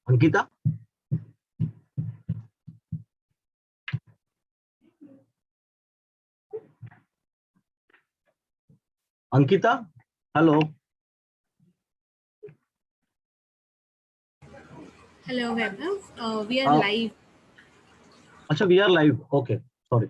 Ankita? Ankita? Hello. Hello, Vaibhav. We are live. Acha, we are live. Okay, sorry.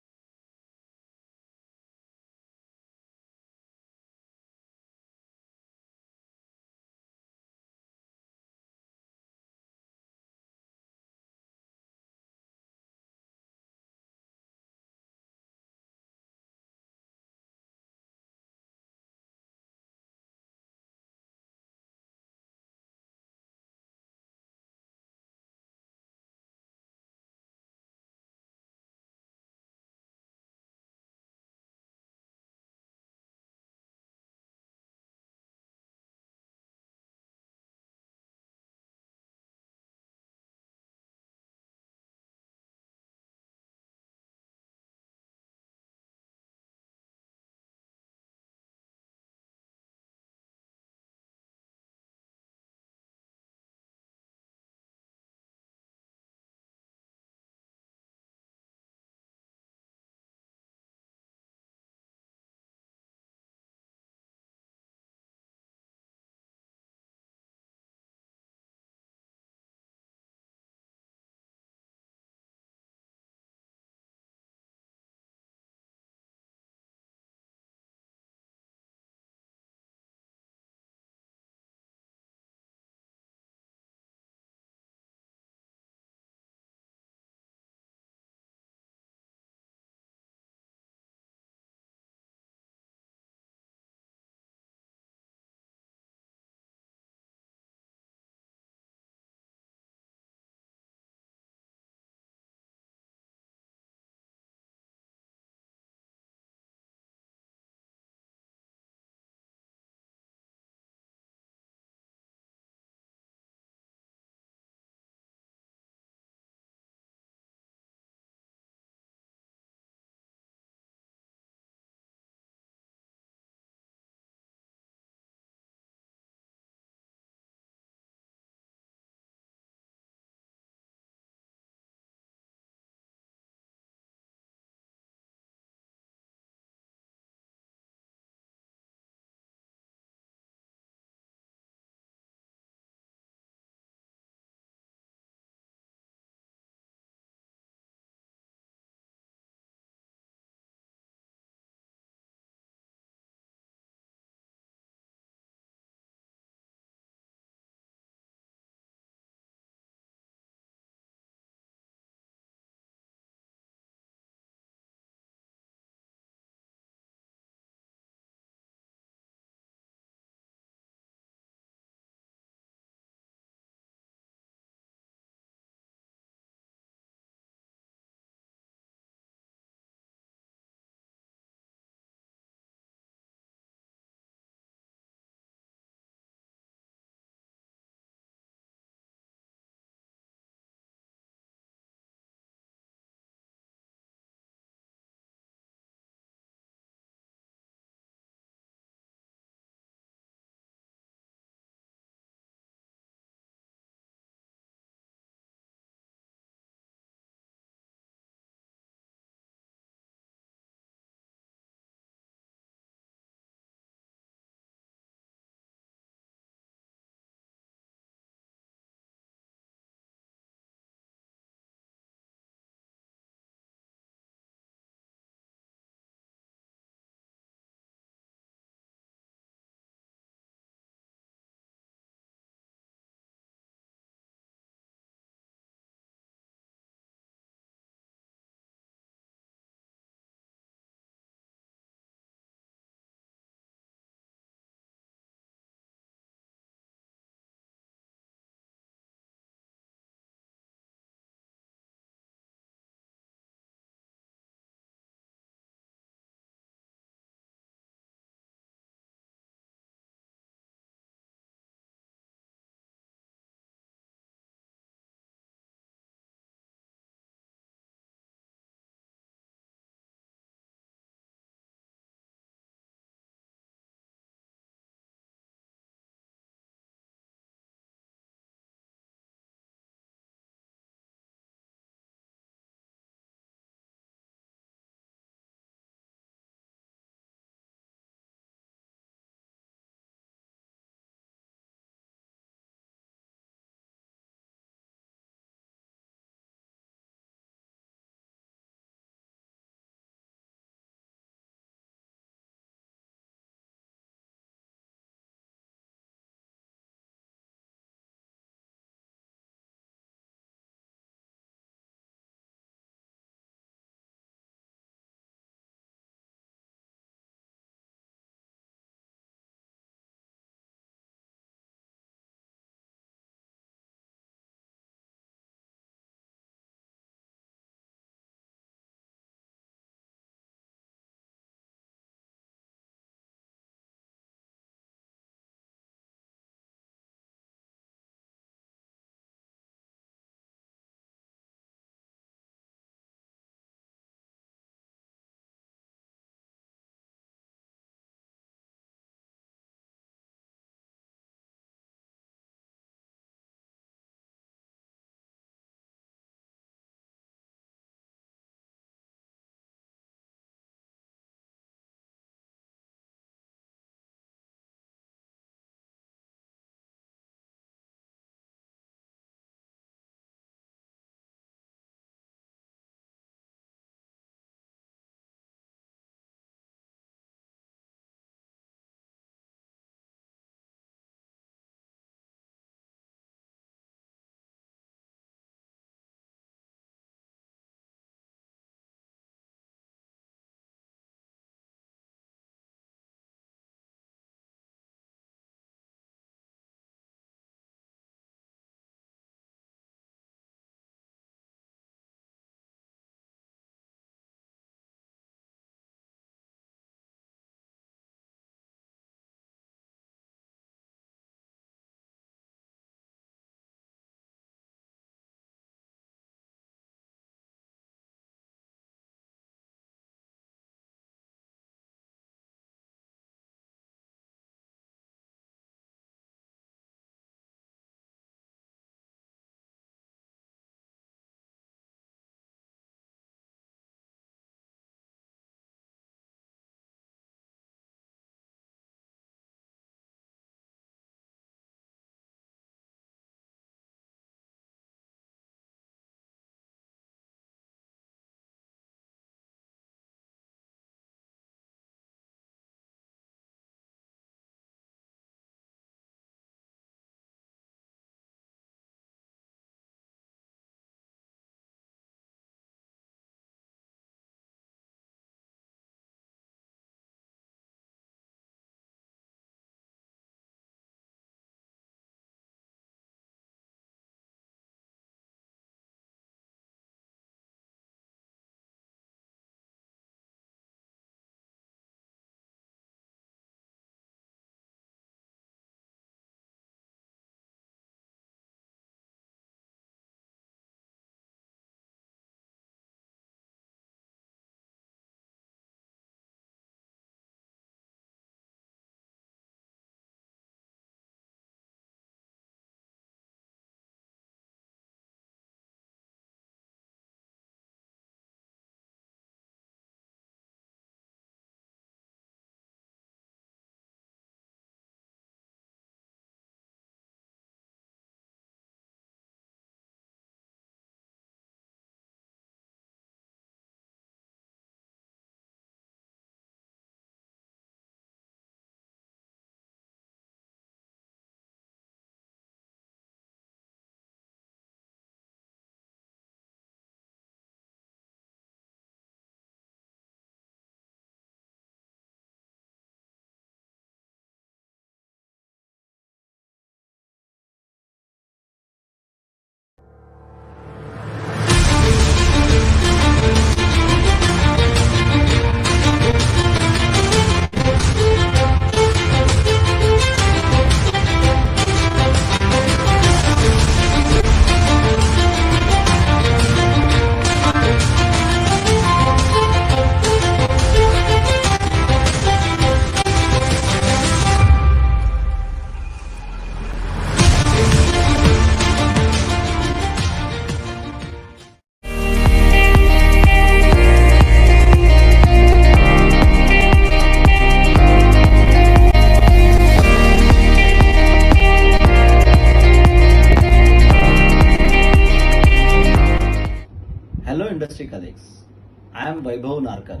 I am Vaibhav Narkar,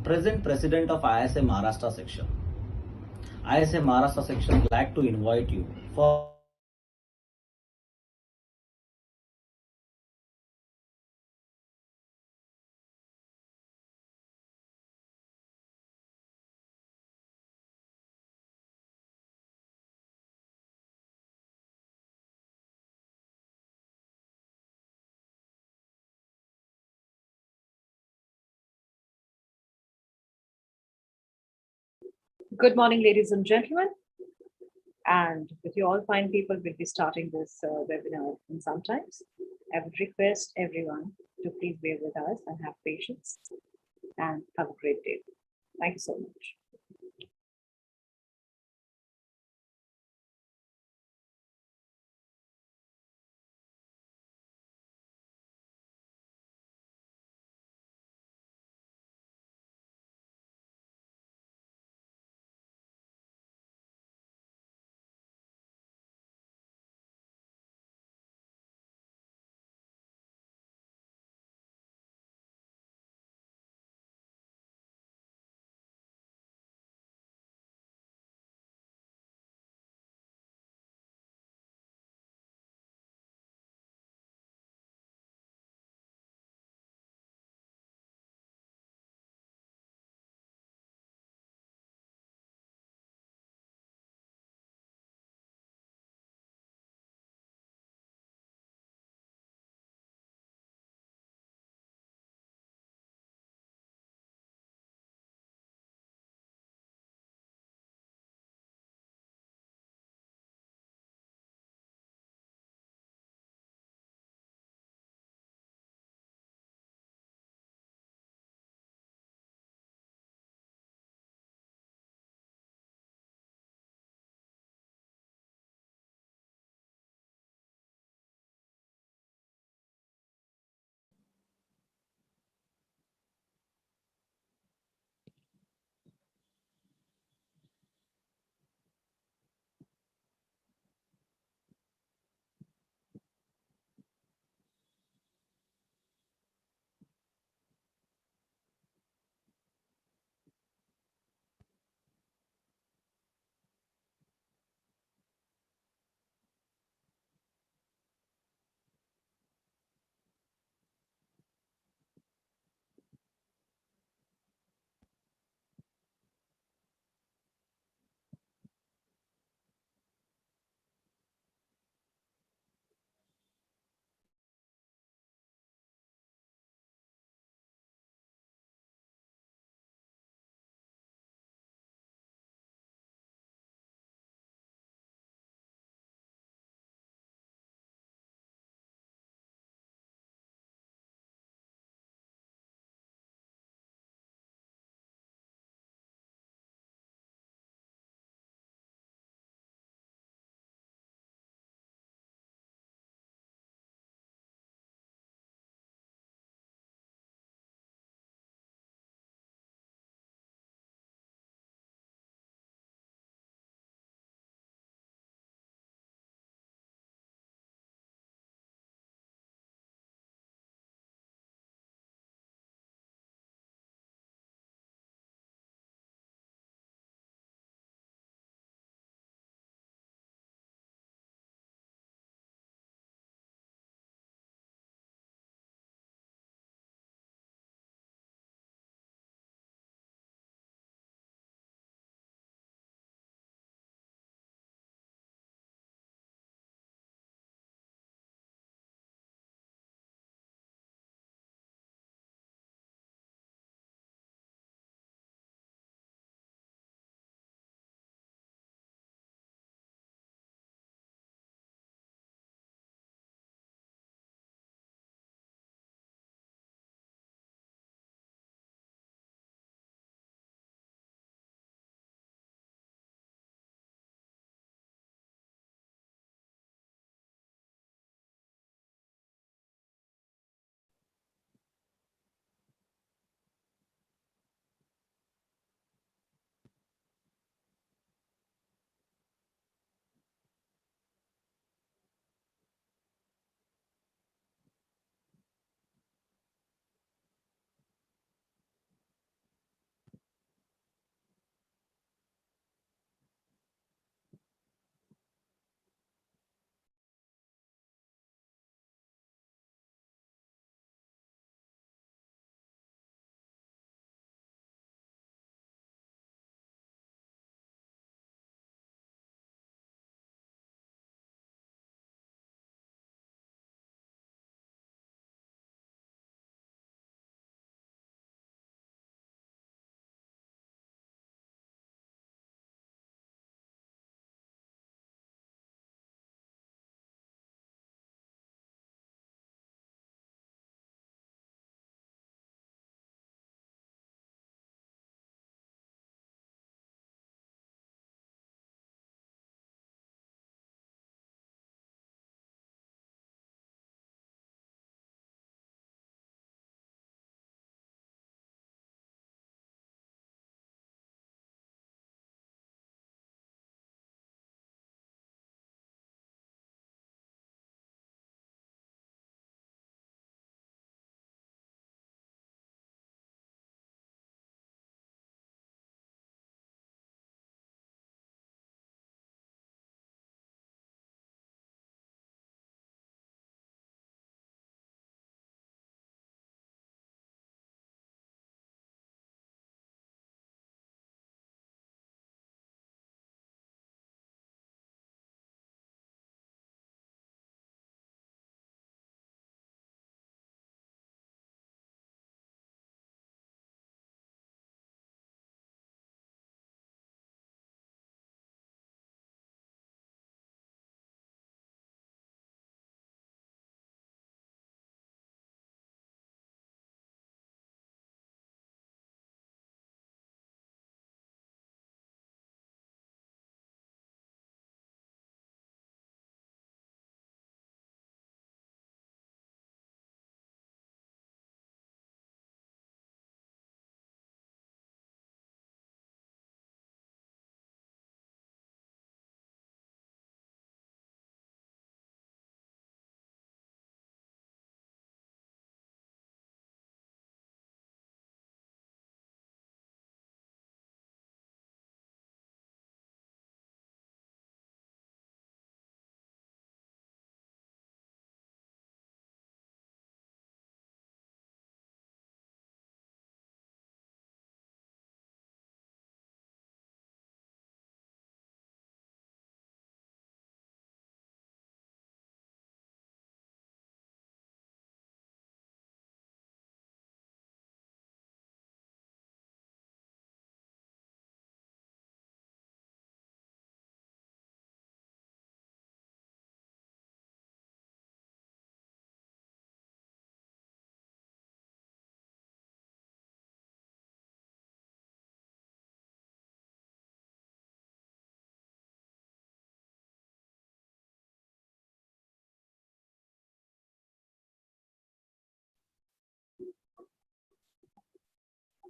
present president of ISA Maharashtra section. ISA Maharashtra section like to invite you for Good morning, ladies and gentlemen. And with you all fine people, we'll be starting this webinar in some times. I would request everyone to please bear with us and have patience and have a great day. Thank you so much.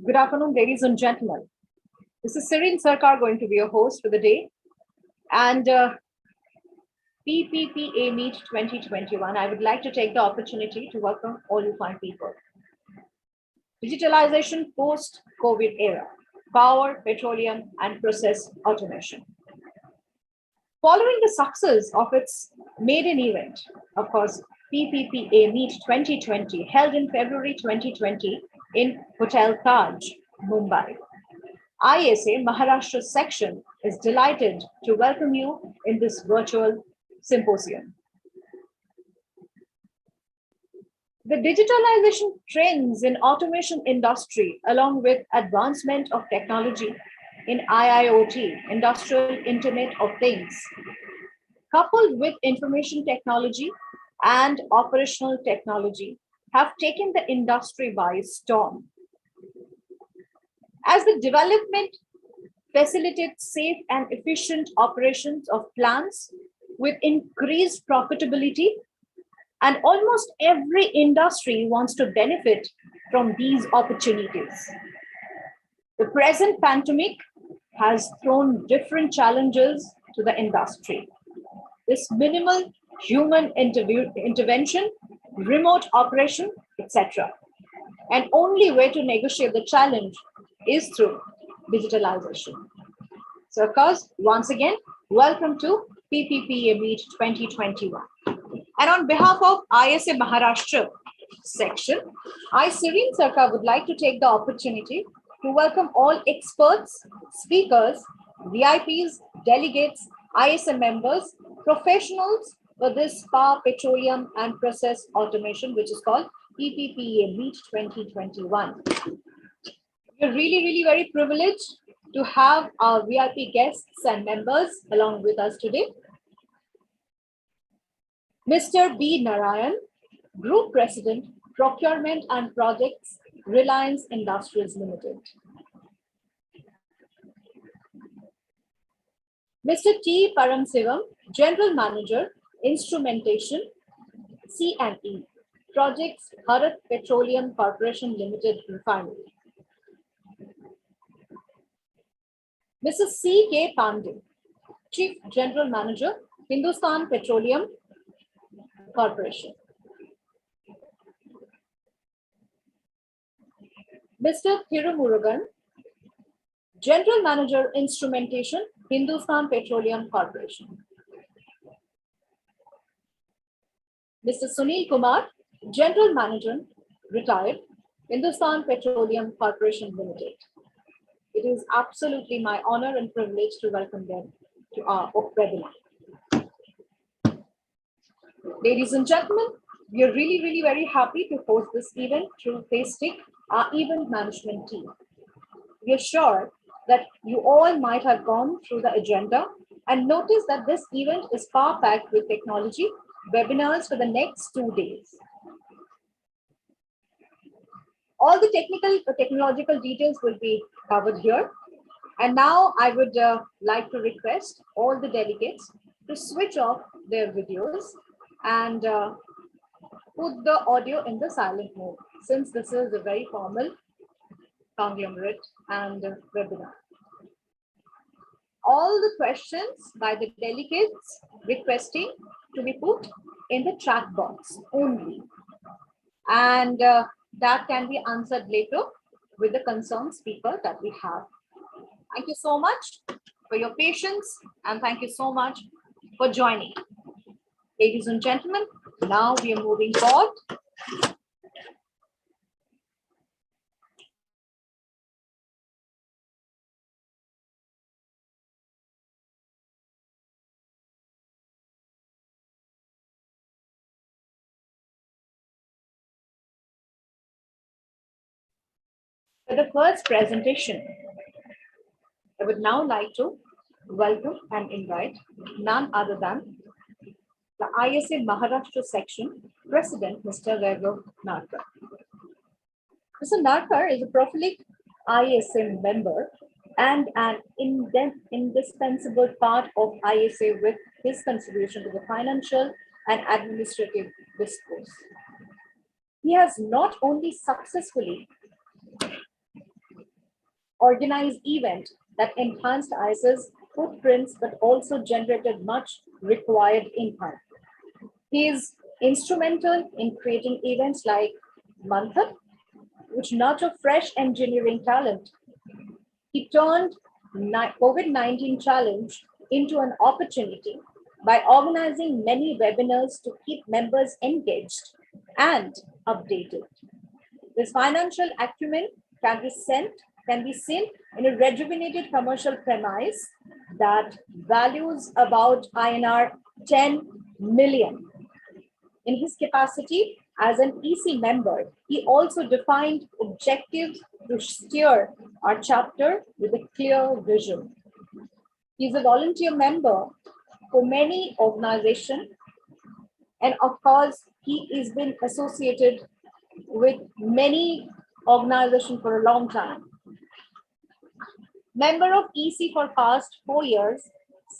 Good afternoon, ladies and gentlemen. This is Sirin Sarkar going to be your host for the day. And PPPA Meet 2021, I would like to take the opportunity to welcome all you fine people. Digitalization post-COVID era, power, petroleum, and process automation. Following the success of its maiden event, of course, PPPA Meet 2020, held in February 2020 in Hotel Taj, Mumbai, ISA Maharashtra section is delighted to welcome you in this virtual symposium. The digitalization trends in automation industry, along with advancement of technology in IIoT, Industrial Internet of Things, coupled with information technology and operational technology, have taken the industry by storm. As the development facilitates safe and efficient operations of plants with increased profitability, and almost every industry wants to benefit from these opportunities. The present pandemic has thrown different challenges to the industry. This minimal human intervention, remote operation, etc. And only way to negotiate the challenge is through digitalization. So, of course, once again, welcome to PPPA Meet 2021. And on behalf of ISA Maharashtra section, I, Sirin Sarkar, would like to take the opportunity to welcome all experts, speakers, VIPs, delegates, ISA members, professionals for this power, petroleum, and process automation, which is called PPPA Meet 2021. We're really very privileged to have our VIP guests and members along with us today. Mr. B. Narayan, Group President, Procurement and Projects, Reliance Industries Limited. Mr. T. Paramsivam, General Manager, Instrumentation, C&E, Projects, Bharat Petroleum Corporation Limited Refinery. Mrs. C. K. Pandey, Chief General Manager, Hindustan Petroleum Corporation. Mr. Thirumurugan, General Manager, Instrumentation, Hindustan Petroleum Corporation. Mr. Sunil Kumar, General Manager, Retired, Hindustan Petroleum Corporation Limited. It is absolutely my honor and privilege to welcome them to our webinar. Ladies and gentlemen, we are really very happy to host this event through FaceTick, our event management team. We are sure that you all might have gone through the agenda and noticed that this event is power-packed with technology webinars for the next 2 days. All the technological details will be covered here. And now I would like to request all the delegates to switch off their videos and put the audio in the silent mode, since this is a very formal conglomerate and webinar. All the questions by the delegates requesting to be put in the chat box only. And that can be answered later with the concerned speaker that we have. Thank you so much for your patience, and thank you so much for joining. Ladies and gentlemen, now we are moving forward. For the first presentation, I would now like to welcome and invite none other than the ISA Maharashtra section President, Mr. Vaibhav Narkar. Mr. Narkar is a prolific ISA member and an indispensable part of ISA with his contribution to the financial and administrative discourse. He has not only successfully organized event that enhanced IS's footprints but also generated much required income. He is instrumental in creating events like Manthan, which nurture fresh engineering talent. He turned COVID-19 challenge into an opportunity by organizing many webinars to keep members engaged and updated. This financial acumen can be seen in a rejuvenated commercial premise that values about INR 10 million. In his capacity as an EC member, he also defined objectives to steer our chapter with a clear vision. He is a volunteer member for many organizations, and of course, he has been associated with many organizations for a long time. Member of EC for past 4 years,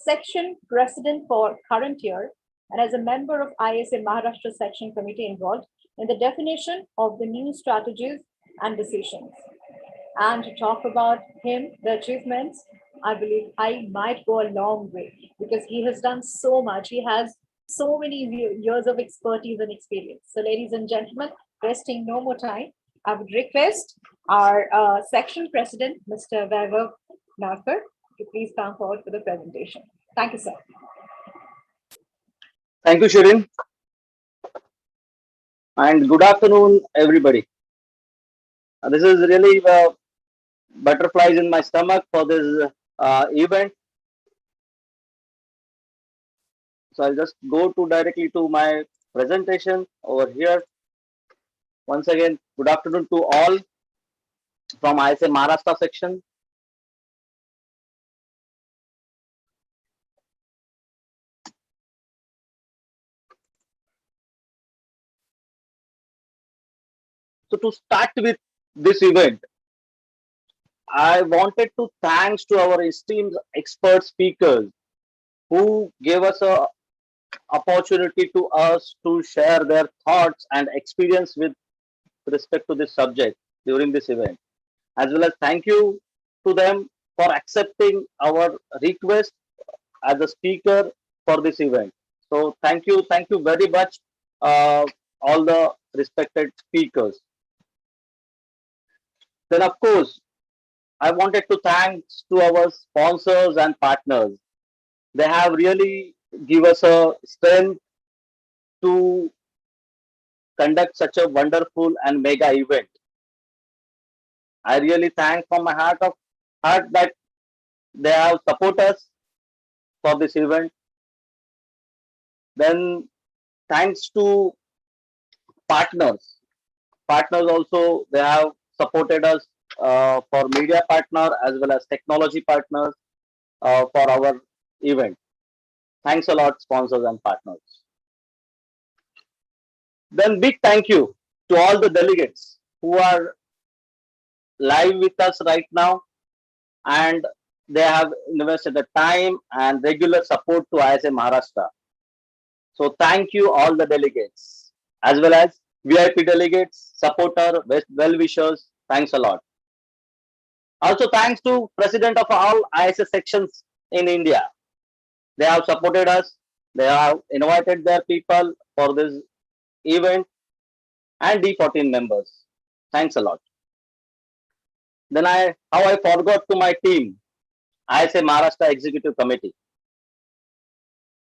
section president for current year, and as a member of ISA Maharashtra section committee involved in the definition of the new strategies and decisions. And to talk about him, the achievements, I believe I might go a long way because he has done so much. He has so many years of expertise and experience. So ladies and gentlemen, wasting no more time, I would request our section president, Mr. Vaibhav Narkar, to please come forward for the presentation. Thank you, sir. Thank you, Shirin. And good afternoon, everybody. This is really butterflies in my stomach for this event. So I'll just go directly to my presentation over here. Once again, good afternoon to all from ISA Maharashtra section. So to start with this event, I wanted to thanks to our esteemed expert speakers who gave us a opportunity to us to share their thoughts and experience with respect to this subject during this event, as well as thank you to them for accepting our request as a speaker for this event. So thank you very much, all the respected speakers. Then of course, I wanted to thanks to our sponsors and partners. They have really give us a strength to conduct such a wonderful and mega event. I really thank from my heart that they have support us for this event. Then thanks to partners. Partners also, they have supported us for media partner as well as technology partners for our event. Thanks a lot, sponsors and partners. Then big thank you to all the delegates who are live with us right now, and they have invested the time and regular support to ISA Maharashtra. So thank you all the delegates, as well as VIP delegates, supporter, well-wishers. Thanks a lot. Also thanks to President of all ISA sections in India. They have supported us. They have invited their people for this event, and D14 members. Thanks a lot. Then how I forgot to my team, ISA Maharashtra Executive Committee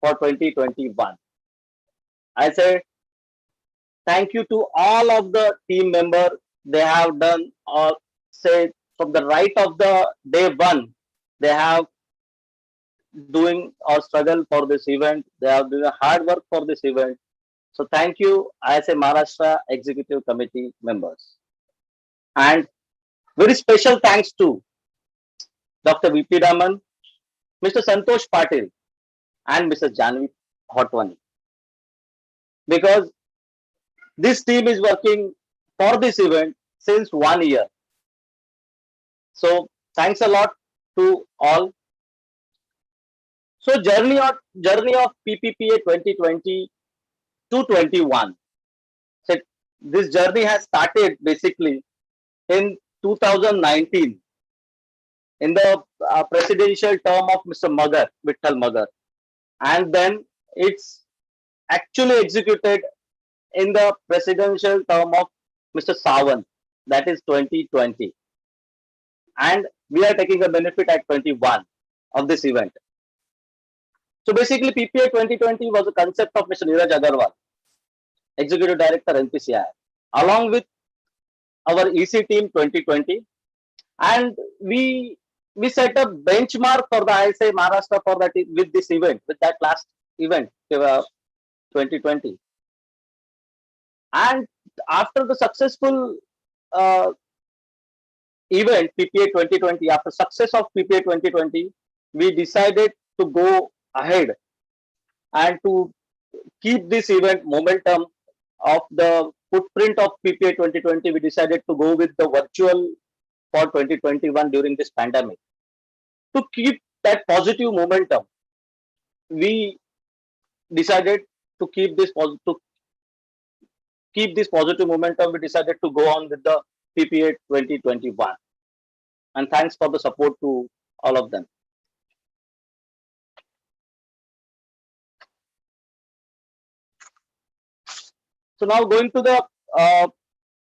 for 2021. I say thank you to all of the team members. They have done, or say from the right of the day one, they have doing or struggle for this event. They have doing a hard work for this event. So thank you, ISA Maharashtra Executive Committee members. And very special thanks to Dr. VP Raman, Mr. Santosh Patil, and Mrs. Janvi Hotwani. Because this team is working for this event since 1 year. So thanks a lot to all. So journey of PPPA 2020 to 21. So this journey has started basically in 2019 in the presidential term of Mr. Magar, Vittal Magar, and then it's actually executed in the presidential term of Mr. Sawant, that is 2020, and we are taking a benefit at 21 of this event. So basically, PPA 2020 was a concept of Mr. Neeraj Agarwal, Executive Director NPCI, along with our EC team 2020, and we set a benchmark for the ISA Maharashtra for that with this event, with that last event 2020. And after the successful event PPA 2020, after success of PPA 2020, we decided to go ahead and to keep this event momentum of the footprint of PPA 2020. We decided to go with the virtual for 2021 during this pandemic. To keep that positive momentum, we decided to keep this positive momentum. We decided to go on with the PPA 2021, and thanks for the support to all of them. So now going to the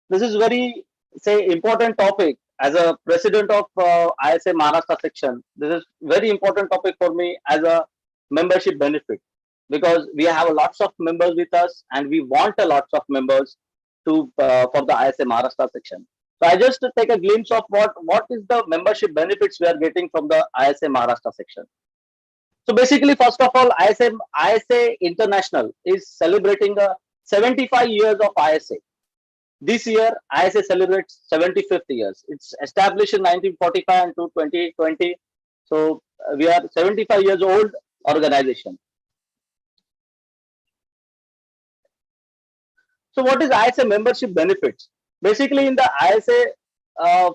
this is very important topic. As a president of ISA Maharashtra section, this is very important topic for me as a membership benefit, because we have lots of members with us and we want a lots of members to for the ISA Maharashtra section. So I just take a glimpse of what is the membership benefits we are getting from the ISA Maharashtra section. So basically, first of all, ISA International is celebrating 75 years of ISA. This year, ISA celebrates 75th years. It's established in 1945 and to 2020. So we are 75 years old organization. So what is ISA membership benefits? Basically, in the ISA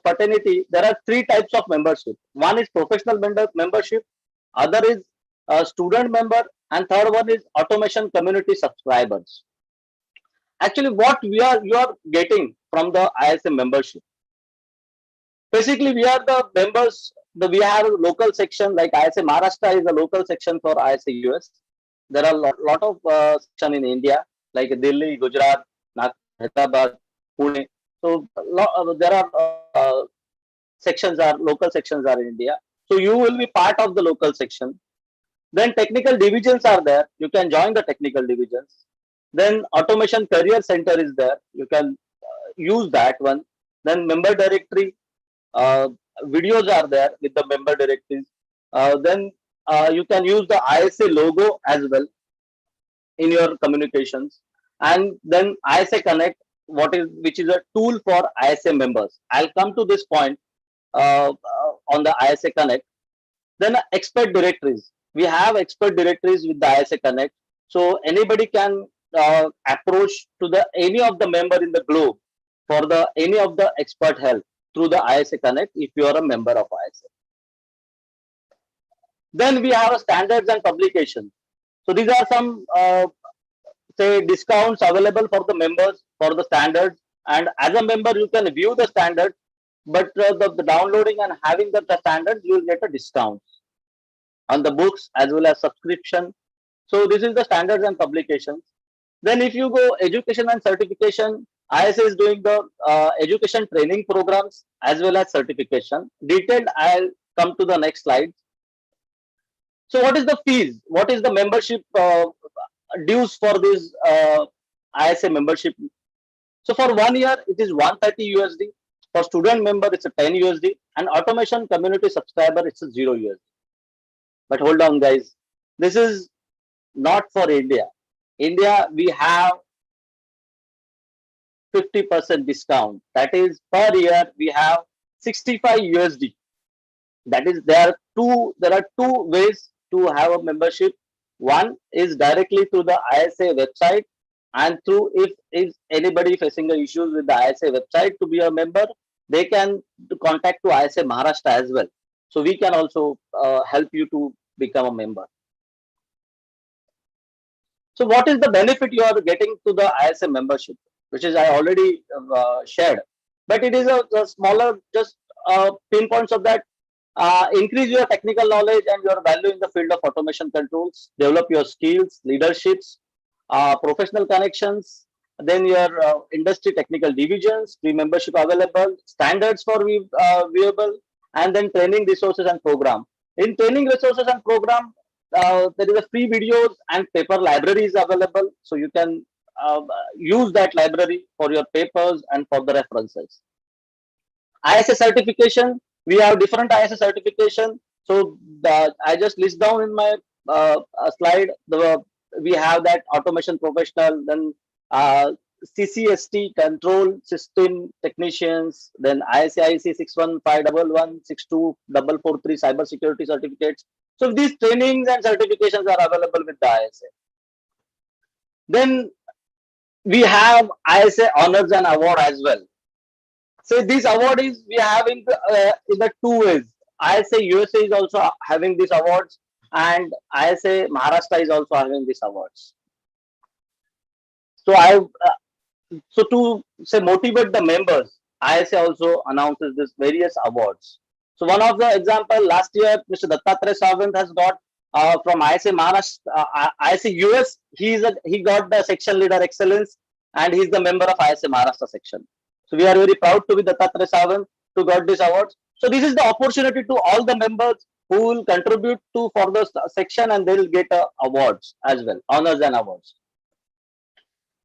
fraternity, there are three types of membership. One is professional membership, other is student member, and third one is automation community subscribers. Actually, what you are getting from the ISA membership? Basically, we are the members. We have a local section like ISA Maharashtra is a local section for ISA US. There are a lot of section in India like Delhi, Gujarat, Hyderabad, Pune. So there are local sections are in India. So you will be part of the local section. Then technical divisions are there. You can join the technical divisions. Then automation career center is there. You can use that one. Then member directory videos are there with the member directories. Then you can use the ISA logo as well in your communications. And then ISA Connect, which is a tool for ISA members. I'll come to this point on the ISA Connect. Then expert directories. We have expert directories with the ISA Connect. So anybody can approach to any of the member in the globe for any of the expert help through the ISA Connect if you are a member of ISA. Then we have a standards and publications. So these are some discounts available for the members for the standards, and as a member you can view the standards, but the downloading and having the standards you will get a discount on the books as well as subscription. So this is the standards and publications. Then if you go education and certification, ISA is doing the education training programs as well as certification. Detailed, I'll come to the next slide. So what is the fees? What is the membership dues for this ISA membership? So for 1 year, it is 130 USD. For student member, it's a 10 USD. And automation community subscriber, it's a 0 USD. But hold on, guys. This is not for India. India, we have 50% discount. That is per year we have 65 USD. That is there are two ways to have a membership. One is directly through the ISA website, and through if anybody facing the issues with the ISA website to be a member, they can contact to ISA Maharashtra as well. So we can also help you to become a member. So what is the benefit you are getting to the ISA membership, which is I already shared, but it is a smaller just pinpoints of that. increase your technical knowledge and your value in the field of automation controls, develop your skills, leaderships, professional connections, then your industry technical divisions, free membership available, standards for viewable, and then training resources and program. In training resources and program, there is a free videos and paper libraries available, so you can use that library for your papers and for the references. ISA certification, we have different ISA certification. So I just list down in my slide. We have that automation professional, then CCST control system technicians, then ISIC 61511 cyber security certificates. So these trainings and certifications are available with the ISA. Then we have ISA honors and award as well. So these award is we are having in the two ways. ISA USA is also having these awards, and ISA Maharashtra is also having these awards. So so to say motivate the members, ISA also announces this various awards. So one of the example last year, Mr. Dattatreya Sawant has got from ISA Maharashtra, ISA US. He got the section leader excellence, and he's the member of ISA Maharashtra section. So we are very proud to be Dattatreya Sawant to got this awards. So this is the opportunity to all the members who will contribute to for the section, and they will get awards as well, honors and awards.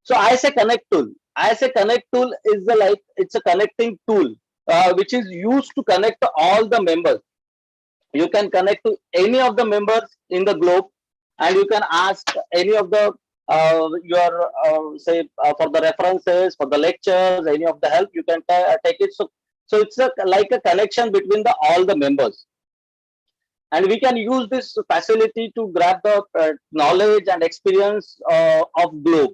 So ISA Connect tool. ISA Connect tool is it's a connecting tool which is used to connect all the members. You can connect to any of the members in the globe, and you can ask any of the your say for the references, for the lectures, any of the help, you can take it. So it's like a connection between all the members, and we can use this facility to grab the knowledge and experience of globe.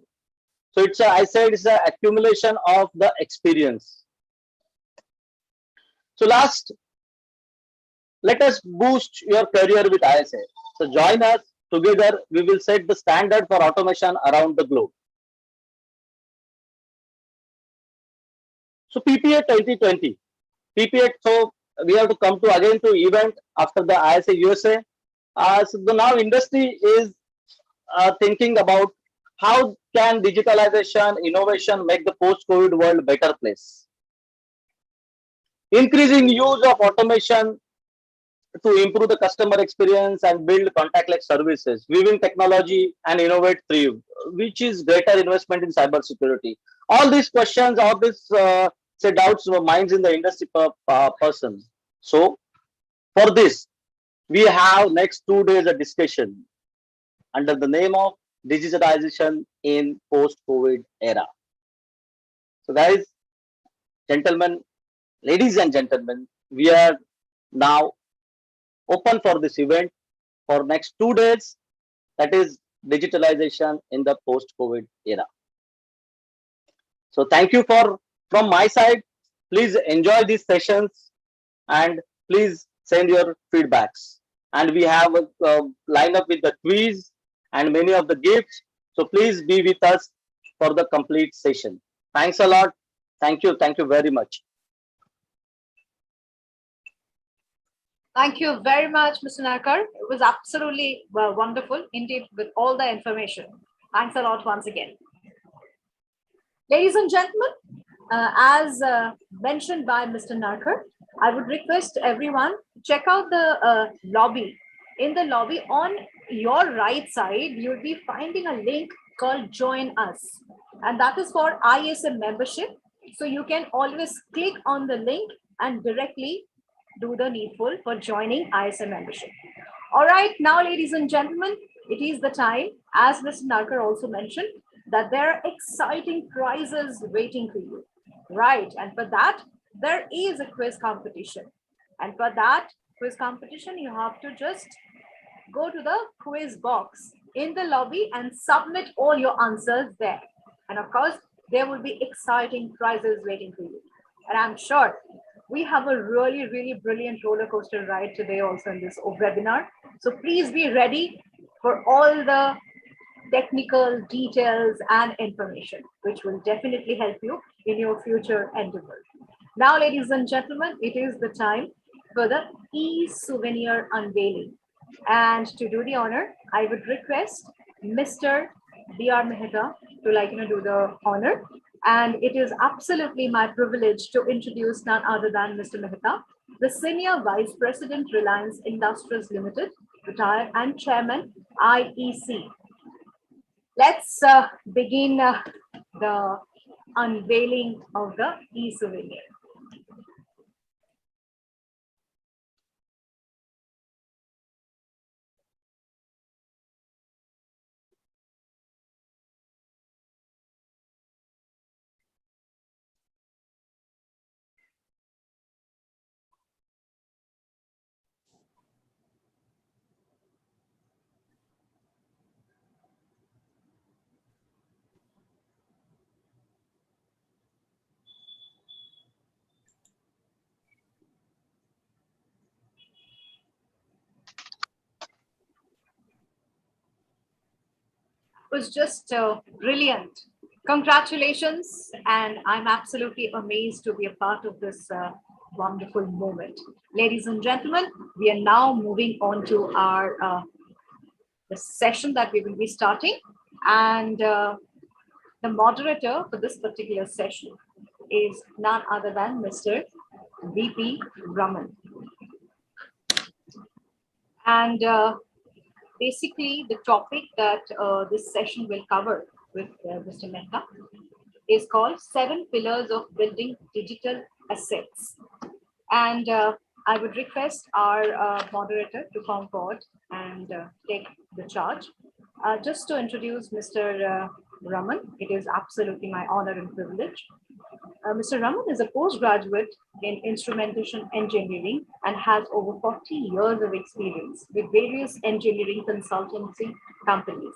So I said it's an accumulation of the experience. So last, let us boost your career with ISA. So join us. Together, we will set the standard for automation around the globe. So Pppa 2020. Pppa, so we have to come to again to event after the ISA USA. So now industry is thinking about how can digitalization, innovation make the post-COVID world a better place. Increasing use of automation to improve the customer experience and build contactless services, weaving technology and innovate through, which is greater investment in cybersecurity. All these questions, all these say doubts or minds in the industry persons. So for this, we have next 2 days a discussion under the name of digitalization in post-COVID era. So guys, gentlemen, ladies and gentlemen, we are now open for this event for next 2 days, that is digitalization in the post-COVID era. So thank you from my side. Please enjoy these sessions and please send your feedbacks. And we have a lineup with the quiz and many of the gifts. So please be with us for the complete session. Thanks a lot. Thank you very much. Thank you very much, Mr. Narkar. It was absolutely wonderful, indeed, with all the information. Thanks a lot once again. Ladies and gentlemen, as mentioned by Mr. Narkar, I would request everyone to check out the lobby. In the lobby on your right side, you'll be finding a link called Join Us, and that is for ISM membership. So you can always click on the link and directly do the needful for joining ISM membership. All right, now, ladies and gentlemen, it is the time, as Mr. Narkar also mentioned, that there are exciting prizes waiting for you. Right, and for that, there is a quiz competition. And for that quiz competition, you have to just go to the quiz box in the lobby and submit all your answers there. And of course, there will be exciting prizes waiting for you. And I'm sure we have a really, really brilliant roller coaster ride today also in this webinar. So please be ready for all the technical details and information, which will definitely help you in your future endeavors. Now, ladies and gentlemen, it is the time for the e-souvenir unveiling. And to do the honor, I would request Mr. B.R. Mehta to do the honor. And it is absolutely my privilege to introduce none other than Mr. Mehta, the Senior Vice President, Reliance Industries Limited, retired and Chairman, IEC. Let's begin the unveiling of the e-souvenir. Was just brilliant. Congratulations, and I'm absolutely amazed to be a part of this wonderful moment. Ladies and gentlemen, we are now moving on to our the session that we will be starting, and the moderator for this particular session is none other than Mr. VP Raman. And basically, the topic that this session will cover with Mr. Mehta is called 7 Pillars of Building Digital Assets. And I would request our moderator to come forward and take the charge. Just to introduce Mr. Raman, it is absolutely my honor and privilege. Mr. Raman is a postgraduate in instrumentation engineering and has over 40 years of experience with various engineering consultancy companies,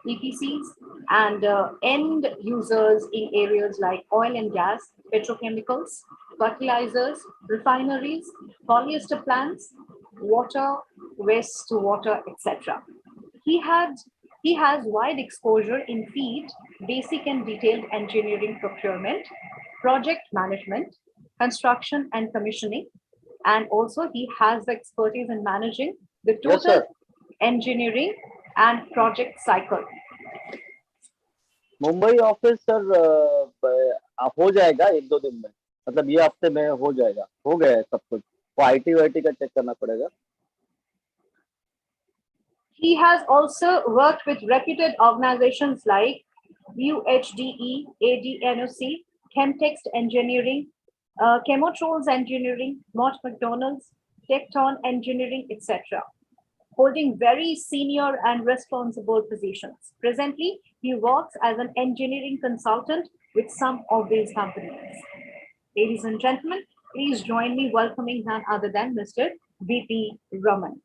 EPCs, and end users in areas like oil and gas, petrochemicals, fertilizers, refineries, polyester plants, water, wastewater, etc. He has wide exposure in field, basic and detailed engineering procurement, project management, construction and commissioning, and also he has the expertise in managing the total engineering and project cycle. Mumbai office sir हो जाएगा 1-2 दिन में, मतलब ये हफ्ते में हो जाएगा, हो गया है सब कुछ, वो आईटी वाईटी का चेक करना पड़ेगा. He has also worked with reputed organizations like UHDE, ADNOC, Chemtext Engineering, Chemotrols Engineering, Mott McDonald's, Tecton Engineering, etc., holding very senior and responsible positions. Presently, he works as an engineering consultant with some of these companies. Ladies and gentlemen, please join me welcoming none other than Mr. VP Raman.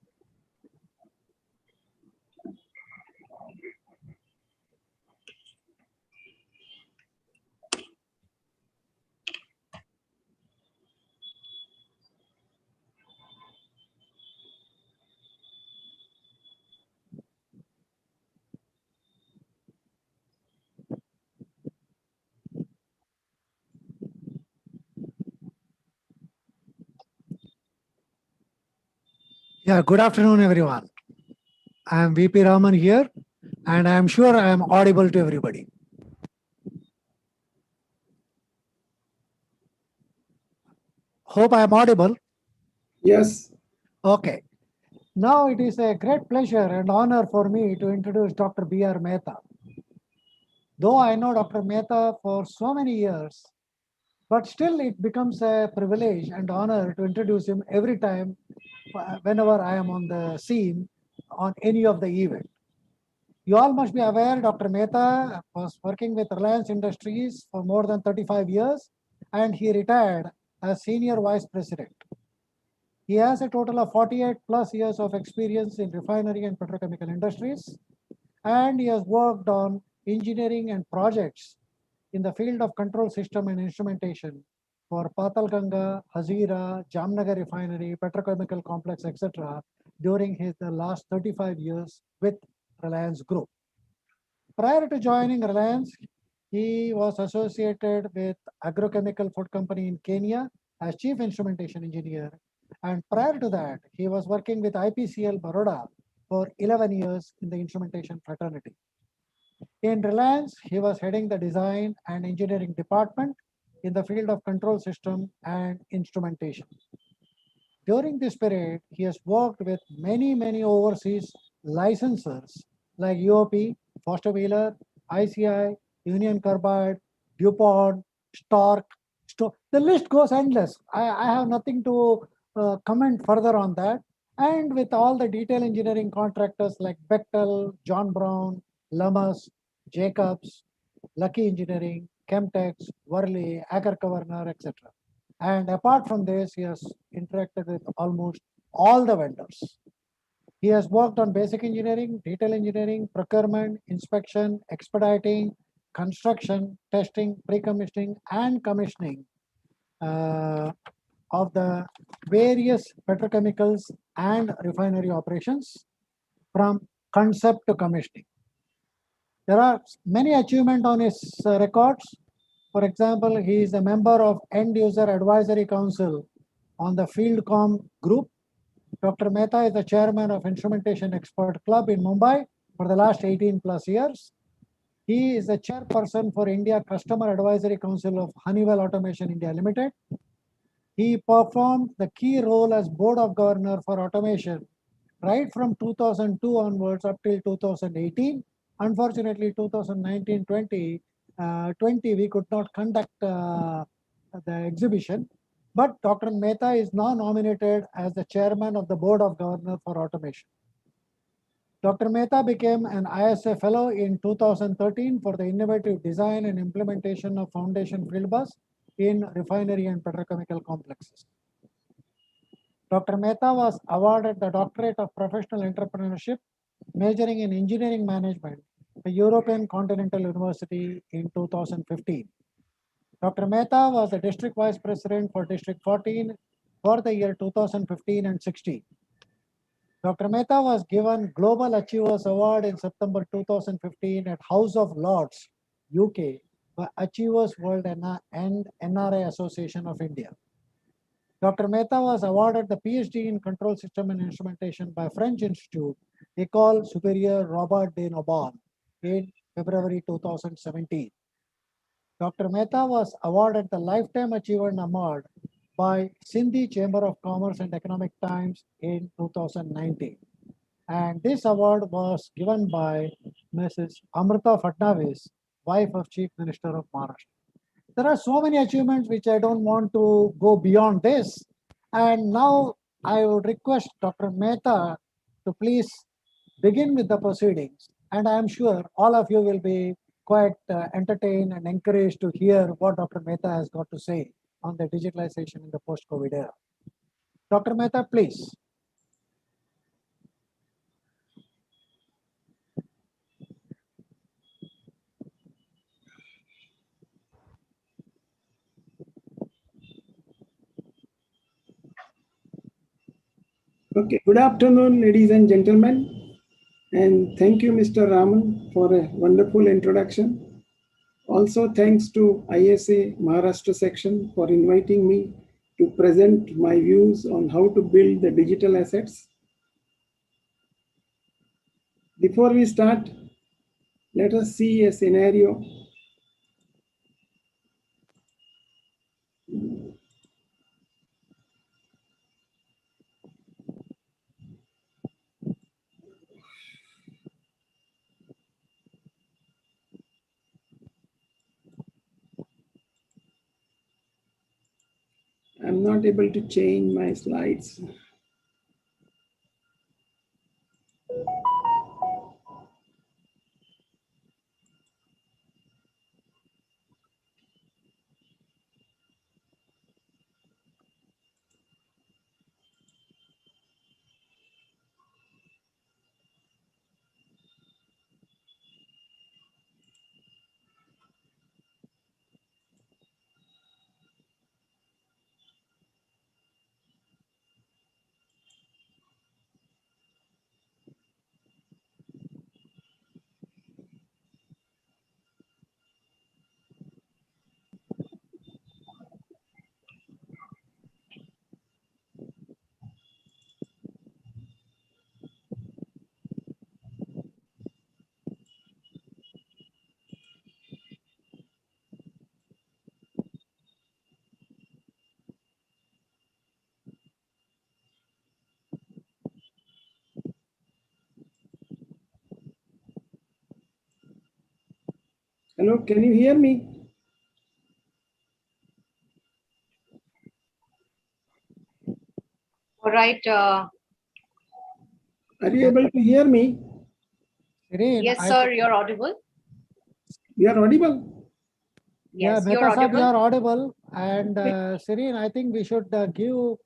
Yeah, good afternoon, everyone. I am VP Raman here, and I am sure I am audible to everybody. Hope I am audible. Yes. Okay. Now it is a great pleasure and honor for me to introduce Dr. B.R. Mehta. Though I know Dr. Mehta for so many years, but still it becomes a privilege and honor to introduce him every time whenever I am on the scene on any of the event. You all must be aware Dr. Mehta was working with Reliance Industries for more than 35 years, and he retired as Senior Vice President. He has a total of 48 plus years of experience in refinery and petrochemical industries, and he has worked on engineering and projects in the field of control system and instrumentation for Patalganga, Hazira, Jamnagar Refinery, Petrochemical Complex, etc. during the last 35 years with Reliance Group. Prior to joining Reliance, he was associated with agrochemical food company in Kenya as chief instrumentation engineer And prior to that, he was working with IPCL Baroda for 11 years in the instrumentation fraternity. In Reliance, he was heading the design and engineering department in the field of control system and instrumentation. During this period, he has worked with many overseas licensors like UOP, Foster Wheeler, ICI, Union Carbide, DuPont, Stark. The list goes endless. I have nothing to comment further on that. And with all the detail engineering contractors like Bechtel, John Brown, Lummus, Jacobs, Lucky Engineering, Chemtex, Worley, Acker Kavarner, etc. And apart from this, he has interacted with almost all the vendors. He has worked on basic engineering, detail engineering, procurement, inspection, expediting, construction, testing, pre-commissioning, and commissioning of the various petrochemicals and refinery operations from concept to commissioning. There are many achievements on his records. For example, he is a member of End User Advisory Council on the Fieldcom Group. Dr. Mehta is the chairman of Instrumentation Expert Club in Mumbai for the last 18 plus years. He is the chairperson for India Customer Advisory Council of Honeywell Automation India Limited. He performed the key role as Board of Governor for Automation right from 2002 onwards up till 2018. Unfortunately, 2019-20 we could not conduct the exhibition, but Dr. Mehta is now nominated as the chairman of the Board of Governors for Automation. Dr. Mehta became an ISA fellow in 2013 for the innovative design and implementation of foundation field bus in refinery and petrochemical complexes. Dr. Mehta was awarded the Doctorate of Professional Entrepreneurship, majoring in Engineering Management, the European Continental University in 2015. Dr. Mehta was the District Vice President for District 14 for the year 2015 and 16. Dr. Mehta was given Global Achievers Award in September 2015 at House of Lords, UK, by Achievers World and NRA Association of India. Dr. Mehta was awarded the PhD in Control System and Instrumentation by French Institute, École Supérieure Robert de Nobel, in February 2017. Dr. Mehta was awarded the Lifetime Achievement Award by Sindhi Chamber of Commerce and Economic Times in 2019. And this award was given by Mrs. Amrita Fadnavis, wife of Chief Minister of Maharashtra. There are so many achievements which I don't want to go beyond this. And now I would request Dr. Mehta to please begin with the proceedings. And I am sure all of you will be quite entertained and encouraged to hear what Dr. Mehta has got to say on the digitalization in the post-COVID era. Dr. Mehta, please. Okay, good afternoon, ladies and gentlemen, and thank you, Mr. Raman, for a wonderful introduction. Also, thanks to ISA Maharashtra section for inviting me to present my views on how to build the digital assets. Before we start, let us see a scenario. I'm not able to change my slides. Hello, can you hear me? All right. Are you able to hear me? Serene, Yes, sir, you're audible. You are audible. Yeah, Yes, you're Mehta Sahib, you audible. are audible. And Serene, I think we should give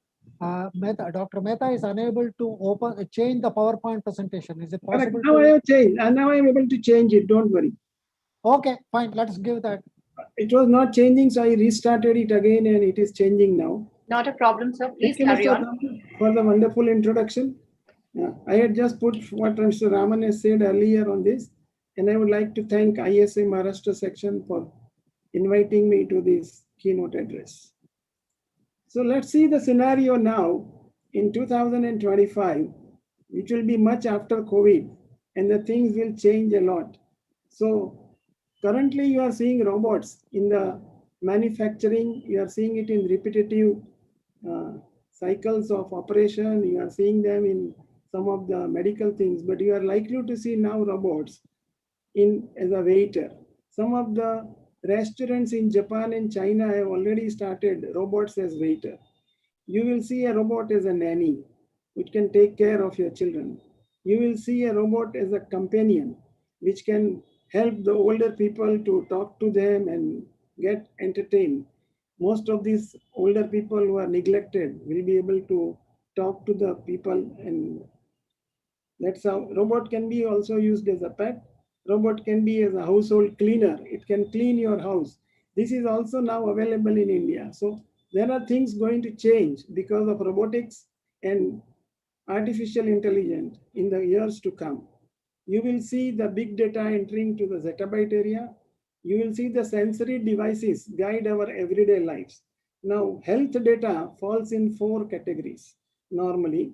Mehta, Dr. Mehta is unable to change the PowerPoint presentation. Is it Correct. possible Now I to? have changed, and now I am able to change it. Don't worry. Okay, fine. Let's give that. It was not changing, so I restarted it again, and it is changing now. Not a problem, sir. Please Thank you, carry Mr. on. Raman, for the wonderful introduction. I had just put what Mr. Raman has said earlier on this, and I would like to thank ISA Maharashtra section for inviting me to this keynote address. So let's see the scenario now in 2025, which will be much after COVID, and the things will change a lot. So currently you are seeing robots in the manufacturing, you are seeing it in repetitive cycles of operation, you are seeing them in some of the medical things, but you are likely to see now robots in as a waiter. Some of the restaurants in Japan and China have already started robots as waiter. You will see a robot as a nanny, which can take care of your children. You will see a robot as a companion, which can help the older people to talk to them and get entertained. Most of these older people who are neglected will be able to talk to the people, and that's how robot can be also used as a pet. Robot can be as a household cleaner. It can clean your house. This is also now available in India. So there are things going to change because of robotics and artificial intelligence in the years to come. You will see the big data entering to the zettabyte area. You will see the sensory devices guide our everyday lives. Now, health data falls in 4 categories normally.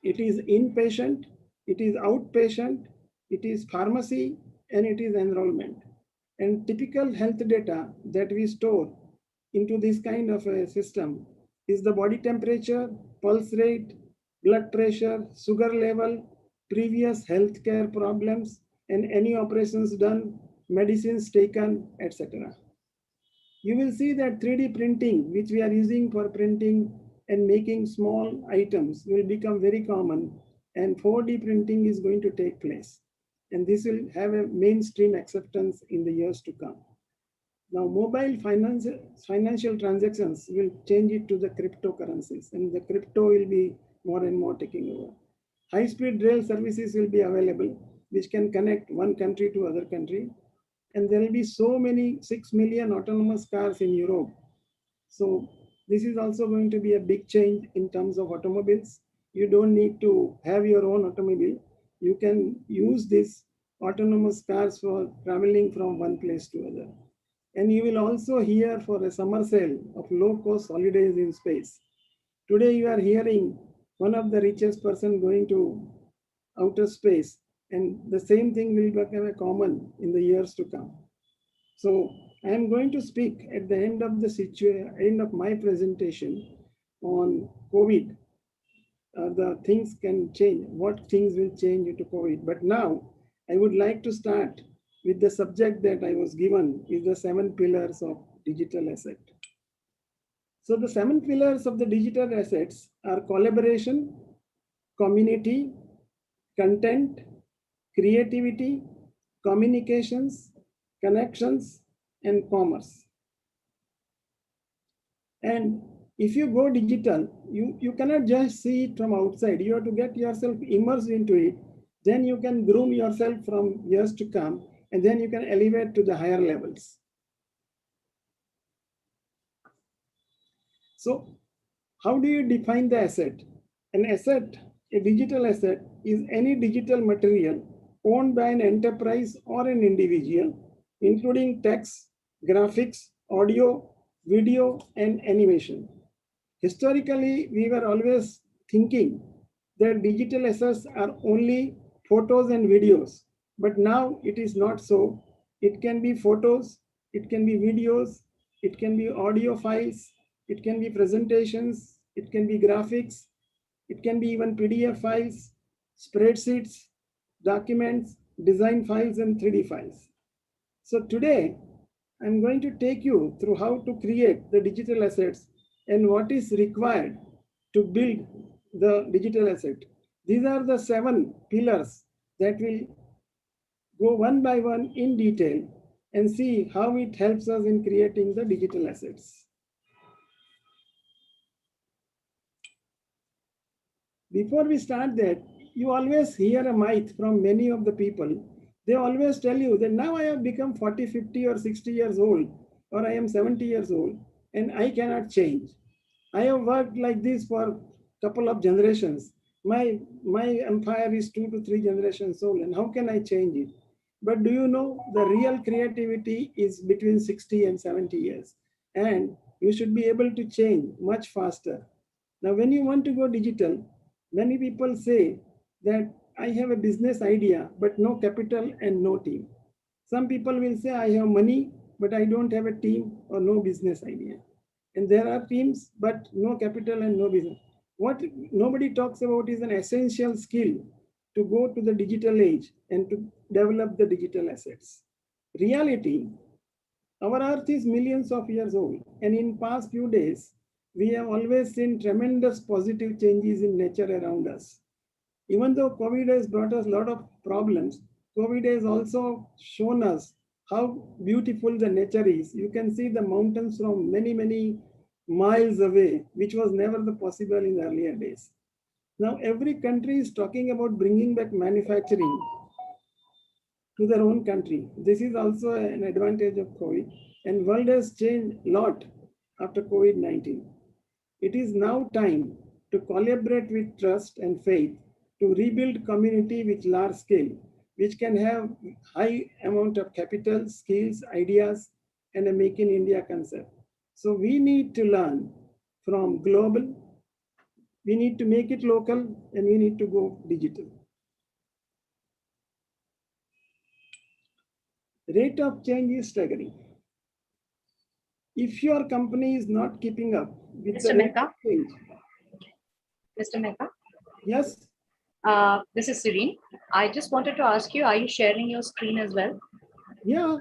It is inpatient, it is outpatient, it is pharmacy, and it is enrollment. And typical health data that we store into this kind of a system is the body temperature, pulse rate, blood pressure, sugar level, previous healthcare problems, and any operations done, medicines taken, etc. You will see that 3D printing, which we are using for printing and making small items, will become very common, and 4D printing is going to take place. And this will have a mainstream acceptance in the years to come. Now, mobile financial transactions will change it to the cryptocurrencies, and the crypto will be more and more taking over. High-speed rail services will be available, which can connect one country to other country. And there will be so many 6 million autonomous cars in Europe. So this is also going to be a big change in terms of automobiles. You don't need to have your own automobile. You can use these autonomous cars for traveling from one place to other. And you will also hear for a summer sale of low-cost holidays in space. Today you are hearing one of the richest person going to outer space, and the same thing will become a common in the years to come. So I am going to speak at the end of the end of my presentation on COVID. The things can change, what things will change due to COVID. But now I would like to start with the subject that I was given is the 7 pillars of digital asset. So the 7 pillars of the digital assets are collaboration, community, content, creativity, communications, connections, and commerce. And if you go digital, you cannot just see it from outside. You have to get yourself immersed into it. Then you can groom yourself from years to come, and then you can elevate to the higher levels. So how do you define the asset? An asset, a digital asset, is any digital material owned by an enterprise or an individual, including text, graphics, audio, video, and animation. Historically, we were always thinking that digital assets are only photos and videos, but now it is not so. It can be photos, it can be videos, it can be audio files, it can be presentations, it can be graphics, it can be even PDF files, spreadsheets, documents, design files, and 3D files. So today, I'm going to take you through how to create the digital assets and what is required to build the digital asset. These are the 7 pillars that will go one by one in detail and see how it helps us in creating the digital assets. Before we start that, you always hear a myth from many of the people. They always tell you that now I have become 40, 50 or 60 years old, or I am 70 years old, and I cannot change. I have worked like this for a couple of generations. My empire is 2 to 3 generations old, and how can I change it? But do you know the real creativity is between 60 and 70 years, and you should be able to change much faster. Now, when you want to go digital, many people say that I have a business idea, but no capital and no team. Some people will say I have money, but I don't have a team or no business idea. And there are teams, but no capital and no business. What nobody talks about is an essential skill to go to the digital age and to develop the digital assets. Reality, our earth is millions of years old, and in past few days, we have always seen tremendous positive changes in nature around us. Even though COVID has brought us a lot of problems, COVID has also shown us how beautiful the nature is. You can see the mountains from many, many miles away, which was never the possible in earlier days. Now, every country is talking about bringing back manufacturing to their own country. This is also an advantage of COVID, and world has changed a lot after COVID-19. It is now time to collaborate with trust and faith to rebuild community with large scale, which can have high amount of capital, skills, ideas, and a Make in India concept. So we need to learn from global, we need to make it local, and we need to go digital. Rate of change is staggering. If your company is not keeping up with Mr. the rate Mehta? of change, Mr. Mehta, yes, this is Serene. I just wanted to ask you, are you sharing your screen as well? yeah,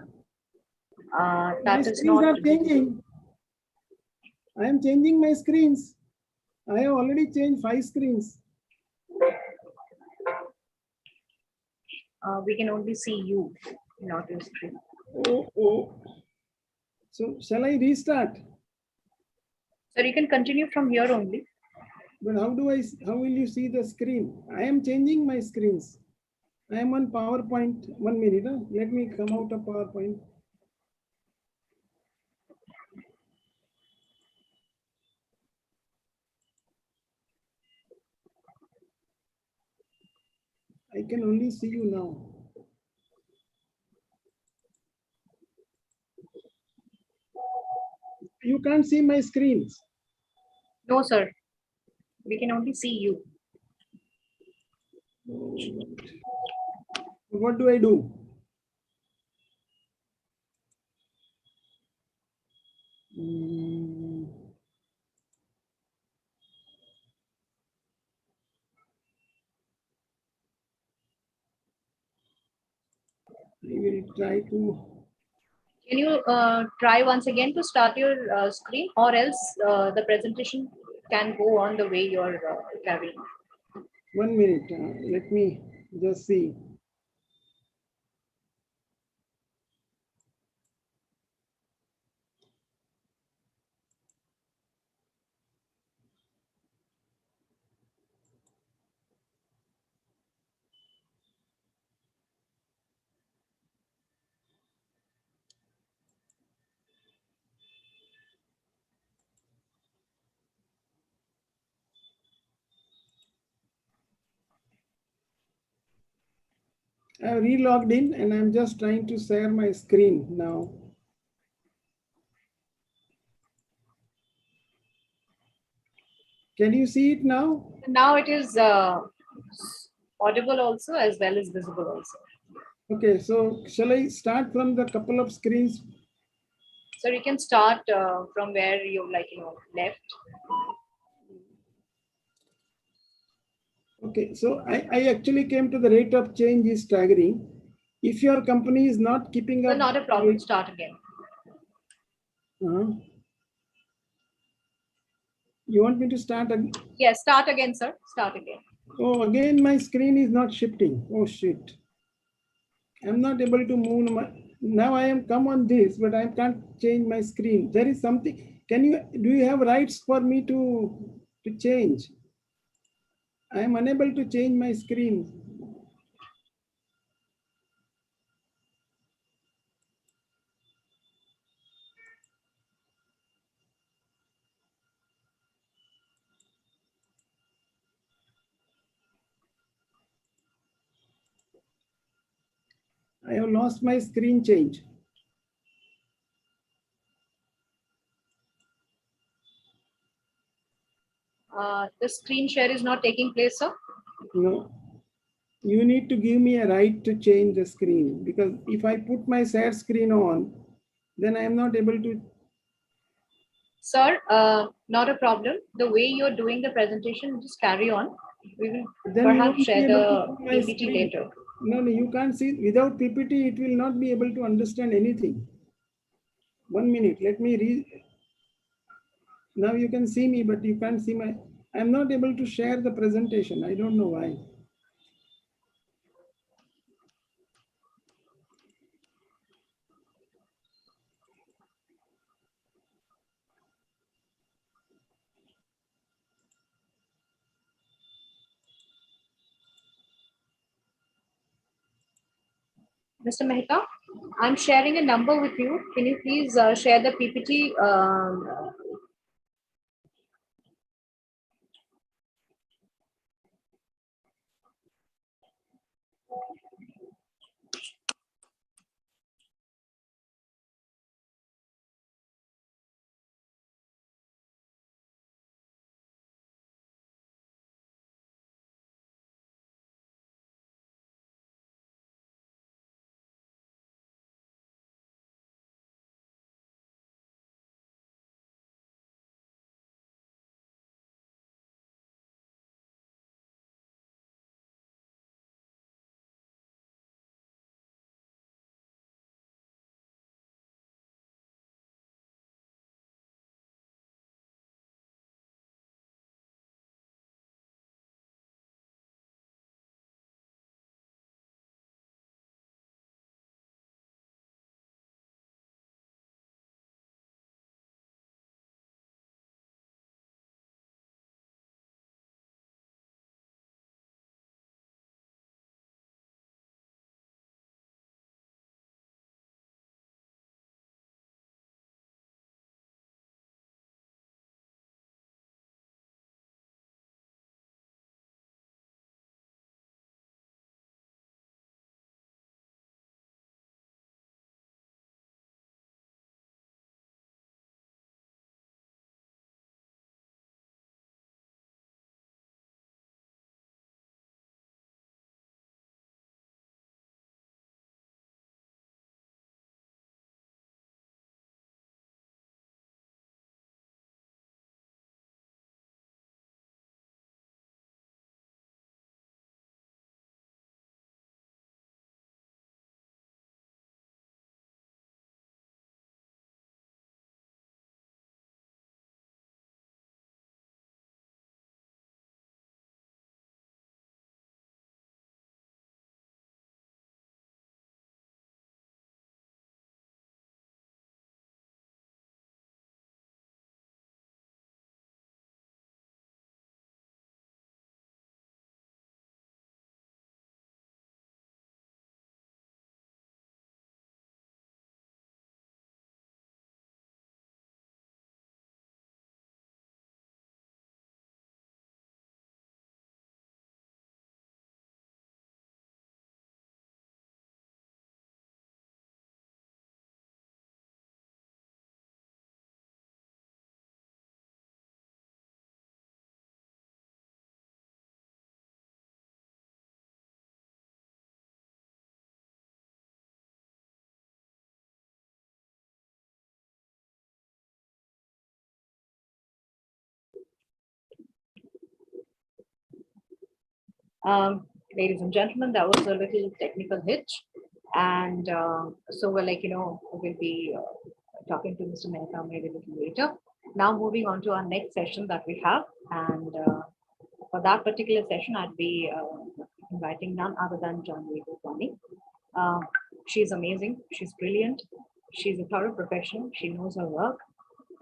my That is screens not are changing. I am changing my screens. I have already changed 5 screens. we can only see you, not your screen. Oh. So shall I restart? So you can continue from here only. But how will you see the screen? I am changing my screens. I am on PowerPoint. 1 minute. Huh? Let me come out of PowerPoint. I can only see you now. You can't see my screens. No, sir. We can only see you. What do I do? I will try to. Can you try once again to start your screen, or else the presentation can go on the way you're carrying? 1 minute. Let me just see. I have re-logged in and I'm just trying to share my screen now. Can you see it now? Now it is audible also as well as visible also. Okay, so shall I start from the couple of screens? So you can start from where you left. Okay, so I actually came to the rate of change is staggering. If your company is not keeping So up, not a problem. Start again. You want me to start again? Yes, start again, sir. Start again. Oh, again my screen is not shifting. Oh shit. I'm not able to move now I am come on this, but I can't change my screen. There is something. Do you have rights for me to change? I am unable to change my screen. I have lost my screen change. The screen share is not taking place, sir. No, you need to give me a right to change the screen, because if I put my share screen on, then I am not able to. Sir, not a problem. The way you're doing the presentation, just carry on. We will Then you won't perhaps be share able the to see my PPT screen. later. No, you can't see. Without PPT, it will not be able to understand anything. 1 minute, let me read. Now you can see me, but you can't see my. I'm not able to share the presentation. I don't know why. Mr. Mehta, I'm sharing a number with you. Can you please share the PPT? Ladies and gentlemen, that was a little technical hitch. And so we're like, we'll be talking to Mr. Mehta maybe a little later. Now moving on to our next session that we have. And for that particular session, I'd be inviting none other than Janvi Gopani. She's amazing. She's brilliant. She's a thorough professional. She knows her work.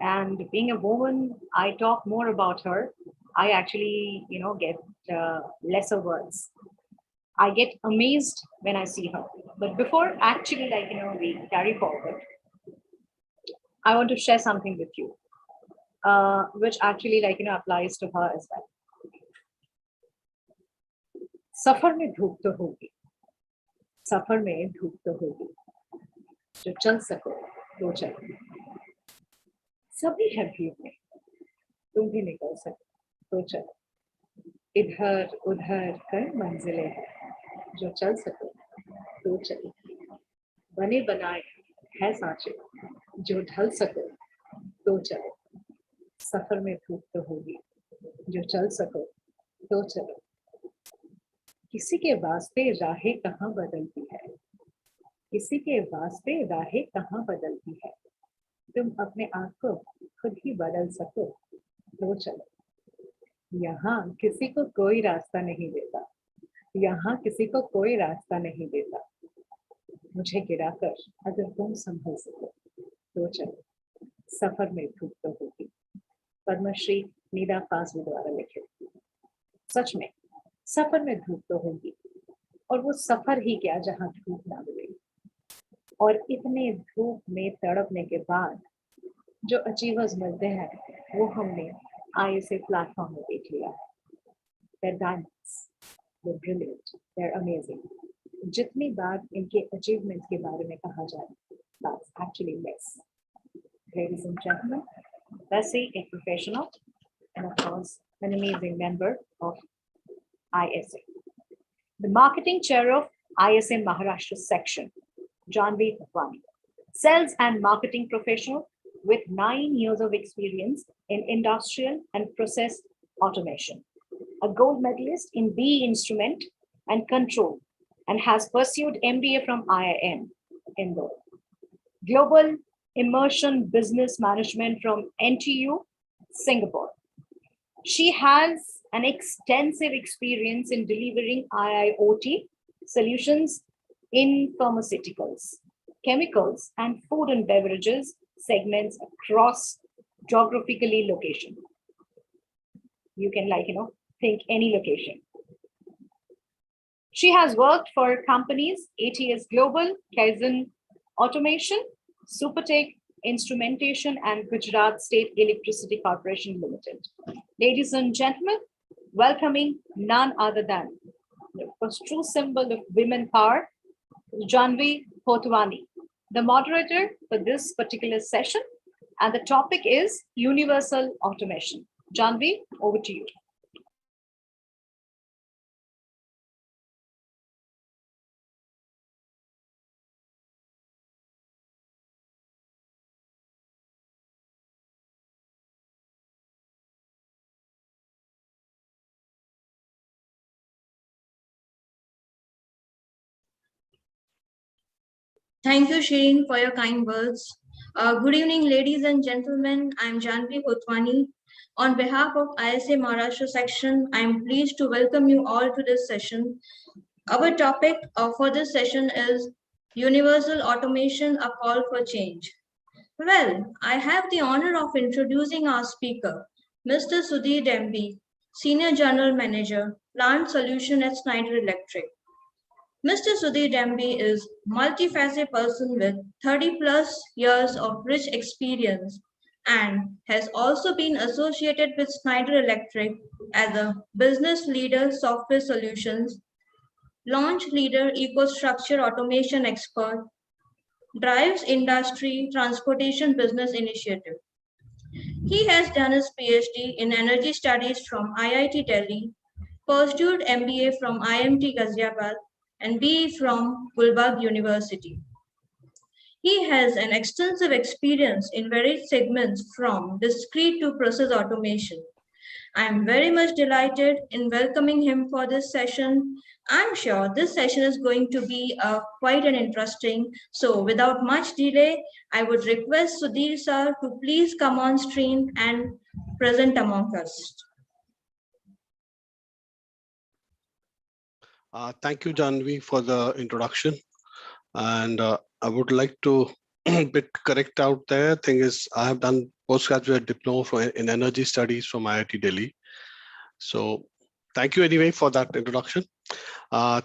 And being a woman, I talk more about her. I actually, get lesser words. I get amazed when I see her. But before actually, we carry forward, I want to share something with you, which actually, applies to her as well. सफर में धूप तो होगी, सफर में धूप तो होगी, जो चल सको तो चलो, सभी है भीड़ में, तुम भी निकल सको तो चलो, इधर उधर कई मंजिलें हैं, जो चल सको तो चलो, बने बनाए है सांचे, जो ढल सको तो चलो, सफर में धूप तो होगी, जो चल सको तो चलो, किसी के वास्ते राहें कहाँ बदलती है, किसी के वास्ते राहें कहाँ बदलती है, तुम अपने आप को खुद ही बदल सको तो चलो, यहाँ किसी को कोई रास्ता नहीं देता, यहाँ किसी को कोई रास्ता नहीं देता, मुझे गिराकर अगर तुम संभल सको तो चलो, सफर में धूप तो होगी। पद्मश्री नीदा फाजली द्वारा लिखित। सच में सफर में धूप तो होगी, और वो सफर ही क्या जहां धूप ना मिले। और इतने धूप में तड़पने के बाद जो अचीवर्स मिलते हैं वो हमने ISA प्लेटफॉर्म में देख लिया है। They're diamonds, they're brilliant, they're amazing. जितनी बार इनके अचीवमेंट्स के बारे में कहा जाए, that's actually less. Ladies and gentlemen, Bessie, a professional and of course an amazing member of ISA. The marketing chair of ISA Maharashtra section, Janvi Gopani, sales and marketing professional with 9 years of experience in industrial and process automation, a gold medalist in BE instrument and control, and has pursued MBA from IIM Indore, global immersion business management from NTU Singapore. She has an extensive experience in delivering IIoT solutions in pharmaceuticals, chemicals, and food and beverages segments across geographically location. You can think any location. She has worked for companies ATS Global, Kaizen Automation, Supertech Instrumentation, and Gujarat State Electricity Corporation Limited. Ladies and gentlemen, welcoming none other than the first true symbol of women power, Janvi Gopani, the moderator for this particular session, and the topic is universal automation. Janvi, over to you. Thank you, Shireen, for your kind words. Good evening, ladies and gentlemen. I'm Janvi Gopani. On behalf of ISA Maharashtra section, I'm pleased to welcome you all to this session. Our topic for this session is Universal Automation, a Call for Change. Well, I have the honor of introducing our speaker, Mr. Sudhir Dembi, Senior General Manager, Plant Solution at Schneider Electric. Mr. Sudhir Dembi is multifaceted person with 30 plus years of rich experience and has also been associated with Schneider Electric as a business leader software solutions, launch leader EcoStruxure automation expert, drives industry transportation business initiative. He has done his PhD in energy studies from IIT Delhi, pursued MBA from IMT Ghaziabad, and BE from Gulbarga University. He has an extensive experience in varied segments from discrete to process automation. I am very much delighted in welcoming him for this session. I'm sure this session is going to be quite an interesting. So without much delay, I would request Sudhir sir to please come on stream and present among us. Thank you, Janvi, for the introduction. And I would like to bit correct out there. Thing is, I have done postgraduate diploma in energy studies from IIT Delhi. So thank you anyway for that introduction.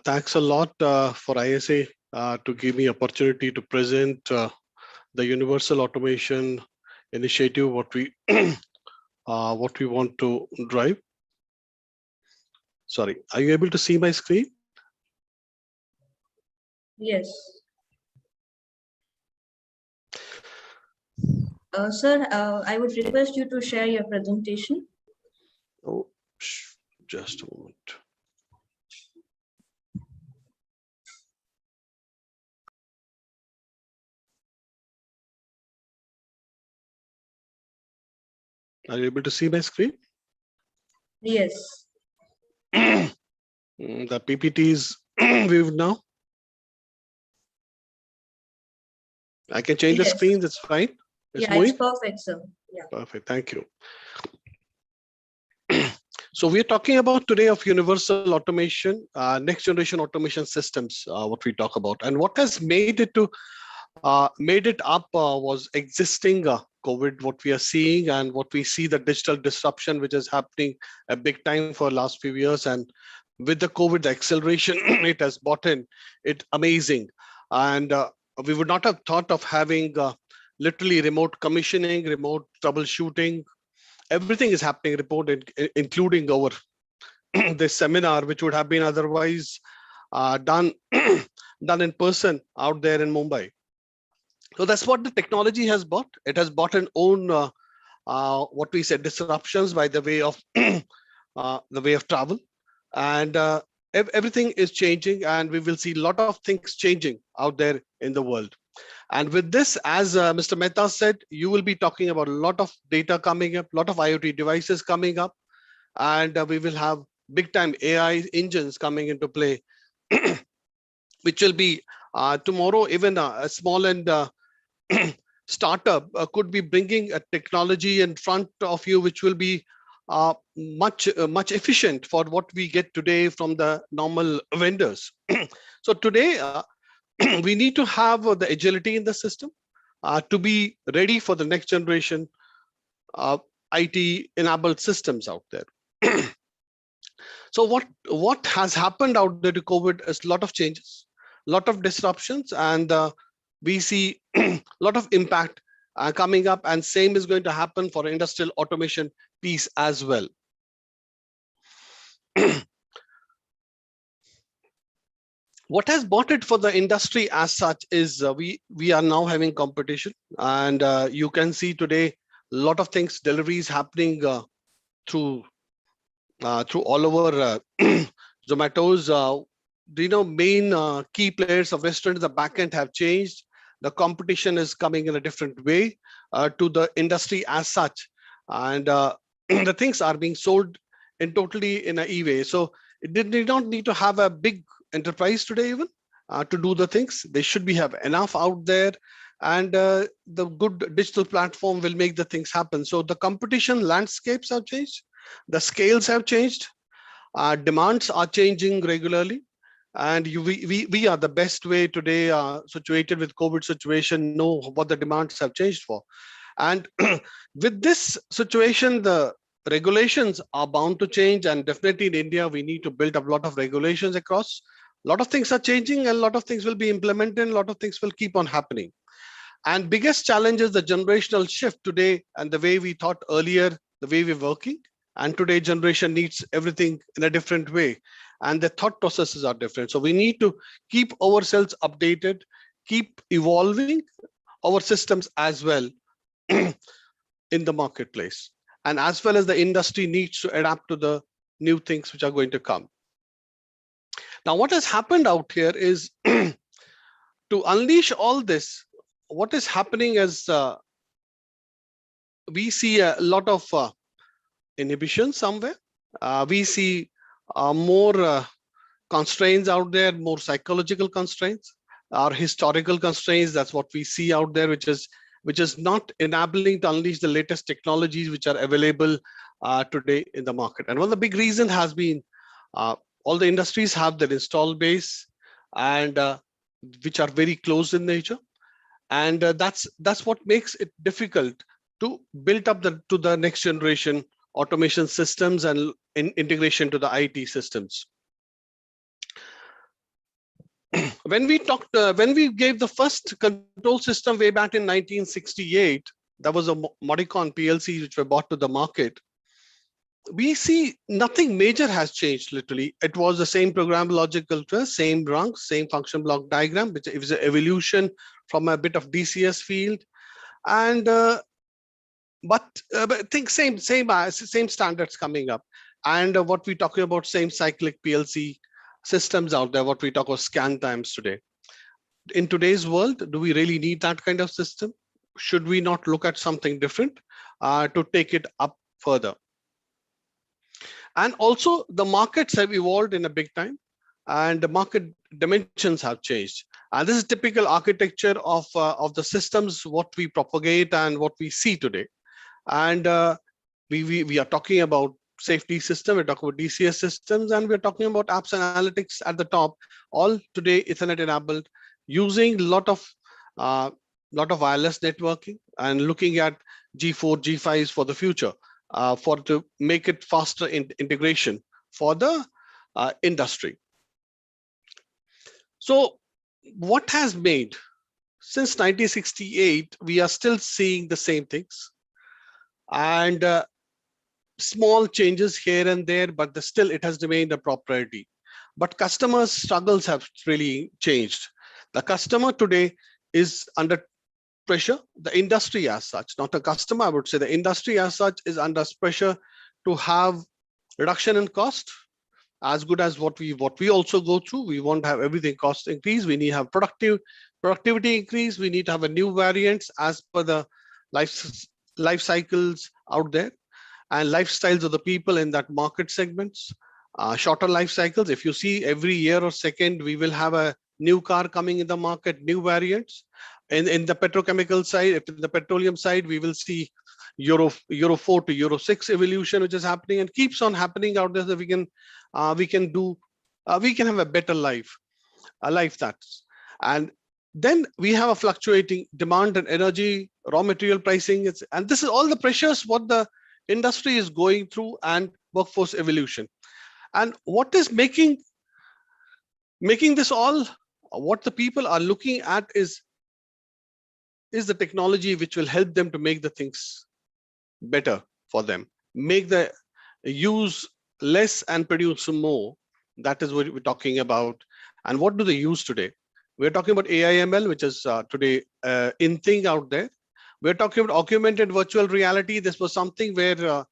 Thanks a lot for ISA to give me opportunity to present the universal automation initiative, what we want to drive. Sorry, are you able to see my screen? Yes. Sir, I would request you to share your presentation. Oh, just a moment. Are you able to see my screen? Yes. The PPT is viewed now. I can change the Yes. screen, that's fine. It's Yeah, moving? it's perfect, sir. Yeah. Perfect, thank you. So we're talking about today of universal automation, next generation automation systems, what we talk about. And what has made it up was existing COVID, what we are seeing, and what we see the digital disruption, which is happening a big time for last few years. And with the COVID, the acceleration it has brought in, it amazing. And we would not have thought of having literally remote commissioning, remote troubleshooting. Everything is happening remote, including our this seminar, which would have been otherwise done done in person out there in Mumbai. So that's what the technology has brought. It has brought an own what we said disruptions by the way of travel, and everything is changing, and we will see a lot of things changing out there in the world. And with this, as Mr. Mehta said, you will be talking about a lot of data coming up, a lot of IoT devices coming up, and we will have big time AI engines coming into play, which will be tomorrow, even a small and startup could be bringing a technology in front of you, which will be much efficient for what we get today from the normal vendors. So today, we need to have the agility in the system to be ready for the next generation IT enabled systems out there. So what has happened out there to COVID is a lot of changes, a lot of disruptions, and we see a lot of impact coming up, and same is going to happen for industrial automation piece as well. What has bought it for the industry as such is we are now having competition, and you can see today a lot of things, deliveries happening through all over Zomato's. Main key players of restaurants, the backend have changed. The competition is coming in a different way to the industry as such, and the things are being sold in totally in a e-way. So it did not need to have a big enterprise today even to do the things. They should be have enough out there, and the good digital platform will make the things happen. So the competition landscapes have changed, the scales have changed, demands are changing regularly, and we are the best way today situated with COVID situation, know what the demands have changed for. And with this situation, the regulations are bound to change, and definitely in India we need to build up a lot of regulations across. A lot of things are changing, and a lot of things will be implemented, a lot of things will keep on happening. And biggest challenge is the generational shift today, and the way we thought earlier, the way we're working, and today generation needs everything in a different way, and the thought processes are different. So we need to keep ourselves updated, keep evolving our systems as well in the marketplace, and as well as the industry needs to adapt to the new things which are going to come. Now, what has happened out here is to unleash all this, what is happening is we see a lot of inhibition somewhere. We see more constraints out there, more psychological constraints, or historical constraints. That's what we see out there, which is not enabling to unleash the latest technologies which are available today in the market. And one of the big reasons has been all the industries have their install base and which are very close in nature, and that's what makes it difficult to build up to the next generation automation systems and integration to the IT systems. When we gave the first control system way back in 1968, that was a Modicon PLC which were brought to the market. We see nothing major has changed. Literally, it was the same program logical tree, same rungs, same function block diagram, which is an evolution from a bit of DCS field, and but I think same standards coming up, and what we talking about, same cyclic PLC systems out there. What we talk about scan times today. In today's world, do we really need that kind of system? Should we not look at something different to take it up further? And also the markets have evolved in a big time, and the market dimensions have changed. And this is typical architecture of the systems, what we propagate and what we see today. And we are talking about safety system, we're talking about DCS systems, and we're talking about apps analytics at the top, all today Ethernet enabled, using a lot of wireless networking and looking at G4, G5s for the future, to make it faster integration for the industry. So what has made, since 1968, we are still seeing the same things, and small changes here and there, but still it has remained a propriety. But customers' struggles have really changed. The customer today is under pressure. The industry as such, not a customer, I would say the industry as such is under pressure to have reduction in cost, as good as what we also go through. We won't have everything cost increase. We need to have productivity increase. We need to have a new variants as per the life cycles out there and lifestyles of the people in that market segments. Shorter life cycles. If you see every year or second, we will have a new car coming in the market, new variants. In the petrochemical side, if in the petroleum side, we will see Euro 4 to Euro 6 evolution, which is happening and keeps on happening out there, so we can have a better life, that's. And then we have a fluctuating demand and energy, raw material pricing, and this is all the pressures what the industry is going through, and workforce evolution. And what is making this all, what the people are looking at is the technology which will help them to make the things better for them, make the use less and produce more. That is what we're talking about. And what do they use today? We're talking about AI/ML, which is today in thing out there. We're talking about augmented virtual reality. This was something where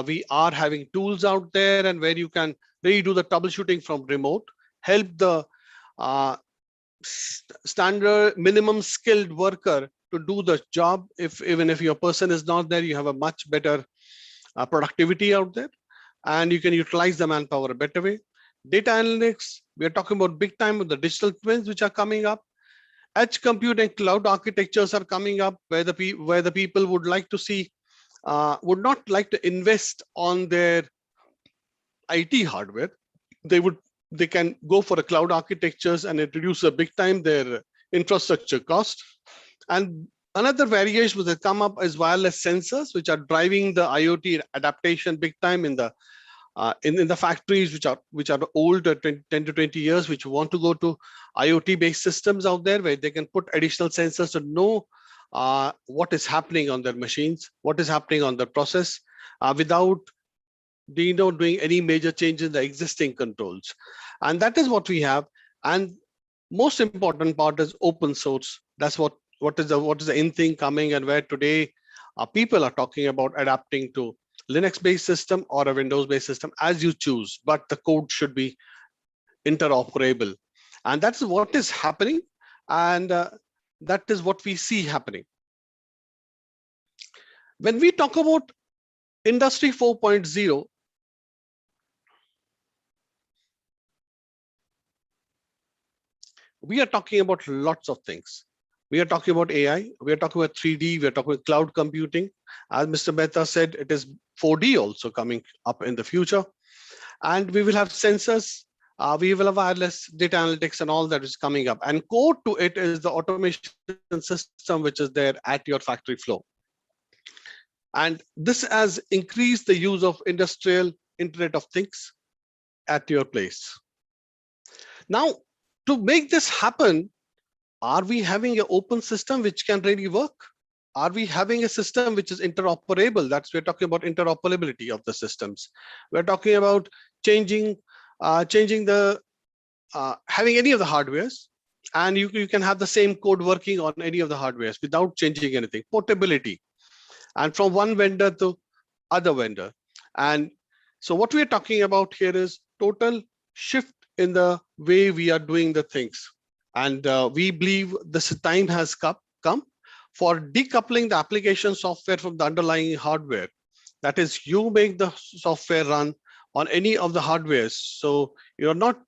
we are having tools out there, and where you can really do the troubleshooting from remote, help the standard minimum skilled worker to do the job. Even if your person is not there, you have a much better productivity out there, and you can utilize the manpower a better way. Data analytics, we are talking about big time with the digital twins which are coming up. Edge compute and cloud architectures are coming up, where the people would like to see, would not like to invest on their IT hardware. They can go for the cloud architectures and introduce a big time their infrastructure cost. And another variation which has come up is wireless sensors, which are driving the IoT adaptation big time in the factories which are old, 10 to 20 years, which want to go to IoT based systems out there, where they can put additional sensors to know what is happening on their machines, what is happening on the process, without doing any major changes in the existing controls. And that is what we have. And most important part is open source. That's what is the in thing coming, and where today people are talking about adapting to Linux-based system or a Windows-based system, as you choose, but the code should be interoperable. And that's what is happening, and that is what we see happening. When we talk about Industry 4.0, we are talking about lots of things. We are talking about AI, we are talking about 3D, we are talking about cloud computing. As Mr. Mehta said, it is 4D also coming up in the future. And we will have sensors, we will have wireless data analytics and all that is coming up. And core to it is the automation system, which is there at your factory floor. And this has increased the use of industrial Internet of Things at your place. Now, to make this happen, are we having an open system which can really work? Are we having a system which is interoperable? We're talking about interoperability of the systems. We're talking about changing the having any of the hardwares, and you can have the same code working on any of the hardwares without changing anything. Portability, and from one vendor to other vendor. And so what we're talking about here is total shift in the way we are doing the things. And we believe this time has come for decoupling the application software from the underlying hardware. That is, you make the software run on any of the hardwares. So you're not,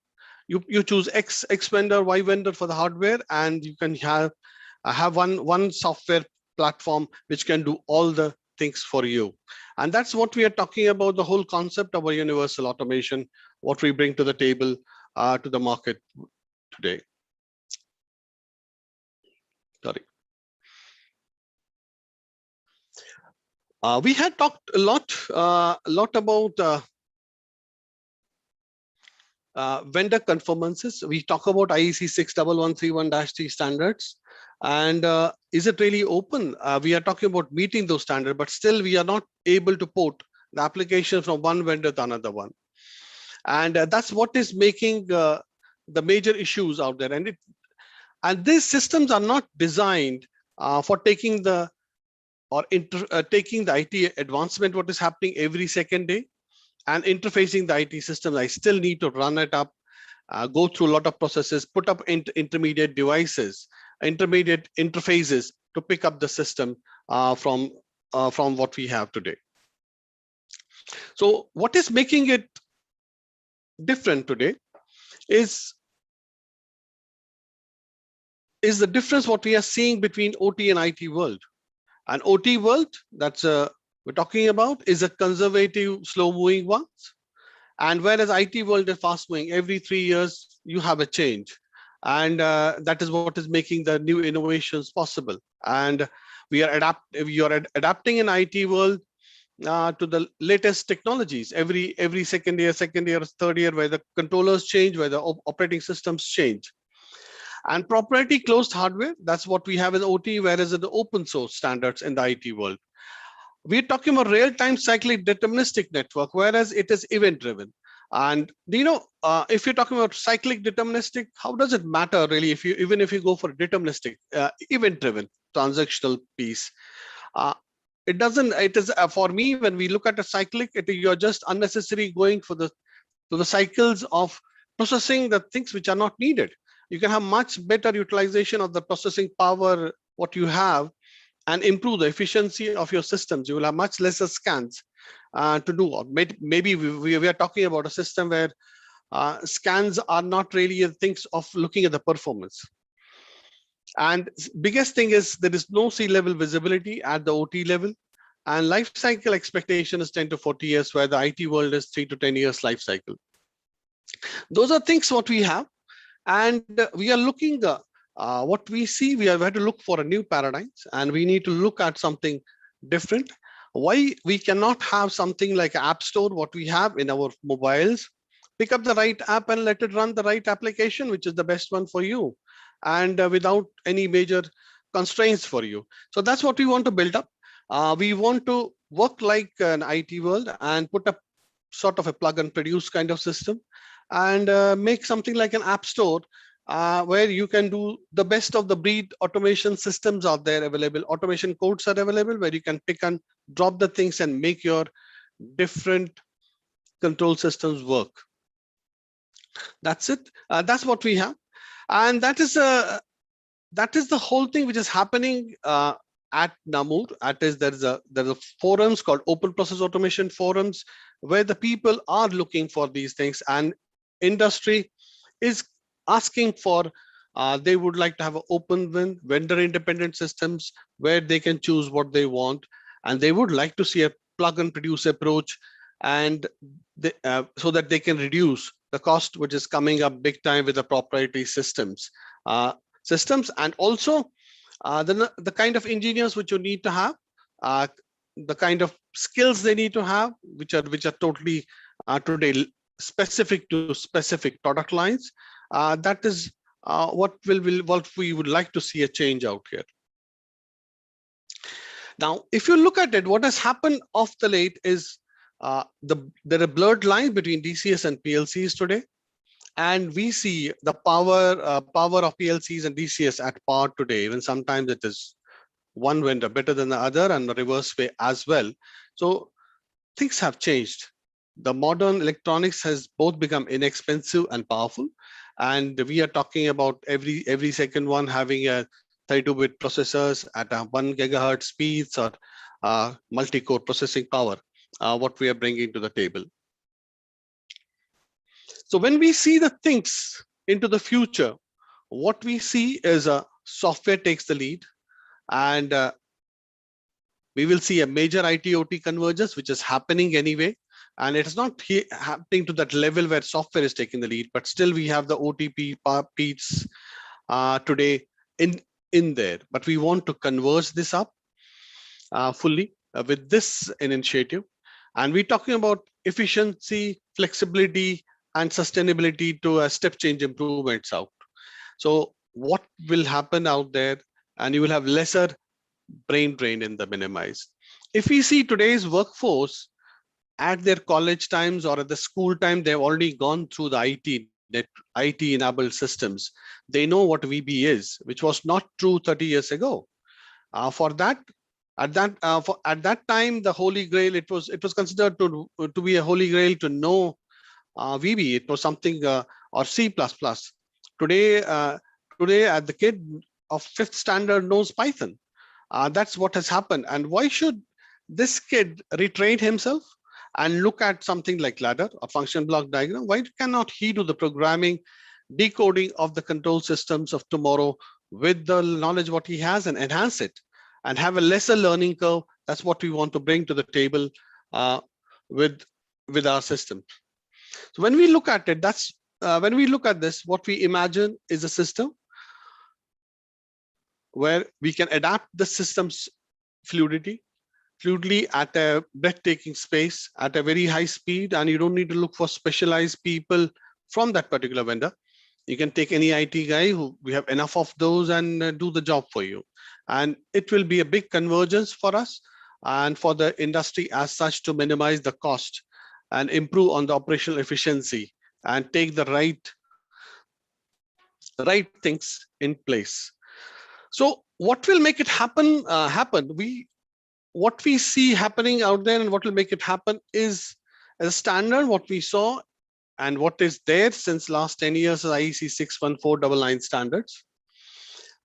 you choose X vendor, Y vendor for the hardware, and you can have one software platform which can do all the things for you. And that's what we are talking about, the whole concept of a universal automation, what we bring to the table, to the market today. Sorry. We had talked a lot about vendor conformances. We talk about IEC 61131-3 standards. And is it really open? We are talking about meeting those standards, but still we are not able to port the application from one vendor to another one. And that's what is making the major issues out there. And these systems are not designed for taking the taking the IT advancement, what is happening every second day, and interfacing the IT system. I still need to run it up, go through a lot of processes, put up intermediate devices, intermediate interfaces to pick up the system from what we have today. So what is making it different today is the difference what we are seeing between OT and IT world. And OT world, that's we're talking about, is a conservative, slow-moving one. And whereas IT world is fast-moving, every 3 years you have a change, and that is what is making the new innovations possible. And we are adapting in IT world to the latest technologies every second year, third year, where the controllers change, where the operating systems change. And proprietary closed hardware, that's what we have in OT, whereas in the open source standards in the IT world. We're talking about real-time cyclic deterministic network, whereas it is event-driven. And if you're talking about cyclic deterministic, how does it matter really even if you go for deterministic, event-driven transactional piece? It doesn't. It is for me, when we look at a cyclic, you're just unnecessarily going for the cycles of processing the things which are not needed. You can have much better utilization of the processing power what you have, and improve the efficiency of your systems. You will have much lesser scans to do. Or maybe we are talking about a system where scans are not really things of looking at the performance. And biggest thing is there is no C-level visibility at the OT level, and life cycle expectation is 10 to 40 years, where the IT world is 3 to 10 years life cycle. Those are things what we have, and we are looking. What we see, we have had to look for a new paradigms, and we need to look at something different. Why we cannot have something like App Store, what we have in our mobiles, pick up the right app and let it run the right application, which is the best one for you, and without any major constraints for you. So that's what we want to build up. We want to work like an IT world and put up sort of a plug and produce kind of system, and make something like an App Store, where you can do the best of the breed. Automation systems are there available, automation codes are available, where you can pick and drop the things and make your different control systems work. That's it. That's what we have, and that is the whole thing which is happening at Namur. There's a forums called Open Process Automation Forums, where the people are looking for these things, and industry is asking for They would like to have an open vendor independent systems where they can choose what they want, and they would like to see a plug and produce approach, and so that they can reduce the cost which is coming up big time with the proprietary uh, systems, and also the kind of engineers which you need to have, uh, the kind of skills they need to have, which are totally today specific to specific product lines. That is what we would like to see a change out here. Now, if you look at it, what has happened of the late is there are blurred lines between DCS and PLCs today, and we see the power of PLCs and DCS at par today. Even sometimes it is one vendor better than the other, and the reverse way as well. So things have changed. The modern electronics has both become inexpensive and powerful, and we are talking about every second one having a 32-bit processors at a 1 gigahertz speeds, or multi-core processing power, what we are bringing to the table. So when we see the things into the future, what we see is software takes the lead, and we will see a major IT/OT convergence, which is happening anyway. And it is not happening to that level where software is taking the lead, but still we have the OTP piece today in there. But we want to converge this up fully with this initiative. And we're talking about efficiency, flexibility, and sustainability to a step change improvements out. So what will happen out there? And you will have lesser brain drain in the minimize. If we see today's workforce at their college times or at the school time, they've already gone through the IT enabled systems. They know what VB is, which was not true 30 years ago. At that time, the Holy Grail, it was considered to be a Holy Grail to know VB. It was something or C++. Today, the kid of 5th standard knows Python. That's what has happened. And why should this kid retrain himself and look at something like ladder or function block diagram? Why cannot he do the programming, decoding of the control systems of tomorrow with the knowledge what he has and enhance it and have a lesser learning curve? That's what we want to bring to the table with our system. So when we look at it, when we look at this, what we imagine is a system where we can adapt the system's fluidity at a breathtaking space at a very high speed, and you don't need to look for specialized people from that particular vendor. You can take any IT guy who we have enough of those and do the job for you. And it will be a big convergence for us and for the industry as such to minimize the cost and improve on the operational efficiency and take the right things in place. So what will make it happen? What we see happening out there and what will make it happen is a standard, what we saw and what is there since last 10 years is IEC 61499 standards.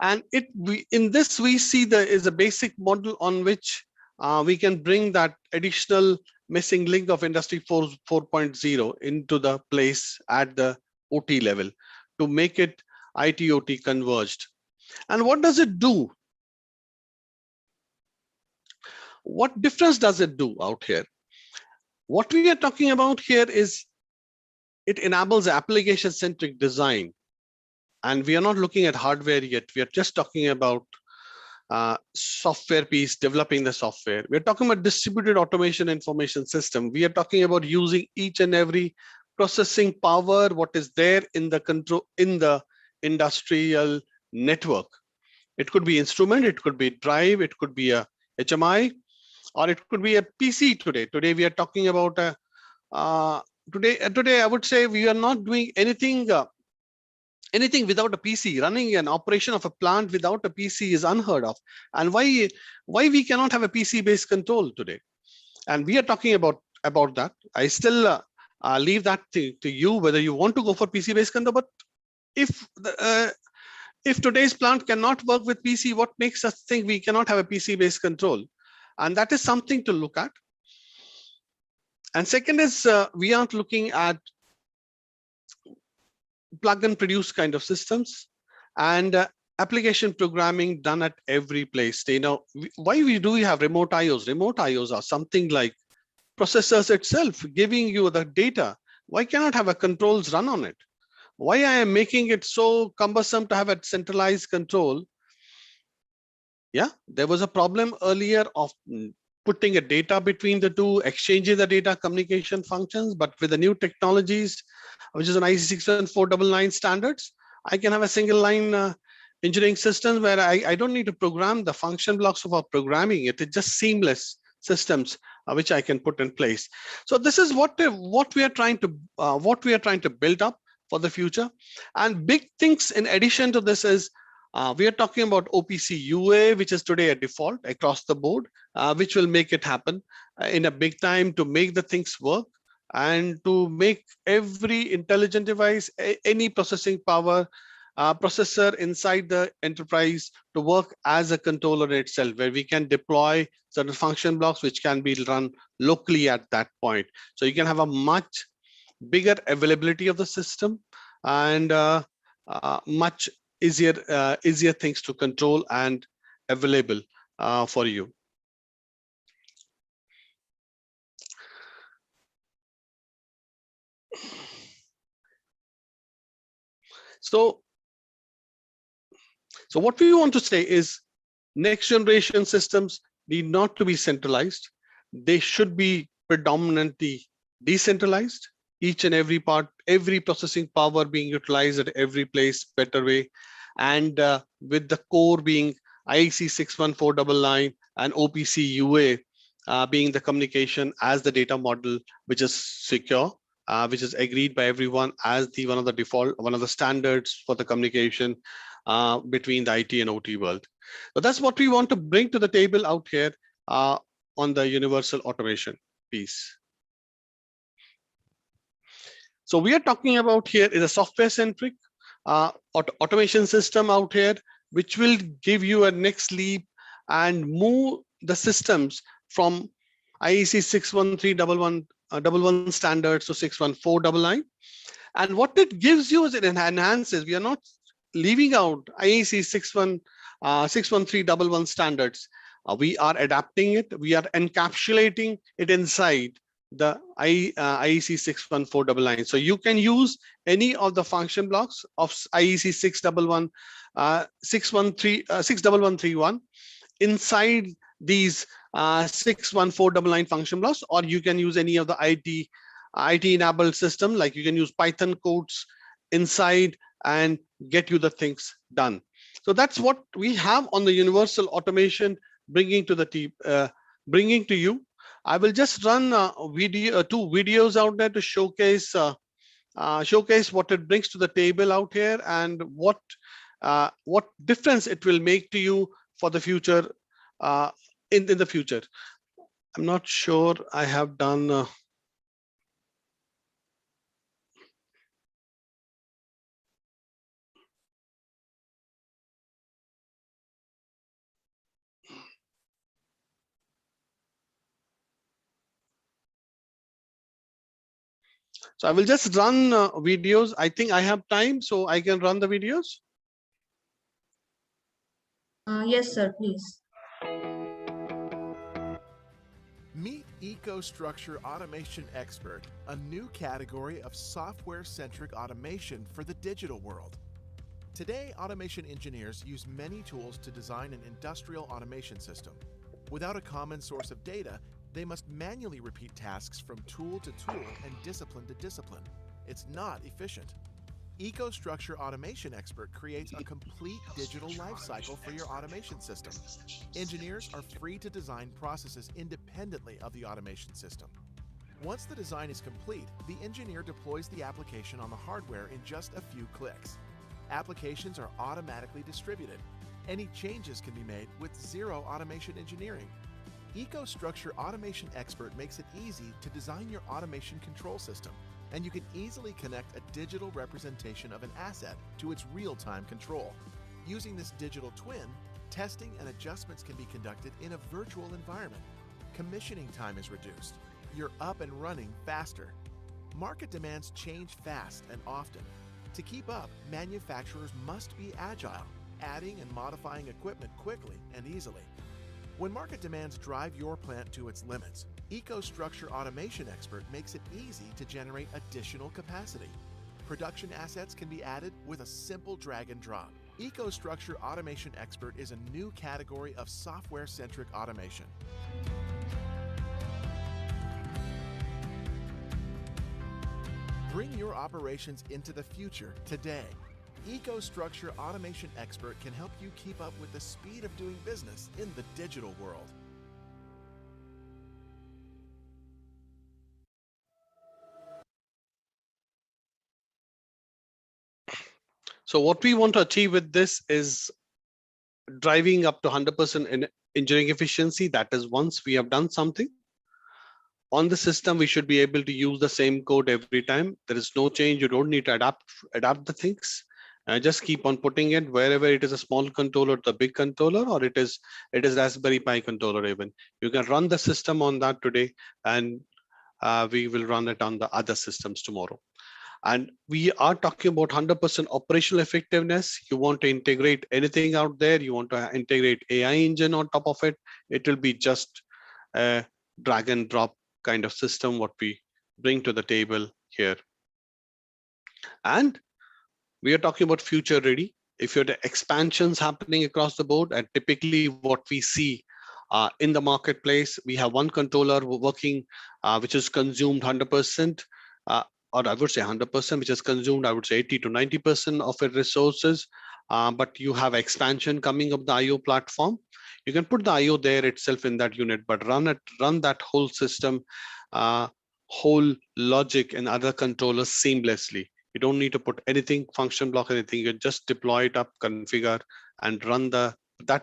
And in this, we see there is a basic model on which we can bring that additional missing link of Industry 4.0 into the place at the OT level to make it IT/OT converged. And what does it do? What difference does it do out here? What we are talking about here is it enables application-centric design. And we are not looking at hardware yet. We are just talking about software piece, developing the software. We're talking about distributed automation information system. We are talking about using each and every processing power, what is there in the industrial network. It could be instrument, it could be drive, it could be a HMI, or it could be a PC today. Today we are talking about today I would say we are not doing anything without a PC. Running an operation of a plant without a PC is unheard of. And why we cannot have a PC-based control today? And we are talking about that. I still leave that to you whether you want to go for PC-based control. But if today's plant cannot work with PC, what makes us think we cannot have a PC-based control? And that is something to look at. And second is we aren't looking at plug and produce kind of systems. and application programming done at every place. Why do we have remote IOs? Remote IOs are something like processors itself giving you the data. Why cannot have a controls run on it? Why I am making it so cumbersome to have a centralized control? Yeah, there was a problem earlier of putting a data between the two, exchanging the data communication functions, but with the new technologies, which is an IEC 61499 standards, I can have a single line engineering system where I don't need to program the function blocks of our programming it. It's just seamless systems which I can put in place. So this is what we are trying to build up for the future. And big things in addition to this is we are talking about OPC UA, which is today a default across the board, which will make it happen in a big time to make the things work and to make every intelligent device, any processing power processor inside the enterprise to work as a controller itself, where we can deploy certain function blocks which can be run locally at that point. So you can have a much bigger availability of the system and much easier things to control and available for you. So what we want to say is next generation systems need not to be centralized. They should be predominantly decentralized. Each and every part, every processing power being utilized at every place better way. And with the core being IEC 61499 and OPC UA being the communication as the data model, which is secure, which is agreed by everyone as one of the standards for the communication between the IT and OT world. So that's what we want to bring to the table out here on the universal automation piece. So we are talking about here is a software-centric automation system out here, which will give you a next leap and move the systems from IEC 61311 standards to 61499. And what it gives you is it enhances. We are not leaving out IEC 61311 standards. We are adapting it. We are encapsulating it inside the IEC 61499. So you can use any of the function blocks of IEC 61131 inside these 61499 function blocks, or you can use any of the IT enabled system, like you can use Python codes inside and get you the things done. So that's what we have on the universal automation bringing to you. I will just run two videos out there to showcase what it brings to the table out here and what difference it will make to you for the future in the future. I'm not sure I have done. So I will just run videos. I think I have time, so I can run the videos. Yes, sir, please. Meet EcoStruxure Automation Expert, a new category of software-centric automation for the digital world. Today, automation engineers use many tools to design an industrial automation system. Without a common source of data, they must manually repeat tasks from tool to tool and discipline to discipline. It's not efficient. EcoStruxure Automation Expert creates a complete digital lifecycle for your automation system. Engineers are free to design processes independently of the automation system. Once the design is complete, the engineer deploys the application on the hardware in just a few clicks. Applications are automatically distributed. Any changes can be made with zero automation engineering. EcoStruxure Automation Expert makes it easy to design your automation control system, and you can easily connect a digital representation of an asset to its real-time control. Using this digital twin, testing and adjustments can be conducted in a virtual environment. Commissioning time is reduced. You're up and running faster. Market demands change fast and often. To keep up, manufacturers must be agile, adding and modifying equipment quickly and easily. When market demands drive your plant to its limits, EcoStruxure Automation Expert makes it easy to generate additional capacity. Production assets can be added with a simple drag and drop. EcoStruxure Automation Expert is a new category of software-centric automation. Bring your operations into the future today. EcoStruxure Automation Expert can help you keep up with the speed of doing business in the digital world. So what we want to achieve with this is driving up to 100% in engineering efficiency. That is, once we have done something on the system, we should be able to use the same code every time. There is no change. You don't need to adapt the things. Just keep on putting it wherever it is a small controller, the big controller, or it is Raspberry Pi controller even. You can run the system on that today, and we will run it on the other systems tomorrow. And we are talking about 100% operational effectiveness. You want to integrate anything out there, you want to integrate AI engine on top of it, it will be just a drag and drop kind of system what we bring to the table here. And we are talking about future ready. If you're the expansions happening across the board, and typically what we see in the marketplace, we have one controller working, which is consumed 100%. Or I would say 100%, which is consumed, I would say 80 to 90% of its resources. But you have expansion coming up the IO platform. You can put the IO there itself in that unit, but run that whole system, whole logic and other controllers seamlessly. You don't need to put anything, function block, anything. You just deploy it up, configure, and run that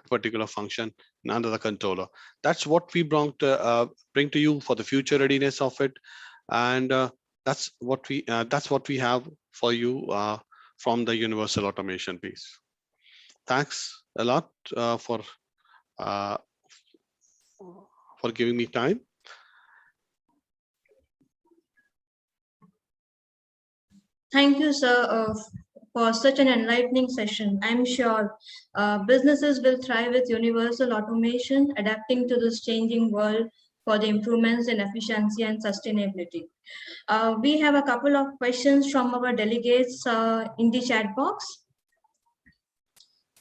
particular function in another controller. That's what we bring to you for the future readiness of it. And that's what we have for you from the universal automation piece. Thanks a lot for giving me time. Thank you, sir, for such an enlightening session. I'm sure businesses will thrive with universal automation, adapting to this changing world for the improvements in efficiency and sustainability. We have a couple of questions from our delegates in the chat box.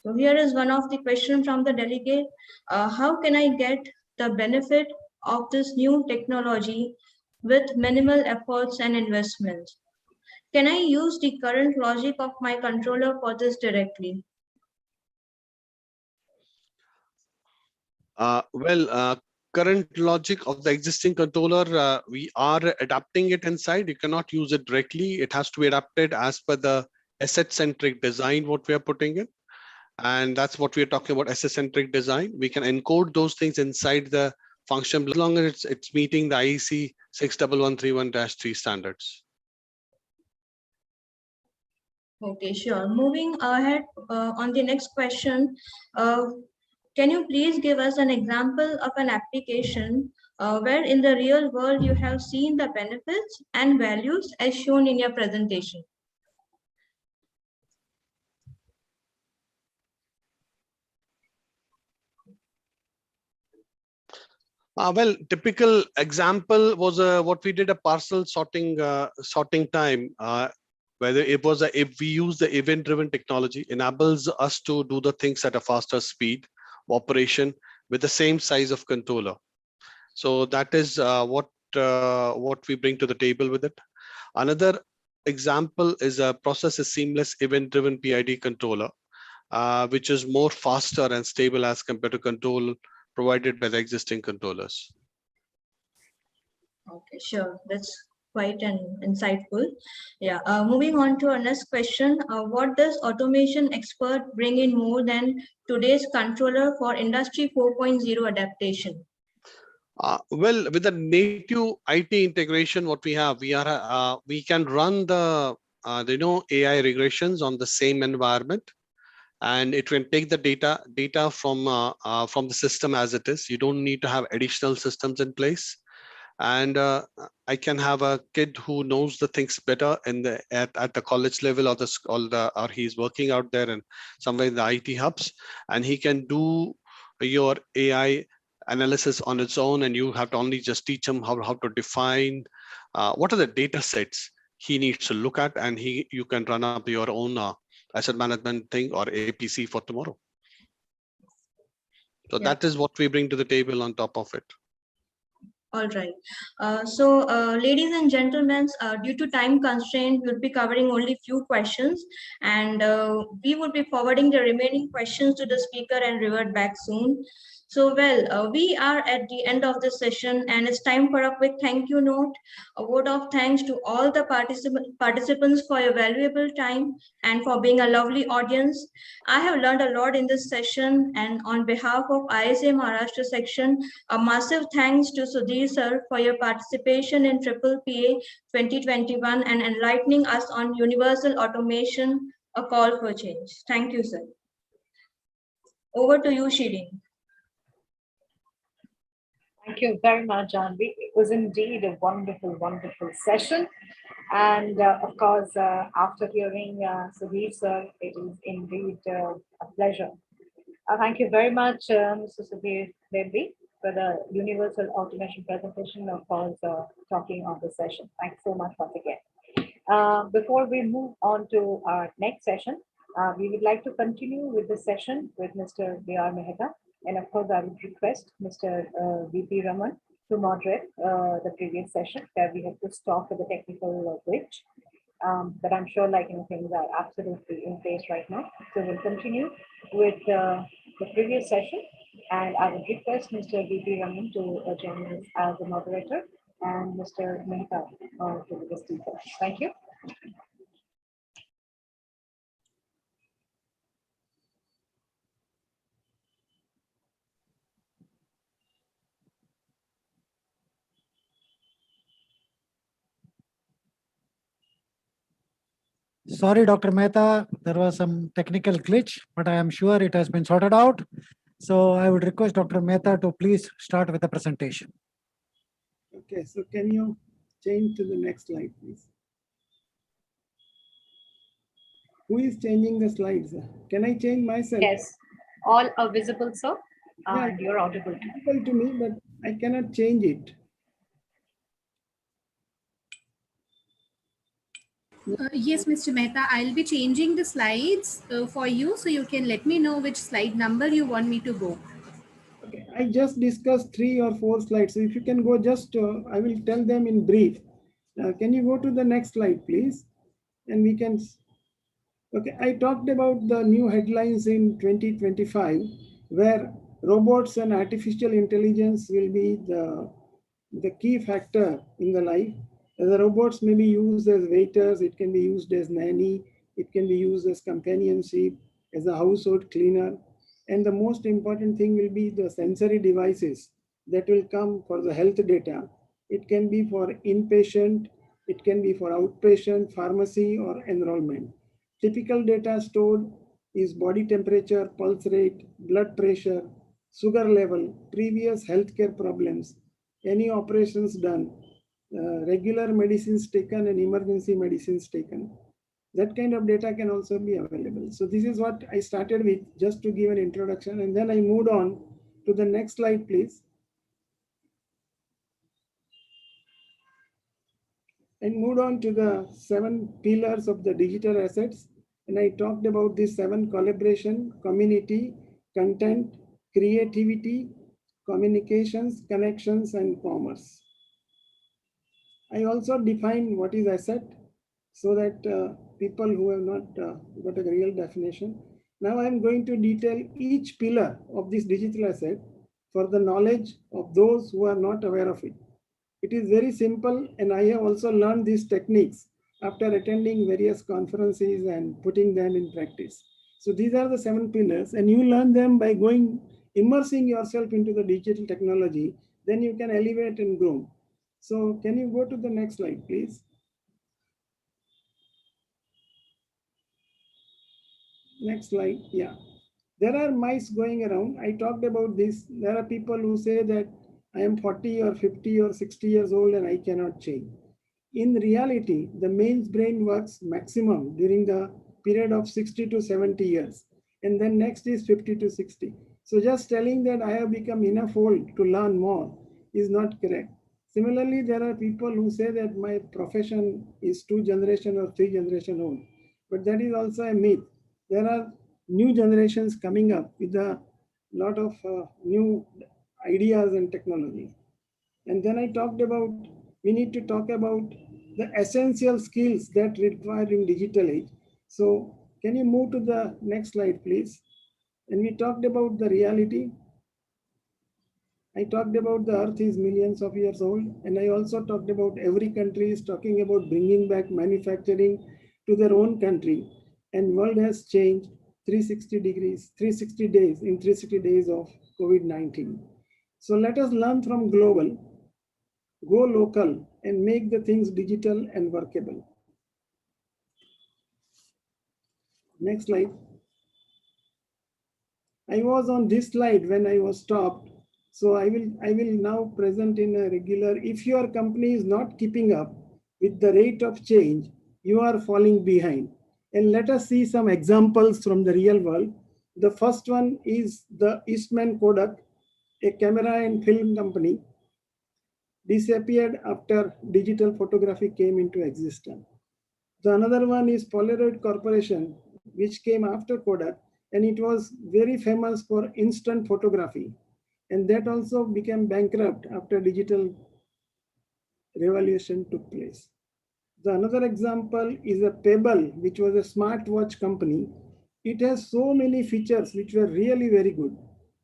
So here is one of the questions from the delegate. How can I get the benefit of this new technology with minimal efforts and investment? Can I use the current logic of my controller for this directly? Current logic of the existing controller, we are adapting it inside. You cannot use it directly. It has to be adapted as per the asset-centric design, what we are putting in. And that's what we are talking about, asset-centric design. We can encode those things inside the function as long as it's meeting the IEC 61131-3 standards. Okay, sure. Moving ahead on the next question, can you please give us an example of an application where in the real world you have seen the benefits and values as shown in your presentation? Typical example was what we did a parcel sorting time. Whether it was if we use the event-driven technology, enables us to do the things at a faster speed of operation with the same size of controller. So that is what we bring to the table with it. Another example is a process is seamless event-driven PID controller, which is more faster and stable as compared to control provided by the existing controllers. Okay, sure. That's quite insightful. Yeah. Moving on to our next question. What does automation expert bring in more than today's controller for Industry 4.0 adaptation? Well, with the native IT integration, what we have, we can run the AI regressions on the same environment, and it can take the data from the system as it is. You don't need to have additional systems in place. and I can have a kid who knows the things better in the at the college level, or or he's working out there and somewhere in the IT hubs, and he can do your AI analysis on its own, and you have to only just teach him how to define what are the data sets he needs to look at, and you can run up your own asset management thing or APC for tomorrow. So Yeah. that is what we bring to the table on top of it. All right. Ladies and gentlemen, due to time constraint, we'll be covering only few questions, and we would be forwarding the remaining questions to the speaker and revert back soon. So, we are at the end of the session, and it's time for a quick thank you note. A word of thanks to all the participants for your valuable time and for being a lovely audience. I have learned a lot in this session, and on behalf of ISA Maharashtra section, a massive thanks to Sudhir sir for your participation in Pppa 2021 and enlightening us on universal automation, a call for change. Thank you, sir. Over to you, Shirin. Thank you very much, Janvi. It was indeed a wonderful, wonderful session. And of course, after hearing Sudhir sir, it is indeed a pleasure. Thank you very much, Mr. Sudhir Devi, for the universal automation presentation, of course, talking on the session. Thanks so much once again. Before we move on to our next session, we would like to continue with the session with Mr. B.R. Mehta. And of course, I would request Mr. V.P. Raman to moderate the previous session where we have to stop with the technical glitch. But I'm sure things are absolutely in place right now. So we'll continue with the previous session. And I would request Mr. V.P. Raman to join us as the moderator and Mr. Mehta to be the speaker. Thank you. Sorry, Dr. Mehta, there was some technical glitch, but I am sure it has been sorted out. So I would request Dr. Mehta to please start with the presentation. Okay, so can you change to the next slide, please? Who is changing the slides? Can I change myself? Yes, all are visible, sir. Yeah, And you're audible. Visible to me, but I cannot change it. Yes, Mr. Mehta, I'll be changing the slides for you, so you can let me know which slide number you want me to go. Okay, I just discussed 3 or 4 slides. So if you can go just, I will tell them in brief. Can you go to the next slide, please? And we can, okay, I talked about the new headlines in 2025, where robots and artificial intelligence will be the key factor in the life. The robots may be used as waiters, it can be used as nanny, it can be used as companionship, as a household cleaner. And the most important thing will be the sensory devices that will come for the health data. It can be for inpatient, it can be for outpatient, pharmacy, or enrollment. Typical data stored is body temperature, pulse rate, blood pressure, sugar level, previous healthcare problems, any operations done, regular medicines taken and emergency medicines taken. That kind of data can also be available. So this is what I started with, just to give an introduction, and then I moved on to the next slide, please. And moved on to the 7 pillars of the digital assets. And I talked about these 7: collaboration, community, content, creativity, communications, connections, and commerce. I also define what is asset so that people who have not got a real definition. Now I'm going to detail each pillar of this digital asset for the knowledge of those who are not aware of it. It is very simple, and I have also learned these techniques after attending various conferences and putting them in practice. So these are the 7 pillars, and you learn them by immersing yourself into the digital technology. Then you can elevate and grow. So can you go to the next slide, please? Next slide, yeah. There are mice going around. I talked about this. There are people who say that I am 40 or 50 or 60 years old and I cannot change. In reality, the man's brain works maximum during the period of 60 to 70 years. And then next is 50 to 60. So just telling that I have become enough old to learn more is not correct. Similarly, there are people who say that my profession is 2 generation or 3 generation old. But that is also a myth. There are new generations coming up with a lot of new ideas and technology. And then I talked about, we need to talk about the essential skills that require in digital age. So can you move to the next slide, please? And we talked about the reality. I talked about the earth is millions of years old. And I also talked about every country is talking about bringing back manufacturing to their own country. And world has changed 360 degrees, 360 days in 360 days of COVID-19. So let us learn from global, go local, and make the things digital and workable. Next slide. I was on this slide when I was stopped. So I will now present in a regular. If your company is not keeping up with the rate of change, you are falling behind. And let us see some examples from the real world. The first one is the Eastman Kodak, a camera and film company, disappeared after digital photography came into existence. The another one is Polaroid Corporation, which came after Kodak, and it was very famous for instant photography. And that also became bankrupt after digital revolution took place. The another example is a Pppa, which was a smartwatch company. It has so many features which were really very good,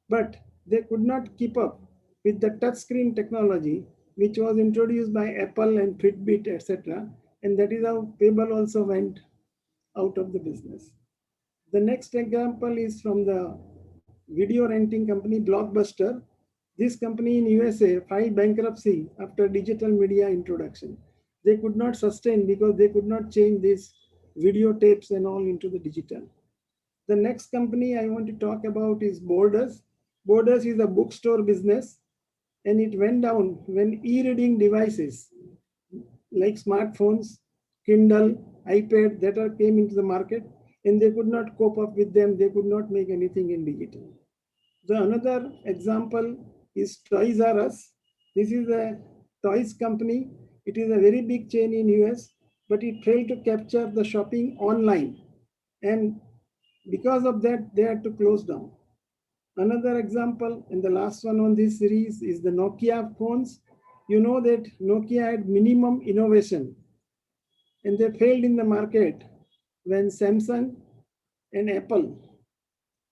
but they could not keep up with the touchscreen technology, which was introduced by Apple and Fitbit, etc. And that is how Pppa also went out of the business. The next example is from the video renting company Blockbuster. This company in USA filed bankruptcy after digital media introduction. They could not sustain because they could not change these videotapes and all into the digital. The next company I want to talk about is Borders. Borders is a bookstore business, and it went down when e-reading devices like smartphones, Kindle, iPad that came into the market, and they could not cope up with them. They could not make anything in digital. The another example is Toys R Us. This is a toys company. It is a very big chain in US, but it failed to capture the shopping online. And because of that, they had to close down. Another example, and the last one on this series, is the Nokia phones. You know that Nokia had minimum innovation, and they failed in the market when Samsung and Apple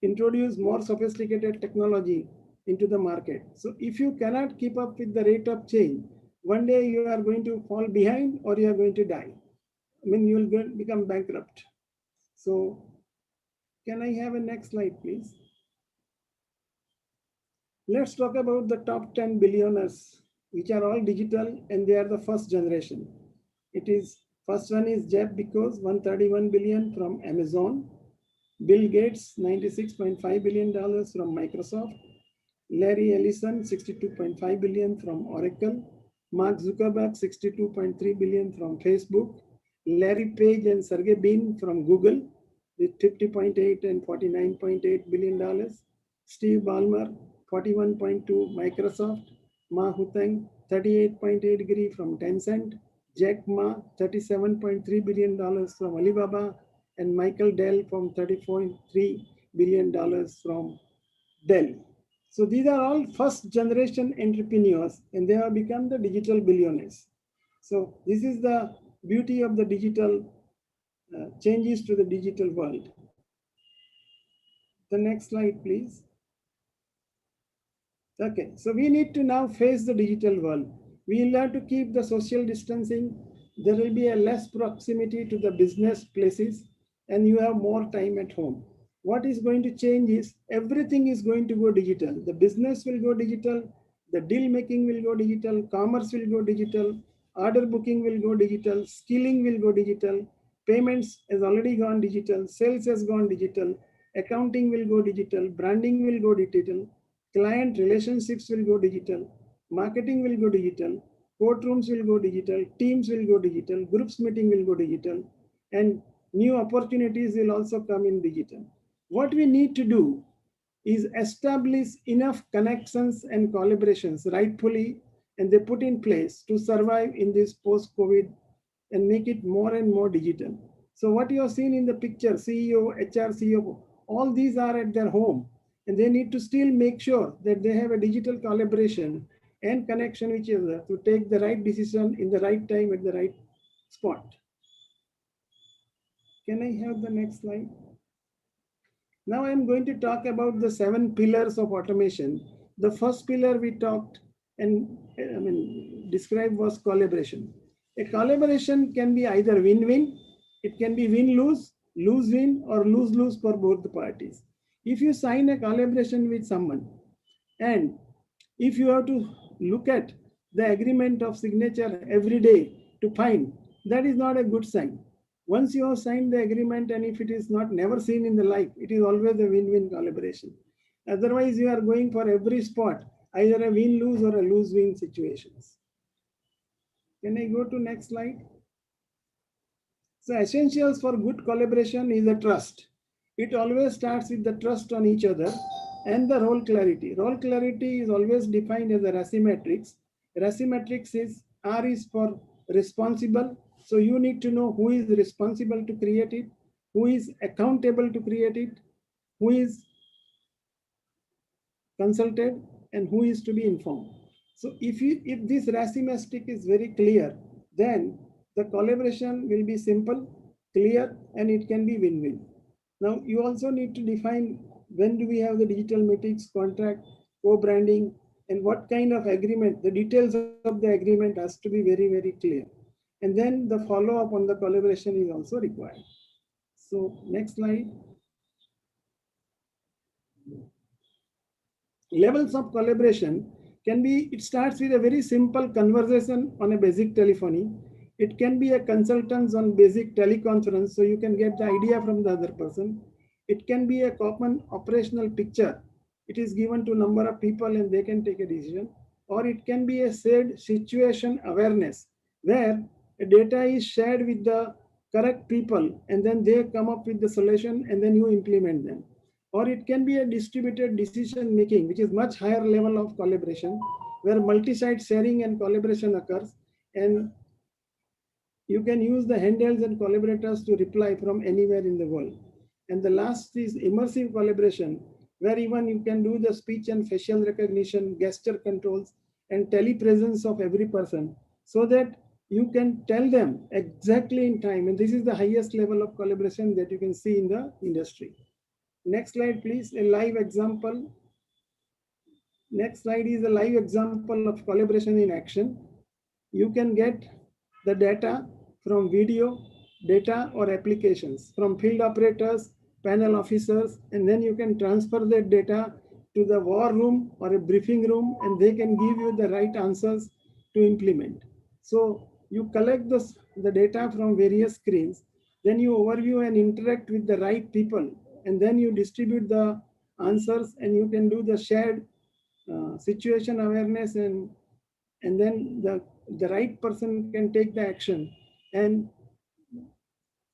introduced more sophisticated technology into the market. So if you cannot keep up with the rate of change, one day you are going to fall behind or you are going to die. I mean, you will become bankrupt. So can I have a next slide, please? Let's talk about the top 10 billionaires, which are all digital, and they are the first generation. It is, first one is Jeff Bezos, 131 billion from Amazon. Bill Gates, $96.5 billion from Microsoft. Larry Ellison, $62.5 billion from Oracle. Mark Zuckerberg, $62.3 billion from Facebook. Larry Page and Sergey Brin from Google with $50.8 and $49.8 billion. Steve Ballmer, 41.2 Microsoft. Ma Huteng, 38.8 degree from Tencent. Jack Ma, $37.3 billion from Alibaba. And Michael Dell from $34.3 billion from Dell. So these are all first generation entrepreneurs, and they have become the digital billionaires. So this is the beauty of the digital changes to the digital world. The next slide, please. Okay, so we need to now face the digital world. We will have to keep the social distancing. There will be a less proximity to the business places, and you have more time at home. What is going to change is everything is going to go digital. The business will go digital, the deal making will go digital, commerce will go digital, order booking will go digital, skilling will go digital, payments has already gone digital, sales has gone digital, accounting will go digital, branding will go digital, client relationships will go digital. marketing will go digital, courtrooms will go digital, teams will go digital, groups meeting will go digital, and new opportunities will also come in digital. What we need to do is establish enough connections and collaborations rightfully, and they put in place to survive in this post-COVID and make it more and more digital. So what you have seen in the picture, CEO, HR, CEO, all these are at their home, and they need to still make sure that they have a digital collaboration and connection with each other to take the right decision in the right time at the right spot. Can I have the next slide? Now I'm going to talk about the 7 pillars of automation. The first pillar we talked and described was collaboration. A collaboration can be either win-win, it can be win-lose, lose-win, or lose-lose for both the parties. If you sign a collaboration with someone, and if you have to look at the agreement of signature every day to find, that is not a good sign. Once you have signed the agreement, and if it is not never seen in the life, it is always a win-win collaboration. Otherwise, you are going for every spot, either a win-lose or a lose-win situations. Can I go to next slide? So essentials for good collaboration is a trust. It always starts with the trust on each other and the role clarity. Role clarity is always defined as a racematrix. Racematrix is R is for responsible. So you need to know who is responsible to create it, who is accountable to create it, who is consulted, and who is to be informed. So if this racematrix is very clear, then the collaboration will be simple, clear, and it can be win-win. Now you also need to define when do we have the digital meetings, contract, co-branding, and what kind of agreement. The details of the agreement has to be very, very clear. And then the follow-up on the collaboration is also required. So next slide. Levels of collaboration can be, it starts with a very simple conversation on a basic telephony. It can be a consultants on basic teleconference, so you can get the idea from the other person. It can be a common operational picture. It is given to a number of people and they can take a decision. Or it can be a shared situation awareness, where data is shared with the correct people and then they come up with the solution and then you implement them. Or it can be a distributed decision making, which is much higher level of collaboration, where multi-site sharing and collaboration occurs, and you can use the handhelds and collaborators to reply from anywhere in the world. And the last is immersive collaboration, where even you can do the speech and facial recognition, gesture controls, and telepresence of every person, so that you can tell them exactly in time. And this is the highest level of collaboration that you can see in the industry. Next slide, please, a live example. Next slide is a live example of collaboration in action. You can get the data from video, data, or applications from field operators, panel officers, and then you can transfer that data to the war room or a briefing room, and they can give you the right answers to implement. So you collect the data from various screens, then you overview and interact with the right people, and then you distribute the answers, and you can do the shared situation awareness, and then the right person can take the action, and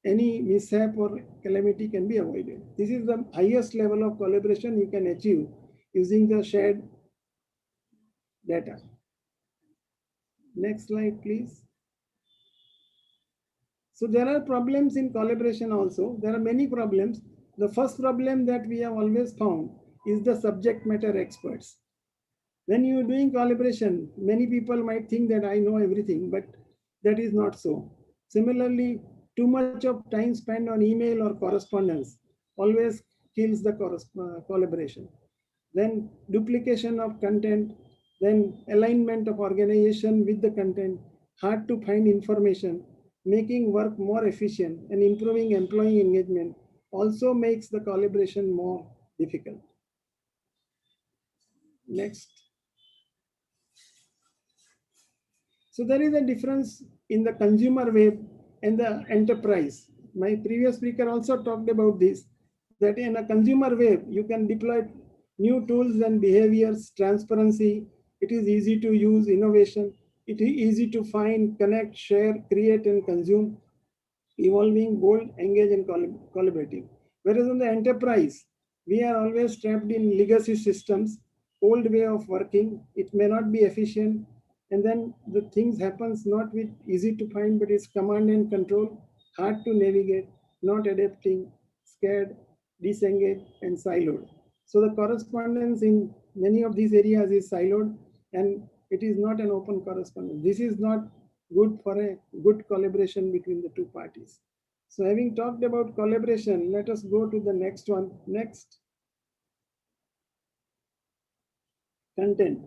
any mishap or calamity can be avoided. This is the highest level of collaboration you can achieve using the shared data. Next slide, please. So there are problems in collaboration also. There are many problems. The first problem that we have always found is the subject matter experts. When you are doing collaboration, many people might think that I know everything, but that is not so. Similarly, too much of time spent on email or correspondence always kills the collaboration. Then duplication of content, then alignment of organization with the content, hard to find information, making work more efficient, and improving employee engagement also makes the collaboration more difficult. Next. So there is a difference in the consumer web and the enterprise. My previous speaker also talked about this, that in a consumer web, you can deploy new tools and behaviors, transparency, It is easy to use innovation. It is easy to find, connect, share, create, and consume. Evolving, bold, engage, and collaborative. Whereas on the enterprise, we are always trapped in legacy systems, old way of working. It may not be efficient, and then the things happens not with easy to find, but it's command and control, hard to navigate, not adapting, scared, disengaged, and siloed. So the correspondence in many of these areas is siloed, and it is not an open correspondence. This is not good for a good collaboration between the two parties. So having talked about collaboration, let us go to the next one. Next, content.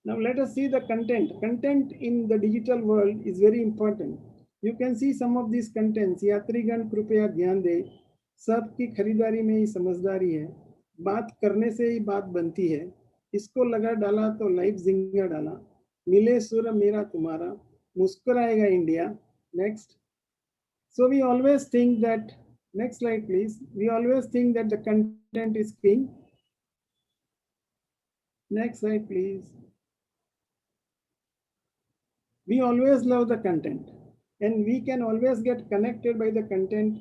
Now let us see the content. Content in the digital world is very important. You can see some of these contents. यात्रीगण कृपया ध्यान दें, सबकी खरीदारी में ही समझदारी है, बात करने से ही बात बनती है, इसको लगा डाला तो लाइव जिंगा डाला, मिले सुर मेरा तुम्हारा, मुस्कुराएगा India. Next. So we always think that, next slide please, we always think that the content is king. Next slide please. We always love the content, and we can always get connected by the content.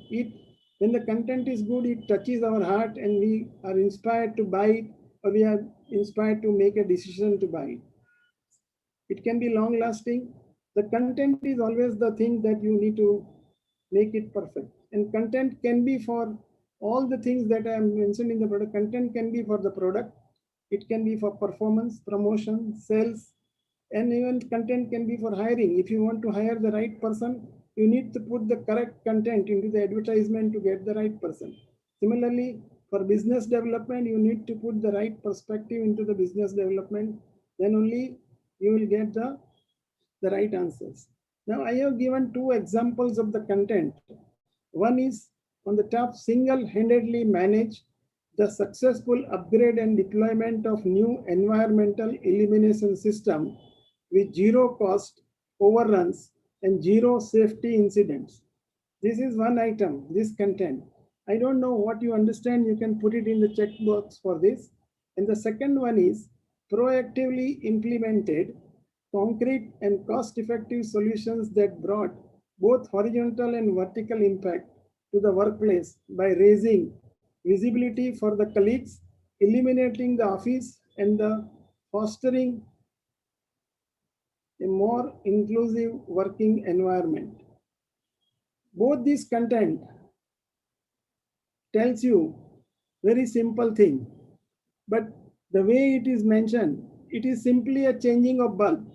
When the content is good, it touches our heart and we are inspired to buy it, or we are inspired to make a decision to buy it. It can be long lasting. The content is always the thing that you need to make it perfect. And content can be for all the things that I mentioned in the product. Content can be for the product. It can be for performance, promotion, sales, and even content can be for hiring. If you want to hire the right person, you need to put the correct content into the advertisement to get the right person. Similarly, for business development, you need to put the right perspective into the business development. Then only you will get the right answers. Now, I have given two examples of the content. One is on the top, single-handedly manage the successful upgrade and deployment of new environmental elimination system with zero cost overruns and zero safety incidents. This is one item, this content. I don't know what you understand. You can put it in the checkbox for this. And the second one is proactively implemented concrete and cost-effective solutions that brought both horizontal and vertical impact to the workplace by raising visibility for the colleagues, eliminating the office, and the fostering a more inclusive working environment. Both this content tells you very simple thing, but the way it is mentioned, it is simply a changing of bulb.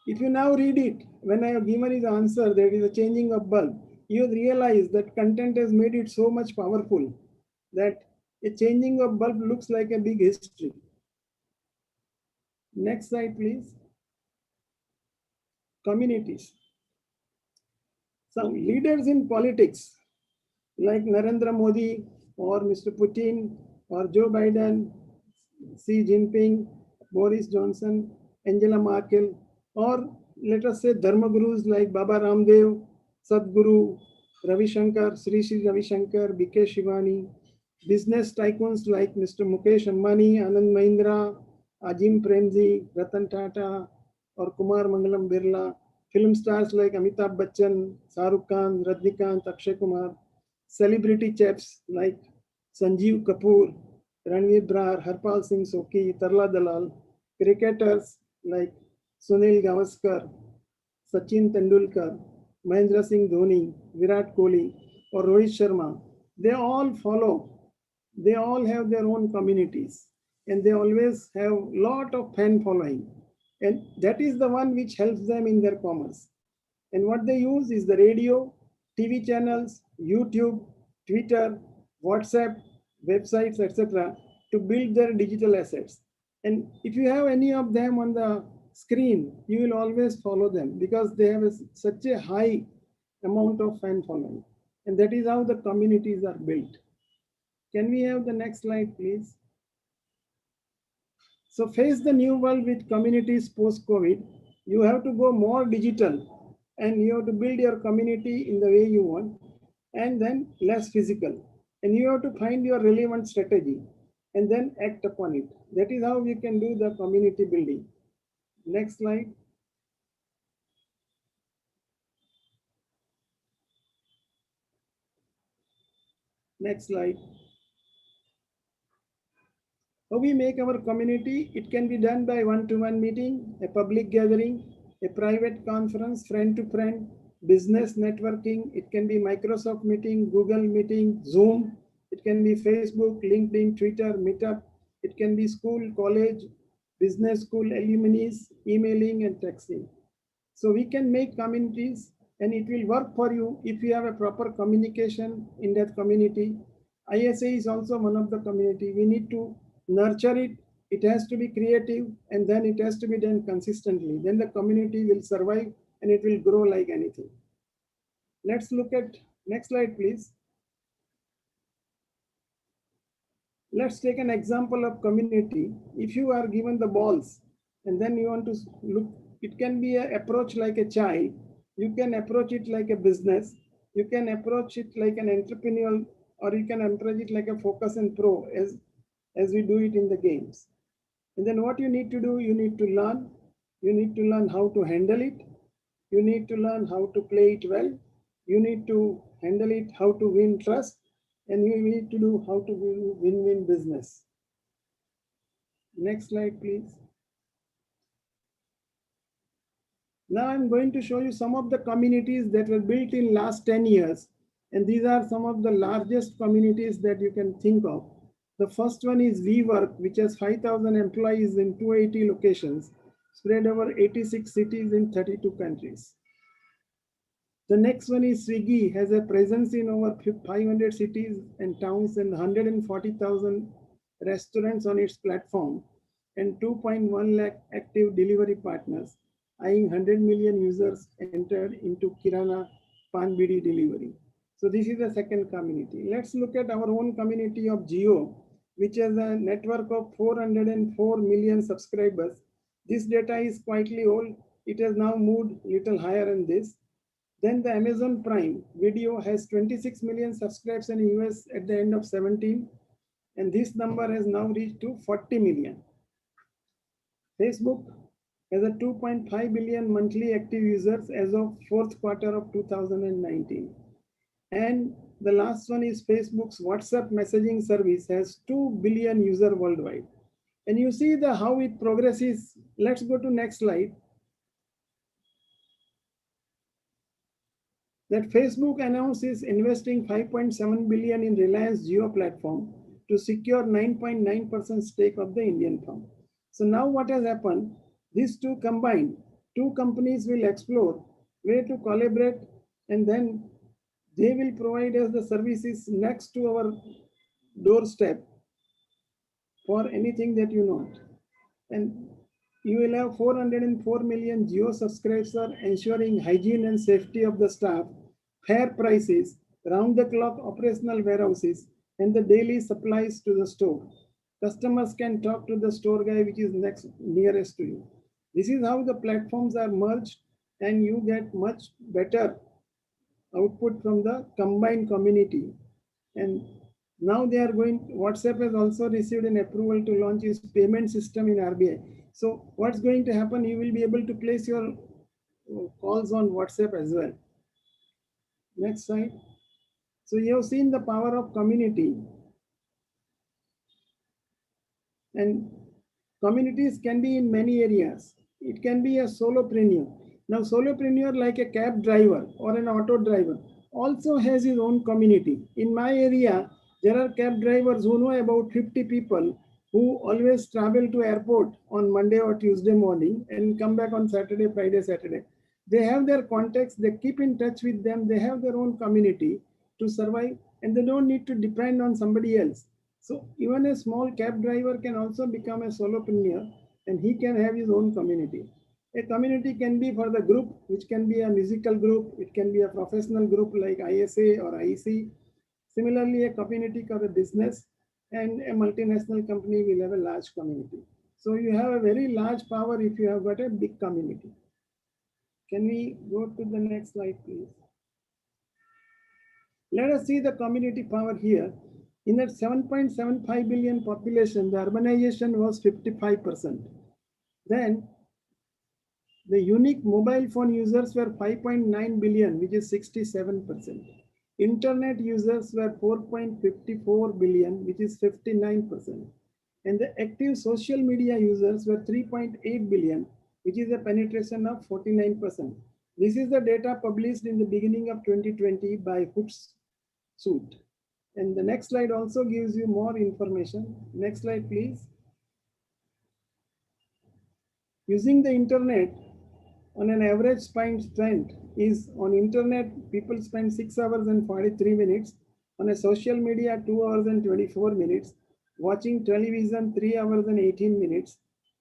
If you now read it, when I have given his answer, there is a changing of bulb, you realize that content has made it so much powerful that a changing of bulb looks like a big history. Next slide, please. Communities. So leaders in politics like Narendra Modi or Mr. Putin or Joe Biden, Xi Jinping, Boris Johnson, Angela Merkel, or let us say Dharma gurus like Baba Ramdev, Sadhguru, Ravi Shankar, Sri Sri Ravi Shankar, BK Shivani, business tycoons like Mr. Mukesh Ambani, Anand Mahindra, Ajim Premji, Ratan Tata, or Kumar Mangalam Birla, film stars like Amitabh Bachchan, Shahrukh Khan, Rajnikant, Akshay Kumar, celebrity chefs like Sanjeev Kapoor, Ranveer Brar, Harpal Singh Sokhi, Tarla Dalal, cricketers like Sunil Gavaskar, Sachin Tendulkar, Mahendra Singh Dhoni, Virat Kohli, or Rohit Sharma, they all follow. They all have their own communities, and they always have a lot of fan following. And that is the one which helps them in their commerce. And what they use is the radio, TV channels, YouTube, Twitter, WhatsApp, websites, etc., to build their digital assets. And if you have any of them on the screen, you will always follow them because they have such a high amount of fan following. And that is how the communities are built. Can we have the next slide, please? So face the new world with communities post-COVID. You have to go more digital and you have to build your community in the way you want, and then less physical. And you have to find your relevant strategy and then act upon it. That is how we can do the community building. Next slide. Next slide. How we make our community? It can be done by one-to-one meeting, a public gathering, a private conference, friend to friend, business networking. It can be Microsoft meeting, Google meeting, Zoom. It can be Facebook, LinkedIn, Twitter, Meetup. It can be school, college, business school, alumni, emailing and texting. So we can make communities and it will work for you if you have a proper communication in that community. ISA is also one of the community. We need to nurture it. It has to be creative and then it has to be done consistently. Then the community will survive and it will grow like anything. Let's look at next slide, please. Let's take an example of community. If you are given the balls and then you want to look, it can be an approach like a child. You can approach it like a business. You can approach it like an entrepreneurial, or you can approach it like a focus and pro as we do it in the games. And then what you need to do, you need to learn. You need to learn how to handle it. You need to learn how to play it well. You need to handle it, how to win trust. And you need to do how to win-win business. Next slide, please. Now I'm going to show you some of the communities that were built in last 10 years. And these are some of the largest communities that you can think of. The first one is WeWork, which has 5,000 employees in 280 locations, spread over 86 cities in 32 countries. The next one is Swiggy, has a presence in over 500 cities and towns and 140,000 restaurants on its platform and 2.1 lakh active delivery partners, eyeing 100 million users entered into Kirana Pan Bidi delivery. So this is the second community. Let's look at our own community of Jio, which has a network of 404 million subscribers. This data is quietly old. It has now moved little higher than this. Then the Amazon Prime Video has 26 million subscribers in the US at the end of 17. And this number has now reached to 40 million. Facebook has a 2.5 billion monthly active users as of fourth quarter of 2019. And the last one is Facebook's WhatsApp messaging service has 2 billion users worldwide. And you see how it progresses. Let's go to next slide. That Facebook announces investing 5.7 billion in Reliance Jio platform to secure 9.9% stake of the Indian firm. So now what has happened, these two combined, two companies will explore way to collaborate and then they will provide us the services next to our doorstep for anything that you want. And you will have 404 million Jio subscribers ensuring hygiene and safety of the staff, fair prices, round-the-clock operational warehouses, and the daily supplies to the store. Customers can talk to the store guy which is nearest to you. This is how the platforms are merged and you get much better output from the combined community. And now they are WhatsApp has also received an approval to launch its payment system in RBI. So what's going to happen, you will be able to place your calls on WhatsApp as well. Next slide. So you have seen the power of community. And communities can be in many areas. It can be a solopreneur. Now solopreneur like a cab driver or an auto driver also has his own community. In my area, there are cab drivers who know about 50 people who always travel to airport on Monday or Tuesday morning and come back on Saturday, Friday, Saturday. They have their contacts, they keep in touch with them, they have their own community to survive and they don't need to depend on somebody else. So even a small cab driver can also become a solopreneur and he can have his own community. A community can be for the group, which can be a musical group, it can be a professional group like ISA or IC. Similarly, a community for a business and a multinational company will have a large community. So you have a very large power if you have got a big community. Can we go to the next slide, please? Let us see the community power here. In that 7.75 billion population, the urbanization was 55%. Then The unique mobile phone users were 5.9 billion, which is 67%. Internet users were 4.54 billion, which is 59%. And the active social media users were 3.8 billion, which is a penetration of 49%. This is the data published in the beginning of 2020 by Hootsuite. And the next slide also gives you more information. Next slide, please. Using the internet, on an average spend is on internet, people spend 6 hours and 43 minutes. On a social media, 2 hours and 24 minutes. Watching television, 3 hours and 18 minutes.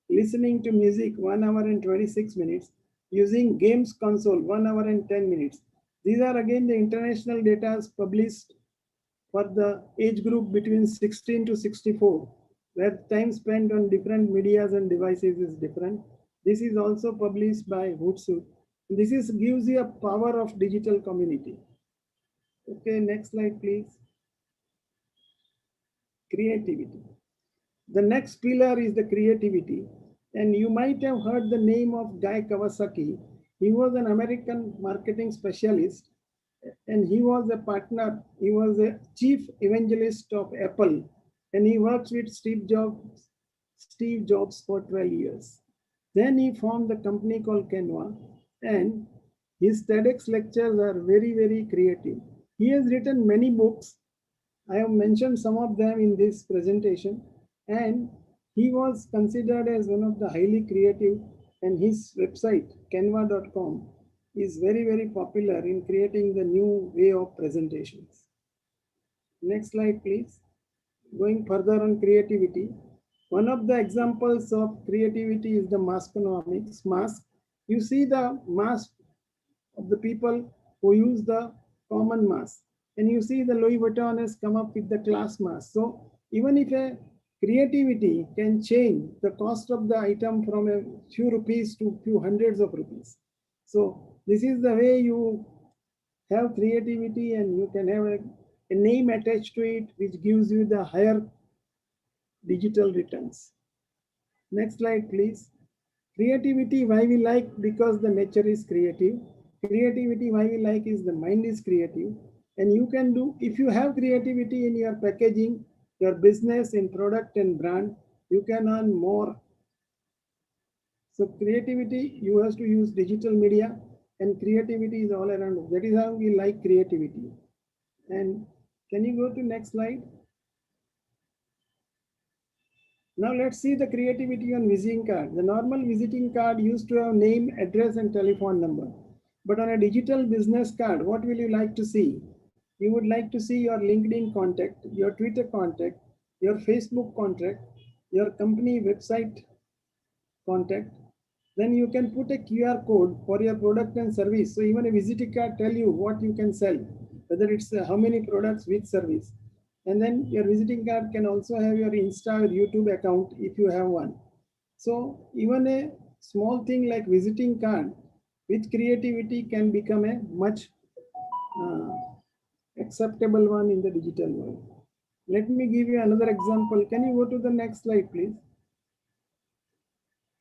Listening to music, 1 hour and 26 minutes. Using games console, 1 hour and 10 minutes. These are again the international data published for the age group between 16 to 64, where time spent on different medias and devices is different. This is also published by Hootsuite. This gives you a power of digital community. Okay, next slide, please. Creativity. The next pillar is the creativity. And you might have heard the name of Guy Kawasaki. He was an American marketing specialist, and he was a partner. He was a chief evangelist of Apple, and he worked with Steve Jobs for 12 years. Then he formed the company called Canva, and his TEDx lectures are very, very creative. He has written many books. I have mentioned some of them in this presentation, and he was considered as one of the highly creative, and his website, canva.com, is very, very popular in creating the new way of presentations. Next slide, please. Going further on creativity. One of the examples of creativity is the maskonomics. Mask. You see the mask of the people who use the common mask. And you see the Louis Vuitton has come up with the class mask. So even if a creativity can change the cost of the item from a few rupees to few hundreds of rupees. So this is the way you have creativity, and you can have a name attached to it, which gives you the higher digital returns. Next slide, please. Creativity, why we like? Because the nature is creative. Creativity, why we like, is the mind is creative. And you can do, if you have creativity in your packaging, your business, in product and brand, you can earn more. So creativity, you have to use digital media, and creativity is all around. That is how we like creativity. And can you go to next slide? Now let's see the creativity on visiting card. The normal visiting card used to have name, address, and telephone number. But on a digital business card, what will you like to see? You would like to see your LinkedIn contact, your Twitter contact, your Facebook contact, your company website contact. Then you can put a QR code for your product and service. So even a visiting card tell you what you can sell, whether it's how many products, which service. And then your visiting card can also have your Insta or YouTube account if you have one. So even a small thing like visiting card with creativity can become a much acceptable one in the digital world. Let me give you another example. Can you go to the next slide, please?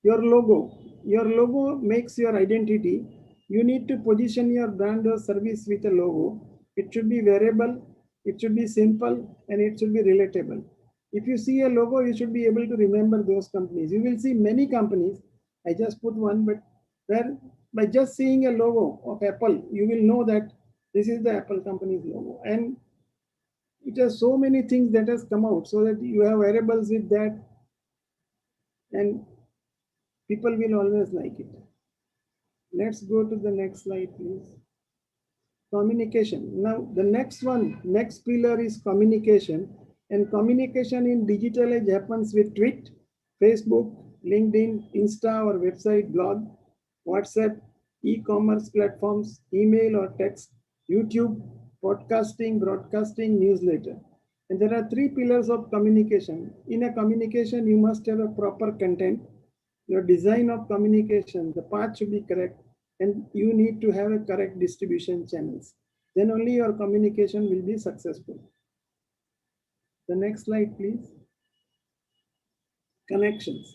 Your logo makes your identity. You need to position your brand or service with a logo. It should be wearable, it should be simple, and it should be relatable. If you see a logo, you should be able to remember those companies. You will see many companies. I just put one, but where by just seeing a logo of Apple, you will know that this is the Apple company's logo. And it has so many things that has come out, so that you have wearables with that, and people will always like it. Let's go to the next slide, please. Communication. Now, the next pillar is communication. And communication in digital age happens with tweet, Facebook, LinkedIn, Insta or website, blog, WhatsApp, e-commerce platforms, email or text, YouTube, podcasting, broadcasting, newsletter. And there are three pillars of communication. In a communication, you must have a proper content. Your design of communication, the path should be correct, and you need to have a correct distribution channels. Then only your communication will be successful. The next slide, please. Connections.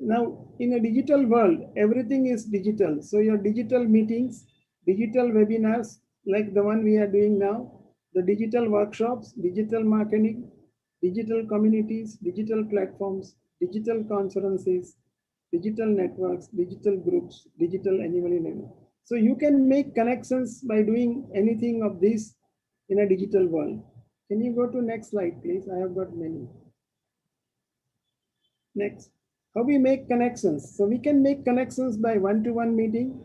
Now, in a digital world, everything is digital. So your digital meetings, digital webinars, like the one we are doing now, the digital workshops, digital marketing, digital communities, digital platforms, digital conferences, digital networks, digital groups, digital annually level. So you can make connections by doing anything of this in a digital world. Can you go to next slide, please? I have got many. Next, how we make connections. So we can make connections by one-to-one meeting,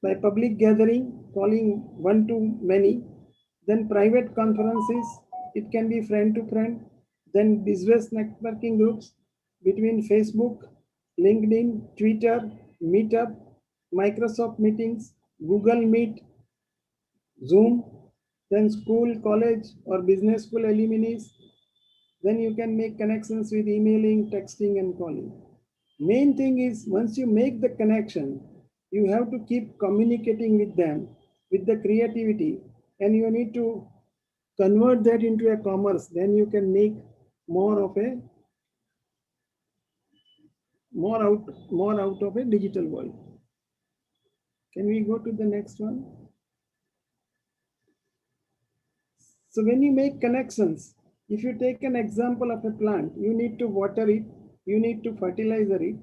by public gathering, calling one-to-many, then private conferences. It can be friend-to-friend, then business networking groups between Facebook, LinkedIn, Twitter, Meetup, Microsoft Meetings, Google Meet, Zoom, then school, college, or business school alumni. Then you can make connections with emailing, texting, and calling. Main thing is once you make the connection, you have to keep communicating with them with the creativity, and you need to convert that into a commerce. Then you can make more out of a digital world. Can we go to the next one? So when you make connections, if you take an example of a plant, you need to water it, you need to fertilizer it,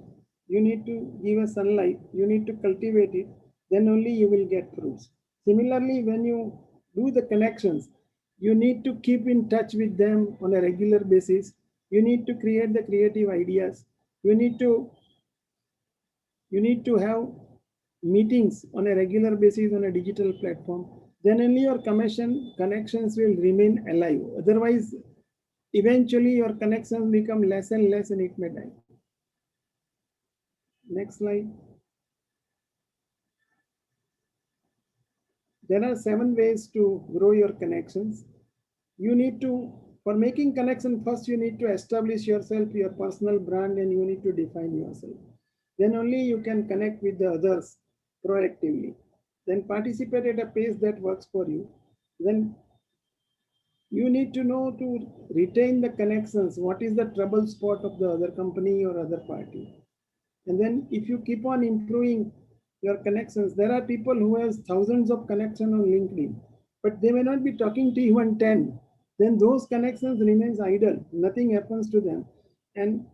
you need to give a sunlight, you need to cultivate it, then only you will get fruits. Similarly, when you do the connections, you need to keep in touch with them on a regular basis. You need to create the creative ideas. You need to have meetings on a regular basis on a digital platform. Then only your connections will remain alive. Otherwise, eventually your connections become less and less and it may die. Next slide. There are 7 ways to grow your connections. You need to, for making connection, first you need to establish yourself, your personal brand, and you need to define yourself. Then only you can connect with the others proactively. Then participate at a pace that works for you. Then you need to know to retain the connections. What is the trouble spot of the other company or other party? And then if you keep on improving your connections, there are people who have thousands of connections on LinkedIn, but they may not be talking to even 10. Then those connections remains idle. Nothing happens to them. And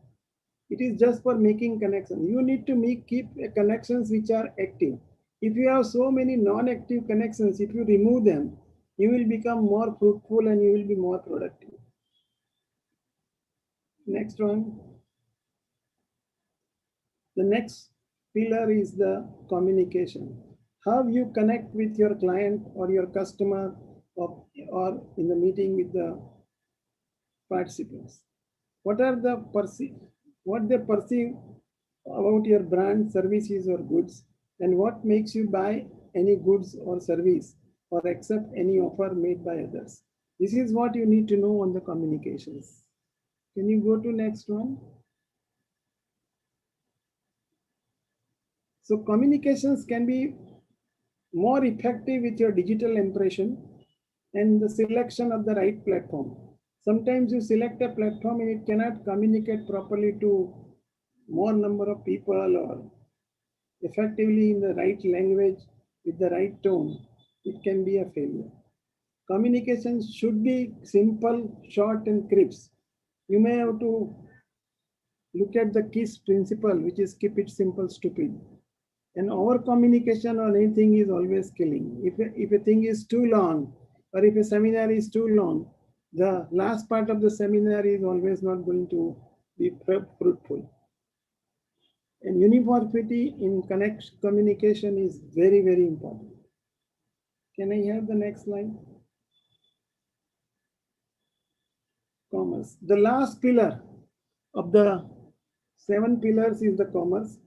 it is just for making connections. You need to keep connections which are active. If you have so many non-active connections, if you remove them, you will become more fruitful and you will be more productive. Next one. The next pillar is the communication. How you connect with your client or your customer or in the meeting with the participants. What they perceive about your brand, services, or goods, and what makes you buy any goods or service or accept any offer made by others. This is what you need to know on the communications. Can you go to next one? So communications can be more effective with your digital impression and the selection of the right platform. Sometimes you select a platform and it cannot communicate properly to more number of people or effectively in the right language with the right tone. It can be a failure. Communications should be simple, short, and crisp. You may have to look at the KISS principle, which is keep it simple, stupid. And over communication on anything is always killing. If a thing is too long, or if a seminar is too long, the last part of the seminar is always not going to be fruitful. And uniformity in communication is very, very important. Can I have the next slide? Commerce. The last pillar of the 7 pillars is the commerce.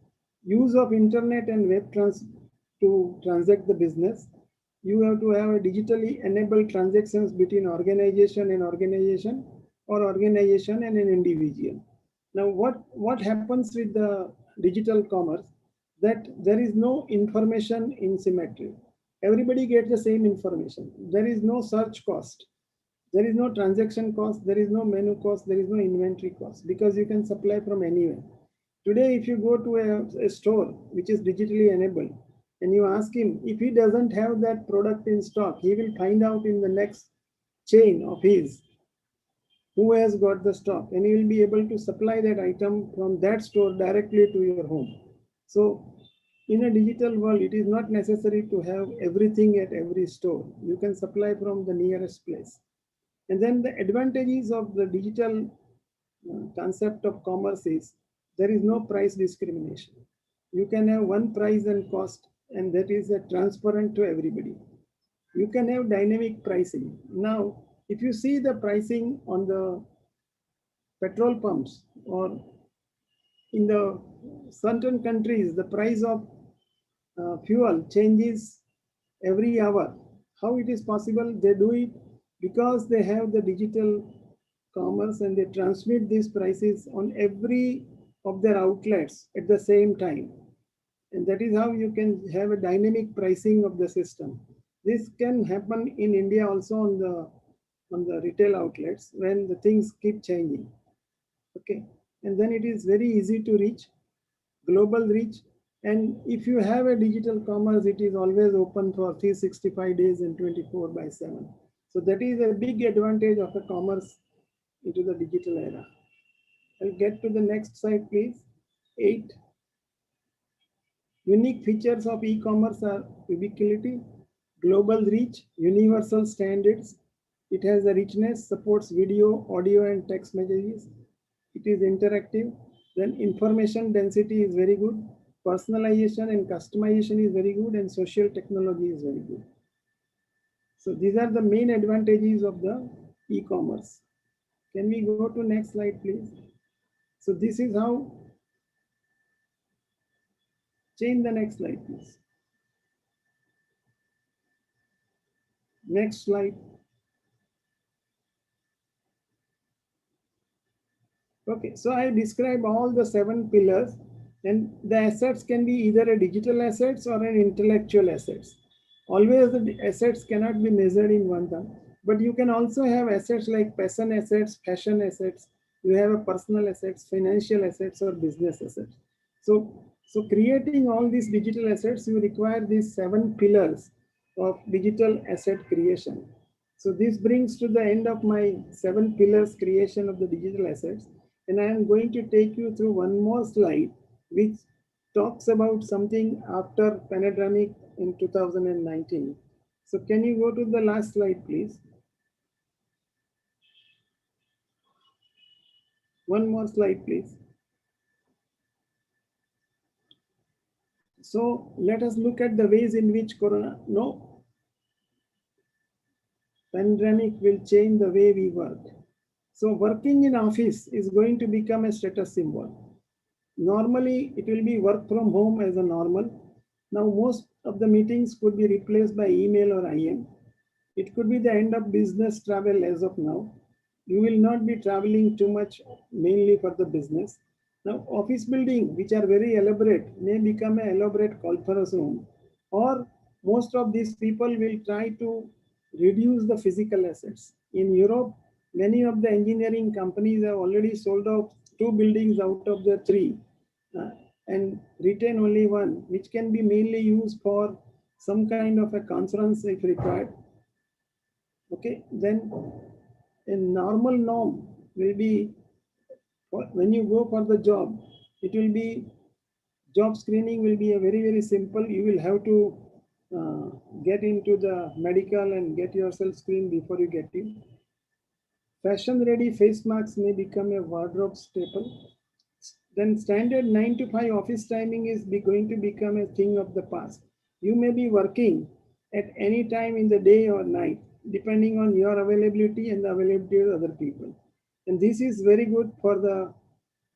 Use of internet and web to transact the business. You have to have a digitally enabled transactions between organization and organization or organization and an individual. Now, what happens with the digital commerce? That there is no information asymmetry. Everybody gets the same information. There is no search cost. There is no transaction cost. There is no menu cost. There is no inventory cost because you can supply from anywhere. Today, if you go to a store which is digitally enabled and you ask him if he doesn't have that product in stock, he will find out in the next chain of his who has got the stock, and you will be able to supply that item from that store directly to your home. So in a digital world, it is not necessary to have everything at every store. You can supply from the nearest place. And then the advantages of the digital concept of commerce is there is no price discrimination. You can have one price and cost, and that is transparent to everybody. You can have dynamic pricing. Now, if you see the pricing on the petrol pumps or in the certain countries, the price of fuel changes every hour. How it is possible? They do it because they have the digital commerce and they transmit these prices on every of their outlets at the same time. And that is how you can have a dynamic pricing of the system. This can happen in India also on the retail outlets when the things keep changing. Okay, and then it is very easy to reach, global reach. And if you have a digital commerce, it is always open for 365 days and 24/7. So that is a big advantage of a commerce into the digital era. I'll get to the next slide, please. 8. Unique features of e-commerce are ubiquity, global reach, universal standards. It has a richness, supports video, audio, and text messages. It is interactive. Then information density is very good. Personalization and customization is very good, and social technology is very good. So these are the main advantages of the e-commerce. Can we go to next slide, please? So this is how, change the next slide, please. Next slide. Okay, so I describe all the 7 pillars, and the assets can be either a digital assets or an intellectual assets. Always the assets cannot be measured in one term, but you can also have assets like person assets, fashion assets. You have a personal assets, financial assets, or business assets. So creating all these digital assets, you require these 7 pillars of digital asset creation. So this brings to the end of my 7 pillars creation of the digital assets. And I am going to take you through one more slide, which talks about something after pandemic in 2019. So can you go to the last slide, please? One more slide, please. So let us look at the ways in which pandemic will change the way we work. So working in office is going to become a status symbol. Normally, it will be work from home as a normal. Now, most of the meetings could be replaced by email or IM. It could be the end of business travel as of now. You will not be traveling too much, mainly for the business. Now, office building, which are very elaborate, may become an elaborate conference room, or most of these people will try to reduce the physical assets. In Europe, many of the engineering companies have already sold off 2 buildings out of the 3 and retain only one, which can be mainly used for some kind of a conference if required. Okay, then a normal norm will be when you go for the job, it will be job screening will be a very simple. You will have to get into the medical and get yourself screened before you get in. Fashion ready face masks may become a wardrobe staple. Then standard 9 to 5 office timing is going to become a thing of the past. You may be working at any time in the day or night, depending on your availability and the availability of other people. And this is very good for the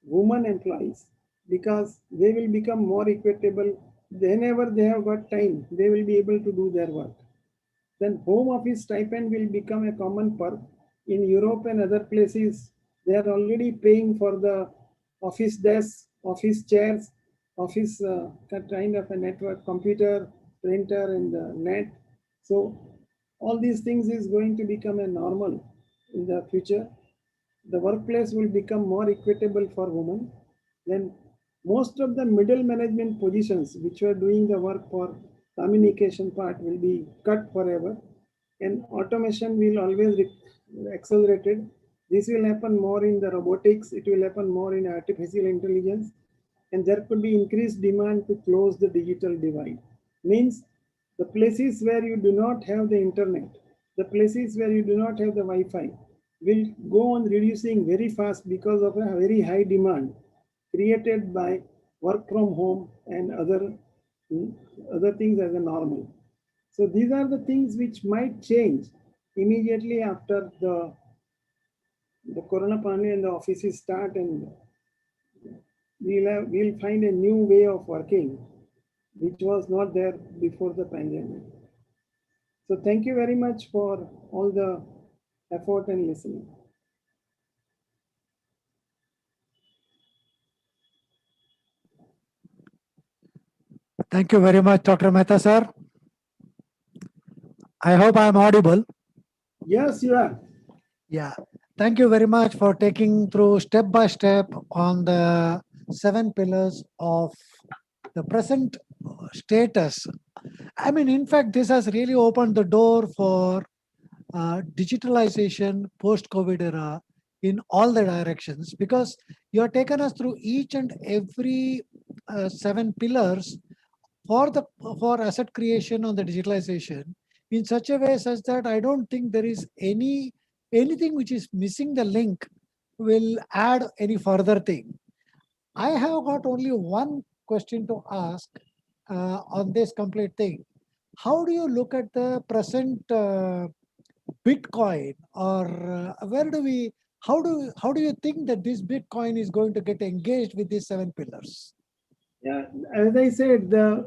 women employees because they will become more equitable. Whenever they have got time, they will be able to do their work. Then home office stipend will become a common perk. In Europe and other places, they are already paying for the office desks, office chairs, office kind of a network, computer, printer, and the net. So all these things is going to become a normal in the future. The workplace will become more equitable for women. Then most of the middle management positions which were doing the work for communication part will be cut forever, and automation will always be accelerated. This will happen more in the robotics, it will happen more in artificial intelligence, and there could be increased demand to close the digital divide. Means the places where you do not have the internet, the places where you do not have the Wi-Fi will go on reducing very fast because of a very high demand created by work from home and other things as a normal. So these are the things which might change immediately after the corona pandemic and the offices start, and we'll find a new way of working which was not there before the pandemic. So thank you very much for all the effort and listening. Thank you very much, Dr. Mehta, sir. I hope I'm audible. Yes, you are. Yeah. Thank you very much for taking through step by step on the 7 pillars of the present status. I mean, in fact, this has really opened the door for digitalization post-COVID era in all the directions, because you have taken us through each and every 7 pillars for asset creation on the digitalization in such a way such that I don't think there is anything which is missing the link will add any further thing. I have got only one question to ask on this complete thing. How do you look at the present Bitcoin, or how do you think that this Bitcoin is going to get engaged with these 7 pillars? Yeah, as I said, the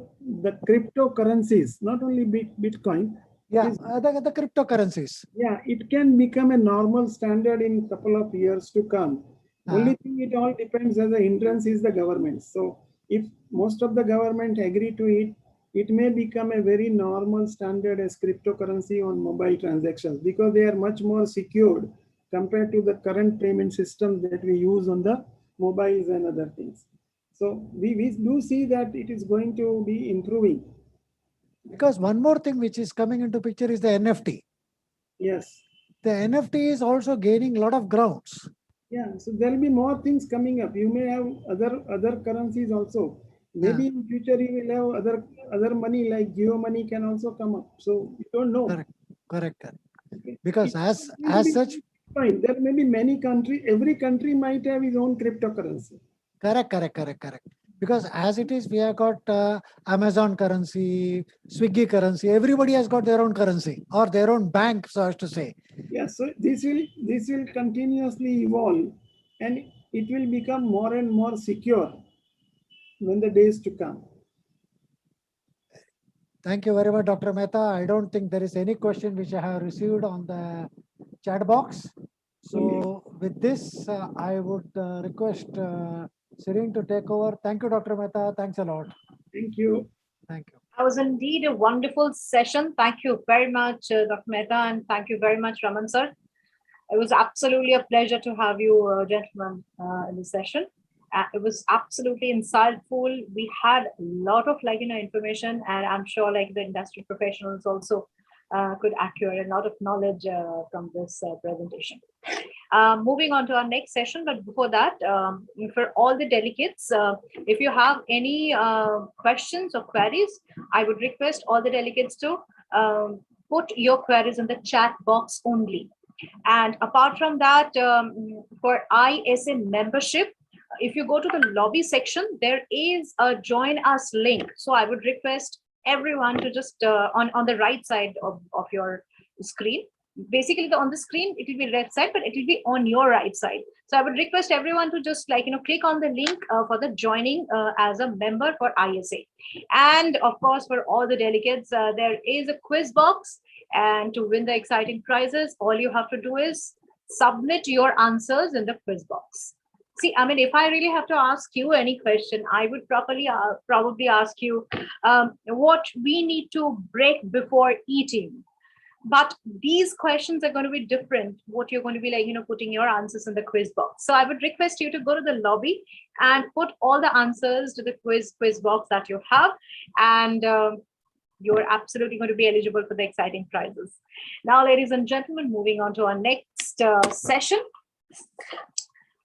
cryptocurrencies, not only Bitcoin. Yeah, the cryptocurrencies. Yeah, it can become a normal standard in a couple of years to come. Only thing, it all depends, as the hindrance is the government. So if most of the government agree to it, it may become a very normal standard as cryptocurrency on mobile transactions, because they are much more secured compared to the current payment system that we use on the mobiles and other things. So we do see that it is going to be improving. Because one more thing which is coming into picture is the NFT. Yes. The NFT is also gaining a lot of grounds. Yeah, so there will be more things coming up. You may have other currencies also. Maybe in future you will have other money like Geo money can also come up. So you don't know. Correct. Okay. Because as such, fine. There may be many countries. Every country might have its own cryptocurrency. Correct. Because as it is, we have got Amazon currency, Swiggy currency. Everybody has got their own currency or their own bank, so as to say. Yeah, so this will continuously evolve, and it will become more and more secure when the days to come. Thank you very much, Dr. Mehta. I don't think there is any question which I have received on the chat box. So with this, I would request Serene to take over. Thank you, Dr. Mehta. Thanks a lot. Thank you. Thank you. That was indeed a wonderful session. Thank you very much, Dr. Mehta, and thank you very much, Raman sir. It was absolutely a pleasure to have you, gentlemen, in the session. It was absolutely insightful. We had a lot of information, and I'm sure the industry professionals also could acquire a lot of knowledge from this presentation. Moving on to our next session, but before that, for all the delegates, if you have any questions or queries, I would request all the delegates to put your queries in the chat box only. And apart from that, for ISA membership, if you go to the lobby section, there is a join us link. So I would request everyone to just on the right side of your screen. Basically, on the screen, it will be left side, but it will be on your right side. So I would request everyone to just click on the link for the joining as a member for ISA. And of course, for all the delegates, there is a quiz box. And to win the exciting prizes, all you have to do is submit your answers in the quiz box. See, I mean, if I really have to ask you any question, I would probably ask you what we need to break before eating. but these questions are going to be different. What you're going to be like, putting your answers in the quiz box. So I would request you to go to the lobby and put all the answers to the quiz box that you have. And you're absolutely going to be eligible for the exciting prizes. Now, ladies and gentlemen, moving on to our next session.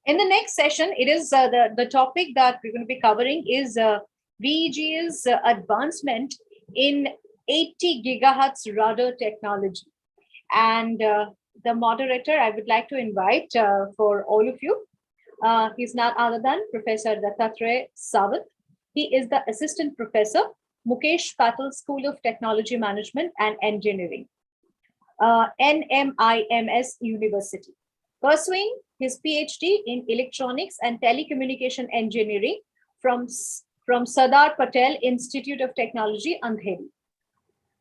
In the next session, it is the topic that we're going to be covering is VEG's advancement in 80 gigahertz radar technology. And the moderator I would like to invite for all of you. He's none other than Professor Dattatreya Sawant. He is the Assistant Professor, Mukesh Patel School of Technology Management and Engineering, NMIMS University, pursuing his PhD in Electronics and Telecommunication Engineering from Sardar Patel Institute of Technology, Andheri.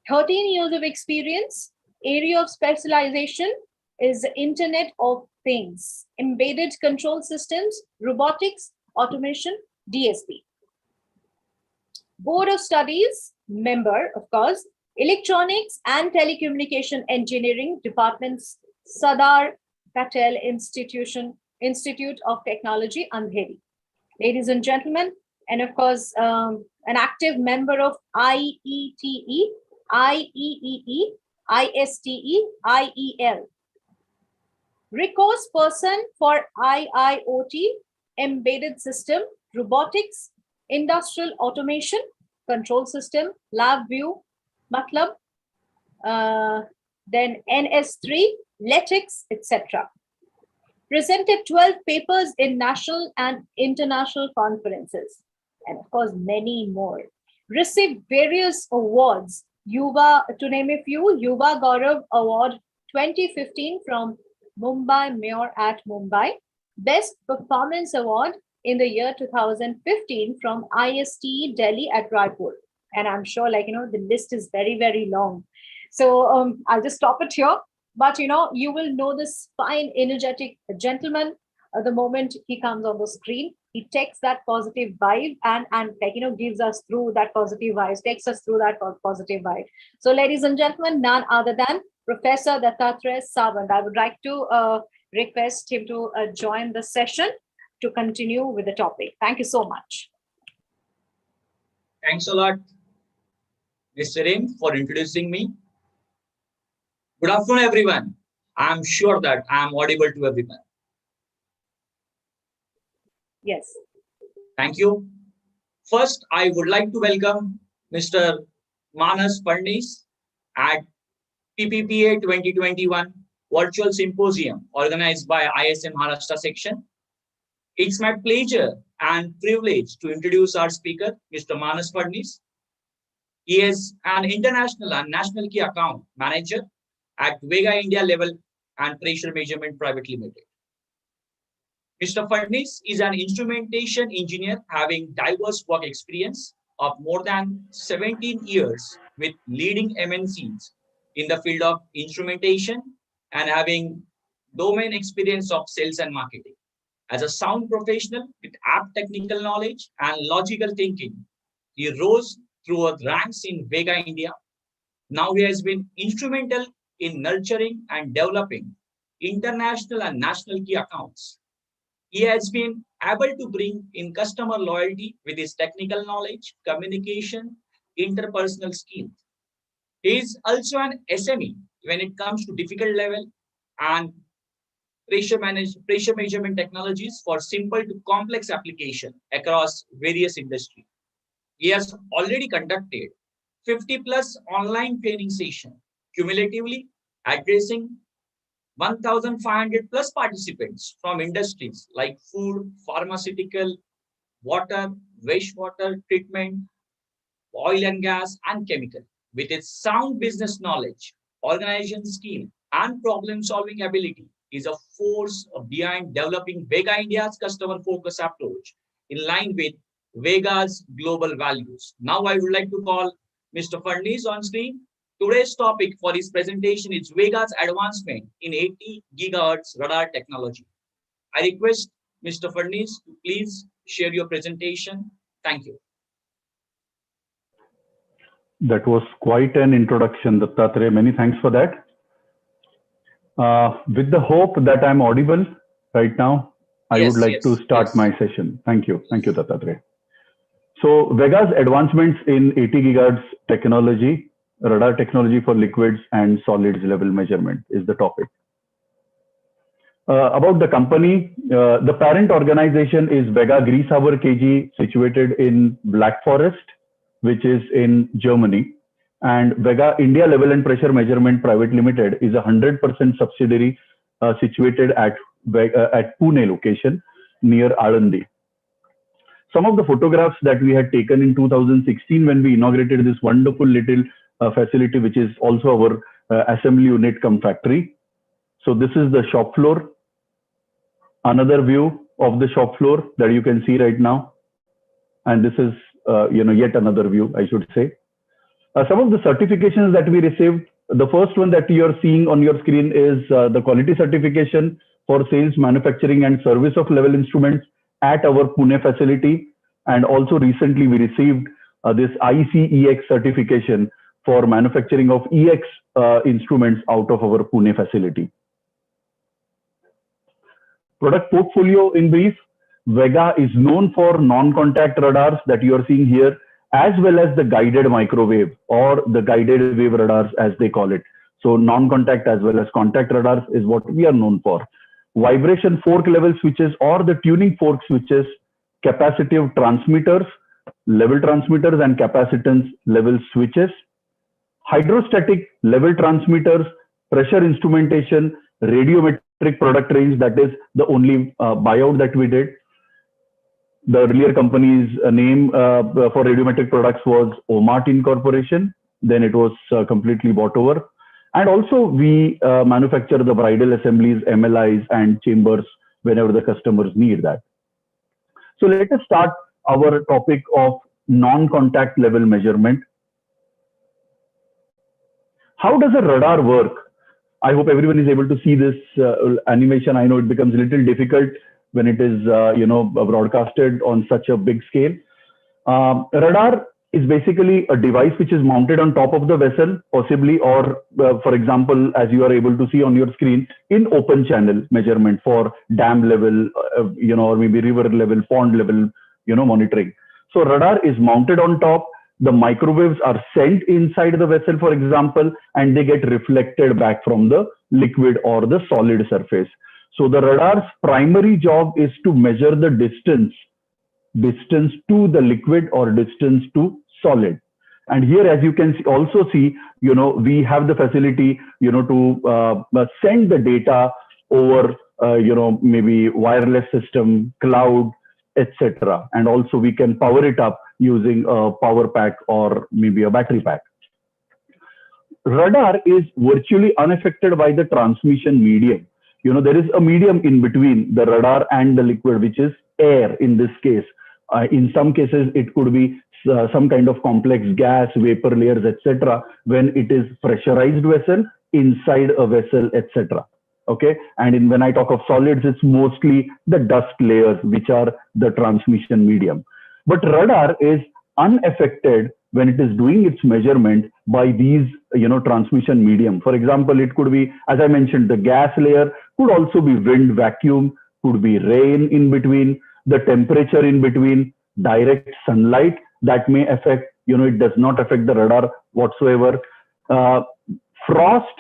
13 years of experience. Area of specialization is Internet of Things, embedded control systems, robotics, automation, DSP. Board of Studies member, of course, Electronics and Telecommunication Engineering Departments, Sardar Patel Institute of Technology, Andheri. Ladies and gentlemen, and of course, an active member of IETE, IEEE, ISTE, IEL. Recourse person for IIoT, embedded system, robotics, industrial automation, control system, LabVIEW, MATLAB, then NS3, LaTeX, etc. Presented 12 papers in national and international conferences, and of course, many more. Received various awards, Yuva, to name a few, Yuva Gaurav Award 2015 from Mumbai Mayor at Mumbai, Best Performance Award in the year 2015 from ISTE Delhi at Raipur. And I'm sure, the list is very, very long. So I'll just stop it here. But, you will know this fine, energetic gentleman the moment he comes on the screen. He takes that positive vibe and gives us through that positive vibe, takes us through that positive vibe. So, ladies and gentlemen, none other than Professor Dattatreya Sawant. I would like to request him to join the session to continue with the topic. Thank you so much. Thanks a lot, Mr. Rim, for introducing me. Good afternoon, everyone. I'm sure that I'm audible to everyone. Yes. Thank you. First, I would like to welcome Mr. Manas Fadnis at Pppa 2021 Virtual Symposium organized by ISA Maharashtra section. It's my pleasure and privilege to introduce our speaker, Mr. Manas Fadnis. He is an international and national key account manager at Vega India Level and Pressure Measurement Private Limited. Mr. Fadnis is an instrumentation engineer having diverse work experience of more than 17 years with leading MNCs in the field of instrumentation and having domain experience of sales and marketing. As a sound professional with apt technical knowledge and logical thinking, he rose through ranks in Vega India. Now he has been instrumental in nurturing and developing international and national key accounts. He has been able to bring in customer loyalty with his technical knowledge, communication, interpersonal skills. He is also an SME when it comes to difficult level and pressure measurement technologies for simple to complex application across various industries. He has already conducted 50 plus online training sessions, cumulatively addressing 1,500 plus participants from industries like food, pharmaceutical, water, wastewater treatment, oil and gas, and chemical. With its sound business knowledge, organization skill, and problem-solving ability, is a force behind developing Vega India's customer-focused approach in line with Vega's global values. Now I would like to call Mr. Fadnis on screen. Today's topic for his presentation is Vega's advancement in 80 gigahertz radar technology. I request Mr. Fadnis to please share your presentation. Thank you. That was quite an introduction, Dattatreya. Many thanks for that. With the hope that I'm audible right now, I would Yes, like to yes, start yes. my session. Thank you. Thank you, Dattatreya. So Vega's advancements in 80 gigahertz technology, radar technology for liquids and solids level measurement is the topic. About the company, the parent organization is Vega Grieshauer KG, situated in Black Forest, which is in Germany. And Vega India Level and Pressure Measurement Private Limited is a 100% subsidiary situated at Pune location near Alandi. Some of the photographs that we had taken in 2016 when we inaugurated this wonderful little facility, which is also our assembly unit cum factory. So this is the shop floor. Another view of the shop floor that you can see right now. And this is yet another view, I should say. Some of the certifications that we received, the first one that you're seeing on your screen is the quality certification for sales, manufacturing and service of level instruments at our Pune facility. And also recently we received this ICEX certification for manufacturing of EX instruments out of our Pune facility. Product portfolio in brief, Vega is known for non-contact radars that you are seeing here, as well as the guided microwave or the guided wave radars as they call it. So non-contact as well as contact radars is what we are known for. Vibration fork level switches or the tuning fork switches, capacitive transmitters, level transmitters and capacitance level switches, hydrostatic level transmitters, pressure instrumentation, radiometric product range, that is the only buyout that we did. The earlier company's name for radiometric products was OMART Incorporation. Then it was completely bought over. And also we manufacture the bridle assemblies, MLIs and chambers whenever the customers need that. So let us start our topic of non-contact level measurement. How does a radar work? I hope everyone is able to see this animation. I know it becomes a little difficult when it is broadcasted on such a big scale. Radar is basically a device which is mounted on top of the vessel, possibly, or for example, as you are able to see on your screen, in open channel measurement for dam level, or maybe river level, pond level, monitoring. So radar is mounted on top. The microwaves are sent inside the vessel, for example, and they get reflected back from the liquid or the solid surface. So the radar's primary job is to measure the distance to the liquid or distance to solid. And here, as you can also see, we have the facility, to send the data over, maybe wireless system, cloud, etc. And also we can power it up using a power pack or maybe a battery pack. Radar is virtually unaffected by the transmission medium. There is a medium in between the radar and the liquid, which is air in this case. In some cases, it could be some kind of complex gas, vapor layers, etc. when it is pressurized vessel, inside a vessel, etc. Okay, and when I talk of solids, it's mostly the dust layers, which are the transmission medium. But radar is unaffected when it is doing its measurement by these, transmission medium. For example, it could be, as I mentioned, the gas layer, could also be wind, vacuum, could be rain in between, the temperature in between, direct sunlight that may affect, it does not affect the radar whatsoever. Frost,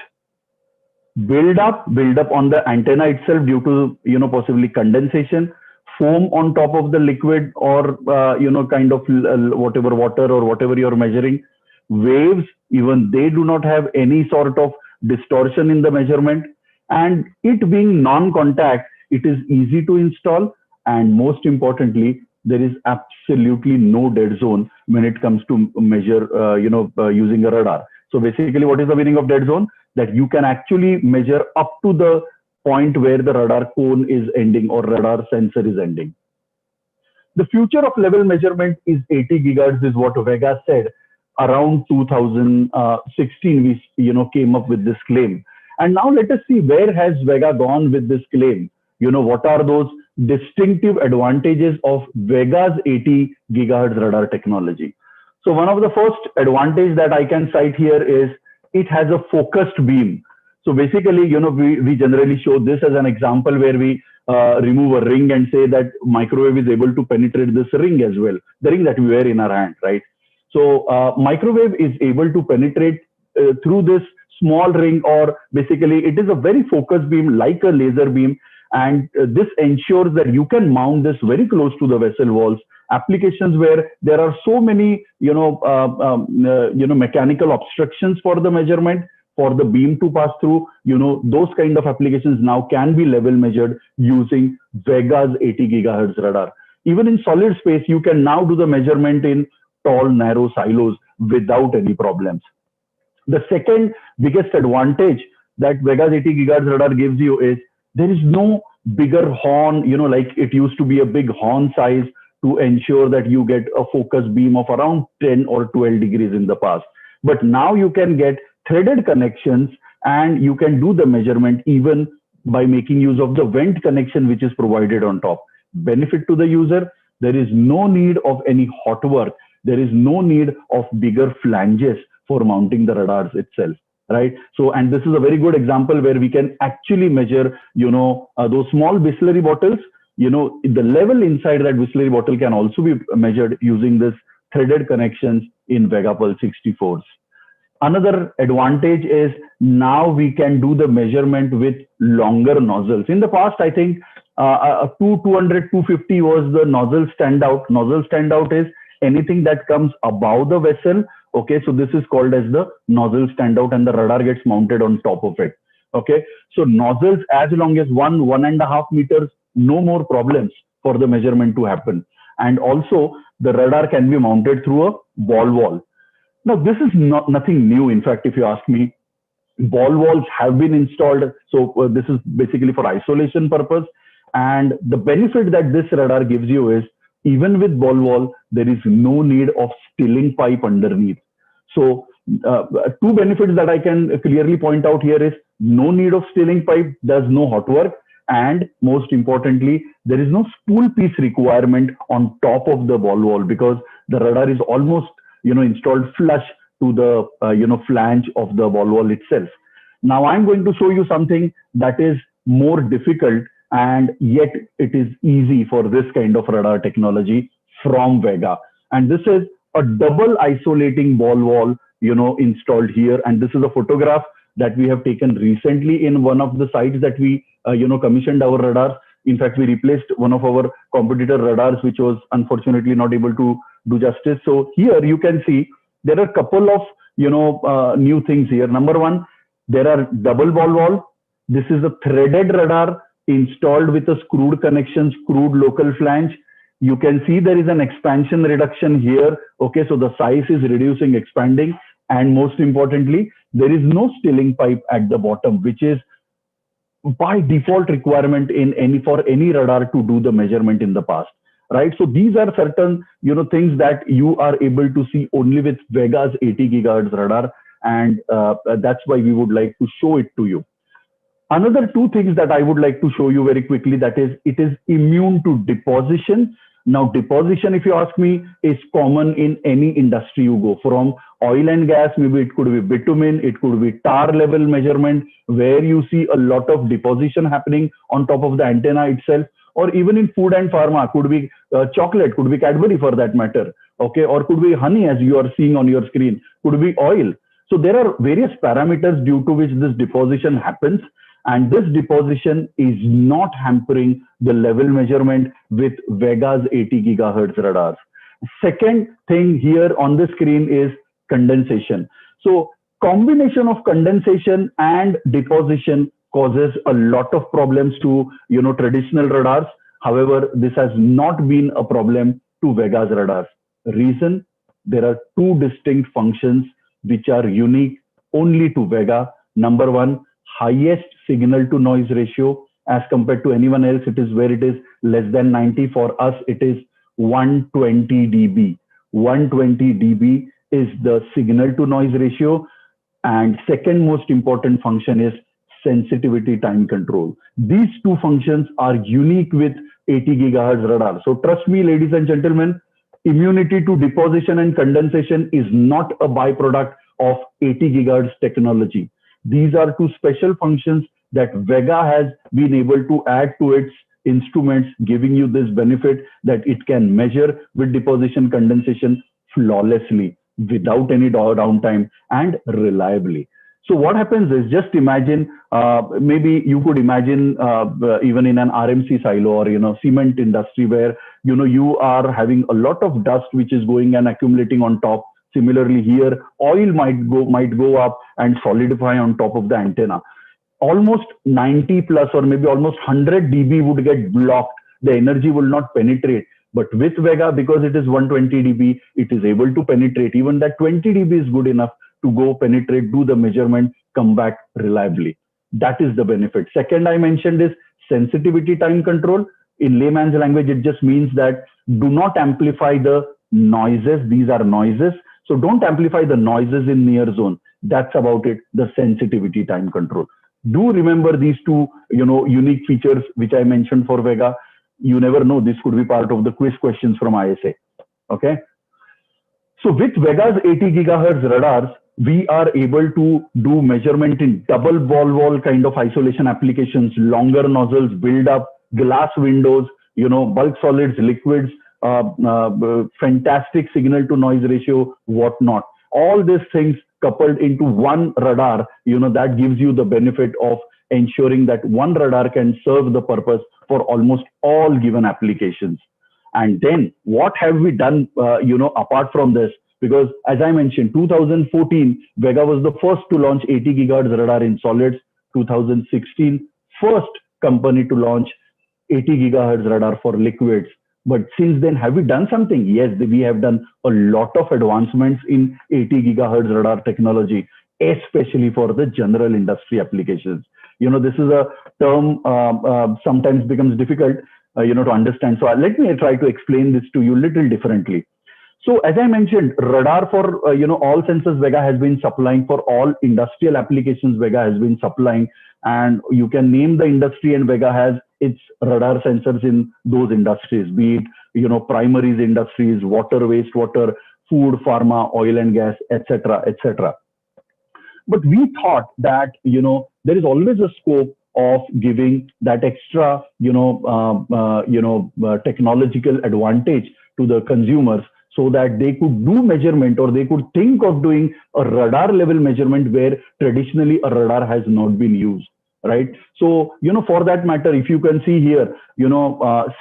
build up on the antenna itself due to, possibly condensation, foam on top of the liquid or, kind of whatever water or whatever you're measuring, waves, even they do not have any sort of distortion in the measurement. And it being non-contact, it is easy to install. And most importantly, there is absolutely no dead zone when it comes to measure, using a radar. So basically, what is the meaning of dead zone? That you can actually measure up to the point where the radar cone is ending or radar sensor is ending. The future of level measurement is 80 gigahertz is what Vega said. Around 2016, we came up with this claim. And now let us see, where has Vega gone with this claim? What are those distinctive advantages of Vega's 80 gigahertz radar technology? So one of the first advantage that I can cite here is it has a focused beam. So basically, we generally show this as an example where we remove a ring and say that microwave is able to penetrate this ring as well, the ring that we wear in our hand, right? So microwave is able to penetrate through this small ring, or basically it is a very focused beam like a laser beam, and this ensures that you can mount this very close to the vessel walls. Applications where there are so many mechanical obstructions for the measurement, for the beam to pass through, those kind of applications now can be level measured using Vega's 80 gigahertz radar. Even in solid space, you can now do the measurement in tall, narrow silos without any problems. The second biggest advantage that Vega's 80 gigahertz radar gives you is there is no bigger horn, like it used to be a big horn size to ensure that you get a focus beam of around 10 or 12 degrees in the past. But now you can get threaded connections and you can do the measurement even by making use of the vent connection which is provided on top. Benefit to the user, there is no need of any hot work. There is no need of bigger flanges for mounting the radars itself, right? So, and this is a very good example where we can actually measure, those small Bisleri bottles, the level inside that Bisleri bottle can also be measured using this threaded connections in Vega Pulse 64s. Another advantage is now we can do the measurement with longer nozzles. In the past, I think 200, 250 was the nozzle standout. Nozzle standout is anything that comes above the vessel. Okay, so this is called as the nozzle standout and the radar gets mounted on top of it. Okay, so nozzles as long as 1.5 meters, no more problems for the measurement to happen. And also the radar can be mounted through a ball wall. Now, this is nothing new. In fact, if you ask me, ball walls have been installed. So this is basically for isolation purpose. And the benefit that this radar gives you is even with ball wall, there is no need of stilling pipe underneath. So two benefits that I can clearly point out here is no need of stilling pipe, does no hot work. And most importantly, there is no spool piece requirement on top of the ball wall because the radar is almost installed flush to the flange of the ball wall itself. Now I'm going to show you something that is more difficult, and yet it is easy for this kind of radar technology from Vega. And this is a double isolating ball wall installed here. And this is a photograph that we have taken recently in one of the sites that we commissioned our radars. In fact, we replaced one of our competitor radars, which was unfortunately not able to do justice. So here you can see there are a couple of new things here. Number one, there are double ball wall. This is a threaded radar installed with a screwed connection, screwed local flange. You can see there is an expansion reduction here. Okay, so the size is reducing, expanding, and most importantly, there is no stilling pipe at the bottom, which is by default requirement for any radar to do the measurement in the past, right? So these are certain things that you are able to see only with Vega's 80 gigahertz radar, and that's why we would like to show it to you. Another two things that I would like to show you very quickly, that is, it is immune to deposition. Now, deposition, if you ask me, is common in any industry you go. From oil and gas, maybe it could be bitumen, it could be tar level measurement, where you see a lot of deposition happening on top of the antenna itself, or even in food and pharma, could be chocolate, could be Cadbury for that matter, okay, or could be honey as you are seeing on your screen, could be oil. So there are various parameters due to which this deposition happens. And this deposition is not hampering the level measurement with Vega's 80 gigahertz radars. Second thing here on the screen is condensation. So combination of condensation and deposition causes a lot of problems to traditional radars. However, this has not been a problem to Vega's radars. Reason, there are two distinct functions which are unique only to Vega. Number one, highest signal to noise ratio. As compared to anyone else, it is where it is less than 90. For us, it is 120 dB. 120 dB is the signal to noise ratio. And second most important function is sensitivity time control. These two functions are unique with 80 gigahertz radar. So trust me, ladies and gentlemen, immunity to deposition and condensation is not a byproduct of 80 gigahertz technology. These are two special functions that Vega has been able to add to its instruments, giving you this benefit that it can measure with deposition condensation flawlessly without any downtime and reliably. So what happens is, just imagine, maybe you could imagine even in an RMC silo or, cement industry where, you are having a lot of dust which is going and accumulating on top. Similarly here, oil might go up and solidify on top of the antenna. Almost 90 plus or maybe almost 100 dB would get blocked. The energy will not penetrate. But with Vega, because it is 120 dB, it is able to penetrate. Even that 20 dB is good enough to go penetrate, do the measurement, come back reliably. That is the benefit. Second I mentioned is sensitivity time control. In layman's language, it just means that do not amplify the noises. These are noises. So don't amplify the noises in near zone. That's about it, the sensitivity time control. Do remember these two, unique features which I mentioned for Vega. You never know, this could be part of the quiz questions from ISA. Okay. So with Vega's 80 gigahertz radars, we are able to do measurement in double wall kind of isolation applications, longer nozzles, build up, glass windows, bulk solids, liquids, fantastic signal to noise ratio, whatnot. All these things coupled into one radar, that gives you the benefit of ensuring that one radar can serve the purpose for almost all given applications. And then what have we done, apart from this? Because as I mentioned, 2014, Vega was the first to launch 80 gigahertz radar in solids. 2016, first company to launch 80 gigahertz radar for liquids. But since then, have we done something? Yes, we have done a lot of advancements in 80 gigahertz radar technology, especially for the general industry applications. This is a term sometimes becomes difficult, to understand. So let me try to explain this to you a little differently. So as I mentioned, radar for, all sensors Vega has been supplying, for all industrial applications Vega has been supplying, and you can name the industry and Vega has its radar sensors in those industries, be it, primaries industries, water, wastewater, food, pharma, oil and gas, etc., etc. But we thought that, there is always a scope of giving that extra, technological advantage to the consumers, so that they could do measurement, or they could think of doing a radar level measurement where traditionally a radar has not been used, right? So, for that matter, if you can see here,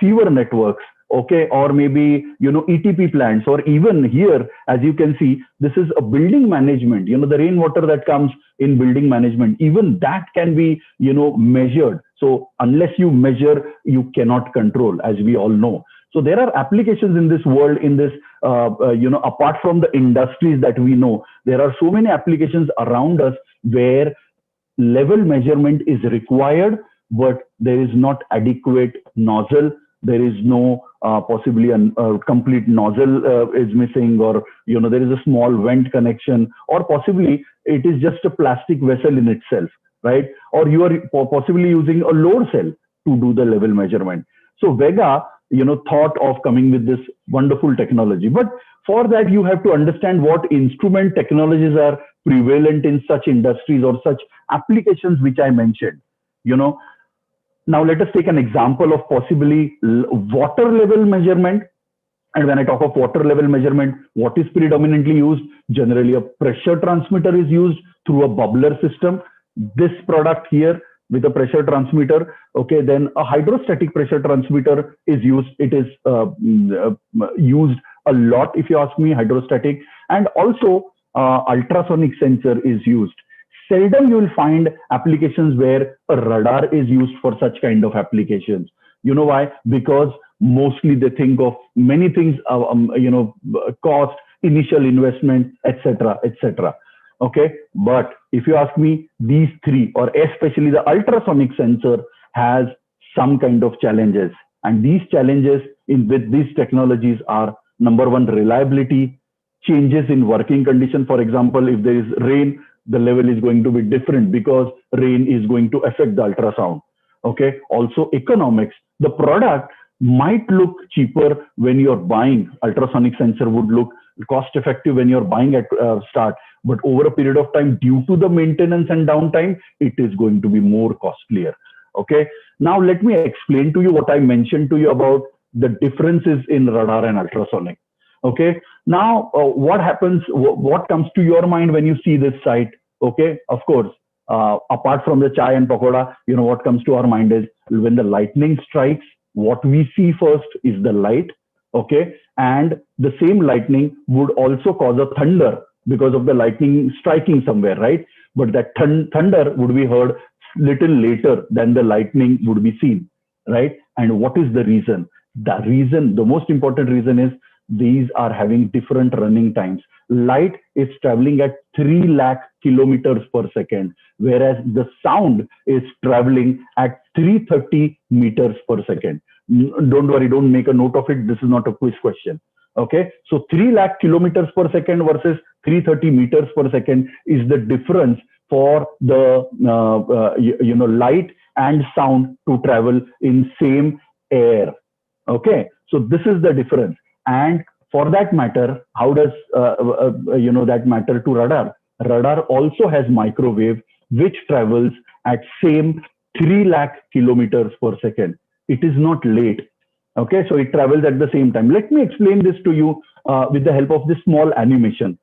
sewer networks, okay, or maybe, ETP plants, or even here, as you can see, this is a building management, the rainwater that comes in building management, even that can be, measured. So unless you measure, you cannot control, as we all know. So there are applications in this world, in this, apart from the industries that we know, there are so many applications around us where level measurement is required, but there is not adequate nozzle. There is no possibly a complete nozzle is missing, or there is a small vent connection, or possibly it is just a plastic vessel in itself, right? Or you are possibly using a load cell to do the level measurement. So Vega, thought of coming with this wonderful technology. But for that, you have to understand what instrument technologies are prevalent in such industries or such applications which I mentioned. Now let us take an example of possibly water level measurement. And when I talk of water level measurement, what is predominantly used? Generally, a pressure transmitter is used through a bubbler system. This product here with a pressure transmitter, okay, then a hydrostatic pressure transmitter is used. It is used a lot, if you ask me, hydrostatic, and also ultrasonic sensor is used. Seldom you will find applications where a radar is used for such kind of applications. You know why? Because mostly they think of many things, cost, initial investment, etc., etc. Okay, but if you ask me, these three, or especially the ultrasonic sensor, has some kind of challenges, and these challenges with these technologies are: number one, reliability, changes in working condition. For example, if there is rain, the level is going to be different because rain is going to affect the ultrasound. Okay, also economics. The product might look cheaper when you're buying. Ultrasonic sensor would look cost effective when you're buying at start, but over a period of time, due to the maintenance and downtime, it is going to be more costlier. Okay. Now let me explain to you what I mentioned to you about the differences in radar and ultrasonic. Okay. Now, what happens? What comes to your mind when you see this site? Okay. Of course, apart from the chai and pakoda, what comes to our mind is when the lightning strikes, what we see first is the light. Okay. And the same lightning would also cause a thunder because of the lightning striking somewhere, right? But that thunder would be heard little later than the lightning would be seen, right? And what is the reason? The most important reason is these are having different running times. Light is traveling at 3 lakh kilometers per second, whereas the sound is traveling at 330 meters per second. Don't worry, don't make a note of it. This is not a quiz question. Okay, so 3 lakh kilometers per second versus 330 meters per second is the difference for the light and sound to travel in same air. Okay, so this is the difference. And for that matter, how does that matter to radar? Radar also has microwave, which travels at same 3 lakh kilometers per second. It is not late. Okay, so it travels at the same time. Let me explain this to you with the help of this small animation.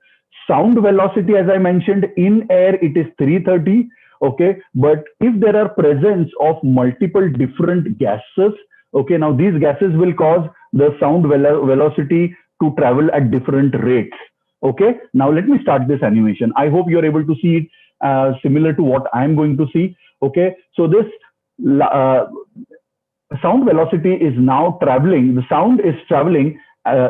Sound velocity, as I mentioned, in air, it is 330. Okay, but if there are presence of multiple different gases, okay, now these gases will cause the sound velocity to travel at different rates. Okay, now let me start this animation. I hope you're able to see it similar to what I'm going to see. Okay, so this sound velocity is now traveling. The sound is traveling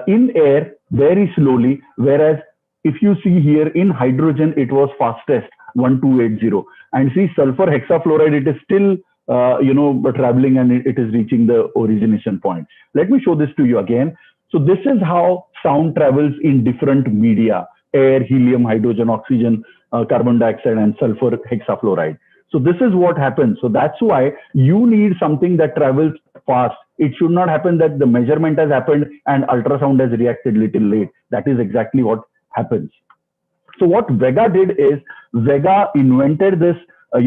in air very slowly, whereas if you see here in hydrogen, it was fastest 1280, and see sulfur hexafluoride, it is still traveling and it is reaching the origination point. Let me show this to you again. So this is how sound travels in different media: air, helium, hydrogen, oxygen, carbon dioxide, and sulfur hexafluoride. So this is what happens. So that's why you need something that travels fast. It should not happen that the measurement has happened and ultrasound has reacted little late. That is exactly what happens. So what Vega did is Vega invented this, in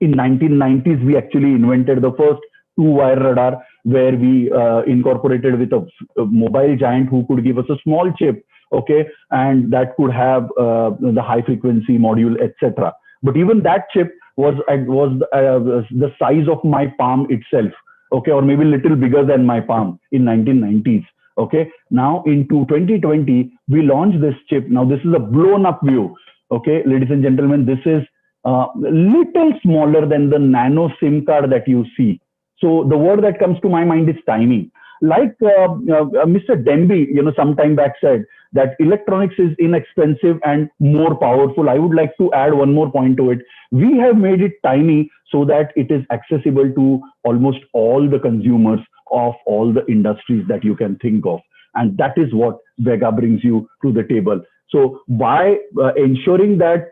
1990s, we actually invented the first 2-wire radar, where we incorporated with a mobile giant who could give us a small chip, okay, and that could have the high frequency module, etc. But even that chip was the size of my palm itself, okay, or maybe a little bigger than my palm in 1990s. Okay, now into 2020, we launched this chip. Now this is a blown up view. Okay, ladies and gentlemen, this is little smaller than the nano SIM card that you see. So the word that comes to my mind is tiny. Like Mr. Demby, some time back said that electronics is inexpensive and more powerful. I would like to add one more point to it. We have made it tiny so that it is accessible to almost all the consumers of all the industries that you can think of. And that is what Vega brings you to the table. So by ensuring that,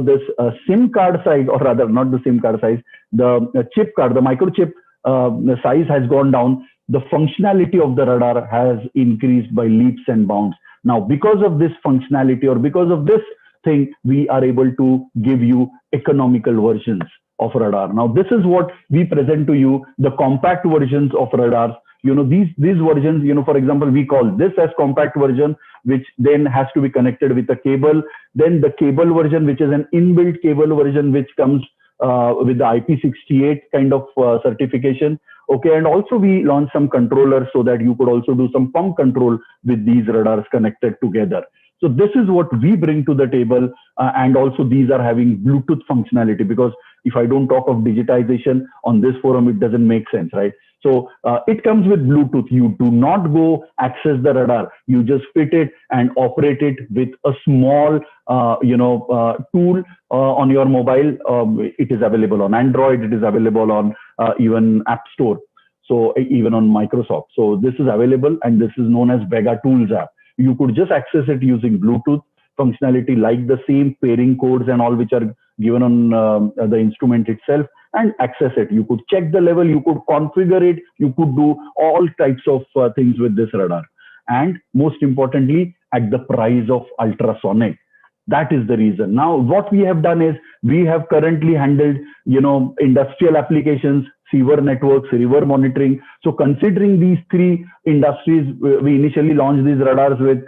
this SIM card size, or rather not the SIM card size, the chip card, the microchip the size has gone down, the functionality of the radar has increased by leaps and bounds. Now, because of this functionality, or because of this thing, we are able to give you economical versions of radar. Now, this is what we present to you, the compact versions of radars. These versions, for example, we call this as compact version, which then has to be connected with a cable. Then the cable version, which is an inbuilt cable version, which comes with the IP68 kind of certification. Okay, and also we launched some controllers so that you could also do some pump control with these radars connected together. So this is what we bring to the table, and also these are having Bluetooth functionality, because if I don't talk of digitization on this forum, it doesn't make sense, right? So it comes with Bluetooth. You do not go access the radar. You just fit it and operate it with a small, tool on your mobile. It is available on Android. It is available on even App Store. So even on Microsoft. So this is available, and this is known as Vega Tools app. You could just access it using Bluetooth functionality, like the same pairing codes and all which are given on the instrument itself, and access it. You could check the level, you could configure it, you could do all types of things with this radar. and most importantly, at the price of ultrasonic. That is the reason. Now, what we have done is we have currently handled, industrial applications, sewer networks, river monitoring. So considering these three industries, we initially launched these radars with,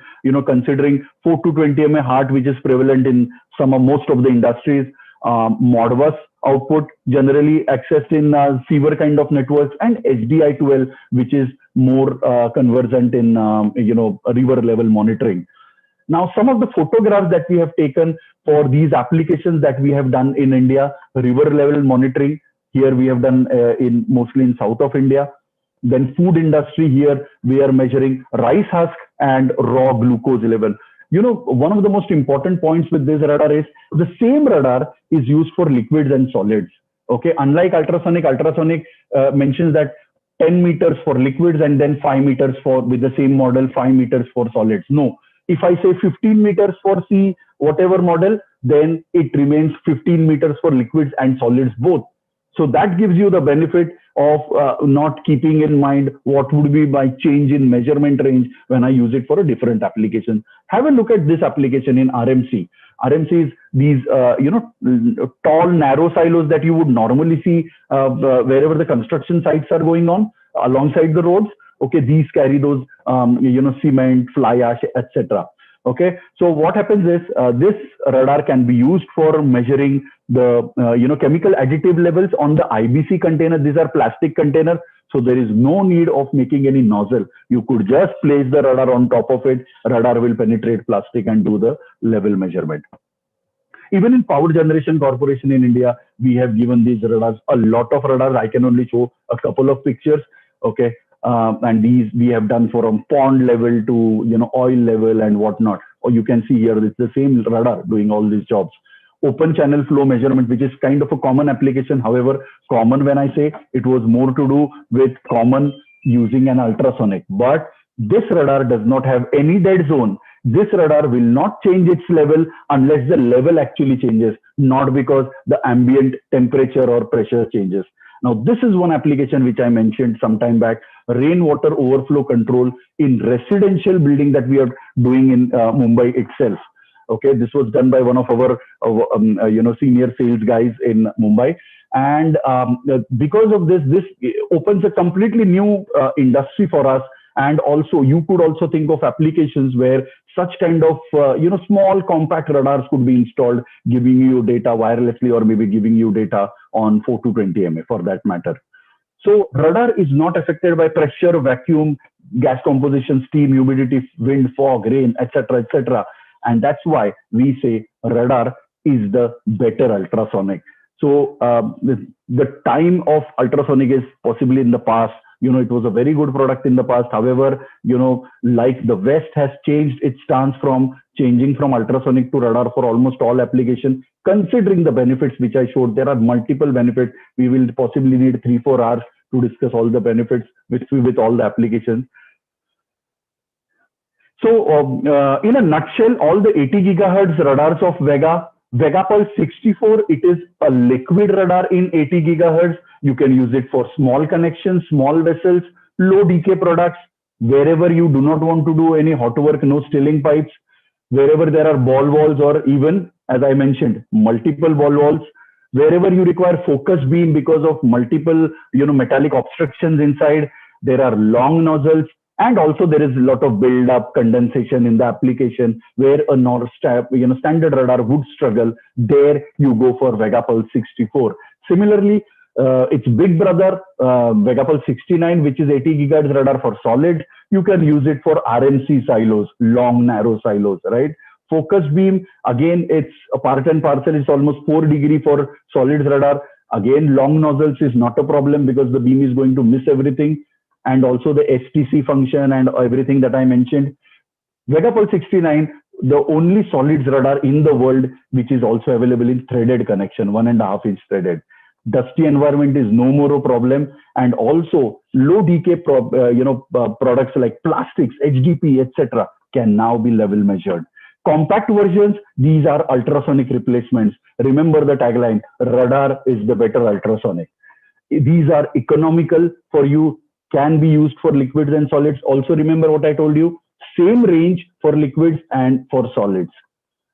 considering 4 to 20 mA heart, which is prevalent in most of the industries, Modbus output generally accessed in sewer kind of networks, and HDI12, which is more conversant in, river level monitoring. Now, some of the photographs that we have taken for these applications that we have done in India, river level monitoring, here we have done mostly in south of India. Then food industry, here we are measuring rice husk and raw glucose level. One of the most important points with this radar is the same radar is used for liquids and solids. Okay, unlike ultrasonic mentions that 10 meters for liquids and then 5 meters for, with the same model, 5 meters for solids. No. If I say 15 meters for whatever model, then it remains 15 meters for liquids and solids both. So that gives you the benefit of not keeping in mind what would be my change in measurement range when I use it for a different application. Have a look at this application in RMC. RMC is these, tall, narrow silos that you would normally see wherever the construction sites are going on alongside the roads. Okay, these carry those, cement, fly ash, etc. Okay, so what happens is this radar can be used for measuring the, chemical additive levels on the IBC container. These are plastic containers, so there is no need of making any nozzle. You could just place the radar on top of it. Radar will penetrate plastic and do the level measurement. Even in Power Generation Corporation in India, we have given these radars, a lot of radars. I can only show a couple of pictures. Okay. And these we have done from pond level to oil level and whatnot. Or you can see here it's the same radar doing all these jobs. Open channel flow measurement, which is kind of a common application. However, common when I say it was more to do with common using an ultrasonic. But this radar does not have any dead zone. This radar will not change its level unless the level actually changes, not because the ambient temperature or pressure changes. Now, this is one application which I mentioned some time back, rainwater overflow control in residential building that we are doing in Mumbai itself. Okay, this was done by one of our, senior sales guys in Mumbai. And because of this, this opens a completely new industry for us. And also, you could also think of applications where such kind of, small compact radars could be installed, giving you data wirelessly or maybe giving you data on 4 to 20 mA for that matter. So radar is not affected by pressure, vacuum, gas composition, steam, humidity, wind, fog, rain, etc., etc. And that's why we say radar is the better ultrasonic. So the time of ultrasonic is possibly in the past. It was a very good product in the past. However, like the West has changed its stance from changing from ultrasonic to radar for almost all applications. Considering the benefits which I showed, there are multiple benefits. We will possibly need 3-4 hours to discuss all the benefits with all the applications. So in a nutshell, all the 80 gigahertz radars of Vegapulse 64, it is a liquid radar in 80 gigahertz. You can use it for small connections, small vessels, low decay products, wherever you do not want to do any hot work, no stilling pipes, wherever there are ball walls or even, as I mentioned, multiple ball walls, wherever you require focus beam because of multiple, metallic obstructions inside, there are long nozzles. And also there is a lot of build up condensation in the application where a standard radar would struggle. There you go for Vegapulse 64. Similarly, its big brother, Vegapulse 69, which is 80 gigahertz radar for solid. You can use it for RMC silos, long, narrow silos, right? Focus beam, again, it's a part and parcel. It's almost 4 degrees for solids radar. Again, long nozzles is not a problem because the beam is going to miss everything. And also the STC function and everything that I mentioned. Vegapulse 69, the only solids radar in the world, which is also available in threaded connection, 1.5 inch threaded. Dusty environment is no more a problem. And also low decay products like plastics, HDP, etc. can now be level measured. Compact versions, these are ultrasonic replacements. Remember the tagline, radar is the better ultrasonic. These are economical for you, can be used for liquids and solids. Also remember what I told you, same range for liquids and for solids.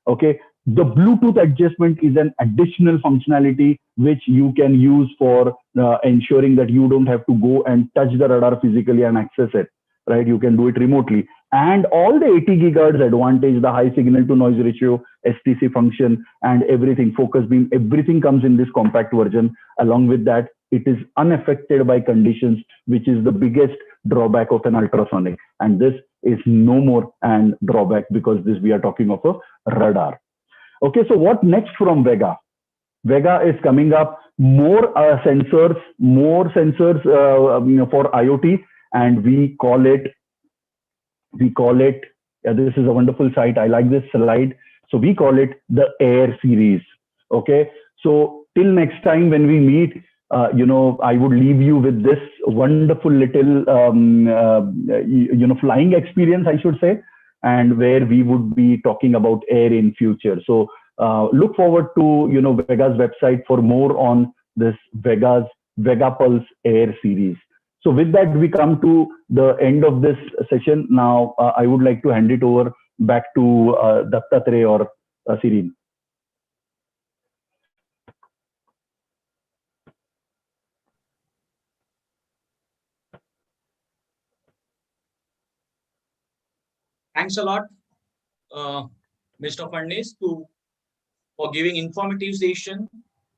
Okay, the Bluetooth adjustment is an additional functionality which you can use for ensuring that you don't have to go and touch the radar physically and access it, right? You can do it remotely. And all the 80 gigahertz advantage, the high signal to noise ratio, STC function, and everything, focus beam, everything comes in this compact version. Along with that, it is unaffected by conditions, which is the biggest drawback of an ultrasonic. And this is no more an drawback, because this we are talking of a radar. Okay, so what next from Vega? Vega is coming up, more sensors for IoT, and we call it, this is a wonderful site. I like this slide. So we call it the Air series. Okay, so till next time when we meet, I would leave you with this wonderful little, flying experience, I should say, and where we would be talking about air in future. So look forward to, Vega's website for more on this Vega Pulse Air series. So with that, we come to the end of this session. Now, I would like to hand it over back to Dattatreya or Serene. Thanks a lot, Mr. Furness, for giving informative session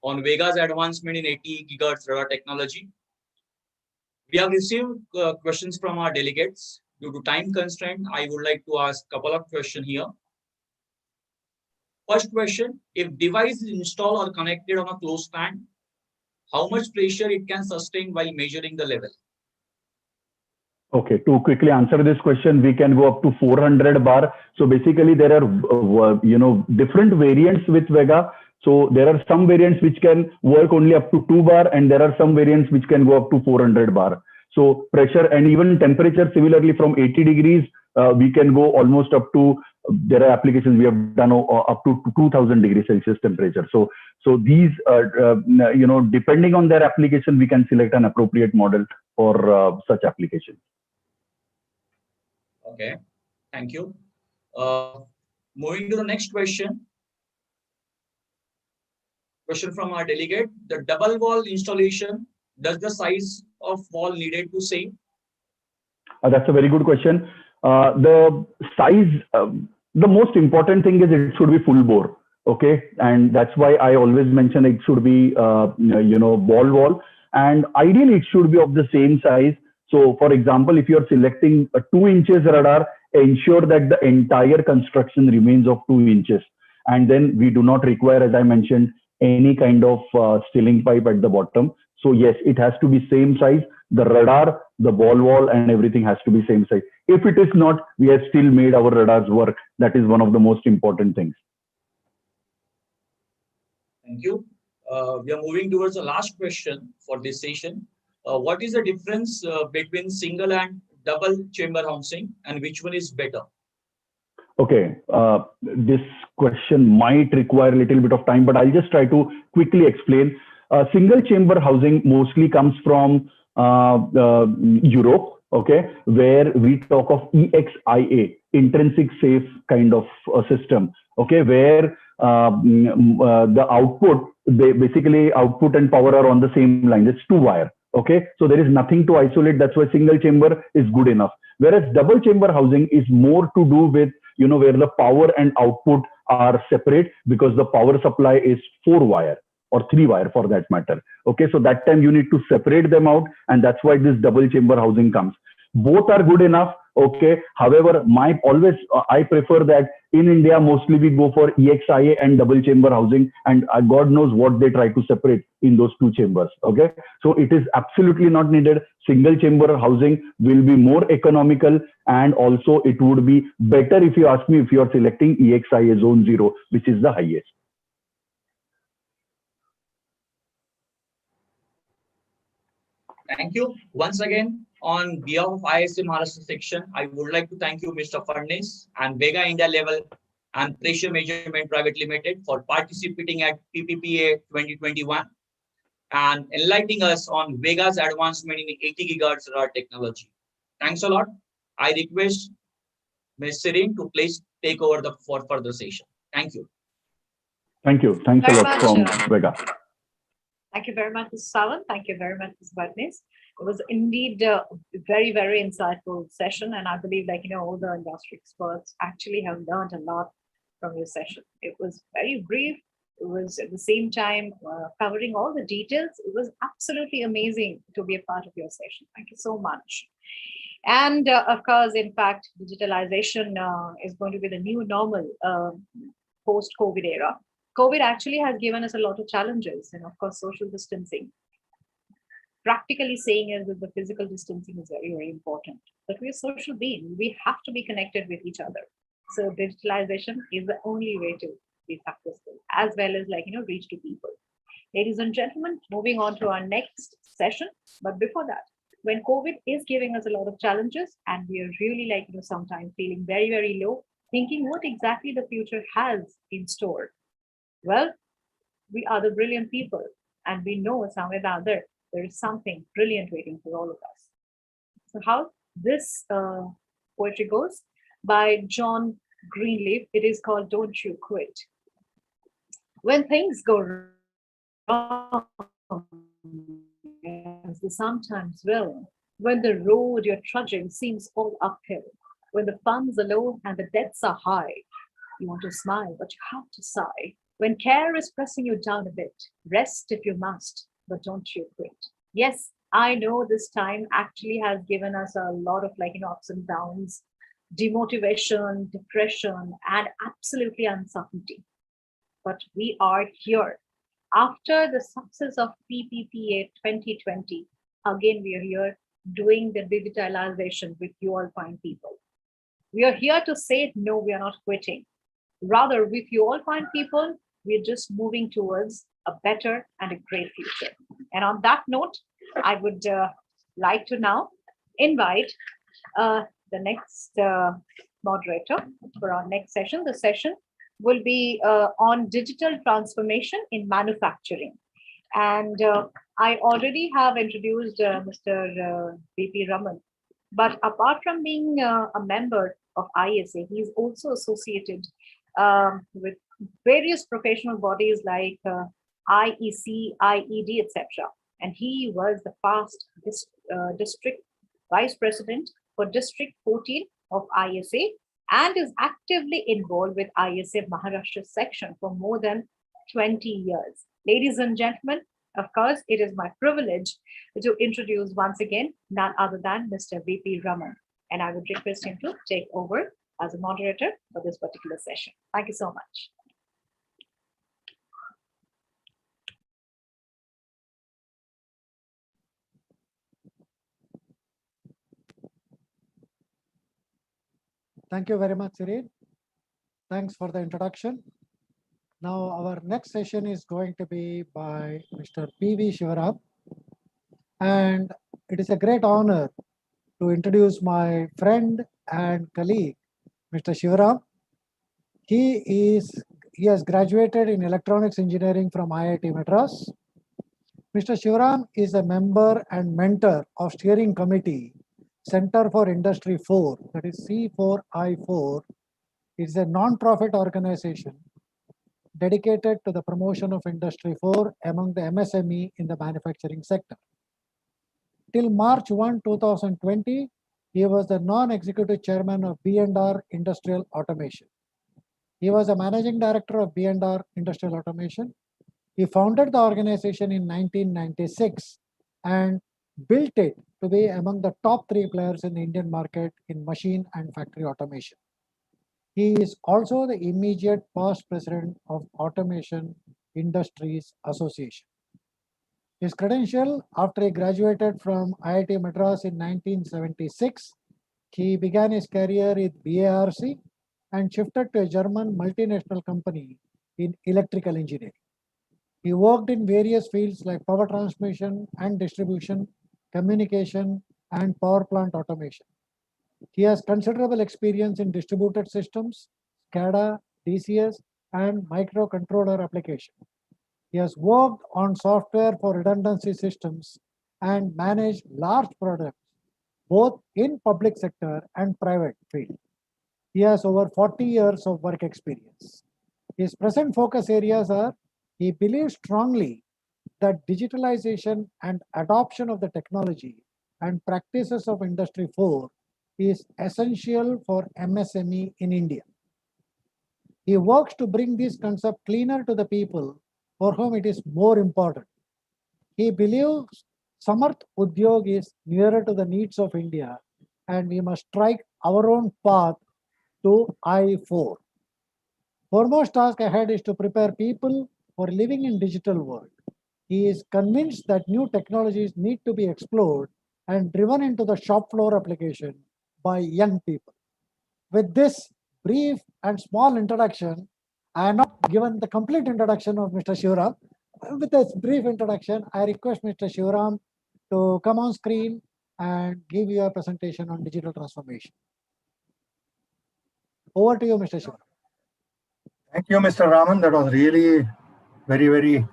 on Vega's advancement in 80 gigahertz radar technology. We have received questions from our delegates. Due to time constraint, I would like to ask a couple of questions here. First question, if device is installed or connected on a closed stand, how much pressure it can sustain while measuring the level? Okay, to quickly answer this question, we can go up to 400 bar. So basically there are, different variants with Vega. So there are some variants which can work only up to 2 bar, and there are some variants which can go up to 400 bar. So pressure and even temperature, similarly from 80 degrees, we can go almost up to, there are applications we have done up to 2000 degrees Celsius temperature. So these, depending on their application, we can select an appropriate model for such applications. Okay, thank you. Moving to the next question. Question from our delegate, the double wall installation, does the size of wall needed to same? That's a very good question. The size, the most important thing is it should be full bore. Okay, and that's why I always mention it should be, ball wall, and ideally it should be of the same size. So for example, if you're selecting a 2 inches radar, ensure that the entire construction remains of 2 inches. And then we do not require, as I mentioned, any kind of stealing pipe at the bottom. So yes, it has to be same size. The radar, the ball wall, and everything has to be same size. If it is not, we have still made our radars work. That is one of the most important things. Thank you. We are moving towards the last question for this session. What is the difference between single and double chamber housing, and which one is better? Okay, this question might require a little bit of time, but I'll just try to quickly explain. Single chamber housing mostly comes from Europe, okay, where we talk of EXIA, intrinsic safe kind of system, okay, where the output, basically output and power are on the same line. It's 2 wire. Okay, so there is nothing to isolate. That's why single chamber is good enough. Whereas double chamber housing is more to do with, where the power and output are separate, because the power supply is 4 wire or 3 wire for that matter. Okay, so that time you need to separate them out, and that's why this double chamber housing comes. Both are good enough. Okay, however, I prefer that in India, mostly we go for EXIA and double chamber housing, and God knows what they try to separate in those 2 chambers. Okay, so it is absolutely not needed. Single chamber housing will be more economical, and also it would be better, if you ask me, if you are selecting EXIA zone 0, which is the highest. Thank you. Once again, on behalf of ISA Maharashtra section, I would like to thank you, Mr. Furness and Vega India Level and Pressure Measurement Private Limited for participating at Pppa 2021 and enlightening us on Vega's advancement in 80 gigahertz radar technology. Thanks a lot. I request Ms. Serene to please take over the for further session. Thank you. Thank you. Thanks a Very lot much, from Vega. Thank you very much, Ms. Sawan. Thank you very much, Ms. Bhatnis. It was indeed a very, very insightful session. And I believe, like, all the industry experts actually have learned a lot from your session. It was very brief. It was at the same time covering all the details. It was absolutely amazing to be a part of your session. Thank you so much. And of course, in fact, digitalization is going to be the new normal post-COVID era. COVID actually has given us a lot of challenges, and of course, social distancing. Practically saying is that the physical distancing is very, very important. But we're social beings. We have to be connected with each other. So digitalization is the only way to be successful, as well as reach to people. Ladies and gentlemen, moving on to our next session. But before that, when COVID is giving us a lot of challenges, and we are really sometimes feeling very, very low, thinking what exactly the future has in store. Well, we are the brilliant people, and we know somewhere down there is something brilliant waiting for all of us. So how this poetry goes, by John Greenleaf, it is called Don't You Quit. When things go wrong, as they sometimes will, when the road you're trudging seems all uphill, when the funds are low and the debts are high, you want to smile, but you have to sigh. When care is pressing you down a bit, rest if you must, but don't you quit. Yes, I know this time actually has given us a lot of ups and downs, demotivation, depression, and absolutely uncertainty. But we are here. After the success of PPPA 2020, again, we are here doing the digitalization with you all fine people. We are here to say, no, we are not quitting. Rather, with you all fine people, we're just moving towards a better and a great future. And on that note, I would like to now invite the next moderator for our next session. The session will be on digital transformation in manufacturing. And I already have introduced Mr. V.P. Raman. But apart from being a member of ISA, he is also associated with various professional bodies like IEC, IED, etc. And he was the past district vice president for District 14 of ISA and is actively involved with ISA Maharashtra section for more than 20 years. Ladies and gentlemen, of course, it is my privilege to introduce once again none other than Mr. V.P. Raman. And I would request him to take over as a moderator for this particular session. Thank you so much. Thank you very much, Serene. Thanks for the introduction. Now, our next session is going to be by Mr. P.V. Shivaram. And it is a great honor to introduce my friend and colleague, Mr. Shivaram. He has graduated in electronics engineering from IIT Madras. Mr. Shivaram is a member and mentor of steering committee Center for Industry 4, that is C4I4. It's a non-profit organization dedicated to the promotion of Industry 4 among the MSME in the manufacturing sector. Till March 1, 2020, he was the non-executive chairman of B&R Industrial Automation. He was a managing director of B&R Industrial Automation. He founded the organization in 1996 and built it to be among the top 3 players in the Indian market in machine and factory automation. He is also the immediate past president of Automation Industries Association. His credential, after he graduated from IIT Madras in 1976, he began his career with BARC and shifted to a German multinational company in electrical engineering. He worked in various fields like power transmission and distribution, communication, and power plant automation. He has considerable experience in distributed systems, SCADA, DCS, and microcontroller application. He has worked on software for redundancy systems and managed large products, both in public sector and private field. He has over 40 years of work experience. His present focus areas are: he believes strongly that digitalization and adoption of the technology and practices of Industry 4 is essential for MSME in India. He works to bring this concept cleaner to the people for whom it is more important. He believes Samarth Udyog is nearer to the needs of India and we must strike our own path to I4. Foremost task ahead is to prepare people for living in digital world. He is convinced that new technologies need to be explored and driven into the shop floor application by young people. With this brief and small introduction, I am not given the complete introduction of Mr. Shivram. With this brief introduction, I request Mr. Shivram to come on screen and give you a presentation on digital transformation. Over to you, Mr. Shivram. Thank you, Mr. Raman. That was really very,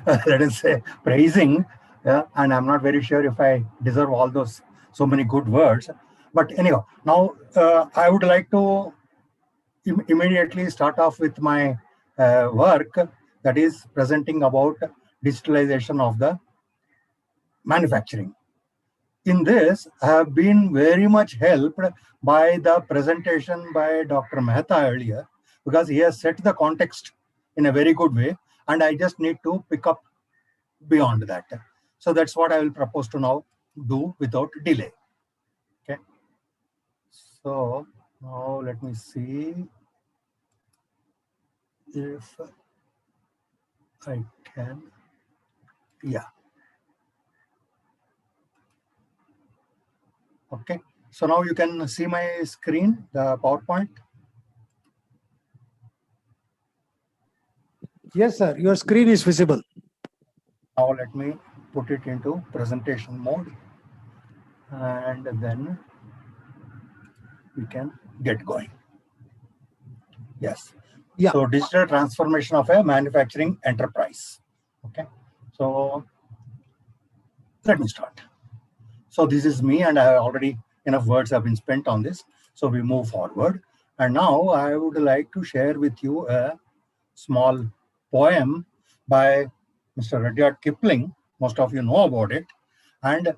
let us say, praising. Yeah, and I'm not very sure if I deserve all those so many good words. But anyhow, now I would like to immediately start off with my work, that is presenting about digitalization of the manufacturing. In this, I have been very much helped by the presentation by Dr. Mehta earlier, because he has set the context in a very good way, and I just need to pick up beyond that. So that's what I will propose to now do without delay. Okay. So now let me see if I can. Yeah. Okay. So now you can see my screen, the PowerPoint. Yes, sir. Your screen is visible. Now let me put it into presentation mode, and then we can get going. Yes. Yeah. So digital transformation of a manufacturing enterprise. Okay. So let me start. So this is me, and I already enough words have been spent on this. So we move forward. And now I would like to share with you a small poem by Mr. Rudyard Kipling. Most of you know about it. And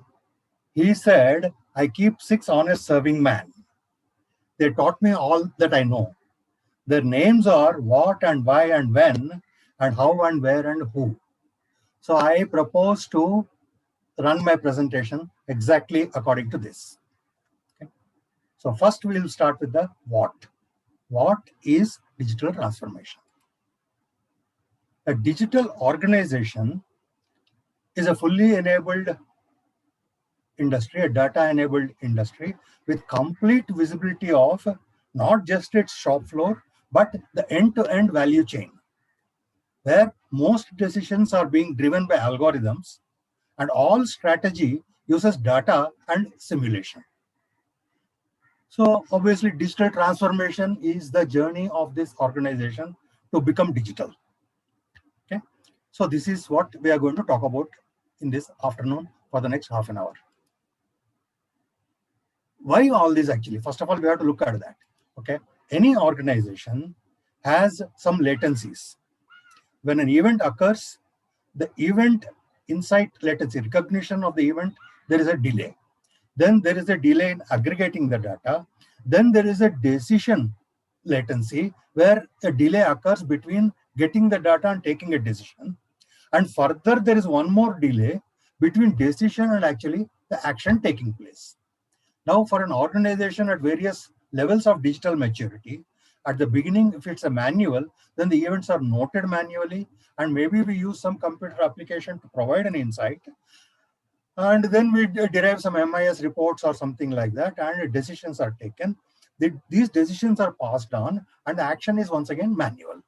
he said, I keep 6 honest serving men. They taught me all that I know. Their names are what and why and when and how and where and who. So I propose to run my presentation exactly according to this. Okay. So first we'll start with the what. What is digital transformation? A digital organization is a fully enabled industry, a data-enabled industry with complete visibility of not just its shop floor, but the end-to-end value chain, where most decisions are being driven by algorithms and all strategy uses data and simulation. So obviously digital transformation is the journey of this organization to become digital. Okay. So this is what we are going to talk about in this afternoon for the next half an hour. Why all this actually? First of all, we have to look at that. Okay. Any organization has some latencies. When an event occurs, the event insight latency, recognition of the event, there is a delay. Then there is a delay in aggregating the data. Then there is a decision latency where a delay occurs between getting the data and taking a decision. And further, there is one more delay between decision and actually the action taking place. Now, for an organization at various levels of digital maturity, at the beginning, if it's a manual, then the events are noted manually, and maybe we use some computer application to provide an insight. And then we derive some MIS reports or something like that, and decisions are taken. These decisions are passed on, and the action is once again manual.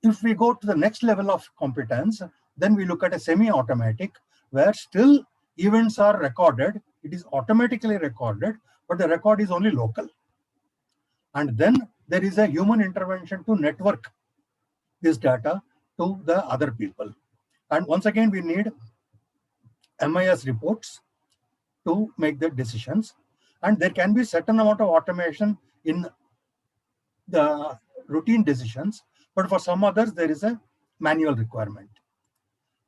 If we go to the next level of competence, then we look at a semi-automatic, where still events are recorded. It is automatically recorded, but the record is only local. And then there is a human intervention to network this data to the other people. And once again, we need MIS reports to make the decisions. And there can be certain amount of automation in the routine decisions, but for some others, there is a manual requirement.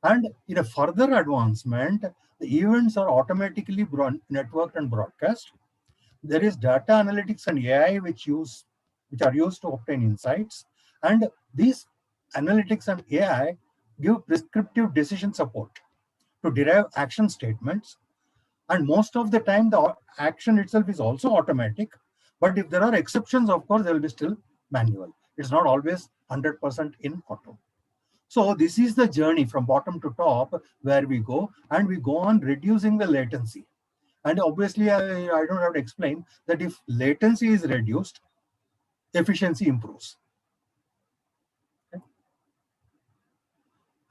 And in a further advancement, the events are automatically networked and broadcast. There is data analytics and AI which are used to obtain insights. And these analytics and AI give prescriptive decision support to derive action statements. And most of the time, the action itself is also automatic. But if there are exceptions, of course, there will be still manual. It's not always 100% in auto. So this is the journey from bottom to top where we go, and we go on reducing the latency. And obviously, I don't have to explain that if latency is reduced, efficiency improves. Okay.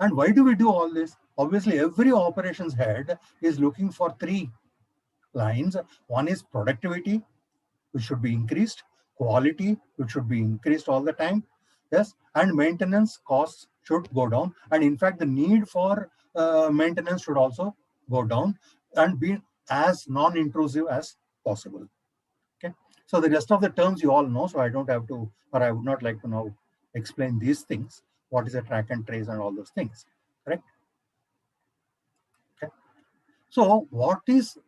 And why do we do all this? Obviously, every operations head is looking for three lines. One is productivity, which should be increased, quality, which should be increased all the time, yes, and maintenance costs should go down. And in fact, the need for maintenance should also go down and be as non-intrusive as possible. Okay, so the rest of the terms you all know, so I don't have to, or I would not like to now explain these things. What is a track and trace and all those things, correct? Okay, so what is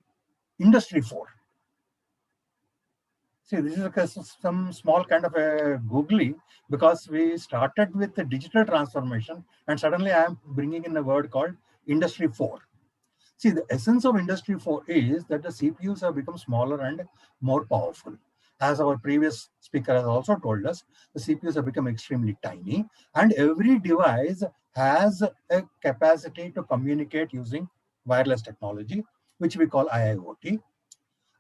Industry 4? See, this is some small kind of a googly, because we started with the digital transformation and suddenly I am bringing in a word called Industry 4. See, the essence of Industry 4 is that the CPUs have become smaller and more powerful. As our previous speaker has also told us, the CPUs have become extremely tiny, and every device has a capacity to communicate using wireless technology, which we call IIoT.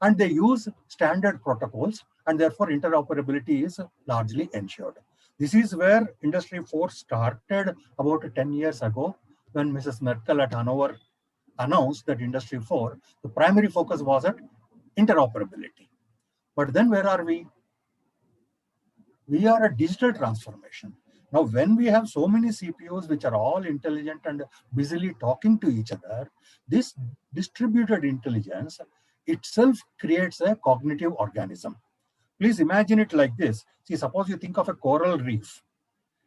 And they use standard protocols, and therefore interoperability is largely ensured. This is where Industry 4 started about 10 years ago, when Mrs. Merkel at Hanover announced that Industry 4, the primary focus was at interoperability. But then where are we? We are at digital transformation. Now, when we have so many CPUs which are all intelligent and busily talking to each other, this distributed intelligence itself creates a cognitive organism. Please imagine it like this. See, suppose you think of a coral reef.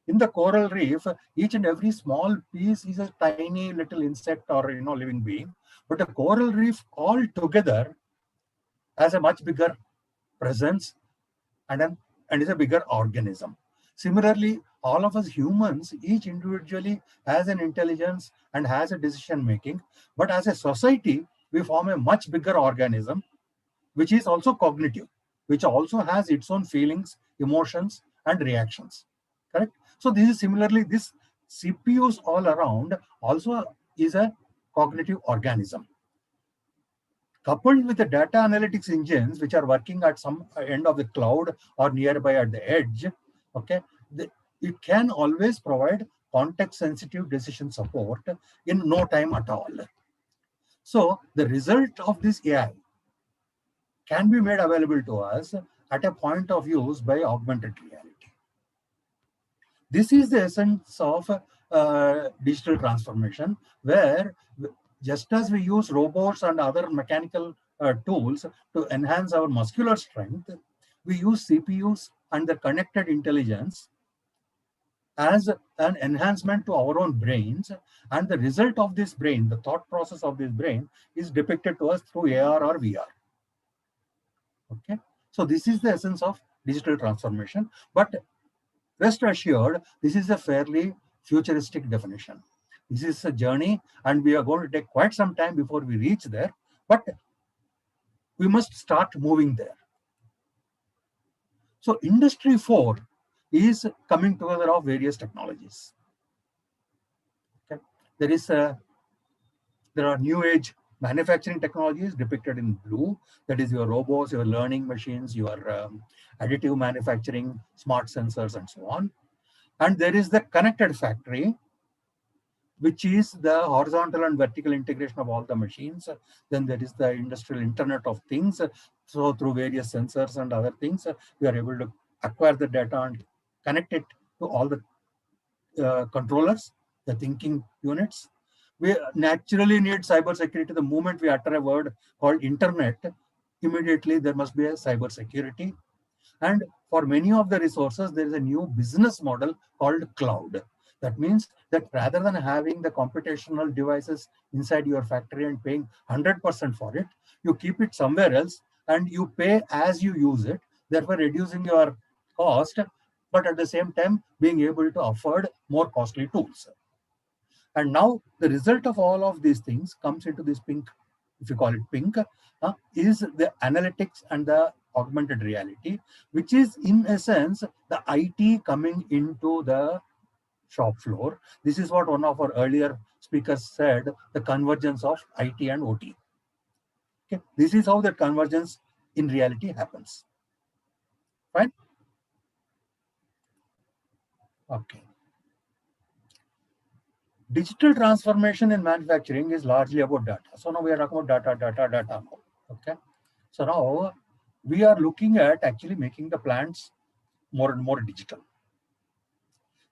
In the coral reef, each and every small piece is a tiny little insect or living being. But the coral reef all together has a much bigger presence and is a bigger organism. Similarly, all of us humans, each individually has an intelligence and has a decision making. But as a society, we form a much bigger organism, which is also cognitive, which also has its own feelings, emotions, and reactions. Correct? So this is similarly, this CPUs all around also is a cognitive organism. Coupled with the data analytics engines, which are working at some end of the cloud or nearby at the edge, okay, it can always provide context-sensitive decision support in no time at all. So the result of this AI can be made available to us at a point of use by augmented reality. This is the essence of digital transformation, where just as we use robots and other mechanical tools to enhance our muscular strength, we use CPUs and the connected intelligence as an enhancement to our own brains. And the result of this brain, the thought process of this brain, is depicted to us through AR or VR. Okay, so this is the essence of digital transformation. But rest assured, this is a fairly futuristic definition. This is a journey, and we are going to take quite some time before we reach there, but we must start moving there. So Industry 4 is coming together of various technologies. Okay. There are new age manufacturing technologies depicted in blue. That is your robots, your learning machines, your additive manufacturing, smart sensors, and so on. And there is the connected factory, which is the horizontal and vertical integration of all the machines. Then there is the industrial Internet of Things. So through various sensors and other things, we are able to acquire the data and connect it to all the controllers, the thinking units. We naturally need cybersecurity. The moment we utter a word called Internet, immediately there must be a cybersecurity. And for many of the resources, there is a new business model called cloud. That means that rather than having the computational devices inside your factory and paying 100% for it, you keep it somewhere else and you pay as you use it, therefore reducing your cost, but at the same time being able to afford more costly tools. And now the result of all of these things comes into this pink, if you call it pink, is the analytics and the augmented reality, which is in essence the IT coming into the shop floor. This is what one of our earlier speakers said, the convergence of IT and OT. Okay, this is how that convergence in reality happens. Fine. Okay. Digital transformation in manufacturing is largely about data. So now we are talking about data now. Okay. So now we are looking at actually making the plants more and more digital.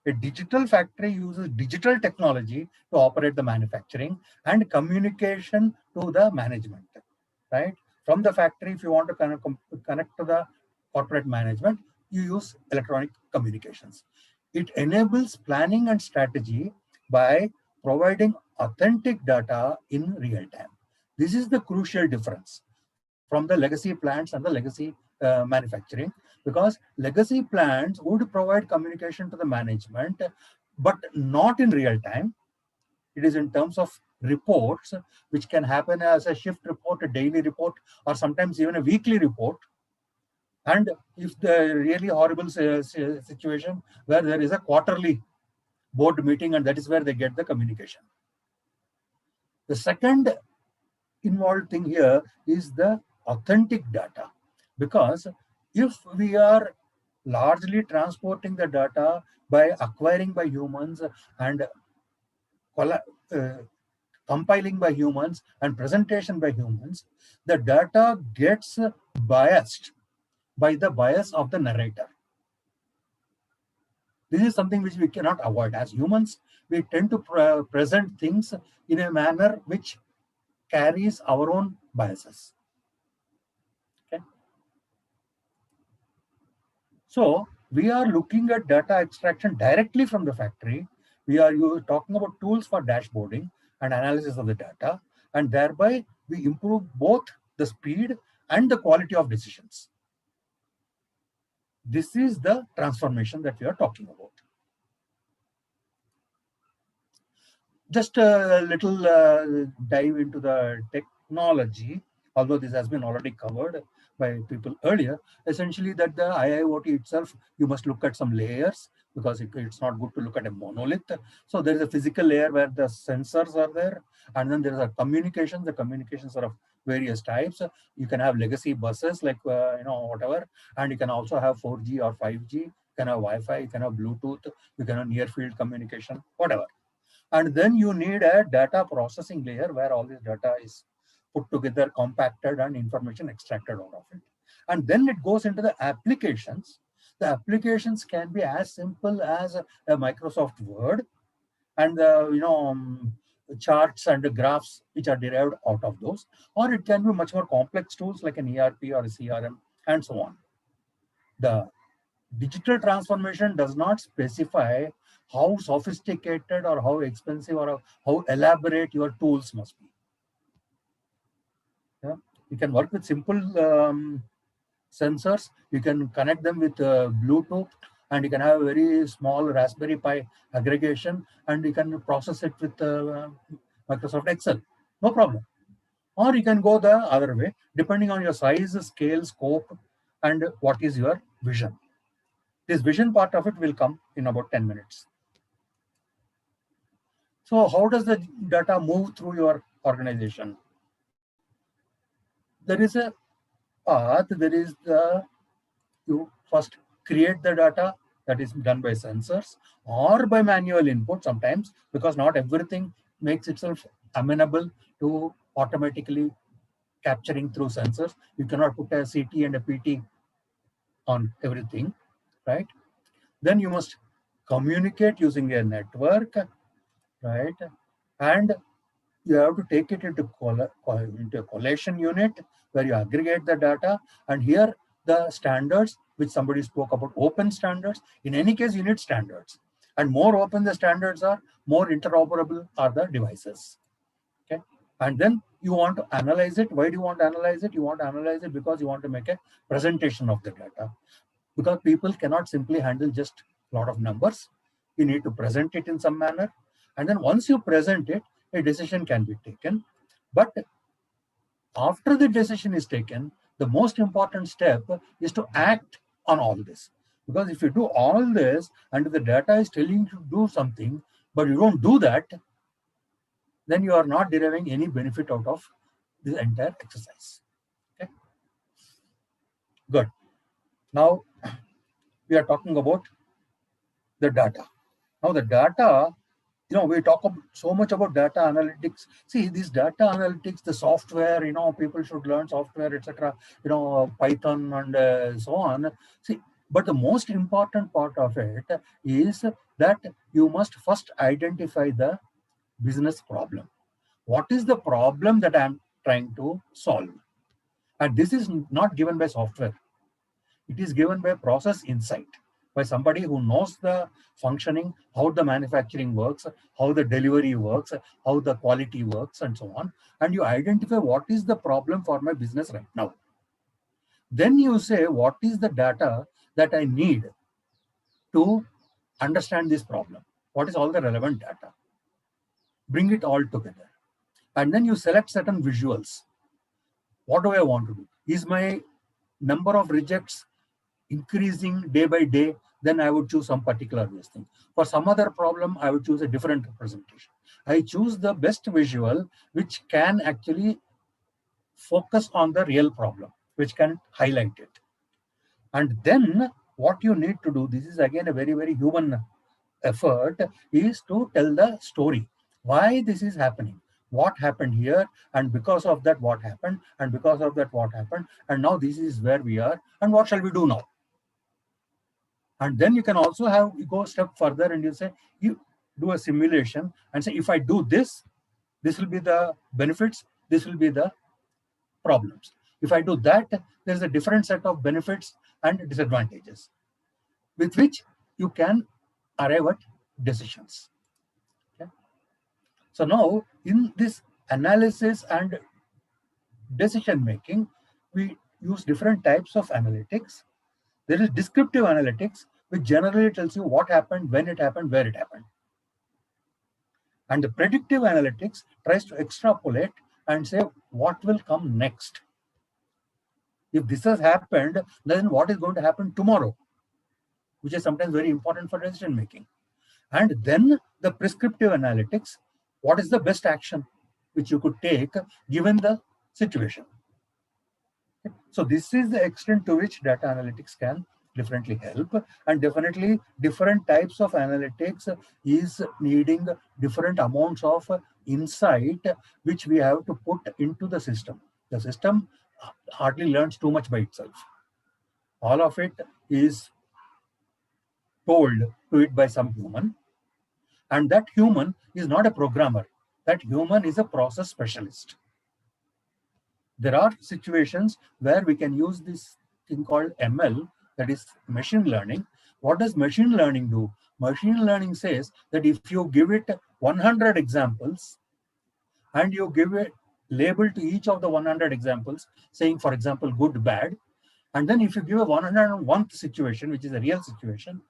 A digital factory uses digital technology to operate the manufacturing and communication to the management, right? From the factory, if you want to connect to the corporate management, you use electronic communications. It enables planning and strategy by providing authentic data in real time. This is the crucial difference from the legacy plants and the legacy manufacturing, because legacy plants would provide communication to the management, but not in real time. It is in terms of reports, which can happen as a shift report, a daily report, or sometimes even a weekly report. And if the really horrible situation where there is a quarterly board meeting, and that is where they get the communication. The second involved thing here is the authentic data, because if we are largely transporting the data by acquiring by humans and compiling by humans and presentation by humans, the data gets biased by the bias of the narrator. This is something which we cannot avoid. As humans, we tend to present things in a manner which carries our own biases. Okay. So we are looking at data extraction directly from the factory. We are talking about tools for dashboarding and analysis of the data, and thereby we improve both the speed and the quality of decisions. This is the transformation that we are talking about. Just a little dive into the technology, although this has been already covered by people earlier. Essentially, that the IIoT itself, you must look at some layers, because it's not good to look at a monolith. So there is a physical layer where the sensors are there, and then there is a communication. The communications are of various types. You can have legacy buses, like whatever, and you can also have 4G or 5G. You can have Wi-Fi, you can have Bluetooth, you can have near field communication, whatever. And then you need a data processing layer where all this data is put together, compacted, and information extracted out of it. And then it goes into the applications. The applications can be as simple as a Microsoft Word and charts and graphs which are derived out of those, or it can be much more complex tools like an ERP or a CRM and so on. The digital transformation does not specify how sophisticated or how expensive or how elaborate your tools must be. Yeah? You can work with simple sensors. You can connect them with Bluetooth, and you can have a very small Raspberry Pi aggregation, and you can process it with Microsoft Excel. No problem. Or you can go the other way, depending on your size, scale, scope, and what is your vision. This vision part of it will come in about 10 minutes. So how does the data move through your organization? There is a path. There is you first create the data, that is done by sensors or by manual input sometimes, because not everything makes itself amenable to automatically capturing through sensors. You cannot put a CT and a PT on everything, right? Then you must communicate using a network, right? And you have to take it into a collation unit where you aggregate the data. And here the standards which somebody spoke about, open standards. In any case, you need standards. And more open the standards are, more interoperable are the devices. Okay. And then you want to analyze it. Why do you want to analyze it? You want to analyze it because you want to make a presentation of the data. Because people cannot simply handle just a lot of numbers. You need to present it in some manner. And then once you present it, a decision can be taken. But after the decision is taken, the most important step is to act on all this. Because if you do all this and the data is telling you to do something, but you don't do that, then you are not deriving any benefit out of this entire exercise. Okay. Good. Now we are talking about the data. Now the data, we talk so much about data analytics. See, this data analytics, the software, people should learn software, etc. Python and so on. See, but the most important part of it is that you must first identify the business problem. What is the problem that I'm trying to solve? And this is not given by software. It is given by process insight, by somebody who knows the functioning, how the manufacturing works, how the delivery works, how the quality works, and so on. And you identify what is the problem for my business right now. Then you say, what is the data that I need to understand this problem? What is all the relevant data? Bring it all together. And then you select certain visuals. What do I want to do? Is my number of rejects increasing day by day? Then I would choose some particular thing. For some other problem, I would choose a different representation. I choose the best visual, which can actually focus on the real problem, which can highlight it. And then what you need to do, this is again a very, very human effort, is to tell the story. Why this is happening? What happened here? And because of that, what happened? And because of that, what happened? And now this is where we are. And what shall we do now? And then you can also go a step further and you say, you do a simulation and say, if I do this, this will be the benefits, this will be the problems. If I do that, there's a different set of benefits and disadvantages with which you can arrive at decisions. Okay? So now in this analysis and decision making, we use different types of analytics. There is descriptive analytics, which generally tells you what happened, when it happened, where it happened. And the predictive analytics tries to extrapolate and say what will come next. If this has happened, then what is going to happen tomorrow, which is sometimes very important for decision making. And then the prescriptive analytics, what is the best action which you could take given the situation. So this is the extent to which data analytics can differently help, and definitely different types of analytics is needing different amounts of insight which we have to put into the system. The system hardly learns too much by itself. All of it is told to it by some human, and that human is not a programmer. That human is a process specialist. There are situations where we can use this thing called ML, that is machine learning. What does machine learning do? Machine learning says that if you give it 100 examples and you give a label to each of the 100 examples, saying, for example, good, bad, and then if you give a 101th situation, which is a real situation,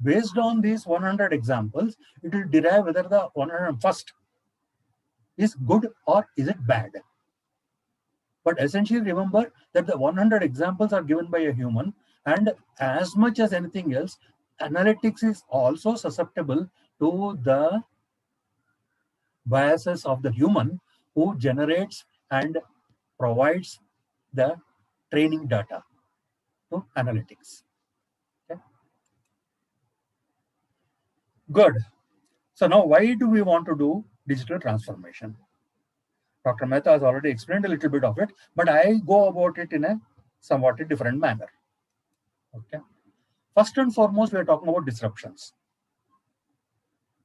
based on these 100 examples, it will derive whether the 101st is good or is it bad. But essentially remember that the 100 examples are given by a human, and as much as anything else, analytics is also susceptible to the biases of the human who generates and provides the training data to analytics. Okay. Good. So now why do we want to do digital transformation? Dr. Mehta has already explained a little bit of it, but I go about it in a somewhat different manner. Okay. First and foremost, we are talking about disruptions.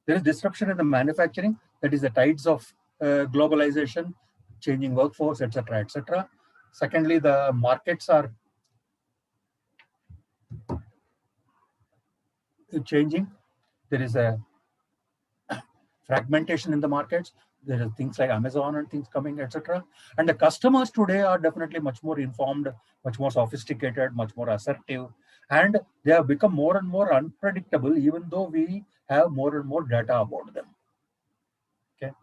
There is disruption in the manufacturing, that is the tides of globalization, changing workforce, etc., etc. Secondly, the markets are changing. There is a fragmentation in the markets. There are things like Amazon and things coming, etc. And the customers today are definitely much more informed, much more sophisticated, much more assertive, and they have become more and more unpredictable, even though we have more and more data about them. Okay.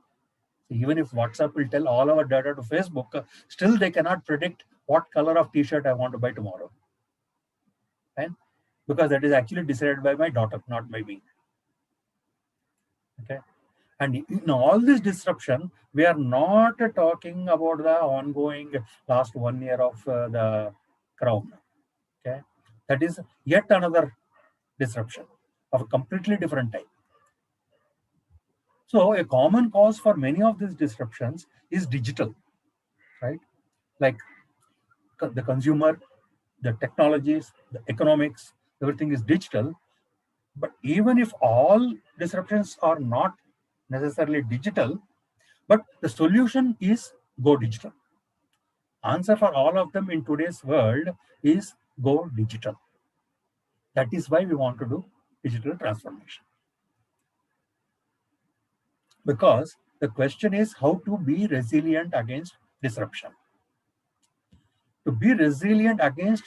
So even if WhatsApp will tell all our data to Facebook, still they cannot predict what color of T-shirt I want to buy tomorrow. Right? Because that is actually decided by my daughter, not by me. Okay. And in all this disruption, we are not talking about the ongoing last 1 year of the crown. Okay, that is yet another disruption of a completely different type. So a common cause for many of these disruptions is digital, right? Like the consumer, the technologies, the economics, everything is digital. But even if all disruptions are not necessarily digital, but the solution is go digital. Answer for all of them in today's world is go digital. That is why we want to do digital transformation. Because the question is how to be resilient against disruption. To be resilient against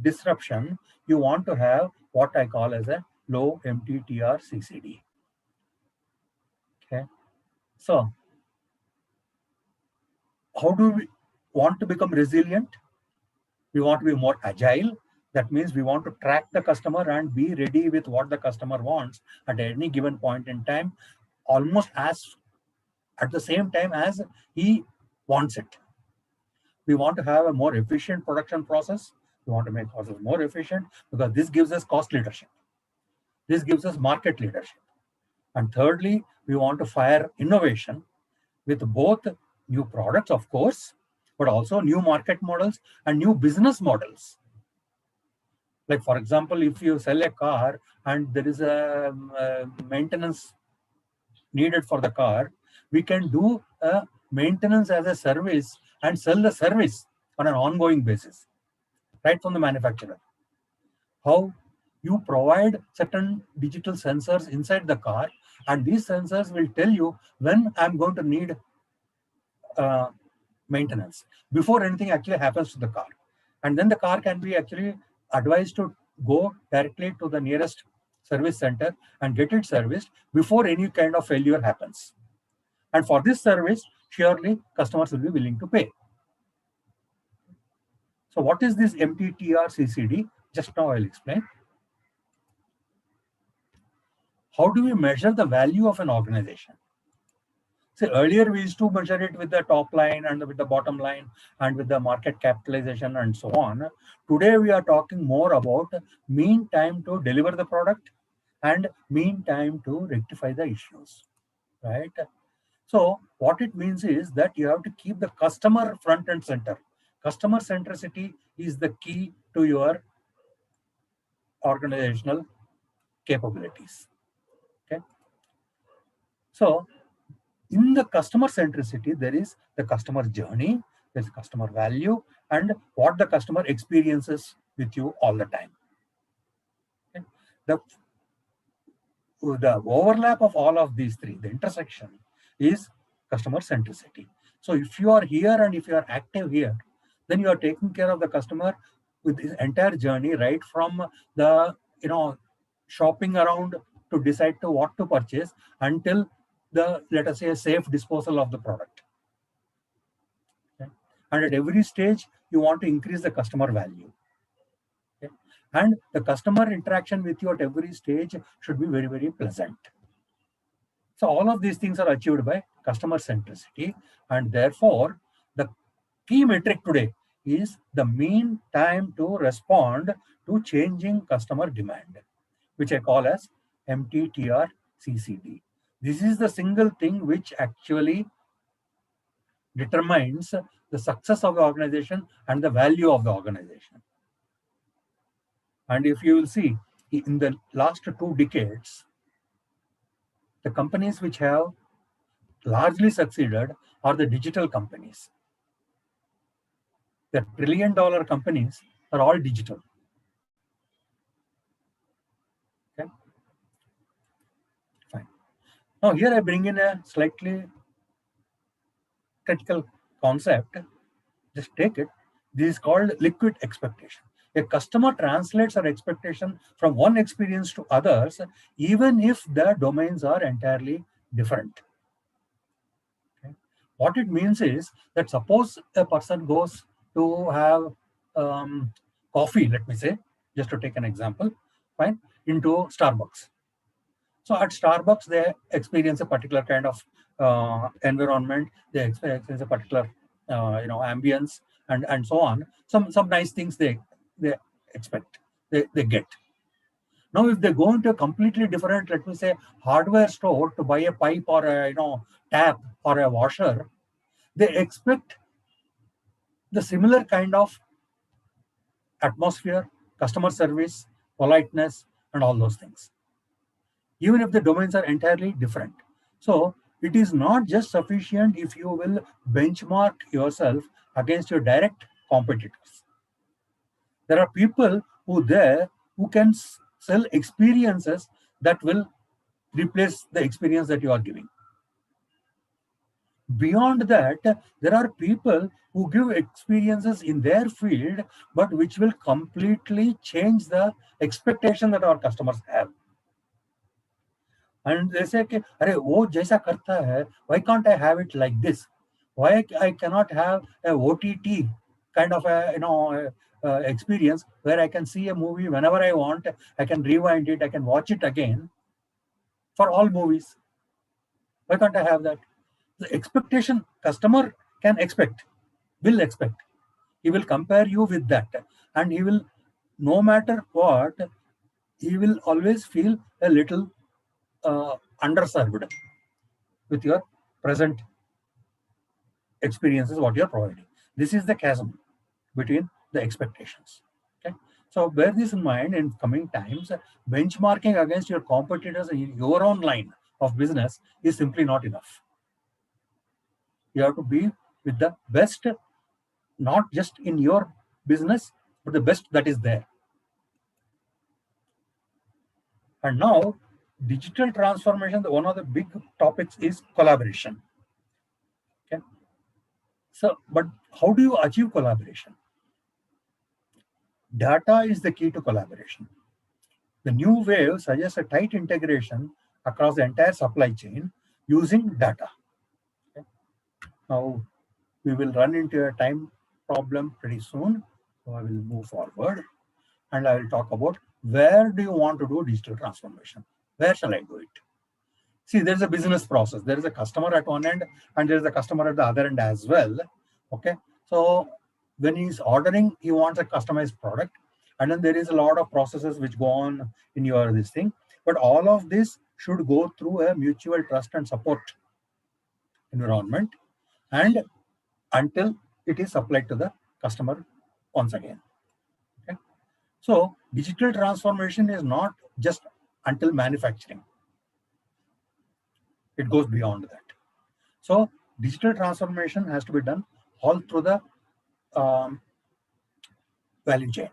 disruption, you want to have what I call as a low MTTR CCD. Okay. So how do we want to become resilient? We want to be more agile. That means we want to track the customer and be ready with what the customer wants at any given point in time, almost as at the same time as he wants it. We want to have a more efficient production process. We want to make process more efficient because this gives us cost leadership. This gives us market leadership. And thirdly, we want to fire innovation with both new products, of course, but also new market models and new business models. Like, for example, if you sell a car and there is a maintenance needed for the car, we can do a maintenance as a service and sell the service on an ongoing basis, right from the manufacturer. How you provide certain digital sensors inside the car, and these sensors will tell you when I'm going to need maintenance before anything actually happens to the car. And then the car can be actually advised to go directly to the nearest service center and get it serviced before any kind of failure happens. And for this service, surely customers will be willing to pay. So what is this MTTR CCD? Just now I'll explain. How do we measure the value of an organization? See, earlier we used to measure it with the top line and with the bottom line and with the market capitalization and so on. Today we are talking more about mean time to deliver the product and mean time to rectify the issues, right? So what it means is that you have to keep the customer front and center. Customer centricity is the key to your organizational capabilities. Okay. So in the customer centricity, there is the customer journey, there's customer value, and what the customer experiences with you all the time. Okay. The overlap of all of these three, the intersection, is customer centricity. So if you are here and if you are active here, then you are taking care of the customer with this entire journey, right from the shopping around to decide to what to purchase until the, let us say, a safe disposal of the product. Okay. And at every stage, you want to increase the customer value. Okay. And the customer interaction with you at every stage should be very, very pleasant. So all of these things are achieved by customer centricity, and therefore the key metric today is the mean time to respond to changing customer demand, which I call as MTTR CCD. This is the single thing which actually determines the success of the organization and the value of the organization. And if you will see, in the last 2 decades, the companies which have largely succeeded are the digital companies. The $1 trillion companies are all digital. Now here I bring in a slightly critical concept. Just take it. This is called liquid expectation. A customer translates our expectation from one experience to others, even if the domains are entirely different. Okay. What it means is that suppose a person goes to have coffee, let me say, just to take an example, fine, into Starbucks. So at Starbucks, they experience a particular kind of environment. They experience a particular, ambience and so on. Some nice things they expect, they get. Now, if they go into a completely different, let me say, hardware store to buy a pipe or a tap or a washer, they expect the similar kind of atmosphere, customer service, politeness, and all those things, even if the domains are entirely different. So it is not just sufficient if you will benchmark yourself against your direct competitors. There are people who can sell experiences that will replace the experience that you are giving. Beyond that, there are people who give experiences in their field, but which will completely change the expectation that our customers have. And they say, "Arey, wo jaisa karta hai, why can't I have it like this? Why I cannot have a OTT kind of a experience where I can see a movie whenever I want, I can rewind it, I can watch it again for all movies. Why can't I have that?" The expectation customer can expect, will expect. He will compare you with that, and he will, no matter what, he will always feel a little underserved with your present experiences, what you're providing. This is the chasm between the expectations. Okay, so bear this in mind in coming times. Benchmarking against your competitors in your own line of business is simply not enough. You have to be with the best, not just in your business, but the best that is there. And now, digital transformation, one of the big topics is collaboration. Okay. So, but how do you achieve collaboration? Data is the key to collaboration. The new wave suggests a tight integration across the entire supply chain using data. Okay. Now, we will run into a time problem pretty soon. So I will move forward and I will talk about where do you want to do digital transformation? Where shall I do it? See, there's a business process. There is a customer at one end and there is a customer at the other end as well. Okay. So when he's ordering, he wants a customized product. And then there is a lot of processes which go on in your this thing. But all of this should go through a mutual trust and support environment, and until it is supplied to the customer once again. Okay. So digital transformation is not just until manufacturing. It goes beyond that. So digital transformation has to be done all through the value chain.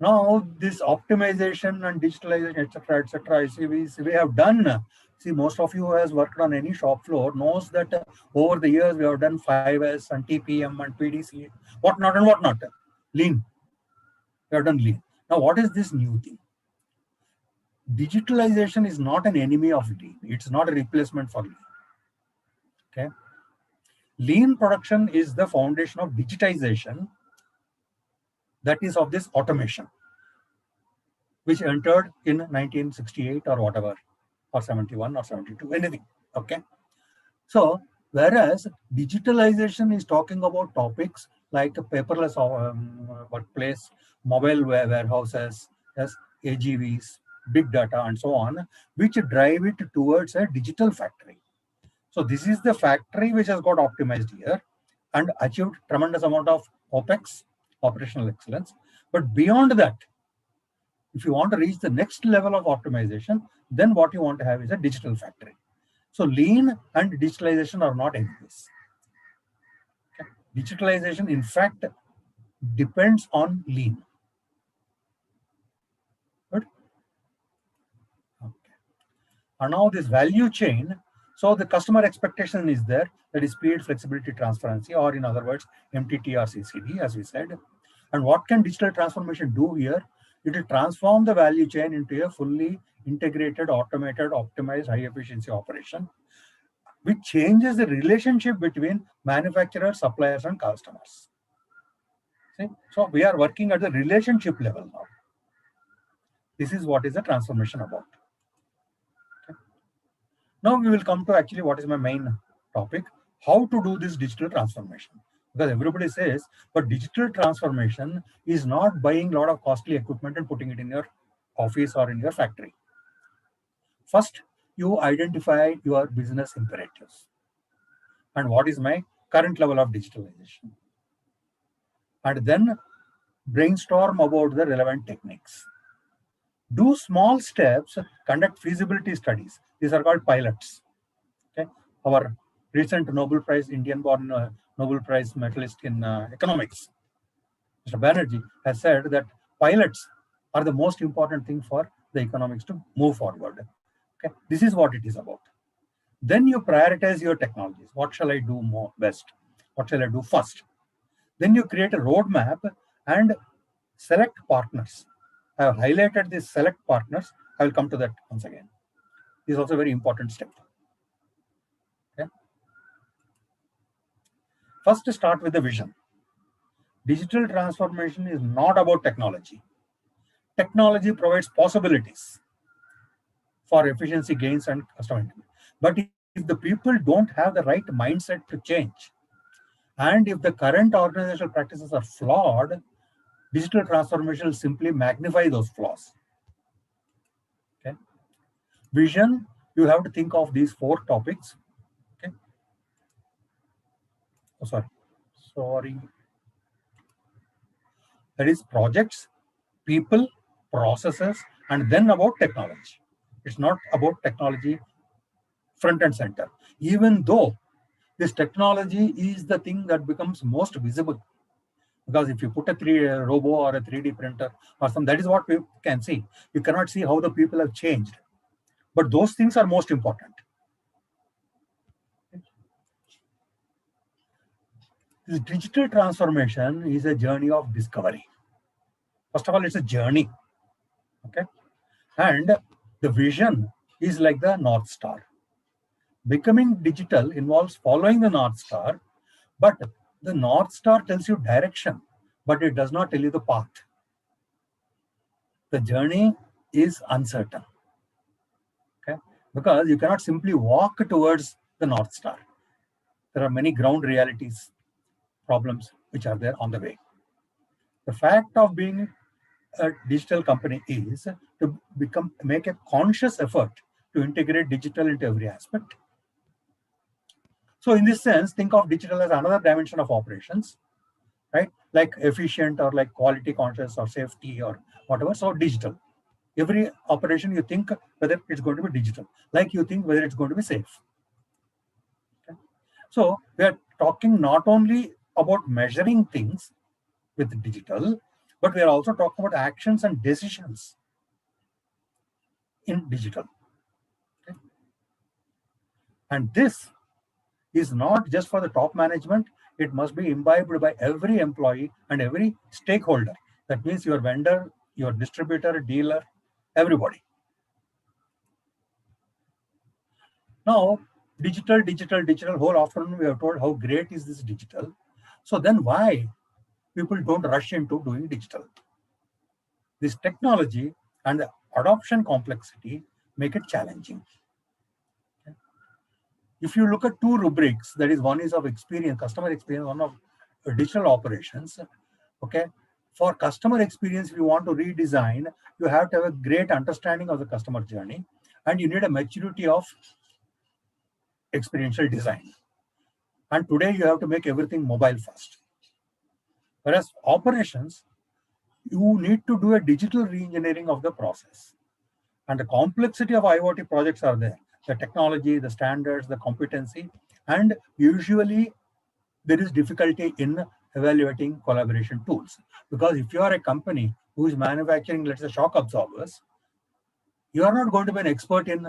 Now this optimization and digitalization, etc., we have done. See, most of you who has worked on any shop floor knows that over the years we have done 5S and TPM and PDC, whatnot and whatnot. Lean. We have done lean. Now, what is this new thing? Digitalization is not an enemy of lean. It's not a replacement for lean. Okay. Lean production is the foundation of digitization, that is of this automation, which entered in 1968 or whatever, or 71 or 72, anything. Okay. So, whereas digitalization is talking about topics like paperless workplace, mobile warehouses, yes, AGVs, big data, and so on, which drive it towards a digital factory. So this is the factory which has got optimized here and achieved tremendous amount of OPEX, operational excellence. But beyond that, if you want to reach the next level of optimization, then what you want to have is a digital factory. So lean and digitalization are not enemies. Okay. Digitalization, in fact, depends on lean. Good. Okay. And now this value chain, so the customer expectation is there, that is speed, flexibility, transparency, or in other words, MTT or CCD, as we said. And what can digital transformation do here? It will transform the value chain into a fully integrated, automated, optimized, high efficiency operation, which changes the relationship between manufacturers, suppliers, and customers. See? So we are working at the relationship level now. This is what is the transformation about. Okay. Now we will come to actually what is my main topic, how to do this digital transformation. Because everybody says, but digital transformation is not buying a lot of costly equipment and putting it in your office or in your factory. First, you identify your business imperatives and what is my current level of digitalization. And then brainstorm about the relevant techniques. Do small steps, conduct feasibility studies. These are called pilots. Okay. Our recent Nobel Prize, Indian-born Nobel Prize medalist in economics, Mr. Banerjee, has said that pilots are the most important thing for the economics to move forward. Okay. This is what it is about. Then you prioritize your technologies. What shall I do more best? What shall I do first? Then you create a roadmap and select partners. I have highlighted these select partners. I will come to that once again. This is also a very important step. Okay. First, start with the vision. Digital transformation is not about technology. Technology provides possibilities for efficiency gains and customer. But if the people don't have the right mindset to change, and if the current organizational practices are flawed, digital transformation will simply magnify those flaws. Okay. Vision, you have to think of these 4 topics. Okay. Oh, sorry. That is projects, people, processes, and then about technology. It's not about technology front and center, even though this technology is the thing that becomes most visible. Because if you put a robot or a 3D printer or something, that is what we can see. You cannot see how the people have changed. But those things are most important. This digital transformation is a journey of discovery. First of all, it's a journey. Okay. And the vision is like the North Star. Becoming digital involves following the North Star, but the North Star tells you direction, but it does not tell you the path. The journey is uncertain. Okay? Because you cannot simply walk towards the North Star. There are many ground realities, problems which are there on the way. The fact of being a digital company is to make a conscious effort to integrate digital into every aspect. So in this sense, think of digital as another dimension of operations, right? Like efficient or like quality conscious or safety or whatever. So digital. Every operation you think whether it's going to be digital, like you think whether it's going to be safe. Okay? So we are talking not only about measuring things with digital, but we are also talking about actions and decisions in digital. Okay? And this is not just for the top management, it must be imbibed by every employee and every stakeholder. That means your vendor, your distributor, dealer, everybody. Now, digital, whole afternoon we have told how great is this digital. So then why people don't rush into doing digital? This technology and the adoption complexity make it challenging. If you look at 2 rubrics, that is one is of experience, customer experience, one of digital operations. Okay, for customer experience, if you want to redesign, you have to have a great understanding of the customer journey, and you need a maturity of experiential design. And today you have to make everything mobile first. Whereas operations, you need to do a digital re-engineering of the process. And the complexity of IoT projects are there. The technology, the standards, the competency, and usually there is difficulty in evaluating collaboration tools. Because if you are a company who is manufacturing, let's say, shock absorbers, you are not going to be an expert in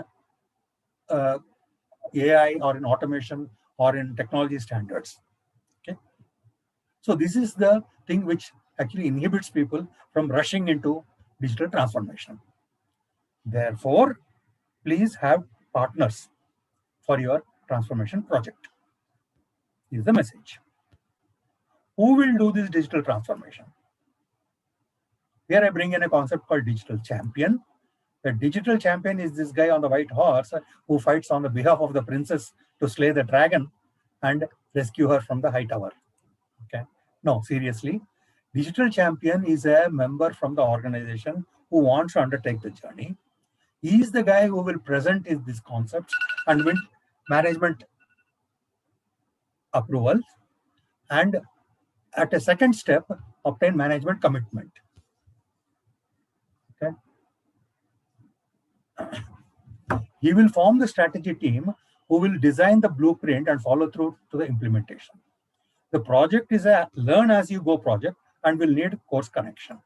AI or in automation or in technology standards. Okay. So this is the thing which actually inhibits people from rushing into digital transformation. Therefore, please have partners for your transformation project. Is the message. Who will do this digital transformation? Here I bring in a concept called digital champion. The digital champion is this guy on the white horse who fights on the behalf of the princess to slay the dragon and rescue her from the high tower. Okay. No, seriously. Digital champion is a member from the organization who wants to undertake the journey. He is the guy who will present these concepts and win management approval, and at a second step, obtain management commitment. Okay. He will form the strategy team who will design the blueprint and follow through to the implementation. The project is a learn as you go project and will need course connection.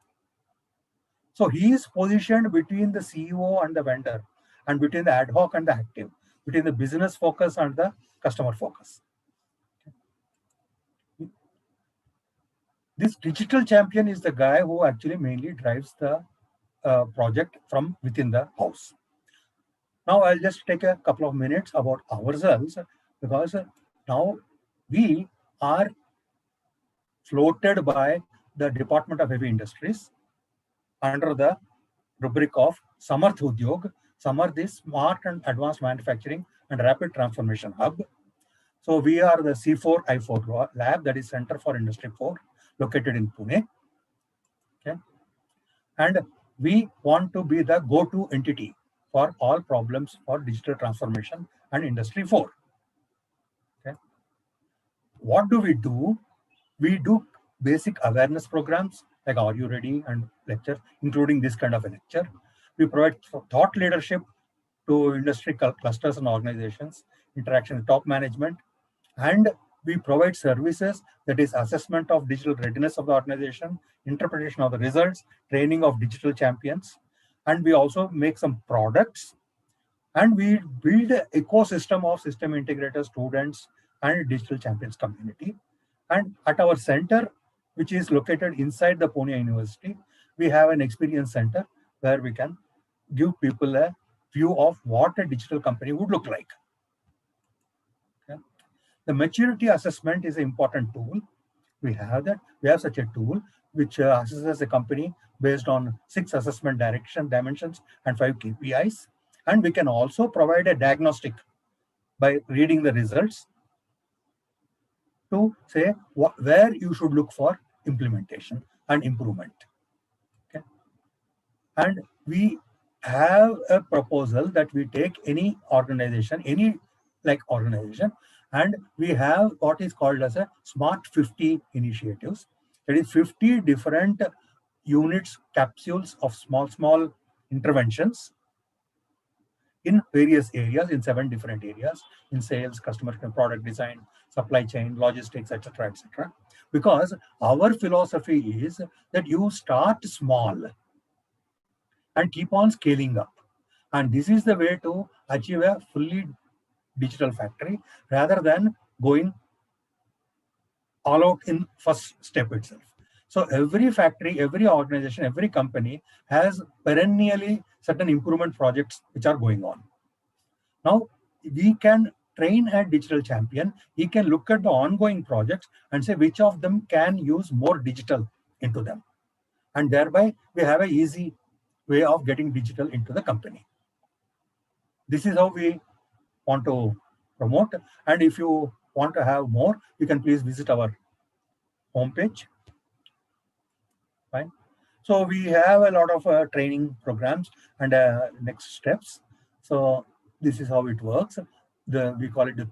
So he is positioned between the CEO and the vendor, and between the ad hoc and the active, between the business focus and the customer focus. This digital champion is the guy who actually mainly drives the project from within the house. Now I'll just take a couple of minutes about ourselves, because now we are floated by the Department of Heavy Industries under the rubric of Samarth Udyog. Samarth is Smart and Advanced Manufacturing and Rapid Transformation Hub. So we are the C4I4 lab, that is Center for Industry 4, located in Pune. Okay. And we want to be the go-to entity for all problems for digital transformation and Industry 4. Okay. What do? We do basic awareness programs like Are You Ready and lecture, including this kind of a lecture. We provide thought leadership to industry clusters and organizations, interaction with top management, and we provide services, that is assessment of digital readiness of the organization, interpretation of the results, training of digital champions, and we also make some products, and we build an ecosystem of system integrators, students, and digital champions community. And at our center, which is located inside the Pune University, we have an experience center where we can give people a view of what a digital company would look like. Okay. The maturity assessment is an important tool. We have that. We have such a tool which assesses a company based on 6 assessment dimensions and 5 KPIs. And we can also provide a diagnostic by reading the results to say where you should look for implementation and improvement. Okay. And we have a proposal that we take any organization, and we have what is called as a Smart 50 initiatives. That is 50 different units, capsules of small interventions in various areas, in 7 different areas, in sales, customer product design, supply chain, logistics, etc., etc. Because our philosophy is that you start small and keep on scaling up. And this is the way to achieve a fully digital factory, rather than going all out in first step itself. So every factory, every organization, every company has perennially certain improvement projects which are going on. Now, we can train a digital champion. He can look at the ongoing projects and say which of them can use more digital into them. And thereby, we have an easy way of getting digital into the company. This is how we want to promote. And if you want to have more, you can please visit our homepage. Fine. So we have a lot of training programs and next steps. So this is how it works. We call it the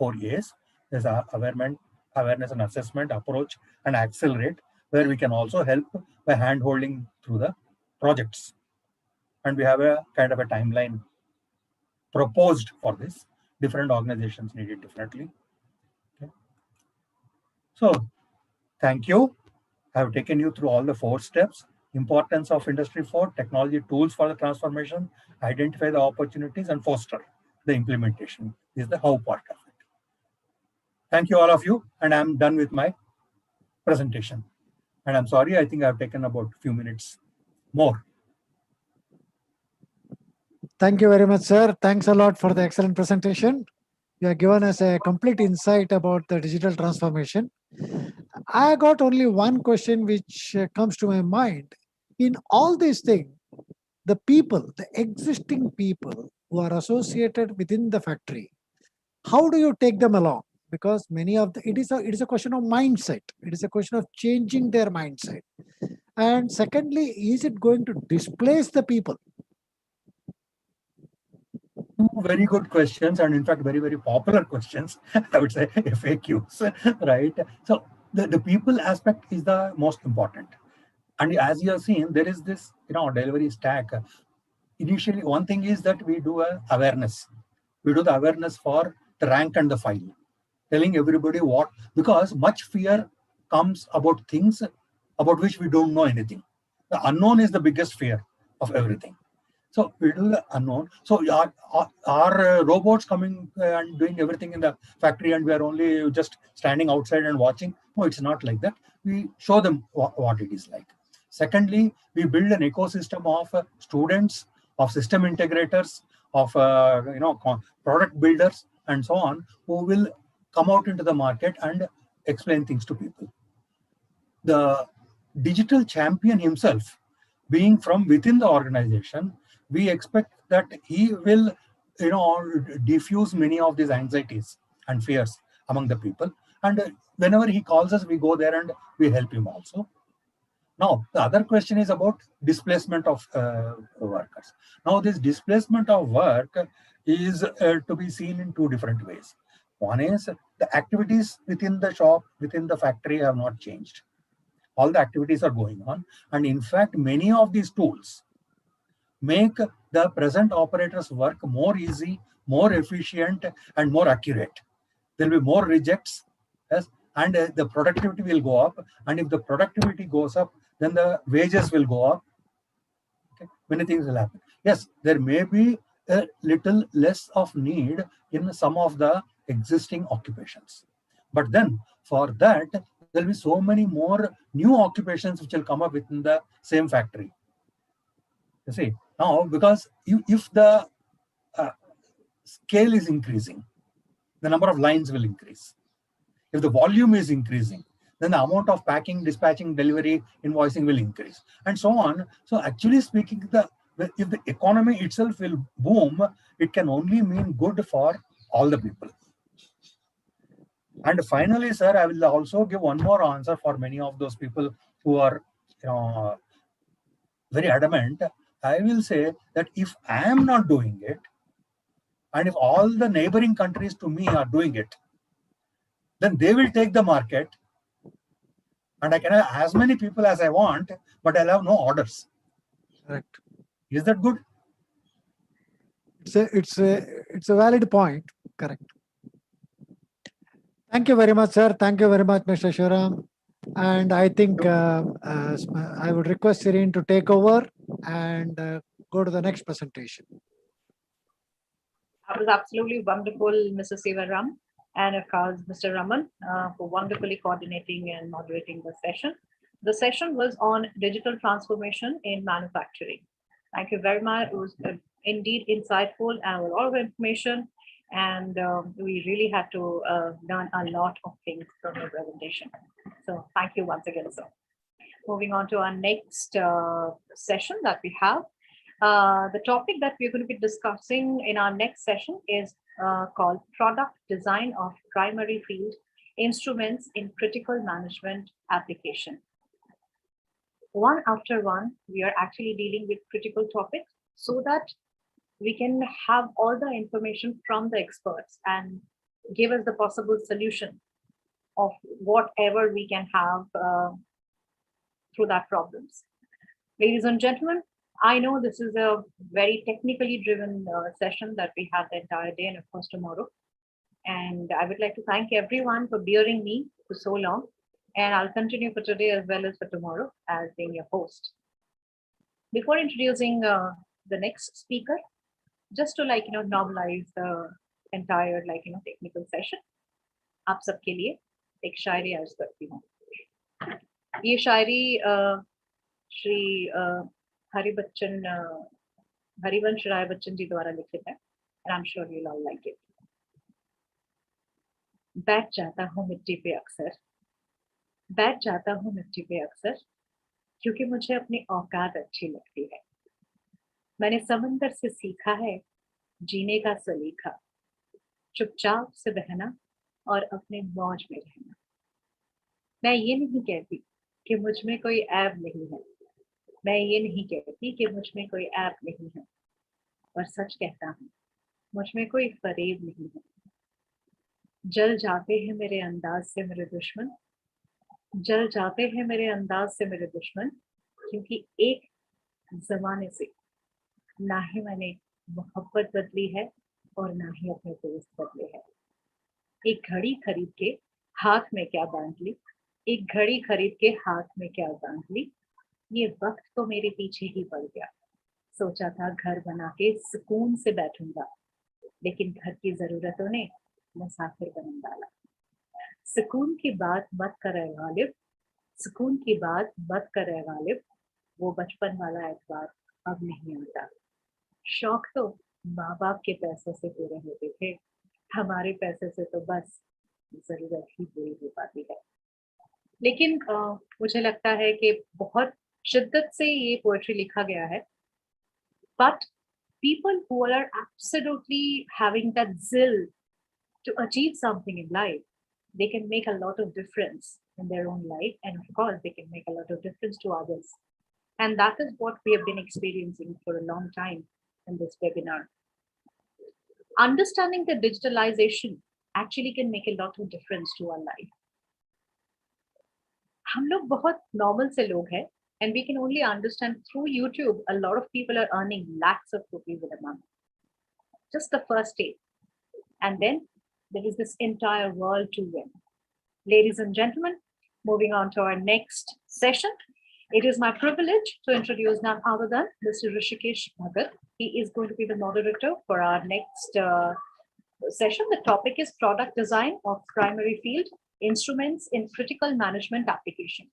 3-4 A's. There's awareness and assessment, approach, and accelerate, where we can also help by hand-holding through the projects. And we have a kind of a timeline proposed for this. Different organizations need it differently. Okay. So thank you. I have taken you through all the 4 steps. Importance of Industry 4, technology tools for the transformation, identify the opportunities, and foster. the implementation. This is the how part of it. Thank you all of you, and I'm done with my presentation. And I'm sorry, I think I've taken about a few minutes more. Thank you very much, sir. Thanks a lot for the excellent presentation. You have given us a complete insight about the digital transformation. I got only one question which comes to my mind. In all these things, the people, the existing people who are associated within the factory, how do you take them along? Because many of it is a question of mindset. It is a question of changing their mindset. And secondly, is it going to displace the people? Two very good questions, and in fact, very, very popular questions. I would say FAQs, right? So the people aspect is the most important. And as you have seen, there is this, delivery stack. Initially, one thing is that we do awareness. We do the awareness for the rank and the file, telling everybody what, because much fear comes about things about which we don't know anything. The unknown is the biggest fear of everything. So we do the unknown. So are robots coming and doing everything in the factory, and we are only just standing outside and watching? No, it's not like that. We show them what it is like. Secondly, we build an ecosystem of students, of system integrators, of product builders, and so on, who will come out into the market and explain things to people. The digital champion himself, being from within the organization, we expect that he will, diffuse many of these anxieties and fears among the people. And whenever he calls us, we go there and we help him also. Now, the other question is about displacement of workers. Now, this displacement of work is to be seen in two different ways. One is the activities within the shop, within the factory have not changed. All the activities are going on. And in fact, many of these tools make the present operators' work more easy, more efficient, and more accurate. There will be more rejects, yes, and the productivity will go up. And if the productivity goes up, then the wages will go up. Okay? Many things will happen. Yes, there may be a little less of need in some of the existing occupations. But then for that, there will be so many more new occupations which will come up within the same factory. You see, now because if the scale is increasing, the number of lines will increase. If the volume is increasing, then the amount of packing, dispatching, delivery, invoicing will increase, and so on. So actually speaking, if the economy itself will boom, it can only mean good for all the people. And finally, sir, I will also give one more answer for many of those people who are very adamant. I will say that if I am not doing it, and if all the neighboring countries to me are doing it, then they will take the market, and I can have as many people as I want, but I'll have no orders. Correct. Is that good? It's a valid point. Correct. Thank you very much, sir. Thank you very much, Mr. Shivaram. And I think I would request Serene to take over and go to the next presentation. That was absolutely wonderful, Mr. Sivaram, and of course, Mr. Raman, for wonderfully coordinating and moderating the session. The session was on digital transformation in manufacturing. Thank you very much. It was indeed insightful and a lot of information, and we really had to learn a lot of things from your presentation. So thank you once again, sir. Moving on to our next session that we have. The topic that we're going to be discussing in our next session is called Product Design of Primary Field Instruments in Critical Management Application. One after one, we are actually dealing with critical topics so that we can have all the information from the experts and give us the possible solution of whatever we can have through that problems. Ladies and gentlemen, I know this is a very technically driven session that we have the entire day and of course tomorrow. And I would like to thank everyone for bearing me for so long. And I'll continue for today as well as for tomorrow as being your host. Before introducing the next speaker, just to normalize the entire technical session. आप सबके लिए एक शायरी अर्ज करती हूँ. ये शायरी श्री हरिवंश राय बच्चन जी द्वारा लिखित है. And I'm sure you'll all like it. बैठ जाता हूँ मिट्टी पे अक्सर, बैठ जाता हूँ मिट्टी पे अक्सर, क्योंकि मुझे अपनी औकात अच्छी लगती है. मैंने समंदर से सीखा है जीने का सलीका, चुपचाप से बहना और अपने मौज में रहना. मैं ये नहीं कहती कि मुझ में कोई ऐब नहीं है, मैं ये नहीं कहती कि मुझ में कोई ऐब नहीं है, पर सच कहता हूँ मुझ में कोई फरेब नहीं है. जल जाते हैं मेरे अंदाज से मेरे दुश्मन, जल जाते हैं मेरे अंदाज से मेरे दुश्मन, क्योंकि एक जमाने से ना ही मैंने मोहब्बत बदली है और ना ही अपने दोस्त बदले हैं. एक घड़ी खरीद के हाथ में क्या बांध ली, एक घड़ी खरीद के हाथ में क्या बांध ली, ये वक्त तो मेरे पीछे ही पड़ गया. सोचा था घर बना के सुकून से बैठूंगा, लेकिन घर की जरूरतों ने मुसाफिर बना डाला. सुकून की बात मत करे गालिब, सुकून की बात मत करे गालिब, वो बचपन वाला एतबार अब नहीं आता. शौक तो माँ बाप के पैसों से पूरे होते थे, हमारे पैसे से तो बस जरूरत ही पूरी हो पाती है. लेकिन मुझे लगता है कि बहुत शिद्दत से ये पोएट्री लिखा गया है. But people who are absolutely having that zeal to achieve something in life, they can make a lot of difference in their own life, and of course they can make a lot of difference to others. And that is what we have been experiencing for a long time in this webinar. Understanding the digitalization actually can make a lot of difference to our life. हम लोग बहुत normal से लोग हैं, and we can only understand through YouTube a lot of people are earning lakhs of rupees in a month. Just the first day. And then there is this entire world to win. Ladies and gentlemen, moving on to our next session, it is my privilege to introduce none other than Mr. Rishikesh Bhagat. He is going to be the moderator for our next session. The topic is product design of primary field instruments in critical management application.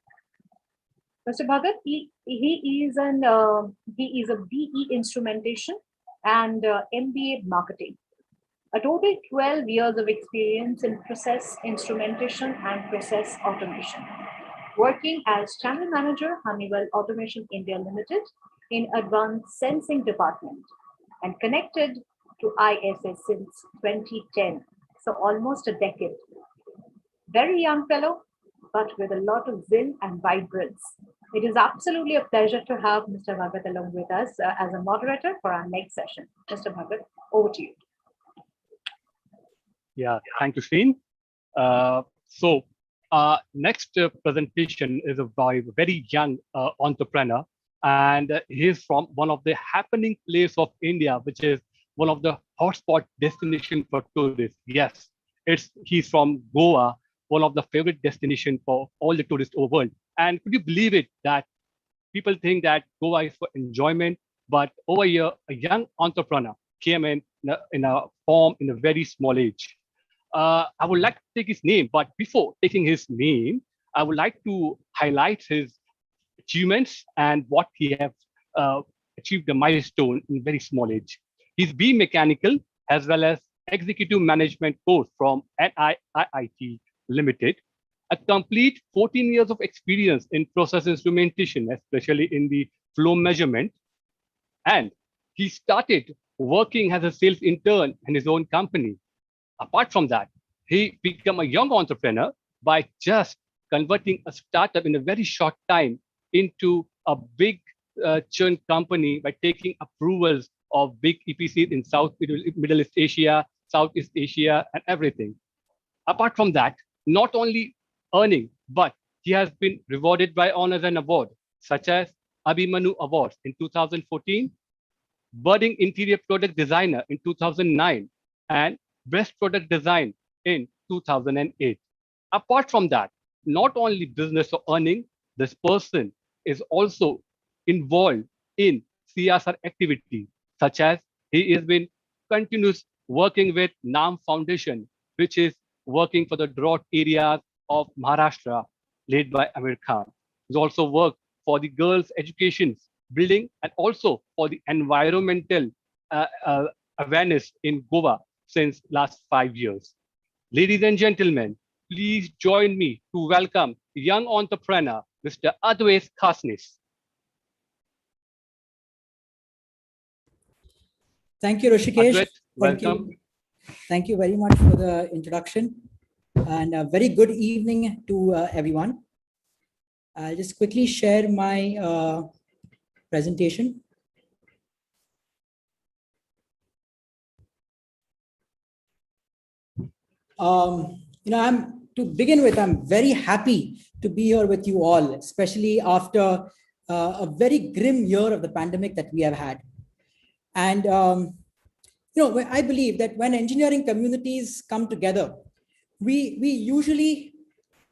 Mr. Bhagat, he is a BE instrumentation and MBA marketing. A total 12 years of experience in process instrumentation and process automation. Working as channel manager, Honeywell Automation India Limited in advanced sensing department, and connected to ISS since 2010. So almost a decade. Very young fellow, but with a lot of zeal and vibrance. It is absolutely a pleasure to have Mr. Bhagat along with us as a moderator for our next session. Mr. Bhagat, over to you. Yeah, thank you, Sheen. Next presentation is by a very young entrepreneur, and he's from one of the happening place of India, which is one of the hotspot destination for tourists. Yes, he's from Goa, one of the favorite destination for all the tourists over the world. And could you believe it that people think that Goa is for enjoyment, but over here, a young entrepreneur came in a form in a very small age. I would like to take his name, but before taking his name, I would like to highlight his achievements and what he has achieved a milestone in very small age. He's B Mechanical as well as Executive Management course from NIIT Limited. A complete 14 years of experience in process instrumentation, especially in the flow measurement. And he started working as a sales intern in his own company. Apart from that, he became a young entrepreneur by just converting a startup in a very short time into a big churn company by taking approvals of big EPCs in South Middle East Asia, Southeast Asia, and everything. Apart from that, not only earning, but he has been rewarded by honors and awards such as Abhimanyu Awards in 2014, Budding Interior Product Designer in 2009, and Best Product Design in 2008. Apart from that, not only business or earning, this person is also involved in CSR activities such as He has been continuous working with NAM Foundation, which is working for the drought areas of Maharashtra, led by Amir Khan. He's also worked for the girls' education building and also for the environmental awareness in Goa since last 5 years. Ladies and gentlemen, please join me to welcome young entrepreneur, Mr. Adwais Khasnis. Thank you, Rishikesh. Adwait, Thank welcome. you. Thank you very much for the introduction, and a very good evening to everyone. I'll just quickly share my presentation. To begin with, I'm very happy to be here with you all, especially after a very grim year of the pandemic that we have had. And I believe that when engineering communities come together, we usually,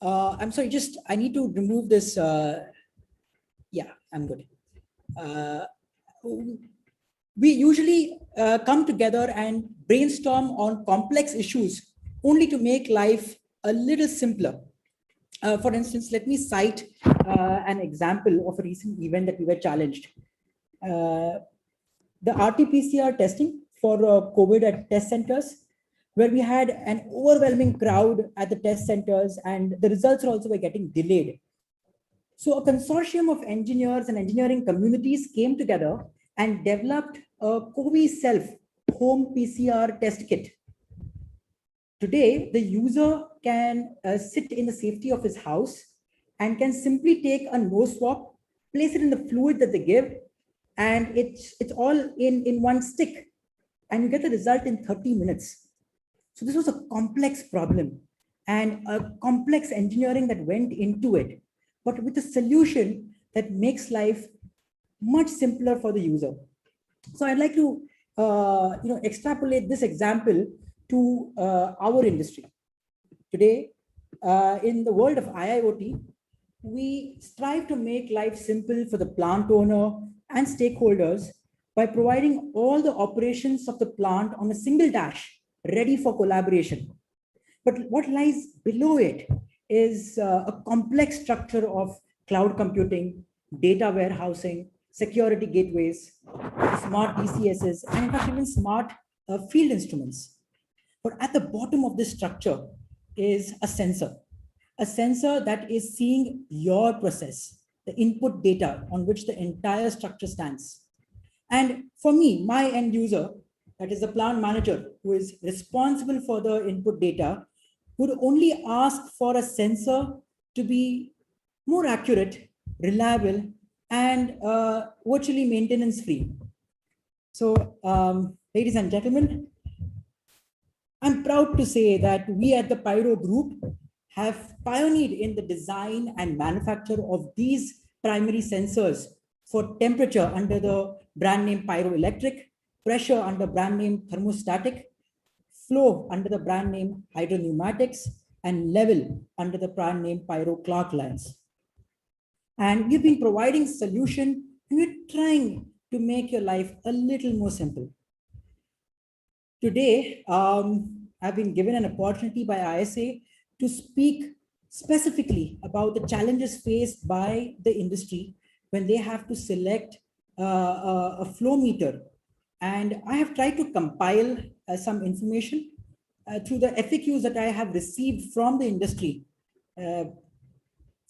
I'm sorry, I need to remove this. Yeah, I'm good. We usually come together and brainstorm on complex issues only to make life a little simpler. For instance, let me cite an example of a recent event that we were challenged. The RT-PCR testing for COVID at test centers, where we had an overwhelming crowd at the test centers and the results also were getting delayed. So a consortium of engineers and engineering communities came together and developed a COVID self home PCR test kit. Today, the user can sit in the safety of his house and can simply take a nose swab, place it in the fluid that they give, and it's all in one stick, and you get the result in 30 minutes. So this was a complex problem and a complex engineering that went into it, but with a solution that makes life much simpler for the user. So I'd like to extrapolate this example to our industry. Today, in the world of IIoT, we strive to make life simple for the plant owner and stakeholders by providing all the operations of the plant on a single dash, ready for collaboration. But what lies below it is a complex structure of cloud computing, data warehousing, security gateways, smart DCSs, and in fact, even smart field instruments. But at the bottom of this structure is a sensor that is seeing your process, the input data on which the entire structure stands. And for me, my end user, that is the plant manager who is responsible for the input data, would only ask for a sensor to be more accurate, reliable, and virtually maintenance free. So, ladies and gentlemen, I'm proud to say that we at the Pyro Group have pioneered in the design and manufacture of these primary sensors for temperature under the brand name Pyroelectric, pressure under brand name Thermostatic, flow under the brand name Hydropneumatics, and level under the brand name Pyro Clark lines. And we've been providing solution, and we're trying to make your life a little more simple. Today, I've been given an opportunity by ISA to speak specifically about the challenges faced by the industry when they have to select a flow meter. And I have tried to compile some information through the FAQs that I have received from the industry.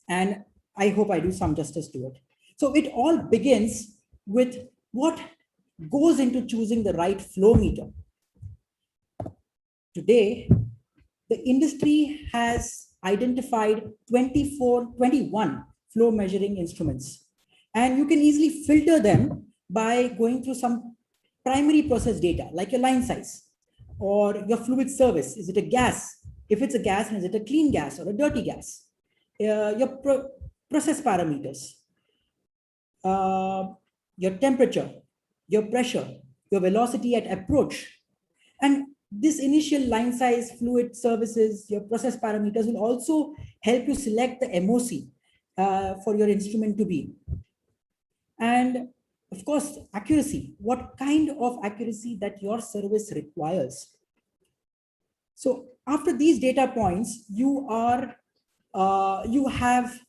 And I hope I do some justice to it. So it all begins with what goes into choosing the right flow meter. Today, the industry has identified 21 flow measuring instruments. And you can easily filter them by going through some primary process data, like your line size or your fluid service. Is it a gas? If it's a gas, is it a clean gas or a dirty gas? Your process parameters, your temperature, your pressure, your velocity at approach. And this initial line size, fluid services, your process parameters will also help you select the MOC for your instrument to be. And Of course, accuracy, what kind of accuracy that your service requires. So after these data points, you have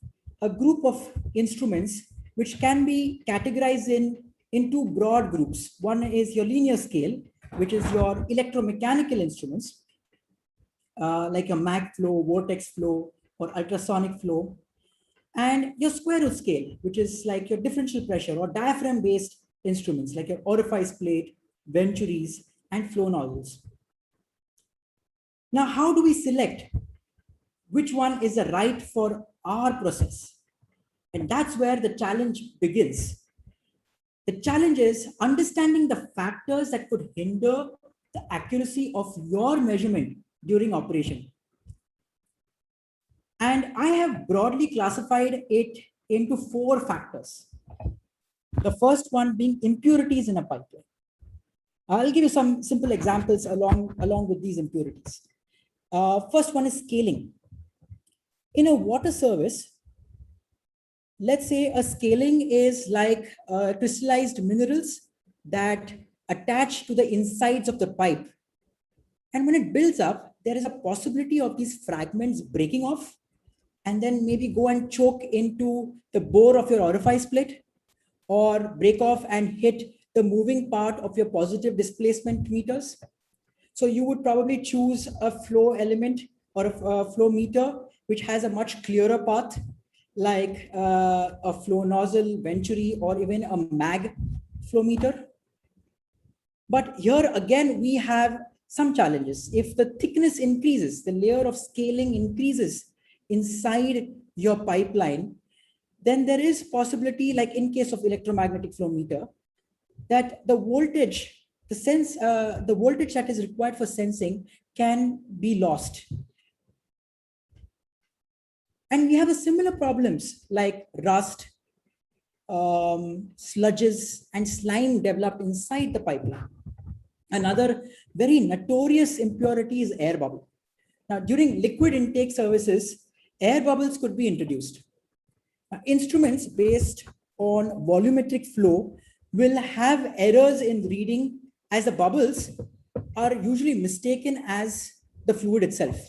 a group of instruments which can be categorized in two broad groups. One is your linear scale, which is your electromechanical instruments, like your mag flow, vortex flow, or ultrasonic flow, and your square root scale, which is like your differential pressure or diaphragm based instruments like your orifice plate, venturies, and flow nozzles. Now, how do we select which one is the right for our process? And that's where the challenge begins. The challenge is understanding the factors that could hinder the accuracy of your measurement during operation. And I have broadly classified it into 4 factors. The first one being impurities in a pipeline. I'll give you some simple examples along with these impurities. First one is scaling. In a water service, let's say a scaling is like crystallized minerals that attach to the insides of the pipe. And when it builds up, there is a possibility of these fragments breaking off and then maybe go and choke into the bore of your orifice plate, or break off and hit the moving part of your positive displacement meters. So you would probably choose a flow element or a flow meter which has a much clearer path, like a flow nozzle, venturi, or even a mag flow meter. But here again, we have some challenges. If the thickness increases, the layer of scaling increases inside your pipeline, then there is possibility, like in case of electromagnetic flow meter, that the voltage, the voltage that is required for sensing can be lost. And we have a similar problems like rust, sludges, and slime developed inside the pipeline. Another very notorious impurity is air bubble. Now, during liquid intake services, air bubbles could be introduced. Instruments based on volumetric flow will have errors in reading, as the bubbles are usually mistaken as the fluid itself.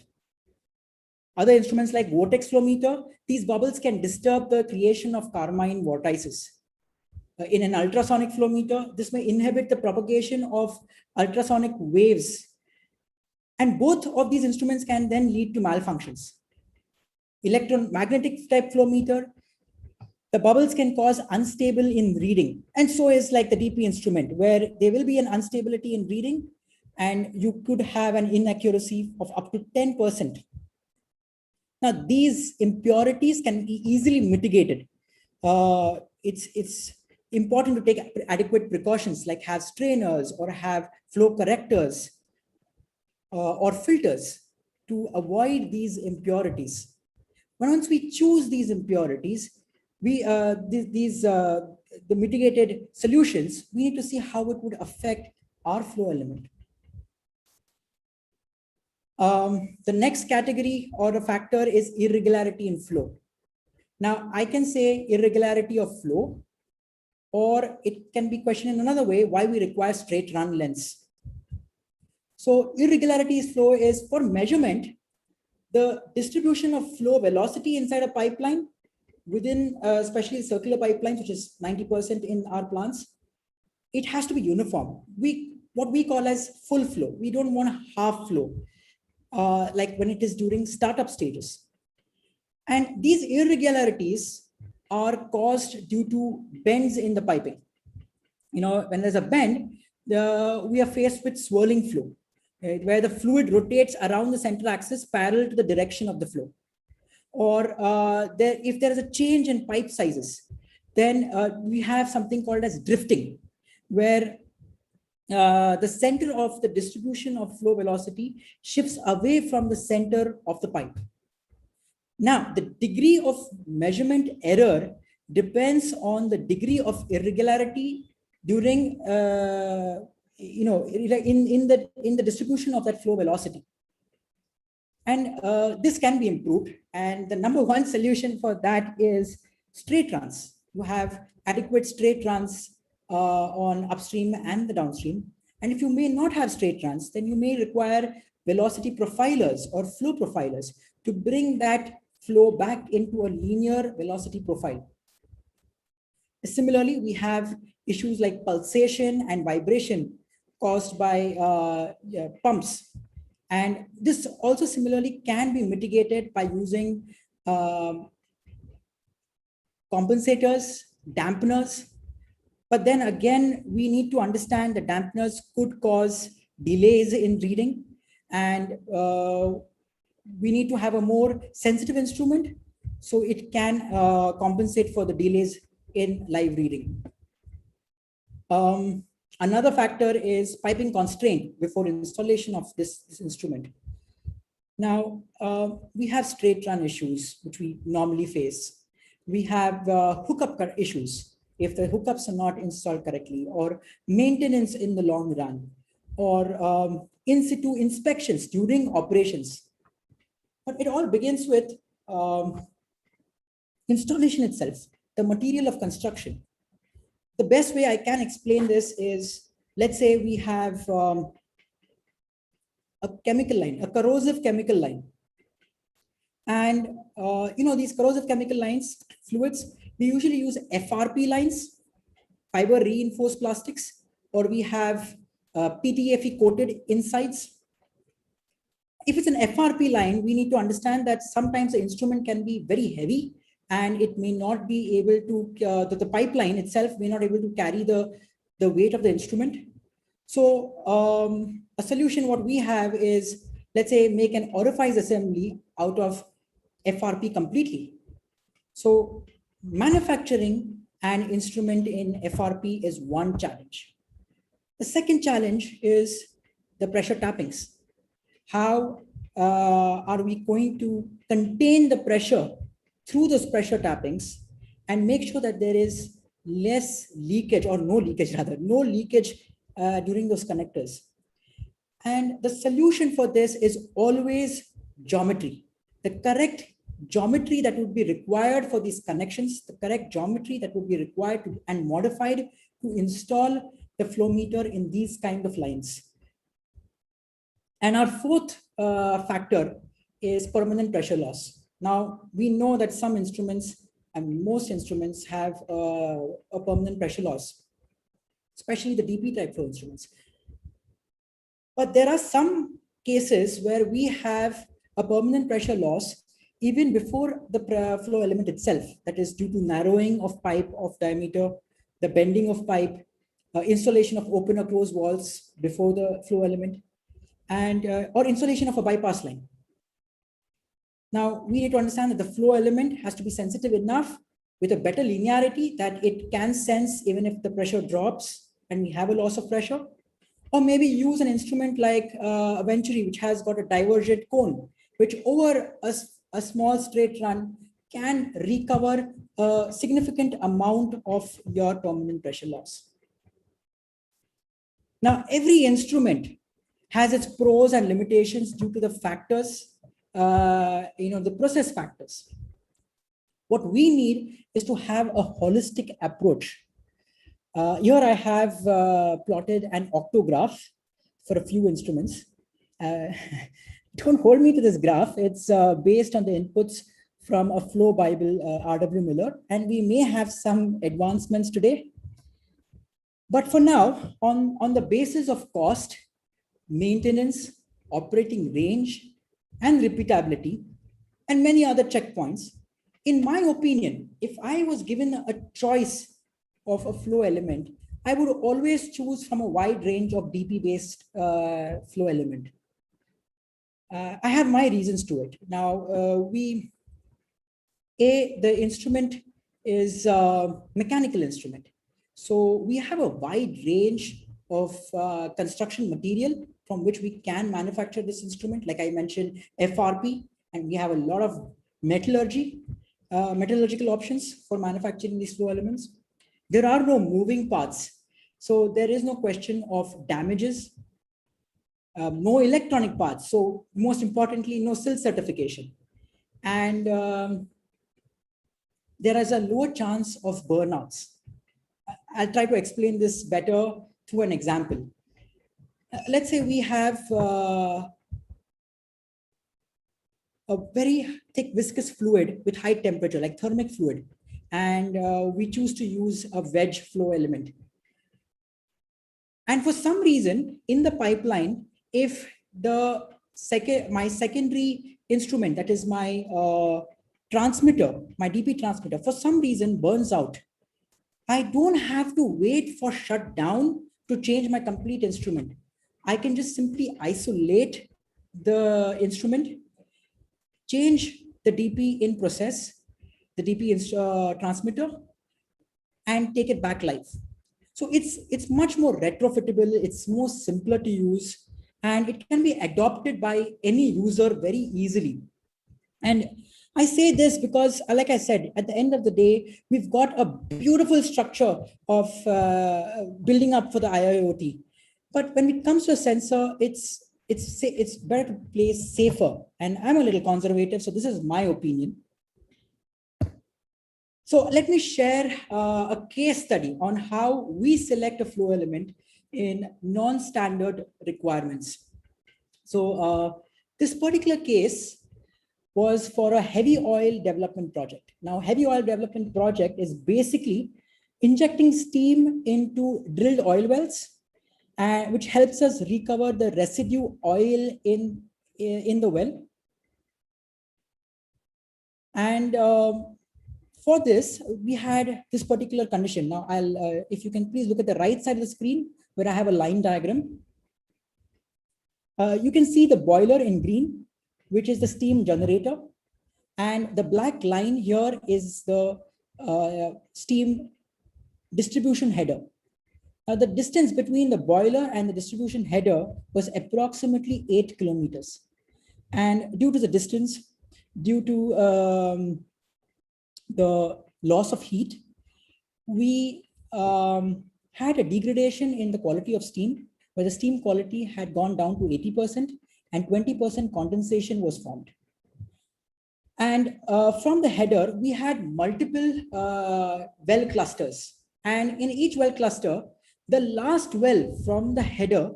Other instruments like vortex flow meter, these bubbles can disturb the creation of carmine vortices. In an ultrasonic flow meter, this may inhibit the propagation of ultrasonic waves. And both of these instruments can then lead to malfunctions. Electromagnetic type flow meter, the bubbles can cause unstable in reading. And so is like the DP instrument, where there will be an instability in reading and you could have an inaccuracy of up to 10%. Now, these impurities can be easily mitigated. It's important to take adequate precautions, like have strainers or have flow correctors or filters to avoid these impurities. Once we choose these impurities, the mitigated solutions, we need to see how it would affect our flow element. The next category or a factor is irregularity in flow. Now, I can say irregularity of flow, or it can be questioned in another way, why we require straight run lengths. So irregularity in flow is for measurement, the distribution of flow velocity inside a pipeline within, especially circular pipelines, which is 90% in our plants, it has to be uniform. What we call as full flow. We don't want a half flow, like when it is during startup stages. And these irregularities are caused due to bends in the piping. You know, when there's a bend, we are faced with swirling flow, right, where the fluid rotates around the central axis parallel to the direction of the flow. Or if there is a change in pipe sizes, then we have something called as drifting, where the center of the distribution of flow velocity shifts away from the center of the pipe. Now, the degree of measurement error depends on the degree of irregularity during, in the distribution of that flow velocity. And this can be improved. And the number one solution for that is straight runs. You have adequate straight runs on upstream and the downstream. And if you may not have straight runs, then you may require velocity profilers or flow profilers to bring that flow back into a linear velocity profile. Similarly, we have issues like pulsation and vibration caused by pumps. And this also similarly can be mitigated by using compensators, dampeners. But then again, we need to understand that dampeners could cause delays in reading, and we need to have a more sensitive instrument so it can compensate for the delays in live reading. Another factor is piping constraint before installation of this instrument. Now, we have straight run issues, which we normally face. We have hookup issues if the hookups are not installed correctly, or maintenance in the long run, or in situ inspections during operations. But it all begins with installation itself, the material of construction. The best way I can explain this is, let's say we have a chemical line, a corrosive chemical line. And these corrosive chemical lines, fluids, we usually use FRP lines, fiber reinforced plastics, or we have PTFE coated insides. If it's an FRP line, we need to understand that sometimes the instrument can be very heavy and it may not be able to, the pipeline itself may not be able to carry the weight of the instrument. So a solution what we have is, let's say, make an orifice assembly out of FRP completely. So manufacturing an instrument in FRP is one challenge. The second challenge is the pressure tappings. How are we going to contain the pressure through those pressure tappings and make sure that there is less leakage, or no leakage rather, no leakage during those connectors? And the solution for this is always geometry. The correct geometry that would be required for these connections, the correct geometry that would be required to, and modified to install the flow meter in these kind of lines. And our fourth factor is permanent pressure loss. Now, we know that some instruments, and most instruments, have a permanent pressure loss, especially the DP type flow instruments. But there are some cases where we have a permanent pressure loss even before the flow element itself, that is due to narrowing of pipe of diameter, the bending of pipe, installation of open or closed walls before the flow element, and or installation of a bypass line. Now, we need to understand that the flow element has to be sensitive enough with a better linearity that it can sense even if the pressure drops and we have a loss of pressure. Or maybe use an instrument like a Venturi, which has got a divergent cone, which over a small straight run can recover a significant amount of your permanent pressure loss. Now, every instrument has its pros and limitations due to the factors, the process factors. What we need is to have a holistic approach. Here I have plotted an octograph for a few instruments. Don't hold me to this graph. It's based on the inputs from a flow Bible, R.W. Miller, and we may have some advancements today. But for now, on the basis of cost, maintenance, operating range, and repeatability, and many other checkpoints, in my opinion, if I was given a choice of a flow element, I would always choose from a wide range of DP-based flow element. I have my reasons to it. Now, the instrument is a mechanical instrument. So we have a wide range of construction material from which we can manufacture this instrument. Like I mentioned, FRP, and we have a lot of metallurgical options for manufacturing these flow elements. There are no moving parts. So there is no question of damages, no electronic parts. So most importantly, no SIL certification. And there is a lower chance of burnouts. I'll try to explain this better through an example. Let's say we have a very thick viscous fluid with high temperature, like thermic fluid, and we choose to use a wedge flow element. And for some reason in the pipeline, if my secondary instrument, that is my transmitter, my DP transmitter, for some reason burns out, I don't have to wait for shutdown to change my complete instrument. I can just simply isolate the instrument, change the DP in process, the DP transmitter, and take it back live. So it's much more retrofittable, it's more simpler to use, and it can be adopted by any user very easily. And I say this because, like I said, at the end of the day, we've got a beautiful structure of building up for the IIoT. But when it comes to a sensor, it's better to play safer. And I'm a little conservative, so this is my opinion. So let me share a case study on how we select a flow element in non-standard requirements. So this particular case was for a heavy oil development project. Now, heavy oil development project is basically injecting steam into drilled oil wells, which helps us recover the residue oil in the well. And for this, we had this particular condition. Now, if you can please look at the right side of the screen where I have a line diagram. You can see the boiler in green, which is the steam generator. And the black line here is the steam distribution header. Now, the distance between the boiler and the distribution header was approximately 8 kilometers. And due to the distance, due to the loss of heat, we had a degradation in the quality of steam, where the steam quality had gone down to 80% and 20% condensation was formed. And from the header, we had multiple well clusters. And in each well cluster, the last well from the header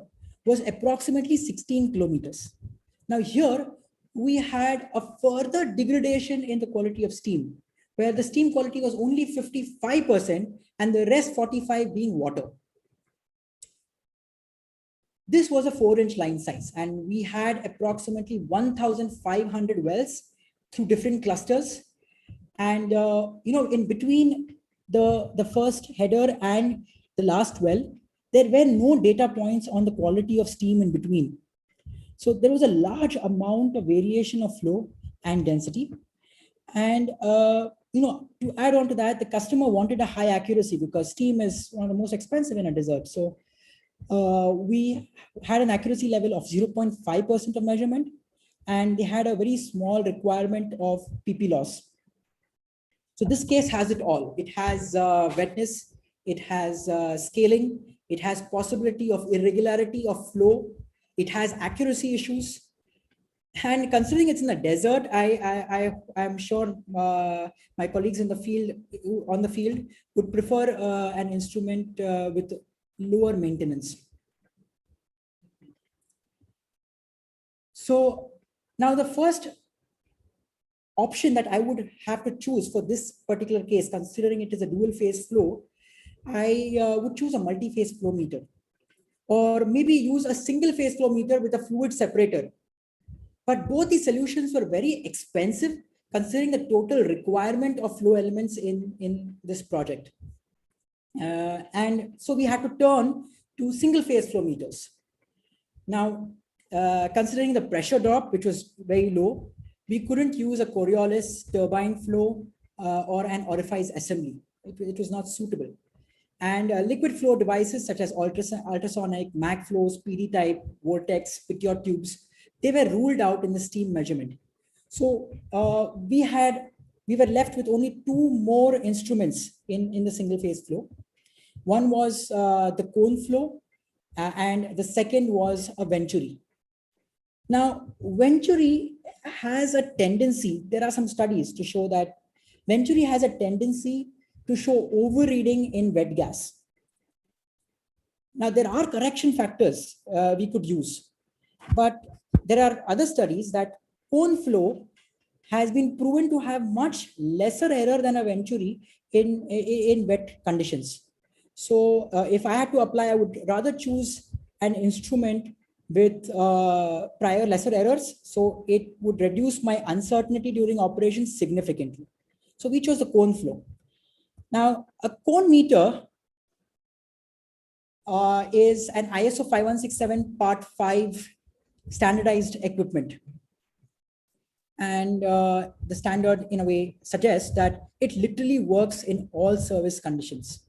was approximately 16 kilometers. Now here, we had a further degradation in the quality of steam, where the steam quality was only 55% and the rest 45 being water. This was a 4-inch line size, and we had approximately 1,500 wells through different clusters. And in between the first header and the last well, there were no data points on the quality of steam in between. So there was a large amount of variation of flow and density. And to add on to that, the customer wanted a high accuracy because steam is one of the most expensive in a desert. So we had an accuracy level of 0.5% of measurement, and they had a very small requirement of PP loss. So this case has it all. It has wetness, it has scaling, it has possibility of irregularity of flow, it has accuracy issues. And considering it's in the desert, I'm sure my colleagues in the field, would prefer an instrument with lower maintenance. So now the first option that I would have to choose for this particular case, considering it is a dual phase flow, I would choose a multi-phase flow meter, or maybe use a single phase flow meter with a fluid separator. But both these solutions were very expensive, considering the total requirement of flow elements in this project. And so we had to turn to single phase flow meters. Now, considering the pressure drop, which was very low, we couldn't use a Coriolis turbine flow or an orifice assembly. It was not suitable. And liquid flow devices such as ultrasonic, mag flows, PD type, vortex, picure tubes, they were ruled out in the steam measurement. So we were left with only 2 more instruments in the single phase flow. One was the cone flow, and the second was a Venturi. Now, Venturi has a tendency, there are some studies to show that Venturi has a tendency to show overreading in wet gas. Now, there are correction factors we could use, but there are other studies that cone flow has been proven to have much lesser error than a venturi in wet conditions. So if I had to apply, I would rather choose an instrument with prior lesser errors. So it would reduce my uncertainty during operations significantly. So we chose the cone flow. Now, a cone meter is an ISO 5167 Part 5 standardized equipment. And the standard, in a way, suggests that it literally works in all service conditions.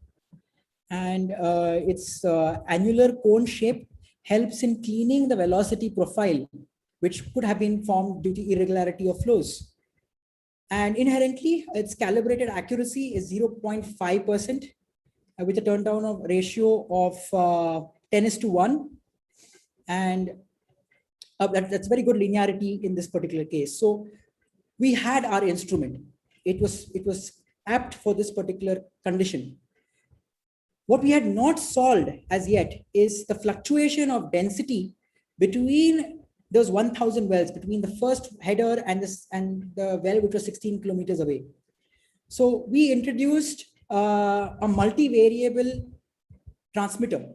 And its annular cone shape helps in cleaning the velocity profile, which could have been formed due to irregularity of flows. And inherently, its calibrated accuracy is 0.5% with a turndown of ratio of 10:1. And that's very good linearity in this particular case. So we had our instrument. It was apt for this particular condition. What we had not solved as yet is the fluctuation of density between those 1,000 wells, between the first header and the well which was 16 kilometers away. So we introduced a multivariable transmitter.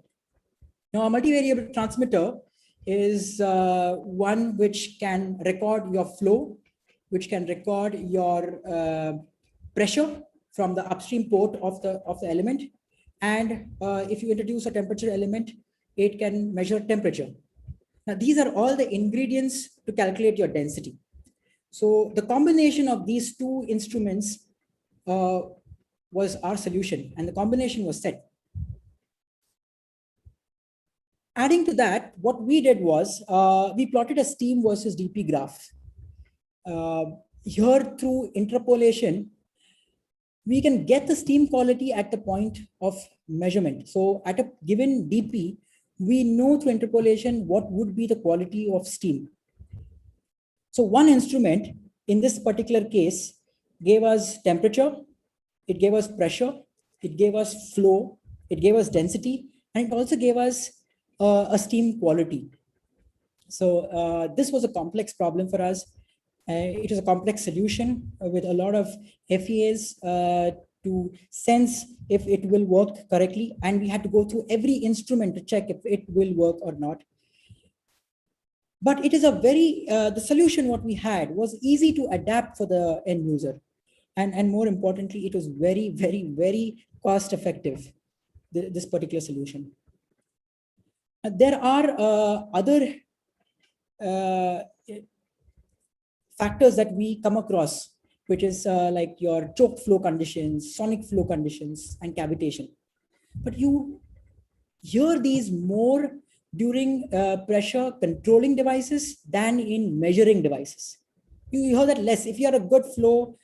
Now, a multivariable transmitter is one which can record your flow, which can record your pressure from the upstream port of the element. And if you introduce a temperature element, it can measure temperature. Now, these are all the ingredients to calculate your density. So the combination of these two instruments was our solution, and the combination was set. Adding to that, what we did was we plotted a steam versus DP graph. Here, through interpolation, we can get the steam quality at the point of measurement. So at a given DP, we know through interpolation what would be the quality of steam. So one instrument in this particular case gave us temperature, it gave us pressure, it gave us flow, it gave us density, and it also gave us a steam quality. So this was a complex problem for us. It was a complex solution with a lot of FEAs to sense if it will work correctly. And we had to go through every instrument to check if it will work or not. But it is a very, the solution what we had was easy to adapt for the end user. And more importantly, it was very, very, very cost effective, this particular solution. There are other factors that we come across, which is like your choke flow conditions, sonic flow conditions, and cavitation. But you hear these more during pressure controlling devices than in measuring devices. You hear that less. If you are a good flow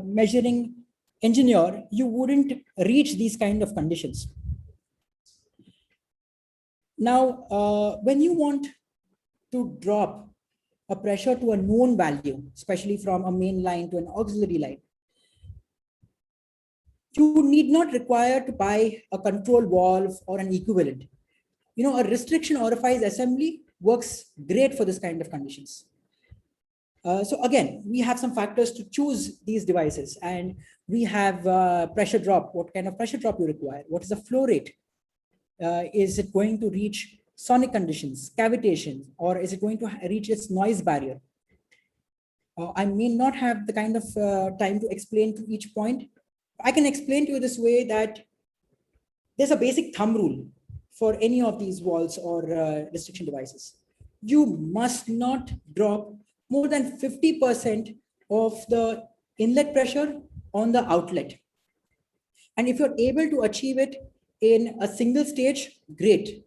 measuring engineer, you wouldn't reach these kind of conditions. Now, when you want to drop a pressure to a known value, especially from a main line to an auxiliary line, you need not require to buy a control valve or an equivalent. You know, a restriction orifice assembly works great for this kind of conditions. So again, we have some factors to choose these devices, and we have pressure drop. What kind of pressure drop you require? What is the flow rate? Is it going to reach sonic conditions, cavitation, or is it going to reach its noise barrier? I may not have the kind of time to explain to each point. I can explain to you this way that there's a basic thumb rule for any of these valves or restriction devices. You must not drop more than 50% of the inlet pressure on the outlet. And if you're able to achieve it in a single stage, great.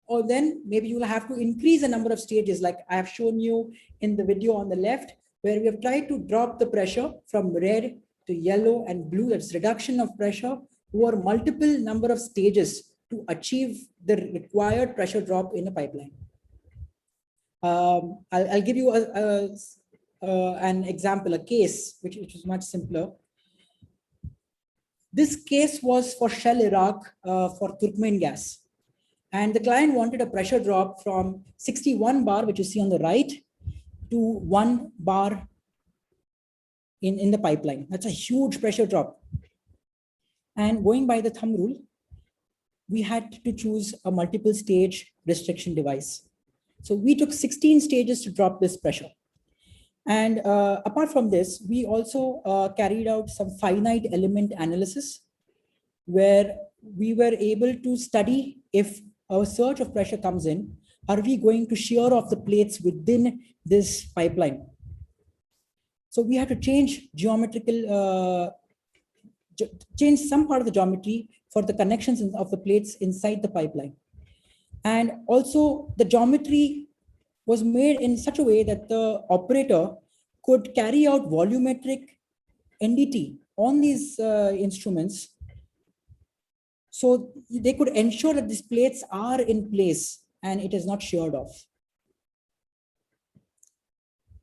Or then maybe you will have to increase the number of stages, like I have shown you in the video on the left, where we have tried to drop the pressure from red to yellow and blue. That's reduction of pressure over multiple number of stages to achieve the required pressure drop in a pipeline. I'll give you an example, a case which is much simpler. This case was for Shell Iraq for Turkmen gas. And the client wanted a pressure drop from 61 bar, which you see on the right, to 1 bar in the pipeline. That's a huge pressure drop. And going by the thumb rule, we had to choose a multiple stage restriction device. So we took 16 stages to drop this pressure. And apart from this, we also carried out some finite element analysis where we were able to study if a surge of pressure comes in, are we going to shear off the plates within this pipeline? So we had to change change some part of the geometry for the connections of the plates inside the pipeline. And also the geometry was made in such a way that the operator could carry out volumetric NDT on these instruments. So they could ensure that these plates are in place and it is not sheared off.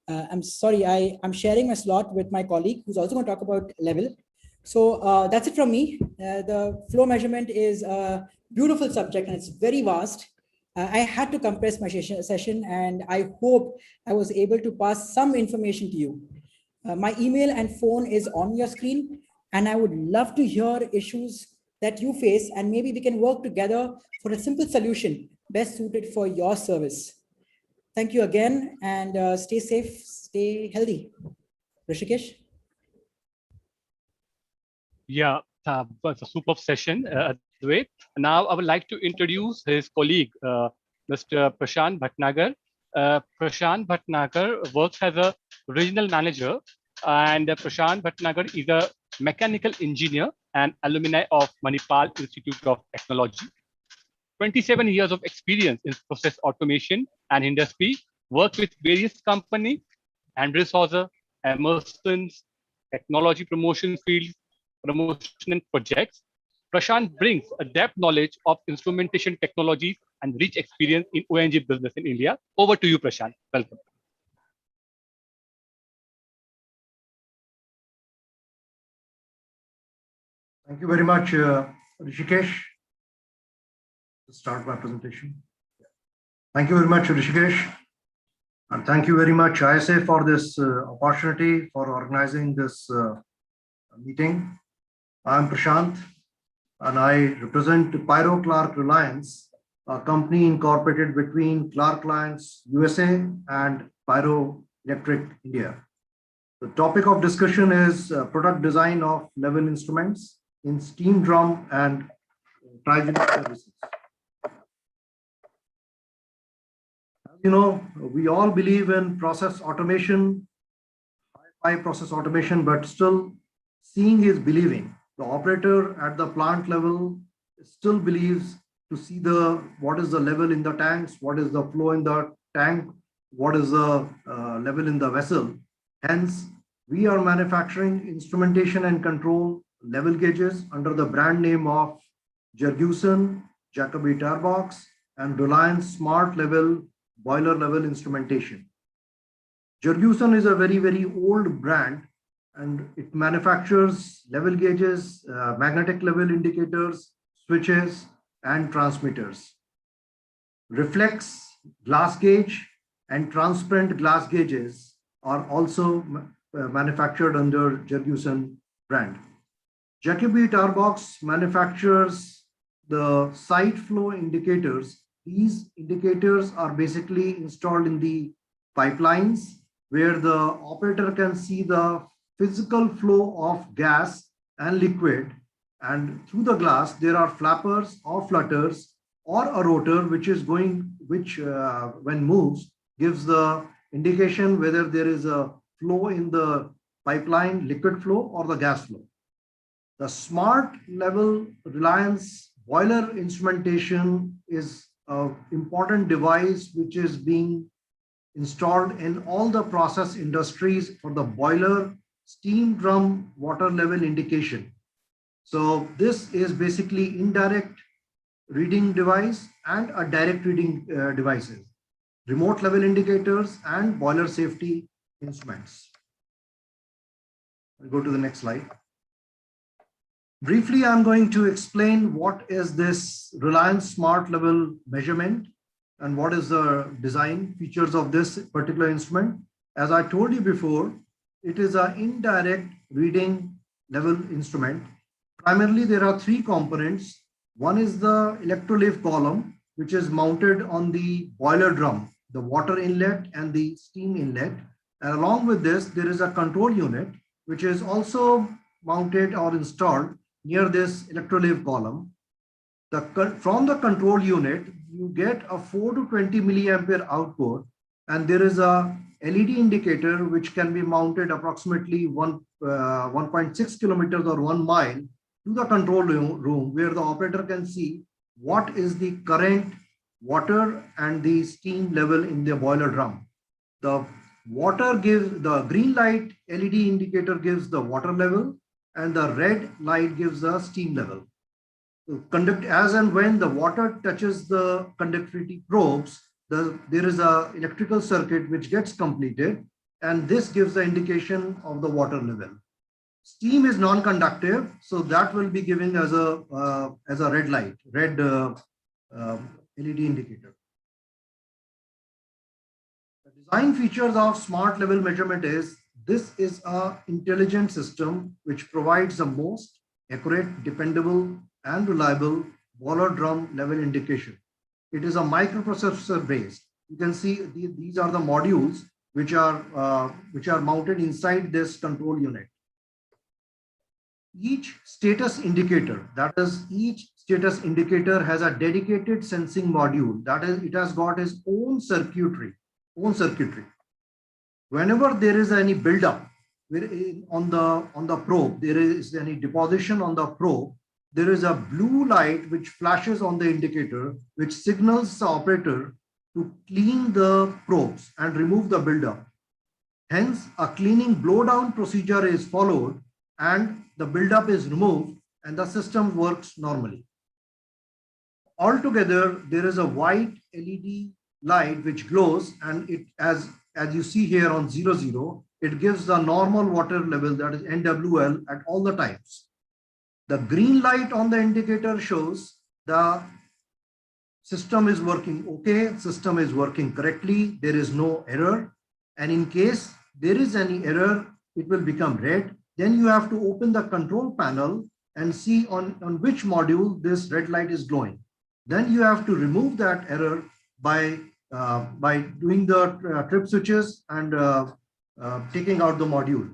I'm sorry, I'm sharing my slot with my colleague who's also going to talk about level. So that's it from me. The flow measurement is a beautiful subject and it's very vast. I had to compress my session and I hope I was able to pass some information to you. My email and phone is on your screen and I would love to hear issues that you face and maybe we can work together for a simple solution best suited for your service. Thank you again and stay safe, stay healthy. Rishikesh? Yeah, it was a superb session, Advait. Now I would like to introduce his colleague, Mr. Prashant Bhatnagar. Prashant Bhatnagar works as a regional manager, and Prashant Bhatnagar is a mechanical engineer and alumni of Manipal Institute of Technology. 27 years of experience in process automation and industry, worked with various companies, Andrews Hauser, Emerson's, technology promotion fields, promotion and projects. Prashant brings a depth knowledge of instrumentation technologies and rich experience in ONG business in India. Over to you, Prashant. Welcome. Thank you very much, Rishikesh. To start my presentation. Thank you very much, Rishikesh. And thank you very much, ISA, for this opportunity for organizing this meeting. I'm Prashant, and I represent Pyro Clark Reliance, a company incorporated between Clark Reliance USA and Pyro Electric India. The topic of discussion is product design of level instruments in steam drum and cryogenic services. You know, we all believe in process automation, high process automation, but still seeing is believing. The operator at the plant level still believes to see what is the level in the tanks, what is the flow in the tank, what is the level in the vessel. Hence, we are manufacturing instrumentation and control level gauges under the brand name of Jerguson, Jacobi Tarbox, and Reliance Smart Level boiler level instrumentation. Jerguson is a very, very old brand and it manufactures level gauges, magnetic level indicators, switches, and transmitters. Reflex glass gauge and transparent glass gauges are also manufactured under Jerguson brand. Jacobi Tarbox manufactures the site flow indicators. These indicators are basically installed in the pipelines where the operator can see the physical flow of gas and liquid, and through the glass there are flappers or flutters or a rotor which when moves gives the indication whether there is a flow in the pipeline, liquid flow or the gas flow. The Smart Level Reliance boiler instrumentation is an important device which is being installed in all the process industries for the boiler, steam drum, water level indication. So this is basically indirect reading device and a direct reading devices, remote level indicators and boiler safety instruments. I'll go to the next slide. Briefly, I'm going to explain what is this Reliance Smart Level measurement and what is the design features of this particular instrument. As I told you before, it is an indirect reading level instrument. Primarily, there are three components. One is the electrolyte column, which is mounted on the boiler drum, the water inlet and the steam inlet. And along with this, there is a control unit, which is also mounted or installed near this electrolyte column. From the control unit, you get a 4 to 20 milliampere output, and there is a LED indicator which can be mounted approximately 1.6 kilometers or 1 mile to the control room, where the operator can see what is the current water and the steam level in the boiler drum. The green light LED indicator gives the water level, and the red light gives the steam level. As and when the water touches the conductivity probes, there is a electrical circuit which gets completed, and this gives the indication of the water level. Steam is non-conductive, so that will be given as a red light, red LED indicator. The design features of smart level measurement is this is an intelligent system which provides the most accurate, dependable, and reliable boiler drum level indication. It is a microprocessor based. You can see these are the modules which are mounted inside this control unit. Each status indicator, that is, each status indicator has a dedicated sensing module. That is, it has got its own circuitry. Whenever there is any buildup on the probe, there is any deposition on the probe, there is a blue light which flashes on the indicator, which signals the operator to clean the probes and remove the buildup. Hence, a cleaning blowdown procedure is followed, and the buildup is removed, and the system works normally. Altogether, there is a white LED light which glows, and it, as you see here on 00, it gives the normal water level, that is NWL, at all the times. The green light on the indicator shows the system is working okay, system is working correctly, there is no error. And in case there is any error, it will become red. Then you have to open the control panel and see on which module this red light is glowing. Then you have to remove that error by doing the trip switches and taking out the module.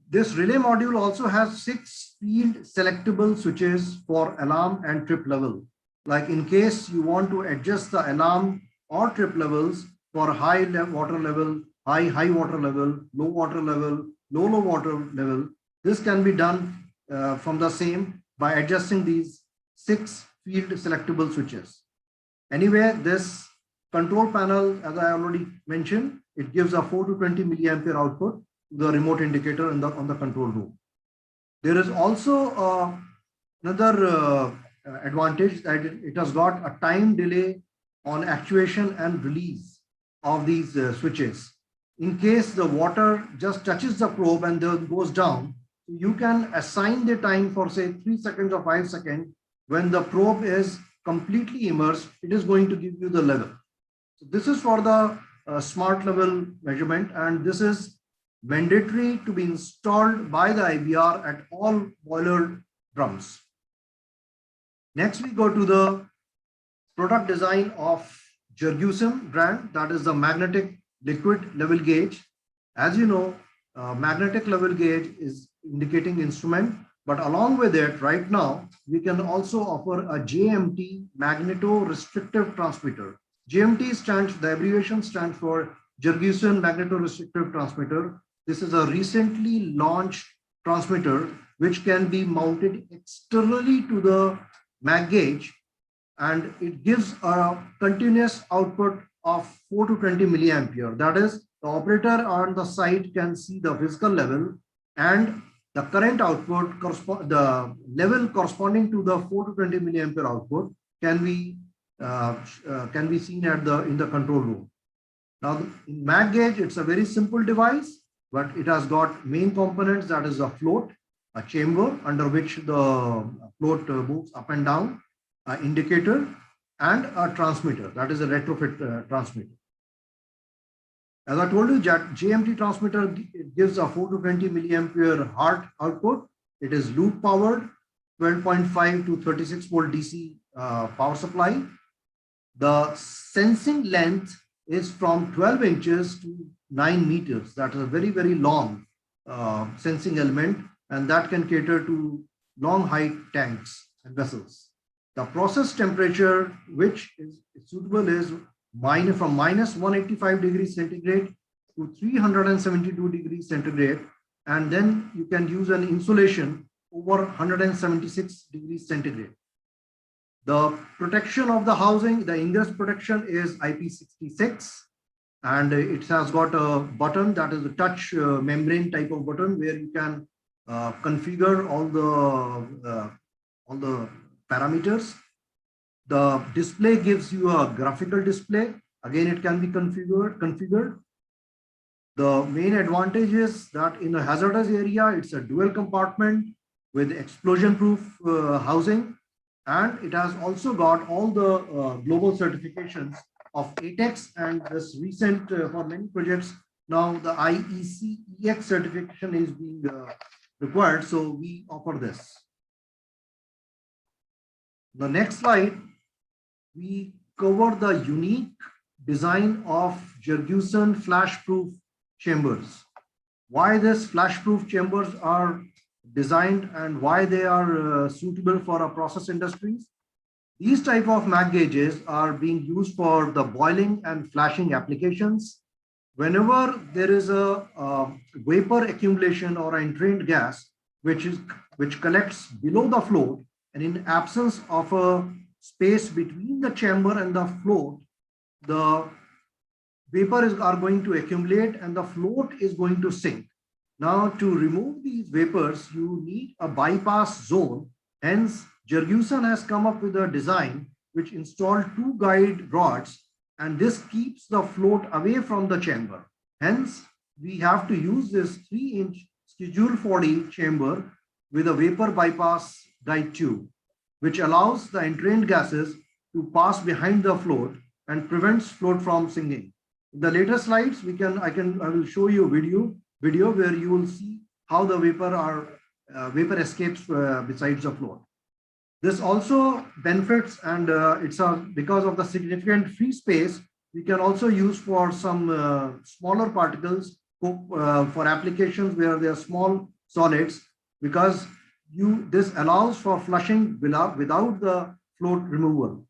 This relay module also has 6 field selectable switches for alarm and trip level. Like in case you want to adjust the alarm or trip levels for high water level, high water level, low water level, low water level, this can be done from the same by adjusting these 6 field selectable switches. Anyway, this control panel, as I already mentioned, it gives a 4 to 20 milliampere output to the remote indicator on the control room. There is also another advantage that it has got a time delay on actuation and release of these switches. In case the water just touches the probe and then goes down, you can assign the time for say 3 seconds or 5 seconds. When the probe is completely immersed, it is going to give you the level. So this is for the smart level measurement, and this is mandatory to be installed by the IBR at all boiler drums. Next, we go to the product design of Jergusen brand, that is the magnetic liquid level gauge. As you know, magnetic level gauge is indicating instrument, but along with it, right now, we can also offer a JMT, magneto-restrictive transmitter. JMT stands, the abbreviation stands for Jergusen magneto-restrictive transmitter. This is a recently launched transmitter which can be mounted externally to the mag gauge, and it gives a continuous output of 4 to 20 milliampere. That is, the operator on the site can see the physical level, and the current output, the level corresponding to the 4 to 20 milliampere output can be seen in the control room. Now, in mag gauge, it's a very simple device, but it has got main components, that is a float, a chamber under which the float moves up and down, an indicator, and a transmitter, that is a retrofit transmitter. As I told you, JMT transmitter gives a 4 to 20 milliampere hard output. It is loop powered, 12.5 to 36 volt DC power supply. The sensing length is from 12 inches to 9 meters. That is a very, very long sensing element, and that can cater to long height tanks and vessels. The process temperature which is suitable is from minus 185 degrees centigrade to 372 degrees centigrade, and then you can use an insulation over 176 degrees centigrade. The protection of the housing, the ingress protection is IP66, and it has got a button that is a touch membrane type of button where you can configure all the parameters. The display gives you a graphical display. Again, it can be configured. The main advantage is that in a hazardous area, it's a dual compartment with explosion-proof housing, and it has also got all the global certifications of ATEX, and this recent for many projects now the IEC EX certification is being required, so we offer this. The next slide, we cover the unique design of Jurgensen flash-proof chambers. Why these flash-proof chambers are designed and why they are suitable for our process industries. These type of mag gauges are being used for the boiling and flashing applications. Whenever there is a vapor accumulation or entrained gas, which collects below the float, and in absence of a space between the chamber and the float, the vapor are going to accumulate and the float is going to sink. Now, to remove these vapors, you need a bypass zone. Hence, Jurgensen has come up with a design which installed 2 guide rods, and this keeps the float away from the chamber. Hence, we have to use this 3-inch Schedule 40 chamber with a vapor bypass guide tube, which allows the entrained gases to pass behind the float and prevents float from sinking. In the later slides, I will show you a video where you will see how the vapor escapes besides the float. This also benefits, and because of the significant free space, we can also use for some smaller particles for applications where they are small solids, because this allows for flushing without the float removal.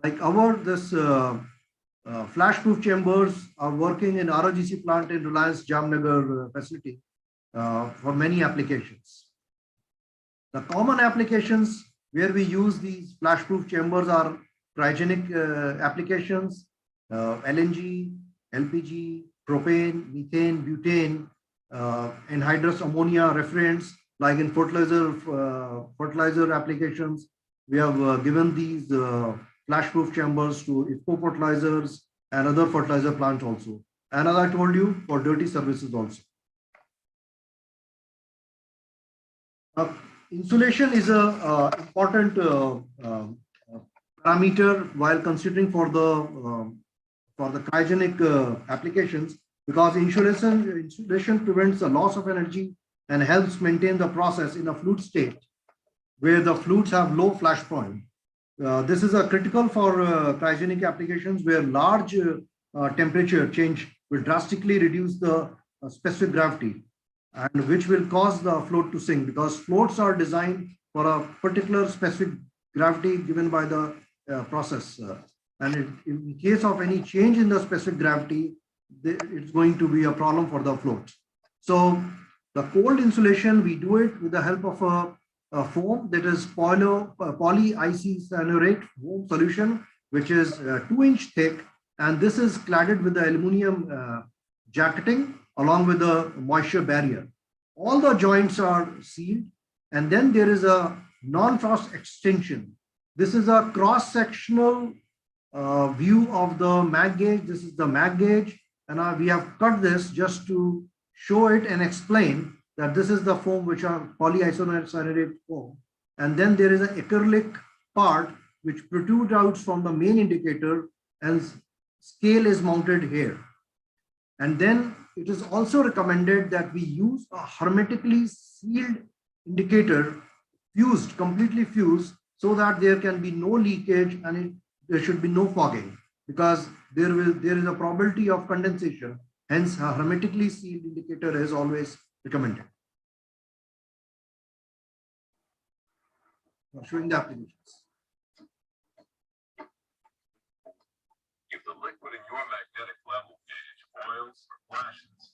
Like this flash-proof chambers are working in ROGC plant in Reliance Jamnagar facility for many applications. The common applications where we use these flash-proof chambers are cryogenic applications, LNG, LPG, propane, methane, butane, anhydrous ammonia refrigerants, like in fertilizer applications. We have given these flash-proof chambers to Pppa fertilizers and other fertilizer plants also. And as I told you, for dirty services also. Insulation is a important parameter while considering for the cryogenic applications, because insulation prevents the loss of energy and helps maintain the process in a fluid state where the fluids have low flash point. This is critical for cryogenic applications where large temperature change will drastically reduce the specific gravity, and which will cause the float to sink, because floats are designed for a particular specific gravity given by the process. And in case of any change in the specific gravity, it's going to be a problem for the float. So the cold insulation, we do it with the help of a foam that is polyisocyanates foam solution, which is 2-inch thick, and this is cladded with the aluminum jacketing along with the moisture barrier. All the joints are sealed, and then there is a non-frost extension. This is a cross-sectional view of the mag gauge. This is the mag gauge, and we have cut this just to show it and explain that this is the foam which are polyisocyanate foam. And then there is an acrylic part which protrudes out from the main indicator and scale is mounted here. And then it is also recommended that we use a hermetically sealed indicator, fused, completely fused, so that there can be no leakage and there should be no fogging, because there is a probability of condensation. Hence, a hermetically sealed indicator is always recommended. Showing the applications. If the liquid in your magnetic level gauge boils or flashes,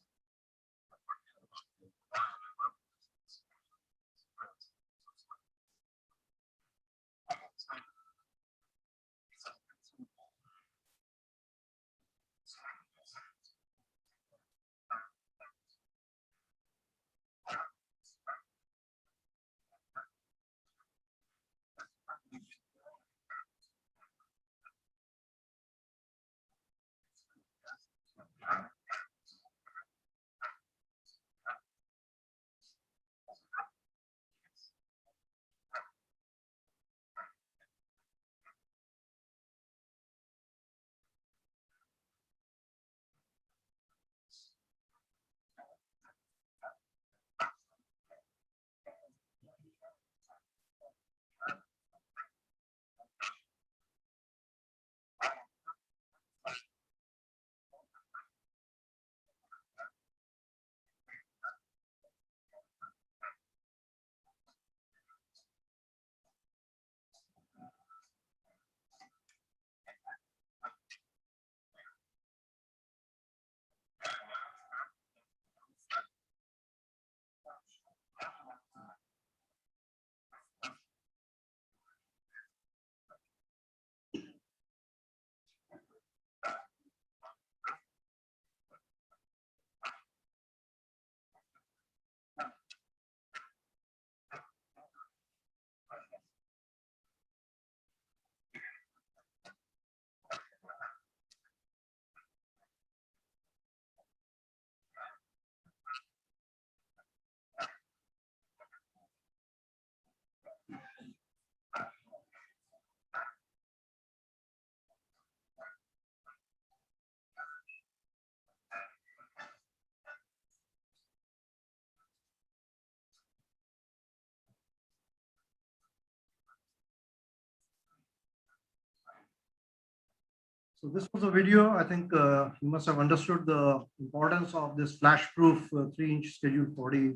So this was a video. I think you must have understood the importance of this flash-proof 3-inch Schedule 40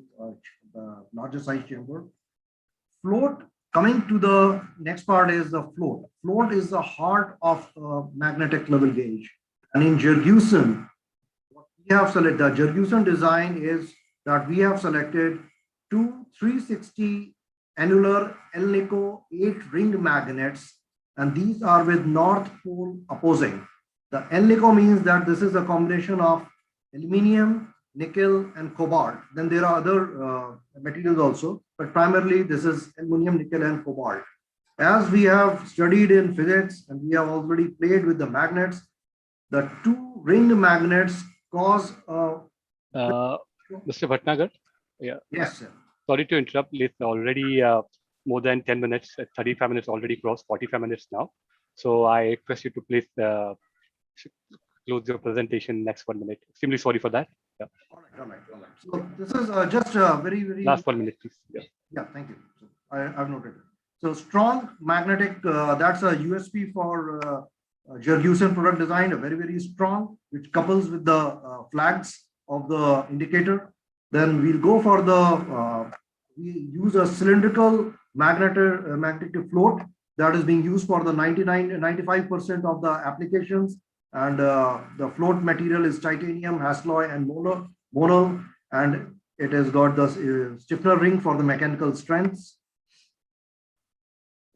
larger size chamber. Float, coming to the next part is the float. Float is the heart of magnetic level gauge. And in Jurgensen, what we have selected, the Jurgensen design is that we have selected two 360 annular Elnico 8-ring magnets, and these are with north pole opposing. The Elnico means that this is a combination of aluminum, nickel, and cobalt. Then there are other materials also, but primarily this is aluminum, nickel, and cobalt. As we have studied in physics and we have already played with the magnets, the two ring magnets cause Mr. Bhatnagar, yeah. Yes, sir. Sorry to interrupt. It's already more than 10 minutes, 35 minutes already crossed, 45 minutes now. So I request you to please close your presentation next 1 minute. Extremely sorry for that. Yeah. All right. So this is just very last 1 minute, please. Yeah, thank you. So I've noted it. So strong magnetic, that's a USP for Jurgensen product design, a very strong, which couples with the flags of the indicator. Then we'll go for the, we use a cylindrical magnetic float that is being used for the 95% of the applications. And the float material is titanium, Hasloy, and monal, and it has got the stiffener ring for the mechanical strengths.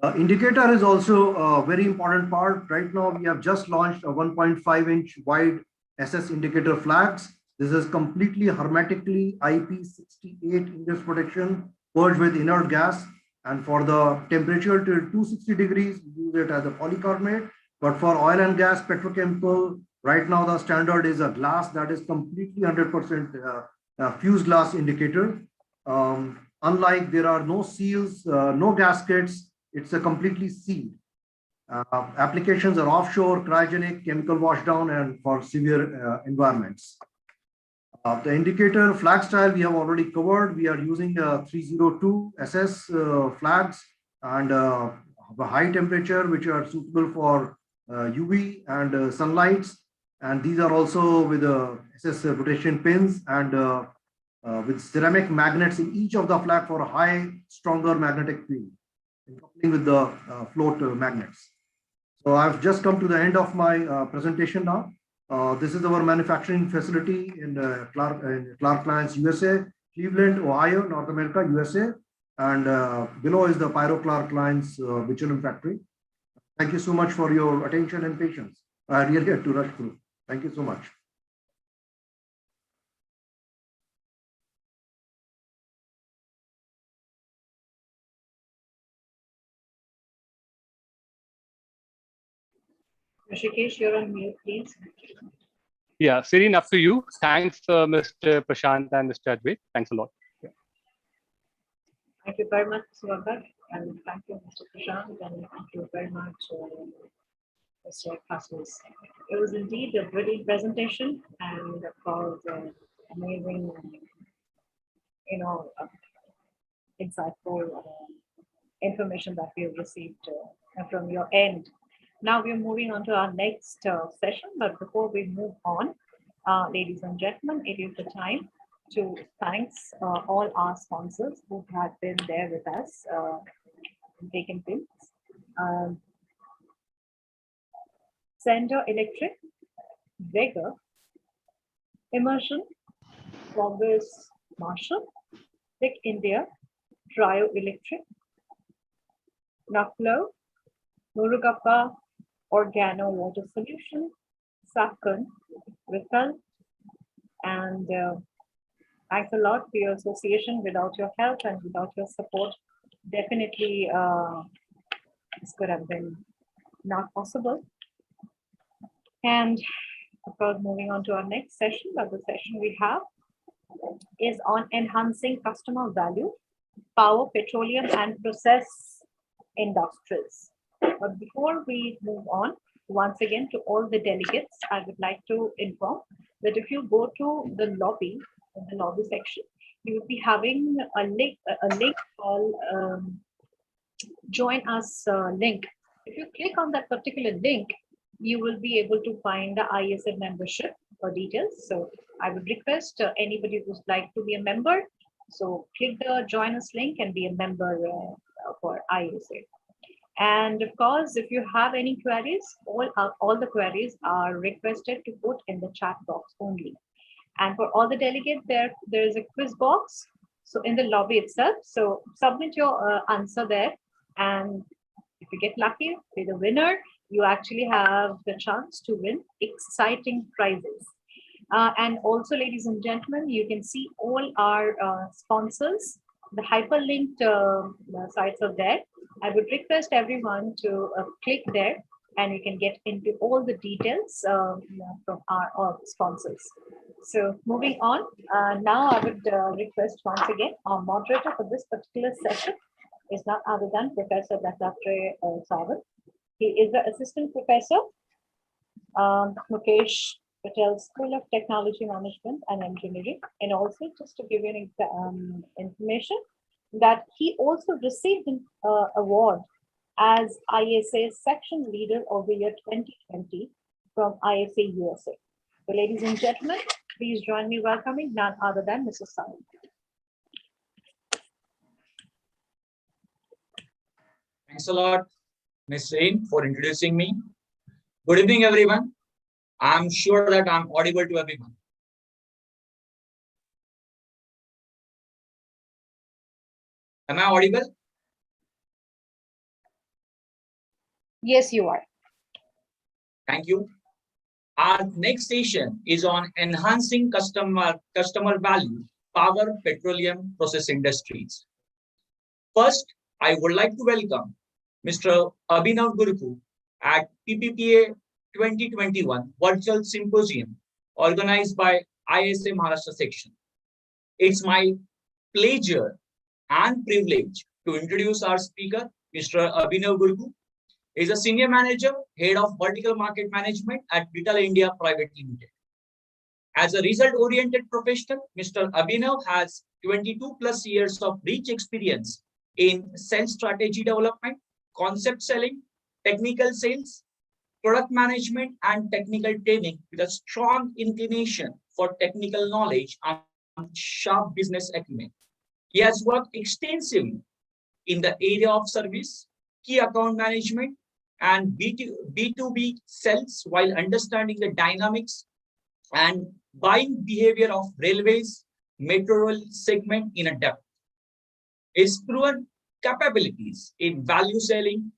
Indicator is also a very important part. Right now, we have just launched a 1.5-inch wide SS indicator flags. This is completely hermetically IP68 index protection, purged with inert gas. And for the temperature till 260 degrees, we use it as a polycarbonate. But for oil and gas, petrochemical, right now the standard is a glass that is completely 100% fused glass indicator. Unlike there are no seals, no gaskets, it's a completely sealed. Applications are offshore, cryogenic, chemical washdown, and for severe environments. The indicator flag style we have already covered. We are using 302 SS flags and the high temperature, which are suitable for UV and sunlights. And these are also with SS rotation pins and with ceramic magnets in each of the flag for a high, stronger magnetic field, coupling with the float magnets. So I've just come to the end of my presentation now. This is our manufacturing facility in Clark Lines, USA, Cleveland, Ohio, North America, USA. And below is the Pyro Clark Lines bitumen factory. Thank you so much for your attention and patience. I really had to rush through. Thank you so much. Rishikesh, you're on mute, please. Yeah, Serene, up to you. Thanks, Mr. Prashant and Mr. Advait. Thanks a lot. Yeah. Thank you very much, Swaghat, and thank you, Mr. Prashant, and thank you very much, Mr. Kasmus. It was indeed a brilliant presentation, and of course, amazing, insightful information that we have received from your end. Now we're moving on to our next session, but before we move on, ladies and gentlemen, it is the time to thank all our sponsors who have been there with us, taking pins. Sender Electric, Vega, Immersion, Congress Marshall, Tech India, Trio Electric, Naklo, Murugappa, Organo Water Solution, Sakun, Vikal, and thanks a lot for your association. Without your help and without your support, definitely this could have been not possible. And of course, moving on to our next session, but the session we have is on enhancing customer value, power, petroleum, and process industries. But before we move on, once again, to all the delegates, I would like to inform that if you go to the lobby, in the lobby section, you will be having a link called Join Us link. If you click on that particular link, you will be able to find the ISA membership for details. So I would request anybody who's like to be a member, so click the Join Us link and be a member for ISA. And of course, if you have any queries, all the queries are requested to put in the chat box only. And for all the delegates, there is a quiz box. So in the lobby itself, so submit your answer there. And if you get lucky, be the winner, you actually have the chance to win exciting prizes. And also, ladies and gentlemen, you can see all our sponsors. The hyperlinked sites are there. I would request everyone to click there, and you can get into all the details from our sponsors. So moving on, now I would request once again our moderator for this particular session is none other than Professor Dattatreya Sawant. He is the assistant professor, Mukesh Patel School of Technology Management and Engineering. And also, just to give you an information, that he also received an award as ISA Section Leader of the Year 2020 from ISA USA. So, ladies and gentlemen, please join me welcoming none other than Mrs. Sawant. Thanks a lot, Ms. Rain, for introducing me. Good evening, everyone. I'm sure that I'm audible to everyone. Am I audible? Yes, you are. Thank you. Our next session is on enhancing customer value, power, petroleum, process industries. First, I would like to welcome Mr. Abhinav Gurku at Pppa 2021 Virtual Symposium organized by ISA Maharashtra section. It's my pleasure and privilege to introduce our speaker, Mr. Abhinav Gurgu. He is a senior manager, head of vertical market management at Retail India Private Limited. As a result-oriented professional, Mr. Abhinav has 22 plus years of rich experience in sales strategy development, concept selling, technical sales, product management, and technical training with a strong inclination for technical knowledge and sharp business acumen. He has worked extensively in the area of service, key account management, and B2B sales while understanding the dynamics and buying behavior of railways, metro rail segment in a depth. His proven capabilities in value selling,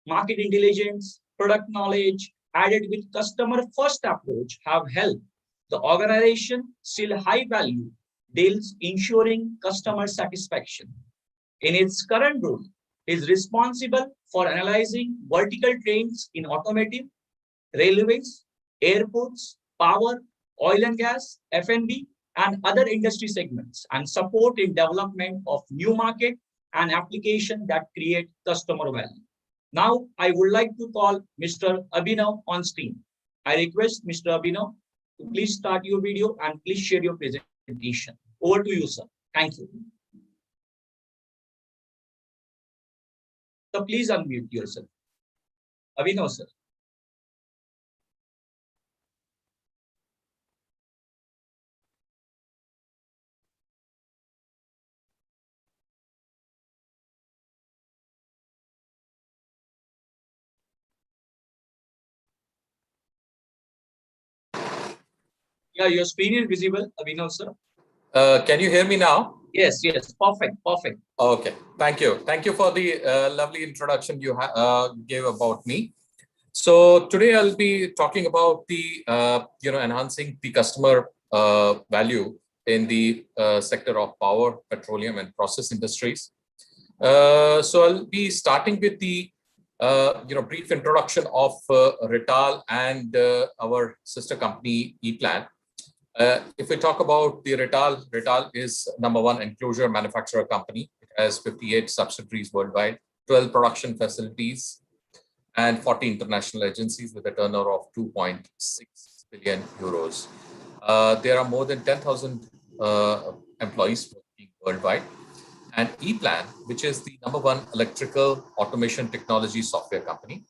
market intelligence, product knowledge, added with customer first approach have helped the organization still high value deals ensuring customer satisfaction. In its current role, he is responsible for analyzing vertical trends in automotive, railways, airports, power, oil and gas, F&B, and other industry segments, and support in development of new market and application that create customer value. Now, I would like to call Mr. Abhinav on screen. I request Mr. Abhinav to please start your video and please share your presentation. Over to you, sir. Thank you. So please unmute yourself. Abhinav, sir. Yeah, your screen is visible, Abhinav, sir. Can you hear me now? Yes, yes, perfect, perfect. Okay, thank you. Thank you for the lovely introduction you gave about me. So today I'll be talking about the, enhancing the customer value in the sector of power, petroleum, and process industries. So I'll be starting with the, brief introduction of Rital and our sister company, ePlan. If we talk about the Rital is #1 enclosure manufacturer company. It has 58 subsidiaries worldwide, 12 production facilities, and 40 international agencies with a turnover of 2.6 billion euros. There are more than 10,000 employees working worldwide. And ePlan, which is the #1 electrical automation technology software company,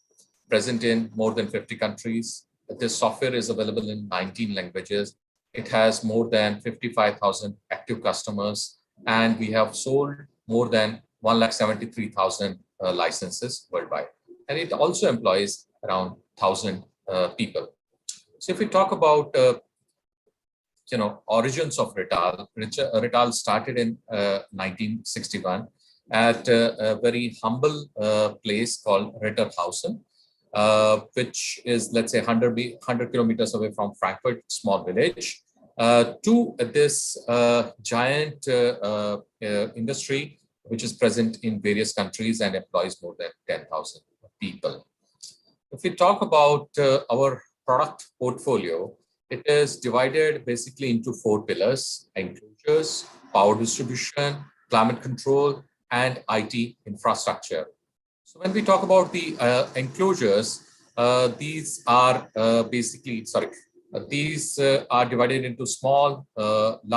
present in more than 50 countries. This software is available in 19 languages. It has more than 55,000 active customers, and we have sold more than 173,000 licenses worldwide. And it also employs around 1,000 people. So if we talk about origins of Rital, Rital started in 1961 at a very humble place called Ritterhausen, which is, let's say, 100 kilometers away from Frankfurt, small village, to this giant industry, which is present in various countries and employs more than 10,000 people. If we talk about our product portfolio, it is divided basically into 4 pillars: enclosures, power distribution, climate control, and IT infrastructure. So when we talk about the enclosures, these are are divided into small,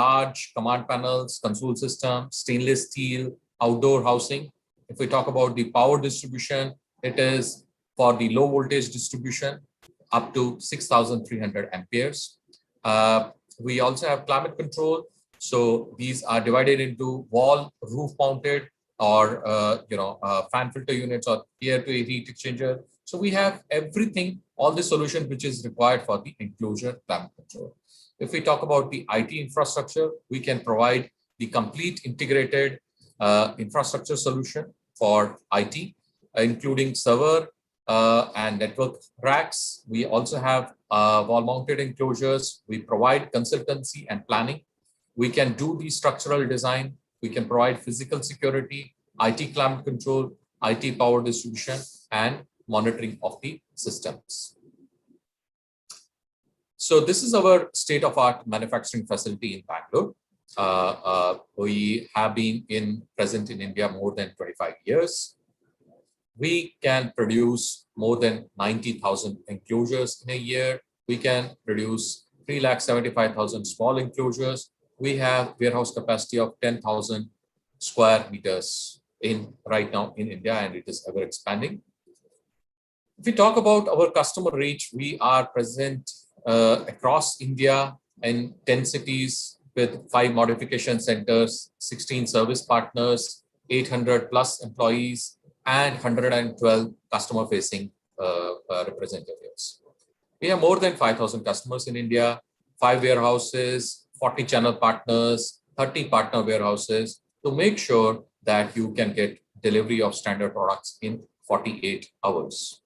large command panels, console system, stainless steel, outdoor housing. If we talk about the power distribution, it is for the low voltage distribution up to 6,300 amperes. We also have climate control. So these are divided into wall, roof mounted, or fan filter units, or air-to-air heat exchanger. So we have everything, all the solution which is required for the enclosure climate control. If we talk about the IT infrastructure, we can provide the complete integrated infrastructure solution for IT, including server and network racks. We also have wall-mounted enclosures. We provide consultancy and planning. We can do the structural design. We can provide physical security, IT climate control, IT power distribution, and monitoring of the systems. So this is our state-of-art manufacturing facility in Bangalore. We have been present in India more than 25 years. We can produce more than 90,000 enclosures in a year. We can produce 3,75,000 small enclosures. We have warehouse capacity of 10,000 square meters right now in India, and it is ever expanding. If we talk about our customer reach, we are present across India in 10 cities with 5 modification centers, 16 service partners, 800 plus employees, and 112 customer-facing representatives. We have more than 5,000 customers in India, 5 warehouses, 40 channel partners, 30 partner warehouses to make sure that you can get delivery of standard products in 48 hours.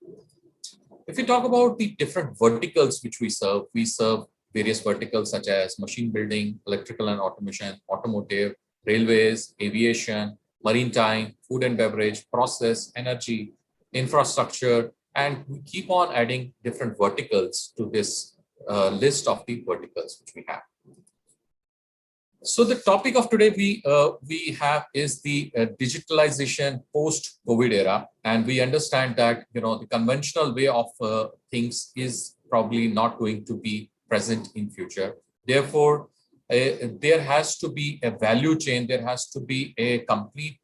If we talk about the different verticals which we serve various verticals such as machine building, electrical and automation, automotive, railways, aviation, maritime, food and beverage, process, energy, infrastructure, and we keep on adding different verticals to this list of the verticals which we have. So the topic of today we have is the digitalization post-COVID era, and we understand that the conventional way of things is probably not going to be present in future. Therefore, there has to be a value chain. There has to be a complete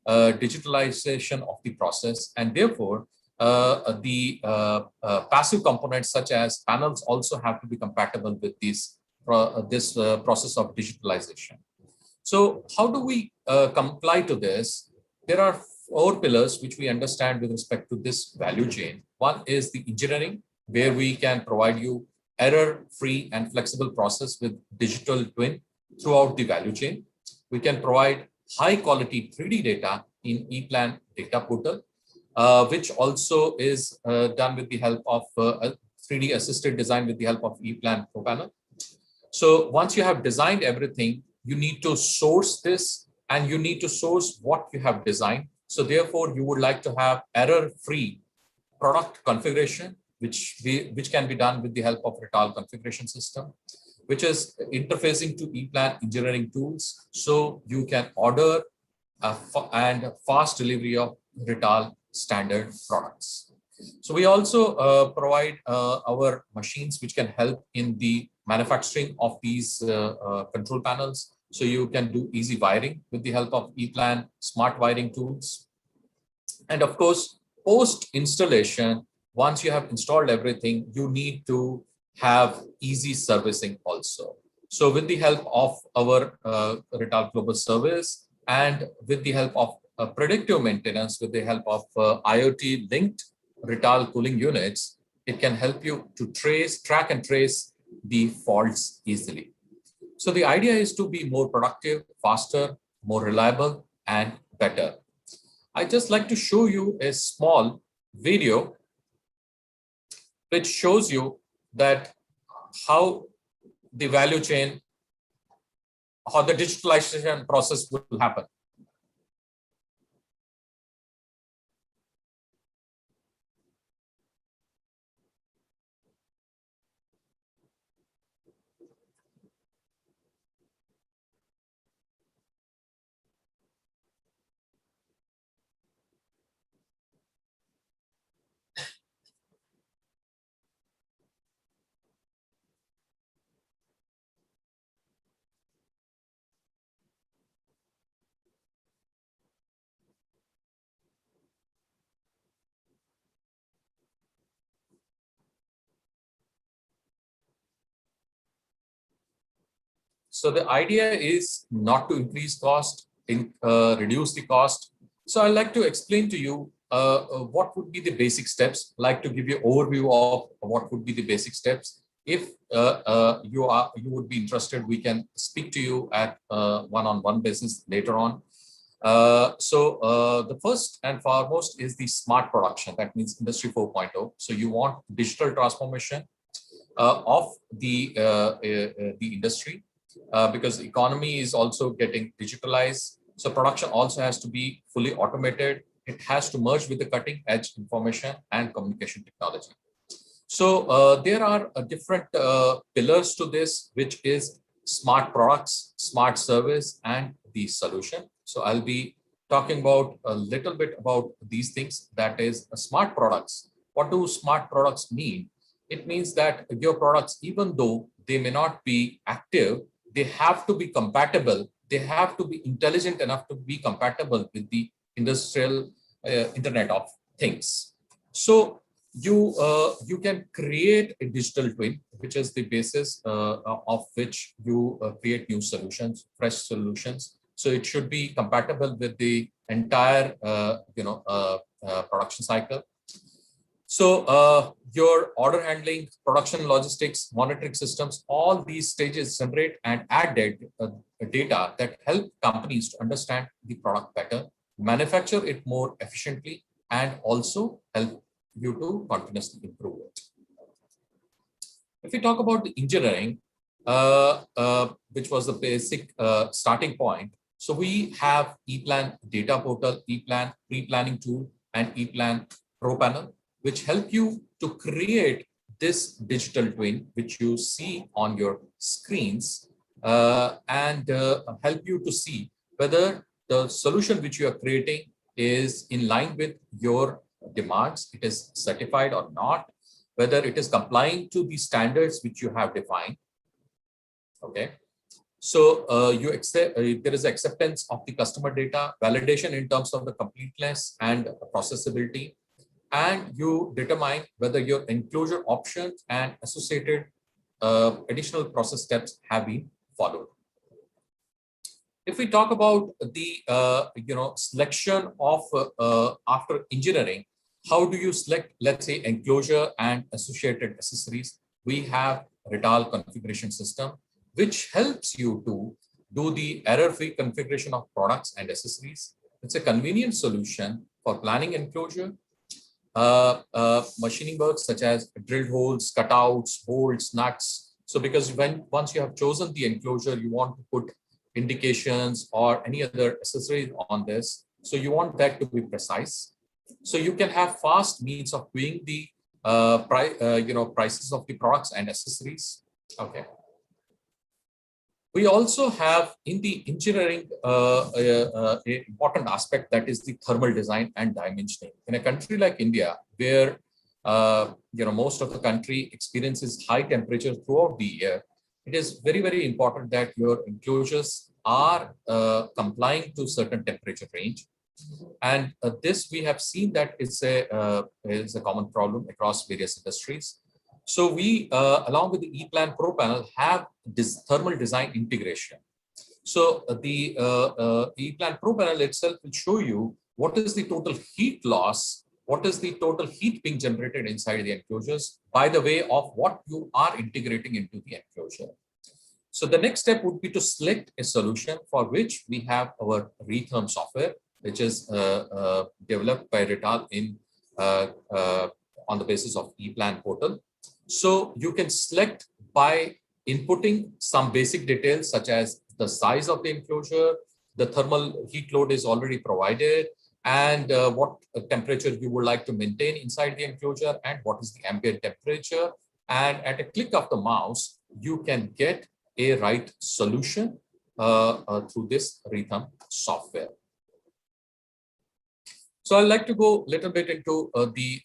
digitalization of the process, and therefore the passive components such as panels also have to be compatible with this process of digitalization. So how do we comply to this? There are 4 pillars which we understand with respect to this value chain. One is the engineering, where we can provide you error-free and flexible process with digital twin throughout the value chain. We can provide high-quality 3D data in ePlan data portal, which also is done with the help of 3D assisted design with the help of ePlan Pro Panel. So once you have designed everything, you need to source this and you need to source what you have designed. So therefore, you would like to have error-free product configuration, which can be done with the help of Rital configuration system, which is interfacing to ePlan engineering tools. So you can order and fast delivery of Rital standard products. So we also provide our machines which can help in the manufacturing of these control panels. So you can do easy wiring with the help of ePlan smart wiring tools. And of course, post installation, once you have installed everything, you need to have easy servicing also. So with the help of our Rital Global Service and with the help of predictive maintenance, with the help of IoT linked Rital cooling units, it can help you to track and trace the faults easily. So the idea is to be more productive, faster, more reliable, and better. I just like to show you a small video which shows you that how the value chain, how the digitalization process will happen. So the idea is not to increase cost, reduce the cost. So I'd like to explain to you what would be the basic steps. I'd like to give you an overview of what would be the basic steps. If you would be interested, we can speak to you at one-on-one basis later on. The first and foremost is the smart production. That means Industry 4.0. So you want digital transformation of the industry. Because the economy is also getting digitalized. So production also has to be fully automated. It has to merge with the cutting edge information and communication technology. So there are different pillars to this, which is smart products, smart service, and the solution. So I'll be talking about a little bit about these things. That is smart products. What do smart products mean? It means that your products, even though they may not be active, they have to be compatible. They have to be intelligent enough to be compatible with the industrial Internet of Things. So you can create a digital twin, which is the basis of which you create new solutions, fresh solutions. So it should be compatible with the entire production cycle. So your order handling, production logistics, monitoring systems, all these stages generate and add data that help companies to understand the product better, manufacture it more efficiently, and also help you to continuously improve it. If we talk about the engineering, which was the basic starting point, so we have ePlan data portal, ePlan pre-planning tool, and ePlan Pro Panel, which help you to create this digital twin, which you see on your screens, and help you to see whether the solution which you are creating is in line with your demands, it is certified or not, whether it is complying to the standards which you have defined. Okay. So there is acceptance of the customer data, validation in terms of the completeness and processability, and you determine whether your enclosure options and associated additional process steps have been followed. If we talk about the selection of after engineering, how do you select, let's say, enclosure and associated accessories? We have Retal configuration system, which helps you to do the error-free configuration of products and accessories. It's a convenient solution for planning enclosure, machining work such as drilled holes, cutouts, bolts, nuts. So because once you have chosen the enclosure, you want to put indications or any other accessories on this. So you want that to be precise. So you can have fast means of doing the prices of the products and accessories. Okay. We also have in the engineering an important aspect, that is the thermal design and dimensioning. In a country like India, where most of the country experiences high temperature throughout the year, it is very, very important that your enclosures are complying to certain temperature range. And this we have seen that is a common problem across various industries. So we, along with the ePlan Pro Panel, have this thermal design integration. So the ePlan Pro Panel itself will show you what is the total heat loss, what is the total heat being generated inside the enclosures by the way of what you are integrating into the enclosure. So the next step would be to select a solution for which we have our Retherm software, which is developed by Retal on the basis of ePlan portal. So you can select by inputting some basic details such as the size of the enclosure, the thermal heat load is already provided, and what temperature you would like to maintain inside the enclosure, and what is the ambient temperature. And at a click of the mouse, you can get a right solution through this Retherm software. So I'd like to go a little bit into the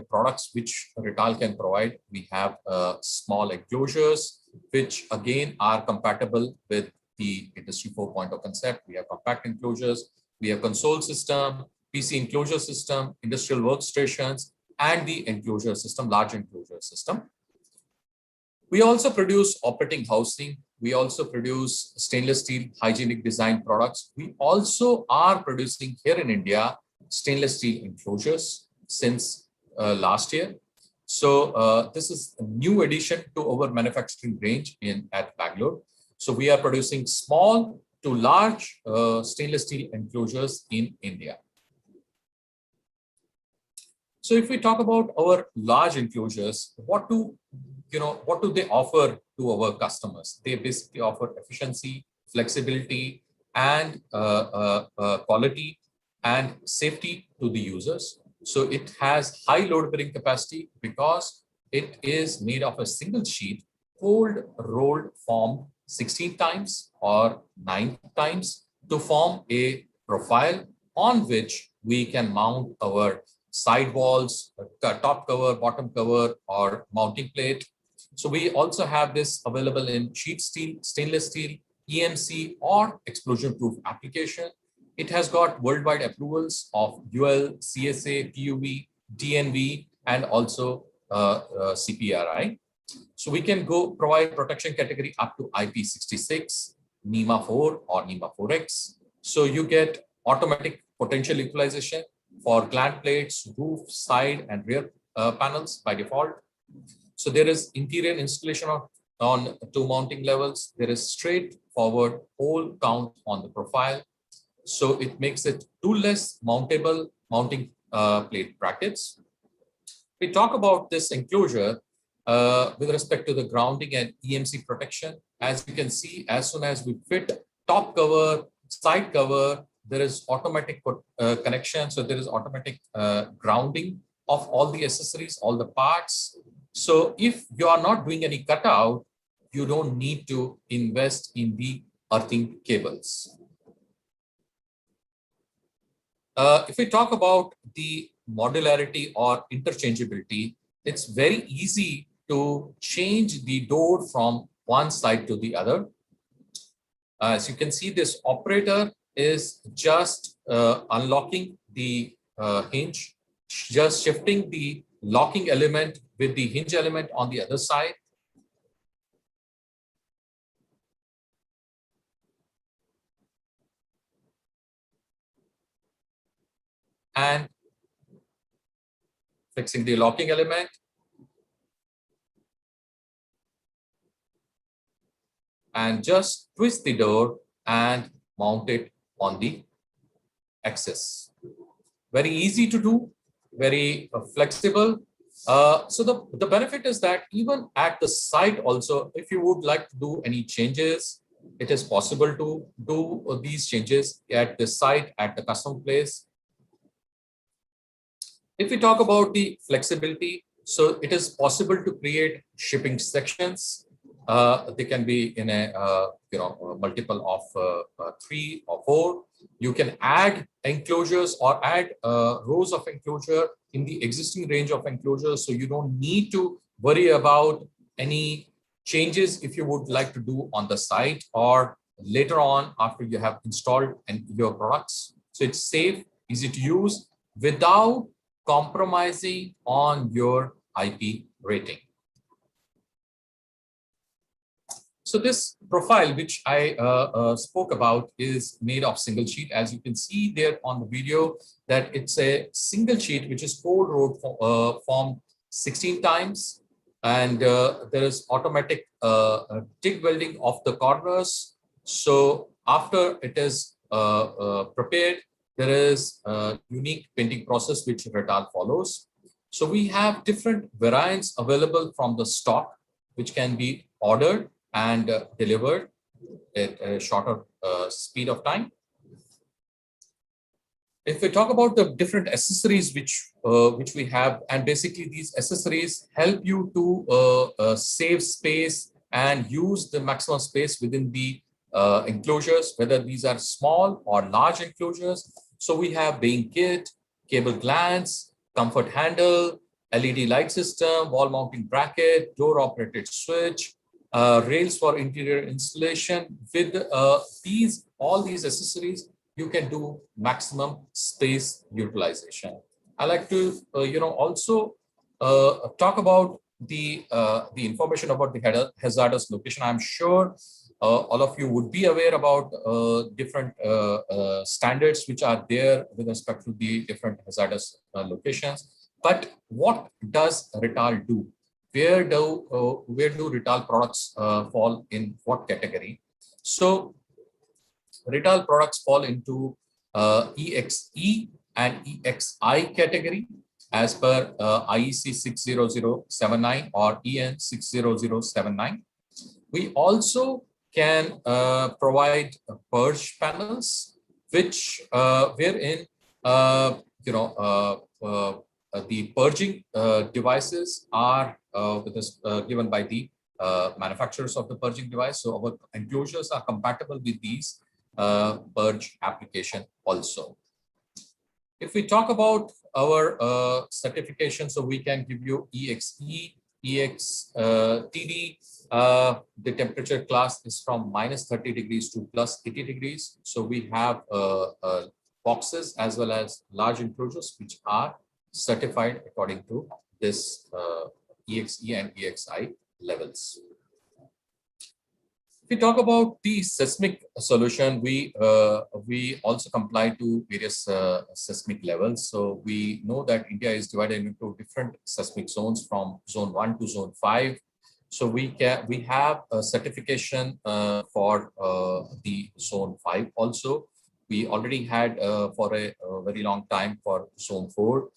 products which Retal can provide. We have small enclosures, which again are compatible with the Industry 4.0 concept. We have compact enclosures, we have console system, PC enclosure system, industrial workstations, and the enclosure system, large enclosure system. We also produce operating housing. We also produce stainless steel hygienic design products. We also are producing here in India stainless steel enclosures since last year. So this is a new addition to our manufacturing range at Bangalore. So we are producing small to large stainless steel enclosures in India. So if we talk about our large enclosures, what do they offer to our customers? They basically offer efficiency, flexibility, and quality and safety to the users. So it has high load bearing capacity because it is made of a single sheet, cold rolled formed 16 times or 9 times to form a profile on which we can mount our side walls, top cover, bottom cover, or mounting plate. So we also have this available in sheet steel, stainless steel, EMC, or explosion-proof application. It has got worldwide approvals of UL, CSA, TUV, DNV, and also CPRI. So we can go provide protection category up to IP66, NEMA 4 or NEMA 4X. So you get automatic potential equalization for gland plates, roof, side, and rear panels by default. So there is interior installation on 2 mounting levels. There is straightforward hole count on the profile. So it makes it toolless mountable mounting plate brackets. We talk about this enclosure with respect to the grounding and EMC protection. As you can see, as soon as we fit top cover, side cover, there is automatic connection. So there is automatic grounding of all the accessories, all the parts. So if you are not doing any cutout, you don't need to invest in the earthing cables. If we talk about the modularity or interchangeability, it's very easy to change the door from one side to the other. As you can see, this operator is just unlocking the hinge, just shifting the locking element with the hinge element on the other side. And fixing the locking element. And just twist the door and mount it on the axis. Very easy to do, very flexible. So the benefit is that even at the site also, if you would like to do any changes, it is possible to do these changes at the site, at the custom place. If we talk about the flexibility, so it is possible to create shipping sections. They can be in a multiple of 3 or 4. You can add enclosures or add rows of enclosure in the existing range of enclosures, so you don't need to worry about any changes if you would like to do on the site or later on after you have installed your products. So it's safe, easy to use without compromising on your IP rating. So this profile, which I spoke about, is made of single sheet. As you can see there on the video, that it's a single sheet, which is cold rolled formed 16 times. And there is automatic TIG welding of the corners. So after it is prepared, there is a unique painting process which Retal follows. So we have different variants available from the stock, which can be ordered and delivered at a shorter speed of time. If we talk about the different accessories which we have, and basically these accessories help you to save space and use the maximum space within the enclosures, whether these are small or large enclosures. So we have being kit, cable glands, comfort handle, LED light system, wall mounting bracket, door operated switch, rails for interior installation. With all these accessories, you can do maximum space utilization. I like to also talk about the information about the hazardous location. I'm sure all of you would be aware about different standards which are there with respect to the different hazardous locations. But what does Retal do? Where do Retal products fall in what category? So Retal products fall into EXE and EXI category as per IEC 60079 or EN 60079. We also can provide purge panels, which wherein the purging devices are given by the manufacturers of the purging device. So our enclosures are compatible with these purge application also. If we talk about our certification, so we can give you EXE, EXTD. The temperature class is from -30 degrees to +80 degrees. So we have boxes as well as large enclosures which are certified according to this EXE and EXI levels. If we talk about the seismic solution, we also comply to various seismic levels. So we know that India is divided into different seismic zones from zone 1 to zone 5. So we have a certification for the zone 5 also. We already had for a very long time for zone 4.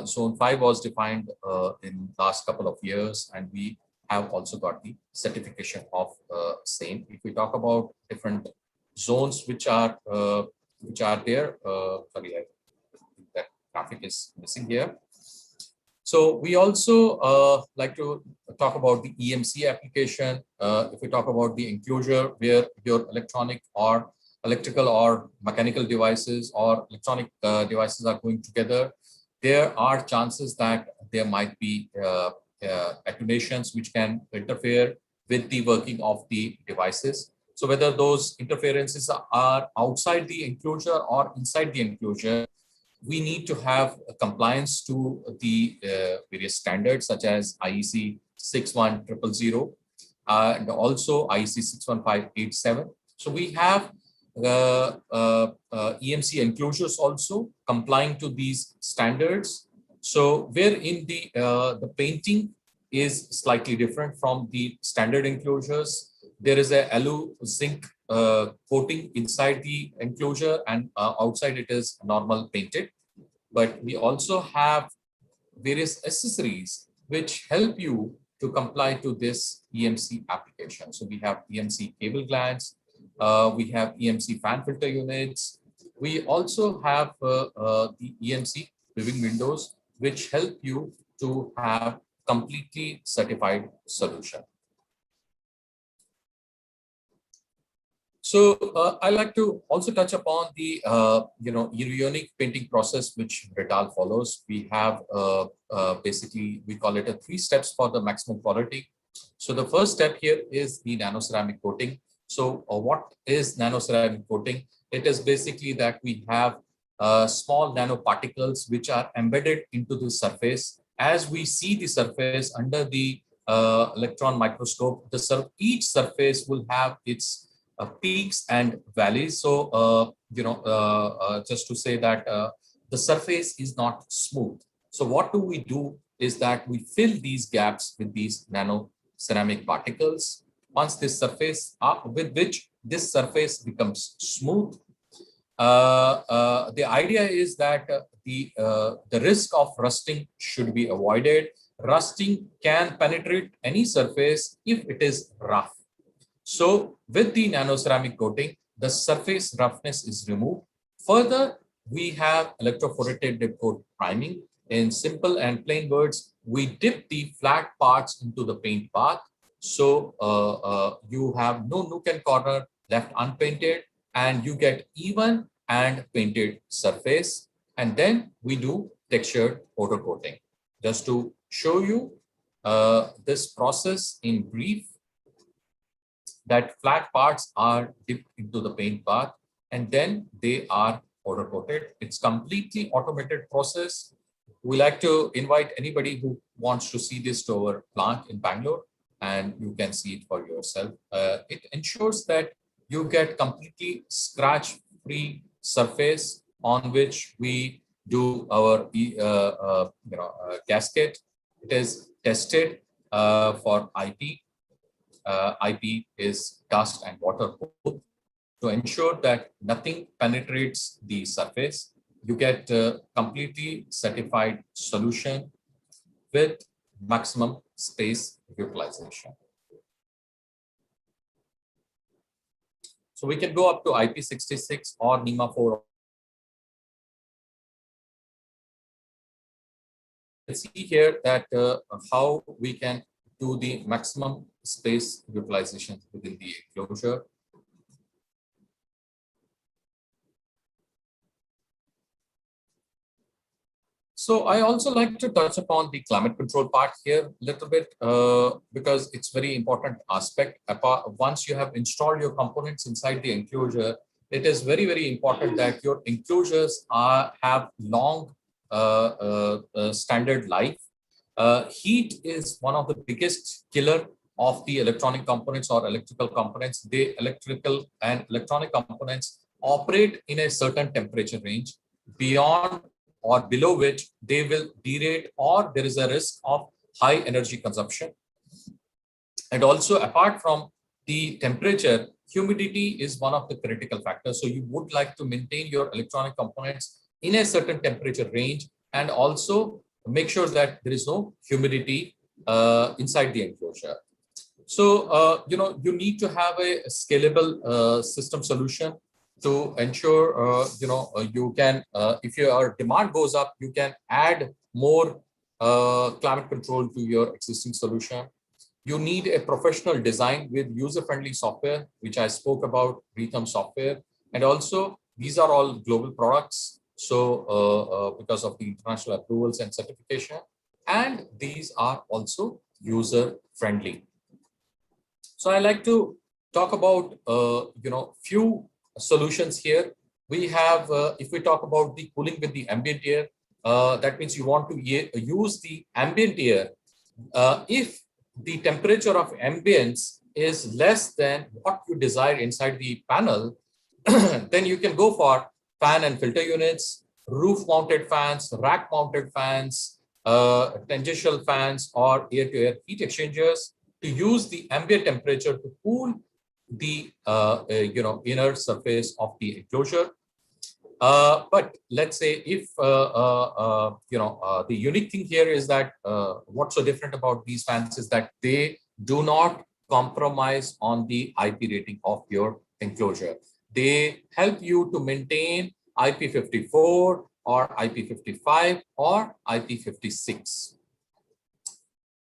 Zone 5 was defined in last couple of years, and we have also got the certification of same. If we talk about different zones which are there, sorry, I think that graphic is missing here. So we also like to talk about the EMC application. If we talk about the enclosure where your electrical or mechanical devices or electronic devices are going together, there are chances that there might be attenuations which can interfere with the working of the devices. So whether those interferences are outside the enclosure or inside the enclosure, we need to have a compliance to the various standards such as IEC 61000 and also IEC 61587. So we have EMC enclosures also complying to these standards. So wherein the painting is slightly different from the standard enclosures. There is a alu zinc coating inside the enclosure, and outside it is normal painted. But we also have various accessories which help you to comply to this EMC application. So we have EMC cable glands, we have EMC fan filter units. We also have the EMC viewing windows, which help you to have completely certified solution. So I like to also touch upon the unique painting process which Rital follows. We have basically we call it a 3 steps for the maximum quality. So the first step here is the nanoceramic coating. So what is nanoceramic coating? It is basically that we have small nanoparticles which are embedded into the surface. As we see the surface under the electron microscope, each surface will have its peaks and valleys. So, just to say that the surface is not smooth. So what do we do is that we fill these gaps with these nano ceramic particles. Once this surface, with which this surface becomes smooth, the idea is that the risk of rusting should be avoided. Rusting can penetrate any surface if it is rough. So with the nanoceramic coating, the surface roughness is removed. Further, we have electrophoreted dip coat priming. In simple and plain words, we dip the flat parts into the paint bath. So you have no nook and corner left unpainted, and you get even and painted surface. And then we do textured powder coating. Just to show you this process in brief, that flat parts are dipped into the paint bath and then they are powder coated. It's completely automated process. We like to invite anybody who wants to see this to our plant in Bangalore, and you can see it for yourself. It ensures that you get completely scratch-free surface on which we do our gasket. It is tested for IP. IP is dust and water both, to ensure that nothing penetrates the surface. You get a completely certified solution with maximum space utilization. So we can go up to IP66 or NEMA 4. See here that how we can to the maximum space utilization within the enclosure. So I also like to touch upon the climate control part here a little bit because it's very important aspect. Once you have installed your components inside the enclosure, it is very, very important that your enclosures have long standard life. Heat is one of the biggest killer of the electronic components or electrical components. The electrical and electronic components operate in a certain temperature range, beyond or below which they will derate or there is a risk of high energy consumption. And also, apart from the temperature, humidity is one of the critical factors. So you would like to maintain your electronic components in a certain temperature range and also make sure that there is no humidity inside the enclosure. So, you need to have a scalable system solution to ensure, you can, if your demand goes up, you can add more climate control to your existing solution. You need a professional design with user-friendly software, which I spoke about, Rhythm software. And also, these are all global products. So, because of the international approvals and certification, and these are also user-friendly. So I like to talk about, few solutions here. We have, if we talk about the cooling with the ambient air, that means you want to use the ambient air. If the temperature of ambience is less than what you desire inside the panel, then you can go for fan and filter units, roof-mounted fans, rack-mounted fans, tangential fans, or air-to-air heat exchangers to use the ambient temperature to cool the inner surface of the enclosure. But let's say if the unique thing here is that what's so different about these fans is that they do not compromise on the IP rating of your enclosure. They help you to maintain IP54 or IP55 or IP56.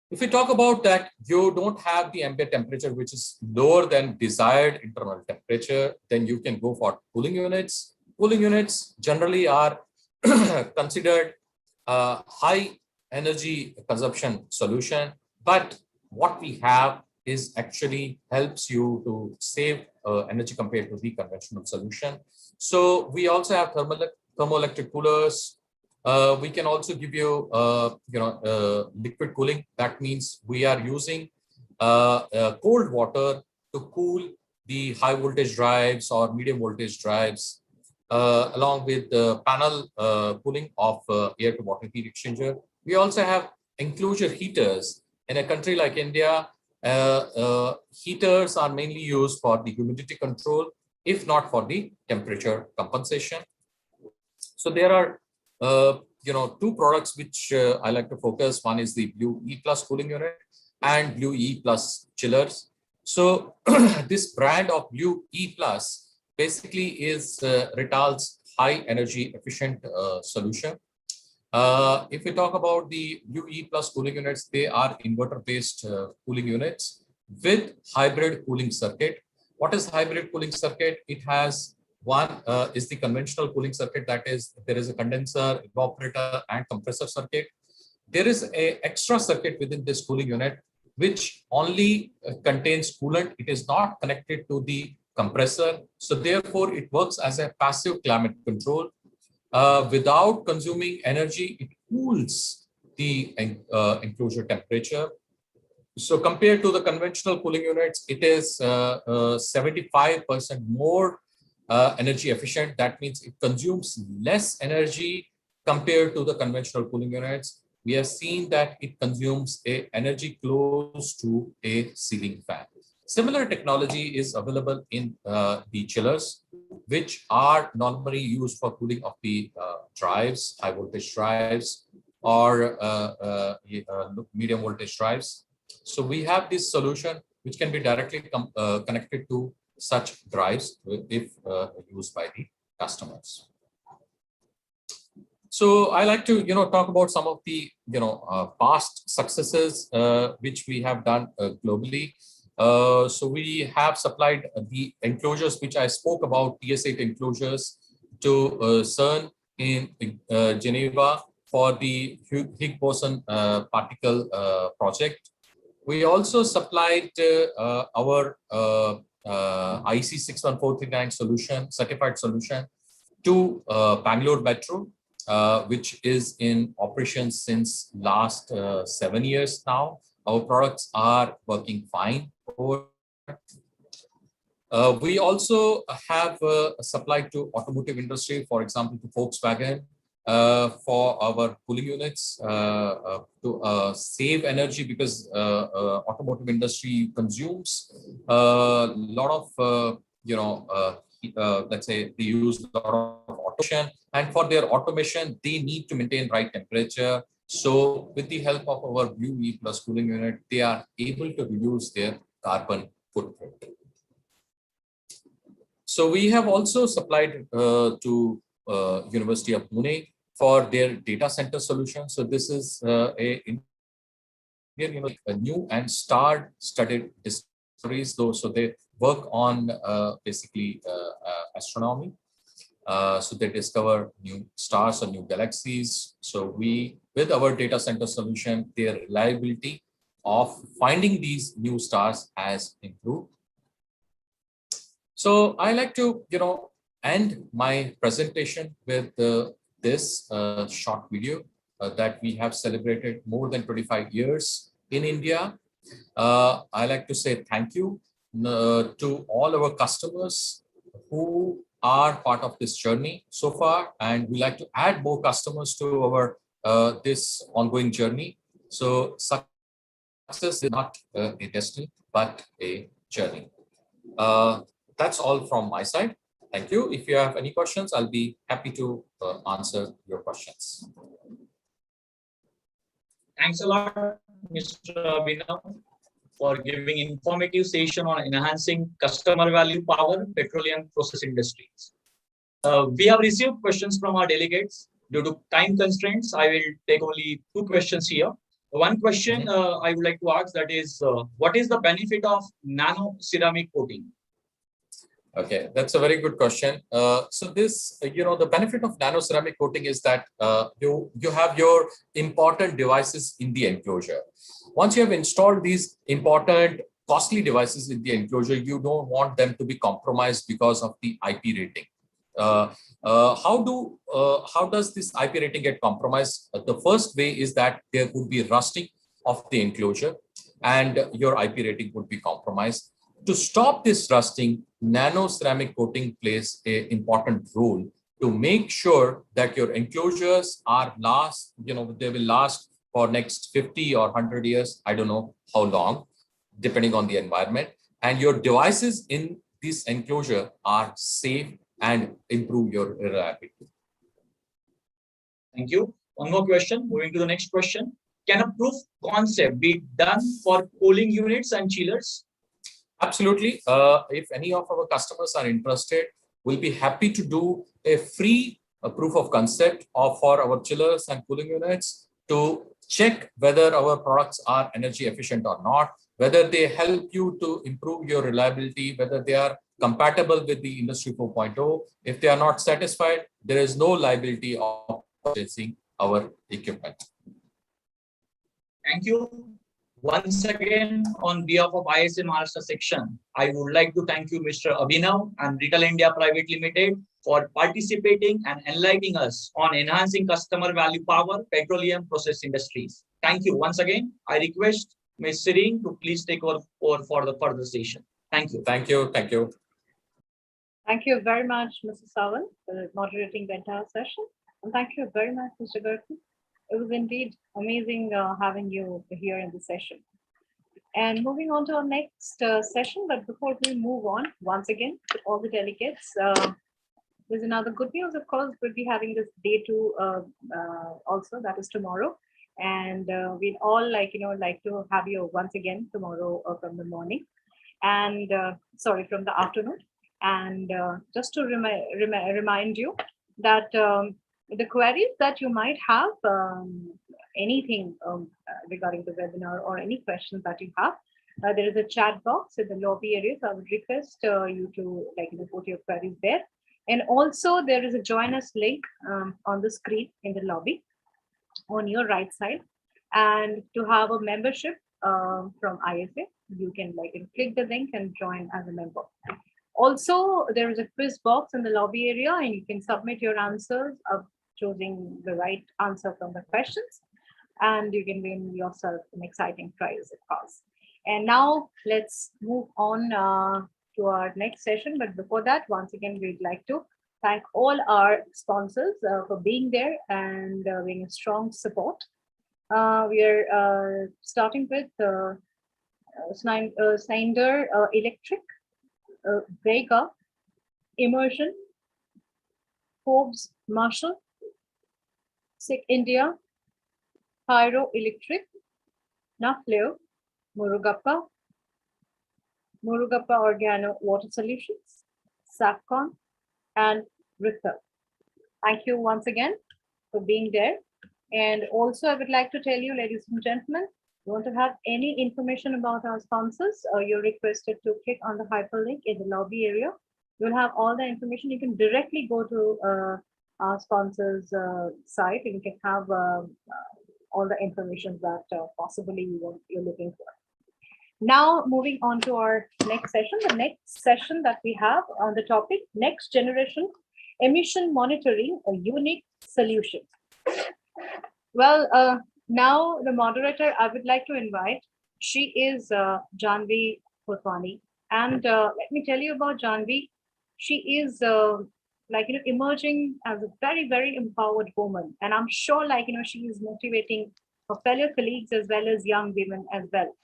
If we talk about that, you don't have the ambient temperature, which is lower than desired internal temperature, then you can go for cooling units. Cooling units generally are considered high energy consumption solution, but what we have is actually helps you to save energy compared to the conventional solution. So we also have thermoelectric coolers. We can also give you, liquid cooling. That means we are using cold water to cool the high voltage drives or medium voltage drives, along with the panel cooling of air to water heat exchanger. We also have enclosure heaters. In a country like India, heaters are mainly used for the humidity control, if not for the temperature compensation. So there are two products which I like to focus. One is the Blue E Plus cooling unit and Blue E Plus chillers. So this brand of Blue E Plus basically is Rital's high energy efficient solution. If we talk about the Blue E Plus cooling units, they are inverter based cooling units with hybrid cooling circuit. What is hybrid cooling circuit? It has one is the conventional cooling circuit, that is, there is a condenser, evaporator, and compressor circuit. There is an extra circuit within this cooling unit which only contains coolant. It is not connected to the compressor. So therefore, it works as a passive climate control. Without consuming energy, it cools the enclosure temperature. So compared to the conventional cooling units, it is 75% more energy efficient. That means it consumes less energy compared to the conventional cooling units. We have seen that it consumes energy close to a ceiling fan. Similar technology is available in the chillers, which are normally used for cooling of the drives, high voltage drives, or medium voltage drives. So we have this solution which can be directly connected to such drives if used by the customers. So I like to, talk about some of the, past successes which we have done globally. So we have supplied the enclosures which I spoke about, TS8 enclosures, to CERN in Geneva for the Higgs boson particle project. We also supplied our IC 61439 solution, certified solution, to Bangalore Metro, which is in operation since last 7 years now. Our products are working fine over. We also have supplied to automotive industry, for example, to Volkswagen, for our cooling units to save energy, because automotive industry consumes a lot of, let's say they use a lot of automation, and for their automation, they need to maintain right temperature. So with the help of our Blue E plus cooling unit, they are able to reduce their carbon footprint. So we have also supplied to University of Pune for their data center solution. So this is a new and star-studded discoveries, though. So they work on basically astronomy. So they discover new stars or new galaxies. So we, with our data center solution, their reliability of finding these new stars has improved. So I like to, end my presentation with this short video that we have celebrated more than 25 years in India. I like to say thank you to all our customers who are part of this journey so far, and we like to add more customers to our this ongoing journey. So success is not a destiny, but a journey. That's all from my side. Thank you. If you have any questions, I'll be happy to answer your questions. Thanks a lot, Mr. Abhinav, for giving informative session on enhancing customer value power petroleum process industries. We have received questions from our delegates. Due to time constraints, I will take only 2 questions here. One question I would like to ask, that is, what is the benefit of nano ceramic coating? Okay, that's a very good question. So this, the benefit of nano ceramic coating is that you have your important devices in the enclosure. Once you have installed these important costly devices in the enclosure, you don't want them to be compromised because of the IP rating. How does this IP rating get compromised? The first way is that there would be rusting of the enclosure and your IP rating would be compromised. To stop this rusting, nano ceramic coating plays an important role to make sure that your enclosures are they will last for next 50 or 100 years. I don't know how long, depending on the environment. And your devices in this enclosure are safe and improve your reliability. Thank you. One more question. Moving to the next question. Can a proof concept be done for cooling units and chillers? Absolutely. If any of our customers are interested, we'll be happy to do a free proof of concept for our chillers and cooling units to check whether our products are energy efficient or not, whether they help you to improve your reliability, whether they are compatible with the Industry 4.0. If they are not satisfied, there is no liability of purchasing our equipment. Thank you. Once again, on behalf of ISA Maharashtra section, I would like to thank you, Mr. Abhinav and Retail India Private Limited, for participating and enlightening us on enhancing customer value power petroleum process industries. Thank you once again. I request Ms. Serene to please take over for the further session. Thank you. Thank you. Thank you. Thank you very much, Mr. Sawant, for moderating the entire session. And thank you very much, Mr. Garku. It was indeed amazing having you here in the session. And moving on to our next session, but before we move on, once again, to all the delegates, there's another good news, of course. We'll be having this day 2 also, that is tomorrow. And we'd all like to have you once again tomorrow from the morning and from the afternoon. And just to remind you that the queries that you might have, anything regarding the webinar or any questions that you have, there is a chat box in the lobby area. So I would request you to put your queries there. And also there is a join us link on the screen in the lobby on your right side. And to have a membership from ISA, you can click the link and join as a member. Also, there is a quiz box in the lobby area and you can submit your answers of choosing the right answer from the questions, and you can win yourself an exciting prize, of course. And now let's move on to our next session. But before that, once again, we'd like to thank all our sponsors for being there and being a strong support. We are starting with Snyder Electric, Vega, Immersion, Forbes Marshall, SICK India, Pyro Electric, Nafleo, Murugappa Organo Water Solutions, Safcon, and Richter. Thank you once again for being there. And also I would like to tell you, ladies and gentlemen, if you want to have any information about our sponsors, you're requested to click on the hyperlink in the lobby area. You'll have all the information. You can directly go to our sponsors site and you can have all the information that possibly you're looking for. Now moving on to our next session. The next session that we have on the topic, next generation emission monitoring, a unique solution. Well, now the moderator I would like to invite, she is Janvi Kotwani. And let me tell you about Janvi. She is emerging as a very, very empowered woman. And I'm sure she is motivating her fellow colleagues as well as young women as well.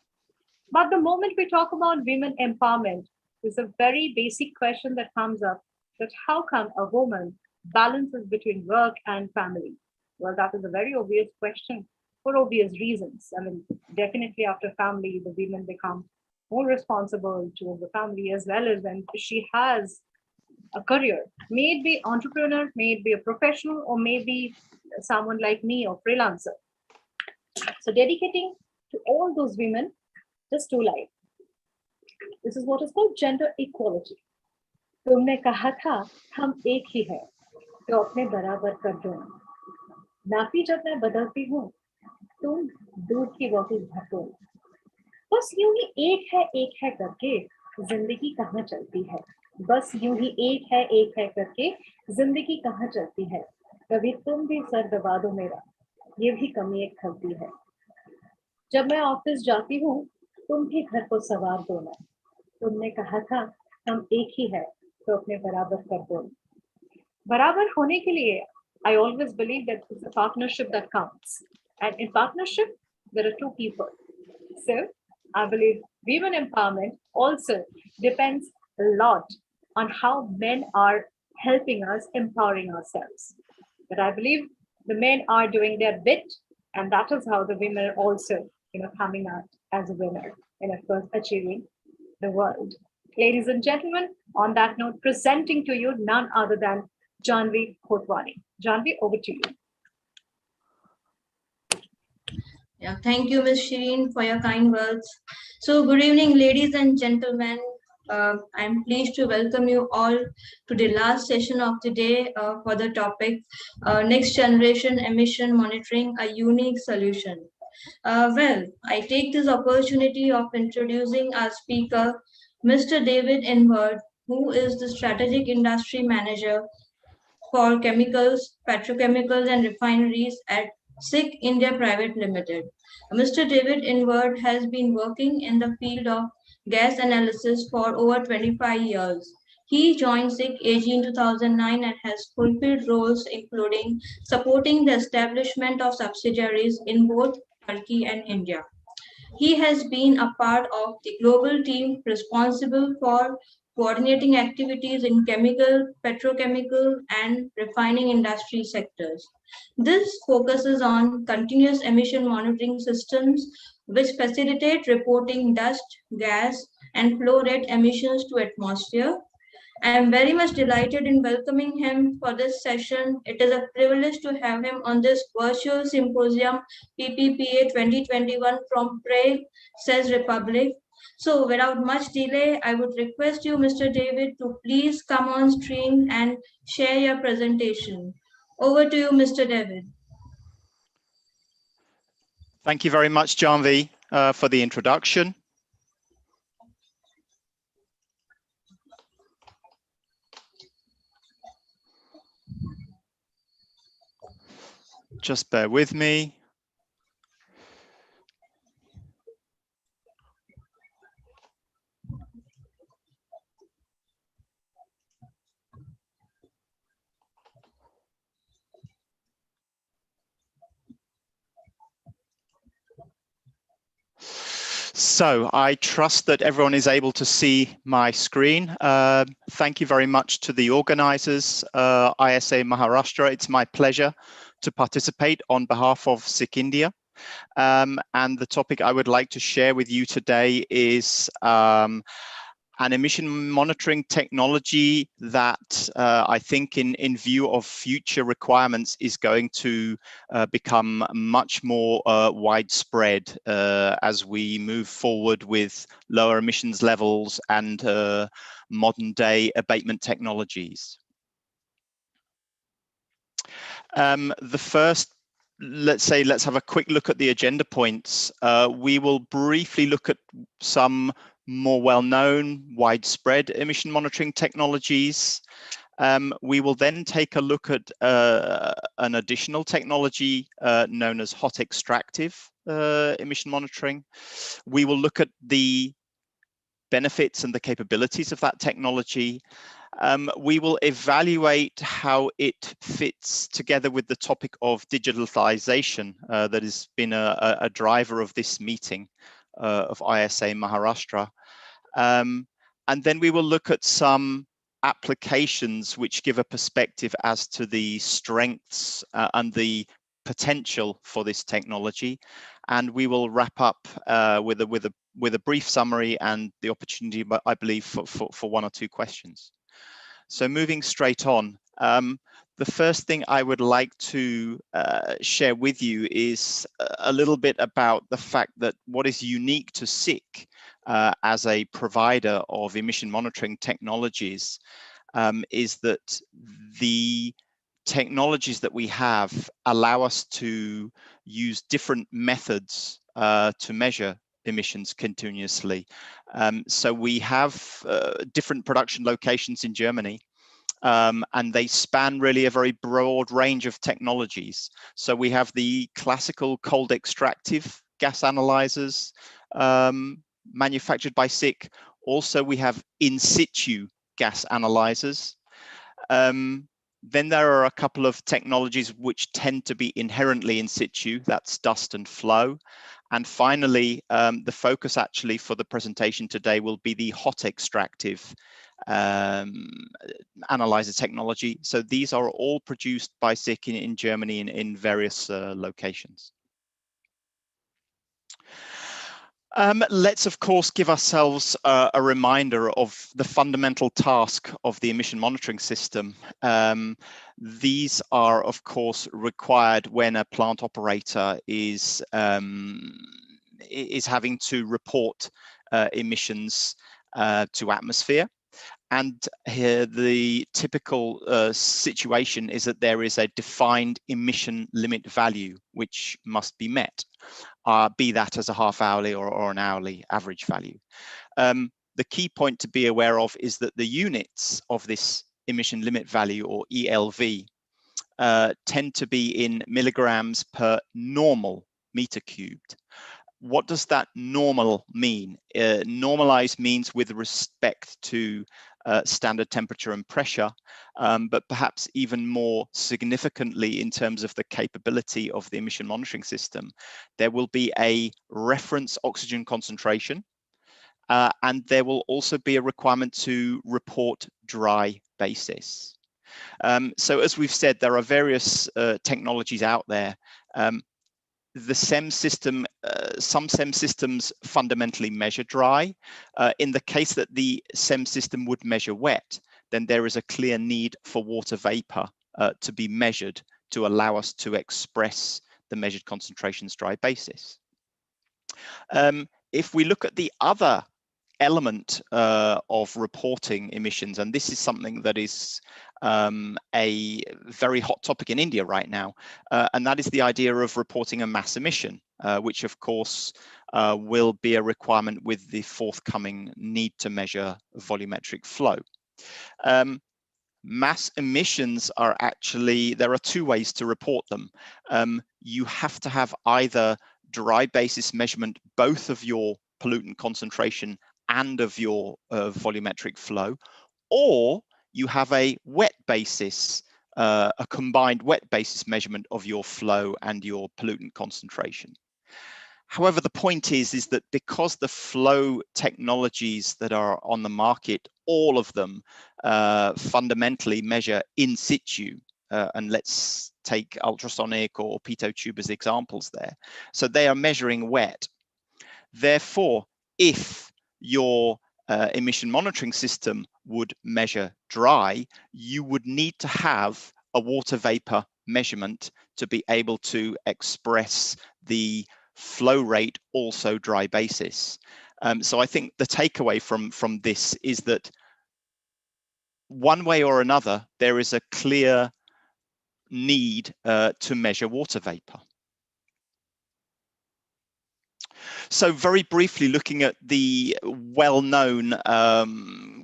But the moment we talk about women empowerment, there's a very basic question that comes up, that how come a woman balances between work and family? Well, that is a very obvious question for obvious reasons. I mean, definitely after family, the women become more responsible towards the family, as well as when she has a career, may it be entrepreneur, may it be a professional, or maybe someone like me or freelancer. So dedicating to all those women just two lines. This is what is called gender equality. तुमने कहा था हम एक ही हैं, तो अपने बराबर कर दो। नापी जब मैं बदलती हूँ, तुम दूध की बोतल भर दो। बस यूं ही एक है करके जिंदगी कहाँ चलती है। बस यूं ही एक है करके जिंदगी कहाँ चलती है। कभी तुम भी सर दबा दो मेरा, ये भी कमी एक खलती है। जब मैं ऑफिस जाती हूँ, तुम भी घर को सवार दो ना। तुमने कहा था हम एक ही है, तो अपने बराबर कर दो। बराबर होने के लिए I always believe that it's a partnership that counts, and in partnership there are two people. So I believe women empowerment also depends a lot on how men are helping us, empowering ourselves. But I believe the men are doing their bit, and that is how the women are also coming out as a winner and of course achieving the world. Ladies and gentlemen, on that note, presenting to you none other than Janvi Kotwani. Janvi, over to you. Yeah, thank you, Ms. Shireen, for your kind words. So good evening, ladies and gentlemen. I'm pleased to welcome you all to the last session of the day for the topic, Next Generation Emission Monitoring, a Unique Solution. Well, I take this opportunity of introducing our speaker, Mr. David Inward, who is the Strategic Industry Manager for Chemicals, Petrochemicals and Refineries at SICK India Private Limited. Mr. David Inward has been working in the field of gas analysis for over 25 years. He joined SICK AG in 2009 and has fulfilled roles including supporting the establishment of subsidiaries in both Turkey and India. He has been a part of the global team responsible for coordinating activities in chemical, petrochemical, and refining industry sectors. This focuses on continuous emission monitoring systems which facilitate reporting dust, gas, and flow rate emissions to atmosphere, I am very much delighted in welcoming him for this session. It is a privilege to have him on this virtual symposium, PPPA 2021 from Prague, Czech Republic. So without much delay, I would request you, Mr. David, to please come on screen and share your presentation. Over to you, Mr. David. Thank you very much, Janvi, for the introduction. Just bear with me. So I trust that everyone is able to see my screen. Thank you very much to the organizers, ISA Maharashtra. It's my pleasure to participate on behalf of SICK India. And the topic I would like to share with you today is an emission monitoring technology that I think in view of future requirements is going to become much more widespread as we move forward with lower emissions levels and modern day abatement technologies. The first, let's have a quick look at the agenda points. We will briefly look at some more well-known, widespread emission monitoring technologies. We will then take a look at an additional technology known as hot extractive emission monitoring. We will look at the benefits and the capabilities of that technology. We will evaluate how it fits together with the topic of digitalization that has been a driver of this meeting of ISA Maharashtra. And then we will look at some applications which give a perspective as to the strengths and the potential for this technology. And we will wrap up with a brief summary and the opportunity, I believe, for one or two questions. So moving straight on, the first thing I would like to share with you is a little bit about the fact that what is unique to SICK as a provider of emission monitoring technologies is that the technologies that we have allow us to use different methods to measure emissions continuously. So we have different production locations in Germany. And they span really a very broad range of technologies. So we have the classical cold extractive gas analyzers manufactured by SICK. Also, we have in situ gas analyzers. Then there are a couple of technologies which tend to be inherently in situ, that's dust and flow. And finally, the focus actually for the presentation today will be the hot extractive analyzer technology. So these are all produced by SICK in Germany in various locations. Let's of course give ourselves a reminder of the fundamental task of the emission monitoring system. These are of course required when a plant operator is having to report emissions to atmosphere. And here the typical situation is that there is a defined emission limit value which must be met, be that as a half hourly or an hourly average value. The key point to be aware of is that the units of this emission limit value, or ELV, tend to be in milligrams per normal meter cubed. What does that normal mean? Normalized means with respect to standard temperature and pressure, but perhaps even more significantly in terms of the capability of the emission monitoring system, there will be a reference oxygen concentration, and there will also be a requirement to report dry basis. So as we've said, there are various technologies out there. The SEM system, some SEM systems fundamentally measure dry. In the case that the SEM system would measure wet, then there is a clear need for water vapor to be measured to allow us to express the measured concentrations dry basis. If we look at the other element of reporting emissions, and this is something that is a very hot topic in India right now, and that is the idea of reporting a mass emission, which of course will be a requirement with the forthcoming need to measure volumetric flow. Mass emissions are actually, there are two ways to report them. You have to have either dry basis measurement, both of your pollutant concentration and of your volumetric flow, or you have a wet basis, a combined wet basis measurement of your flow and your pollutant concentration. However, the point is that because the flow technologies that are on the market, all of them fundamentally measure in situ, and let's take ultrasonic or pitot tube as examples there. So they are measuring wet. Therefore, if your emission monitoring system would measure dry, you would need to have a water vapor measurement to be able to express the flow rate, also dry basis. So I think the takeaway from this is that one way or another, there is a clear need to measure water vapor. So very briefly, looking at the well-known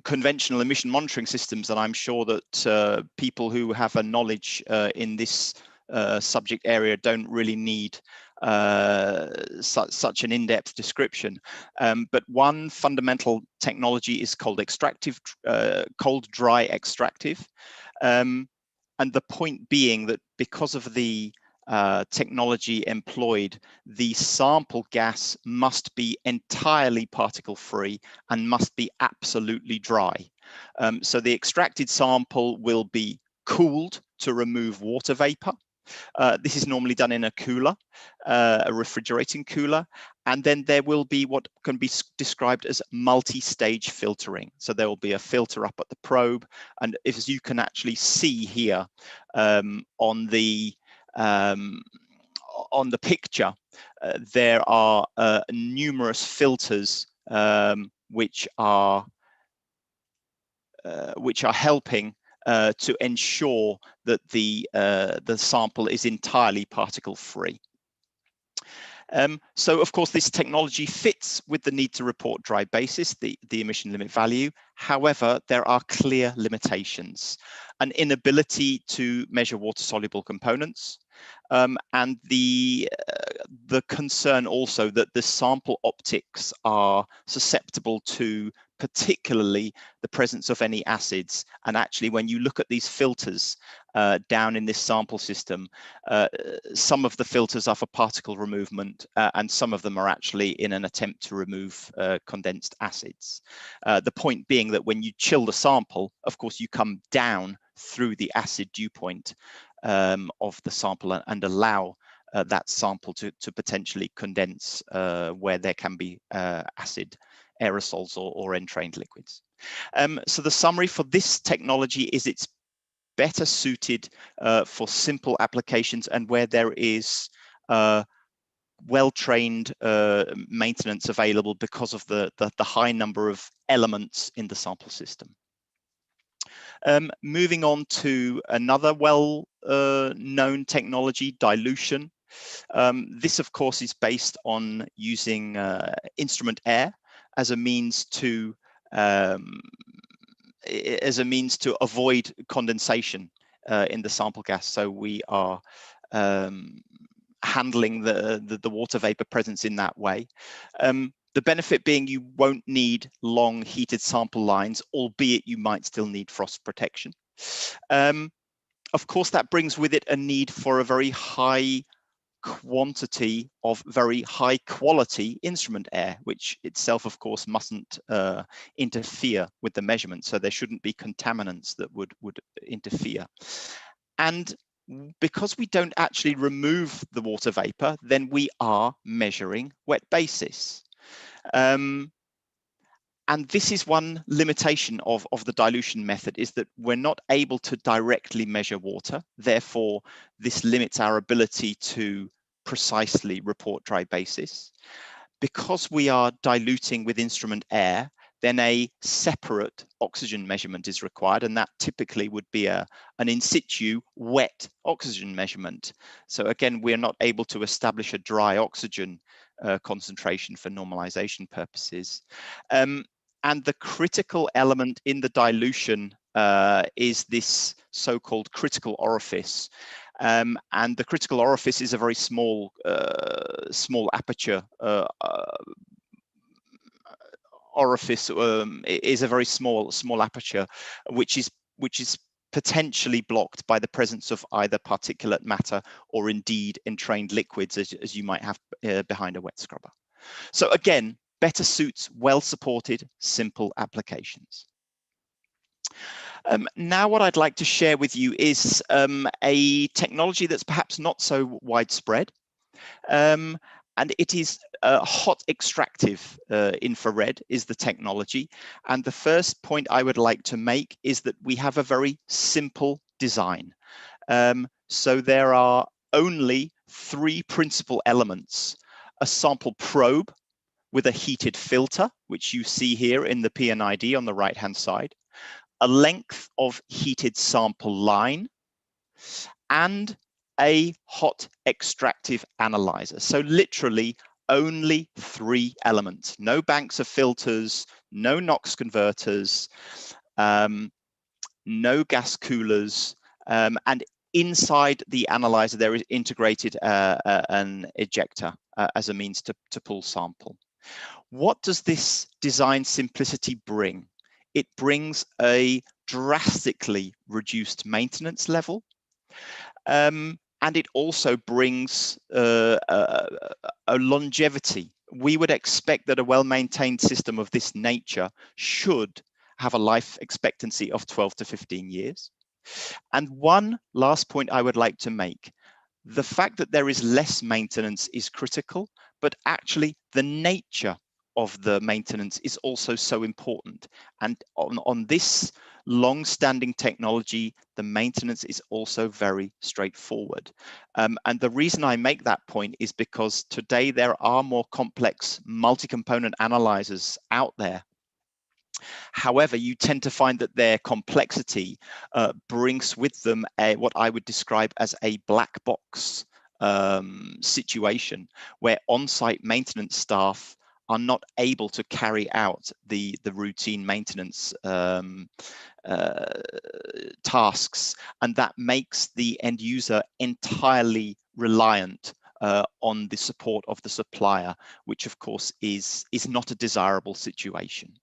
conventional emission monitoring systems, and I'm sure that people who have a knowledge in this subject area don't really need such an in-depth description. But one fundamental technology is called extractive, cold-dry extractive. And the point being that because of the technology employed, the sample gas must be entirely particle-free and must be absolutely dry. So the extracted sample will be cooled to remove water vapor. This is normally done in a cooler, a refrigerating cooler, and then there will be what can be described as multi-stage filtering. So there will be a filter up at the probe, and as you can actually see here on the picture, there are numerous filters which are helping to ensure that the sample is entirely particle free. So of course this technology fits with the need to report dry basis, the emission limit value. However, there are clear limitations: an inability to measure water soluble components, and the concern also that the sample optics are susceptible to particularly the presence of any acids. And actually, when you look at these filters down in this sample system, some of the filters are for particle removal, and some of them are actually in an attempt to remove condensed acids. The point being that when you chill the sample, of course, you come down through the acid dew point of the sample and allow that sample to potentially condense where there can be acid aerosols or entrained liquids. So the summary for this technology is it's better suited for simple applications and where there is well-trained maintenance available because of the high number of elements in the sample system. Moving on to another well-known technology, dilution. This, of course, is based on using instrument air as a means to avoid condensation in the sample gas. So we are handling the water vapor presence in that way. The benefit being you won't need long heated sample lines, albeit you might still need frost protection. Of course, that brings with it a need for a very high quantity of very high quality instrument air, which itself, of course, mustn't interfere with the measurement. So there shouldn't be contaminants that would interfere. And because we don't actually remove the water vapor, then we are measuring wet basis. And this is one limitation of the dilution method, is that we're not able to directly measure water. Therefore, this limits our ability to precisely report dry basis. Because we are diluting with instrument air, then a separate oxygen measurement is required, and that typically would be an in situ wet oxygen measurement. So again, we're not able to establish a dry oxygen concentration for normalization purposes. And the critical element in the dilution is this so-called critical orifice. And the critical orifice is a very small aperture orifice. Is a very small aperture, which is potentially blocked by the presence of either particulate matter or indeed entrained liquids, as you might have behind a wet scrubber. So again, better suits well-supported, simple applications. Now what I'd like to share with you is a technology that's perhaps not so widespread, and it is hot extractive infrared is the technology. And the first point I would like to make is that we have a very simple design. So there are only 3 principal elements: a sample probe with a heated filter, which you see here in the PNID on the right-hand side, a length of heated sample line, and a hot extractive analyzer. So literally only 3 elements: no banks of filters, no NOx converters, no gas coolers, and inside the analyzer there is integrated an ejector as a means to pull sample. What does this design simplicity bring? It brings a drastically reduced maintenance level, and it also brings a longevity. We would expect that a well-maintained system of this nature should have a life expectancy of 12 to 15 years. And one last point I would like to make: the fact that there is less maintenance is critical, but actually the nature of the maintenance is also so important. And on this long-standing technology, the maintenance is also very straightforward. And the reason I make that point is because today there are more complex multi-component analyzers out there. However, you tend to find that their complexity brings with them what I would describe as a black box situation, where on-site maintenance staff are not able to carry out the routine maintenance tasks, and that makes the end user entirely reliant on the support of the supplier, which of course is not a desirable situation.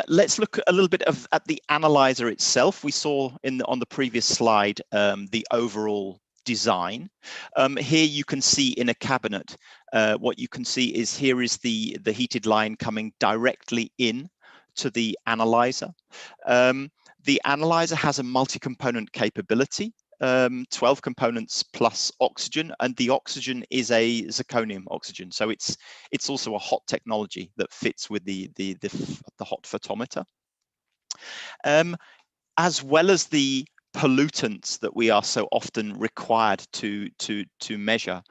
Let's look a little bit at the analyzer itself. We saw on the previous slide the overall design. Here you can see in a cabinet, what you can see is here is the heated line coming directly in to the analyzer. The analyzer has a multi-component capability, 12 components plus oxygen, and the oxygen is a zirconium oxygen, so it's also a hot technology that fits with the hot photometer, as well as the pollutants that we are so often required to measure.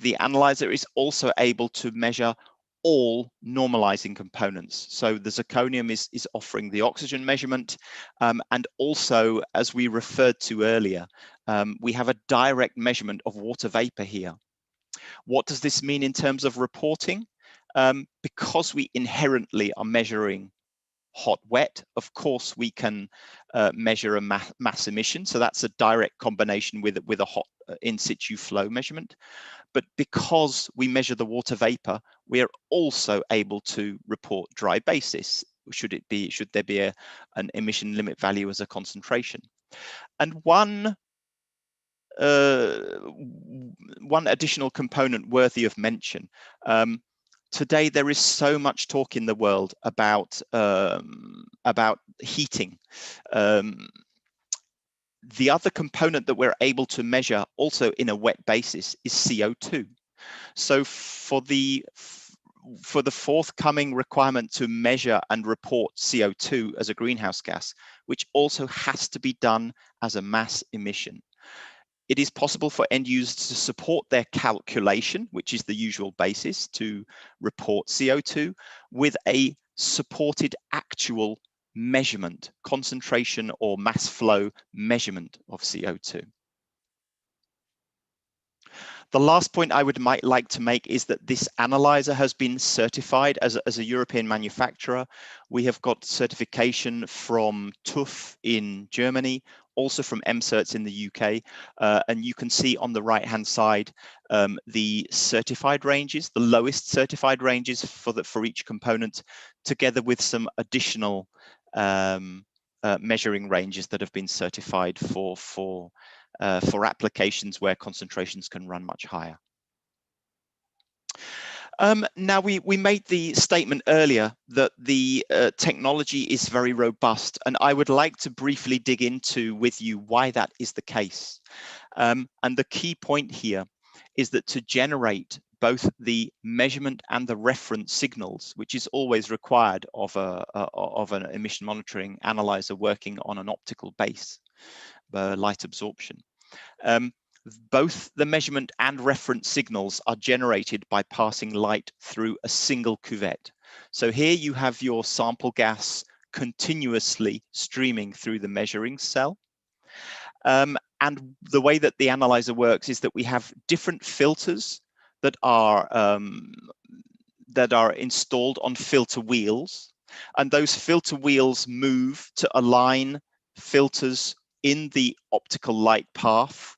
The analyzer is also able to measure all normalizing components. So the zirconium is offering the oxygen measurement, and also, as we referred to earlier, we have a direct measurement of water vapor here. What does this mean in terms of reporting? Because we inherently are measuring hot wet, of course we can measure a mass emission, so that's a direct combination with a hot in situ flow measurement. But because we measure the water vapor, we are also able to report dry basis, should there be an emission limit value as a concentration. And one additional component worthy of mention. Today there is so much talk in the world about heating. The other component that we're able to measure also in a wet basis is CO2. So for the forthcoming requirement to measure and report CO2 as a greenhouse gas, which also has to be done as a mass emission. It is possible for end users to support their calculation, which is the usual basis to report CO2, with a supported actual measurement, concentration or mass flow measurement of CO2. The last point I would like to make is that this analyzer has been certified as a European manufacturer. We have got certification from TÜV in Germany, also from MCerts in the UK, and you can see on the right-hand side the certified ranges, the lowest certified ranges for each component, together with some additional measuring ranges that have been certified for applications where concentrations can run much higher. Now, we made the statement earlier that the technology is very robust, and I would like to briefly dig into with you why that is the case. And the key point here is that to generate both the measurement and the reference signals, which is always required of an emission monitoring analyzer working on an optical base, light absorption. Both the measurement and reference signals are generated by passing light through a single cuvette. So here you have your sample gas continuously streaming through the measuring cell. And the way that the analyzer works is that we have different filters that are installed on filter wheels, and those filter wheels move to align filters in the optical light path,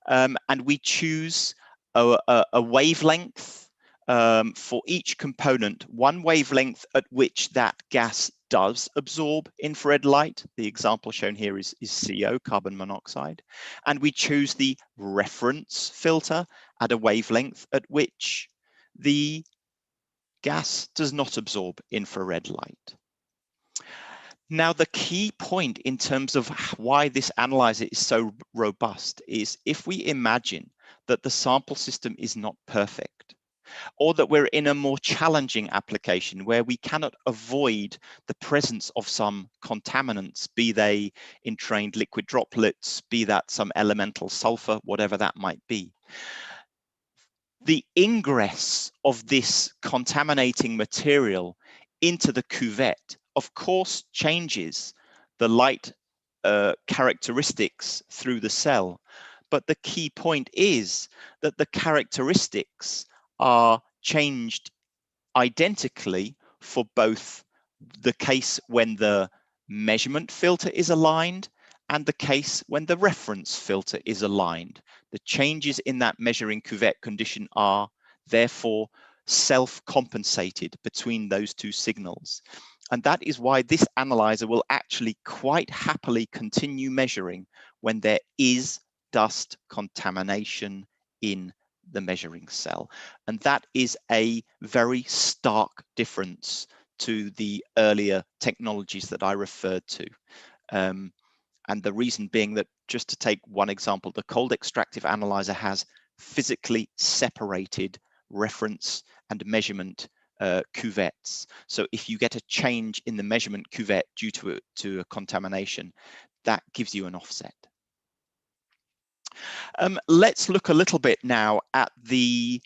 and we choose a wavelength for each component, one wavelength at which that gas does absorb infrared light. The example shown here is CO, carbon monoxide, and we choose the reference filter at a wavelength at which the gas does not absorb infrared light. Now, the key point in terms of why this analyzer is so robust is if we imagine that the sample system is not perfect, or that we're in a more challenging application where we cannot avoid the presence of some contaminants, be they entrained liquid droplets, be that some elemental sulfur, whatever that might be. The ingress of this contaminating material into the cuvette, of course, changes the light characteristics through the cell. But the key point is that the characteristics are changed identically for both the case when the measurement filter is aligned and the case when the reference filter is aligned. The changes in that measuring cuvette condition are therefore self-compensated between those two signals. And that is why this analyzer will actually quite happily continue measuring when there is dust contamination in the measuring cell. And that is a very stark difference to the earlier technologies that I referred to. And the reason being that, just to take one example, the cold extractive analyzer has physically separated reference and measurement cuvettes. So if you get a change in the measurement cuvette due to a contamination, that gives you an offset. Let's look a little bit now at the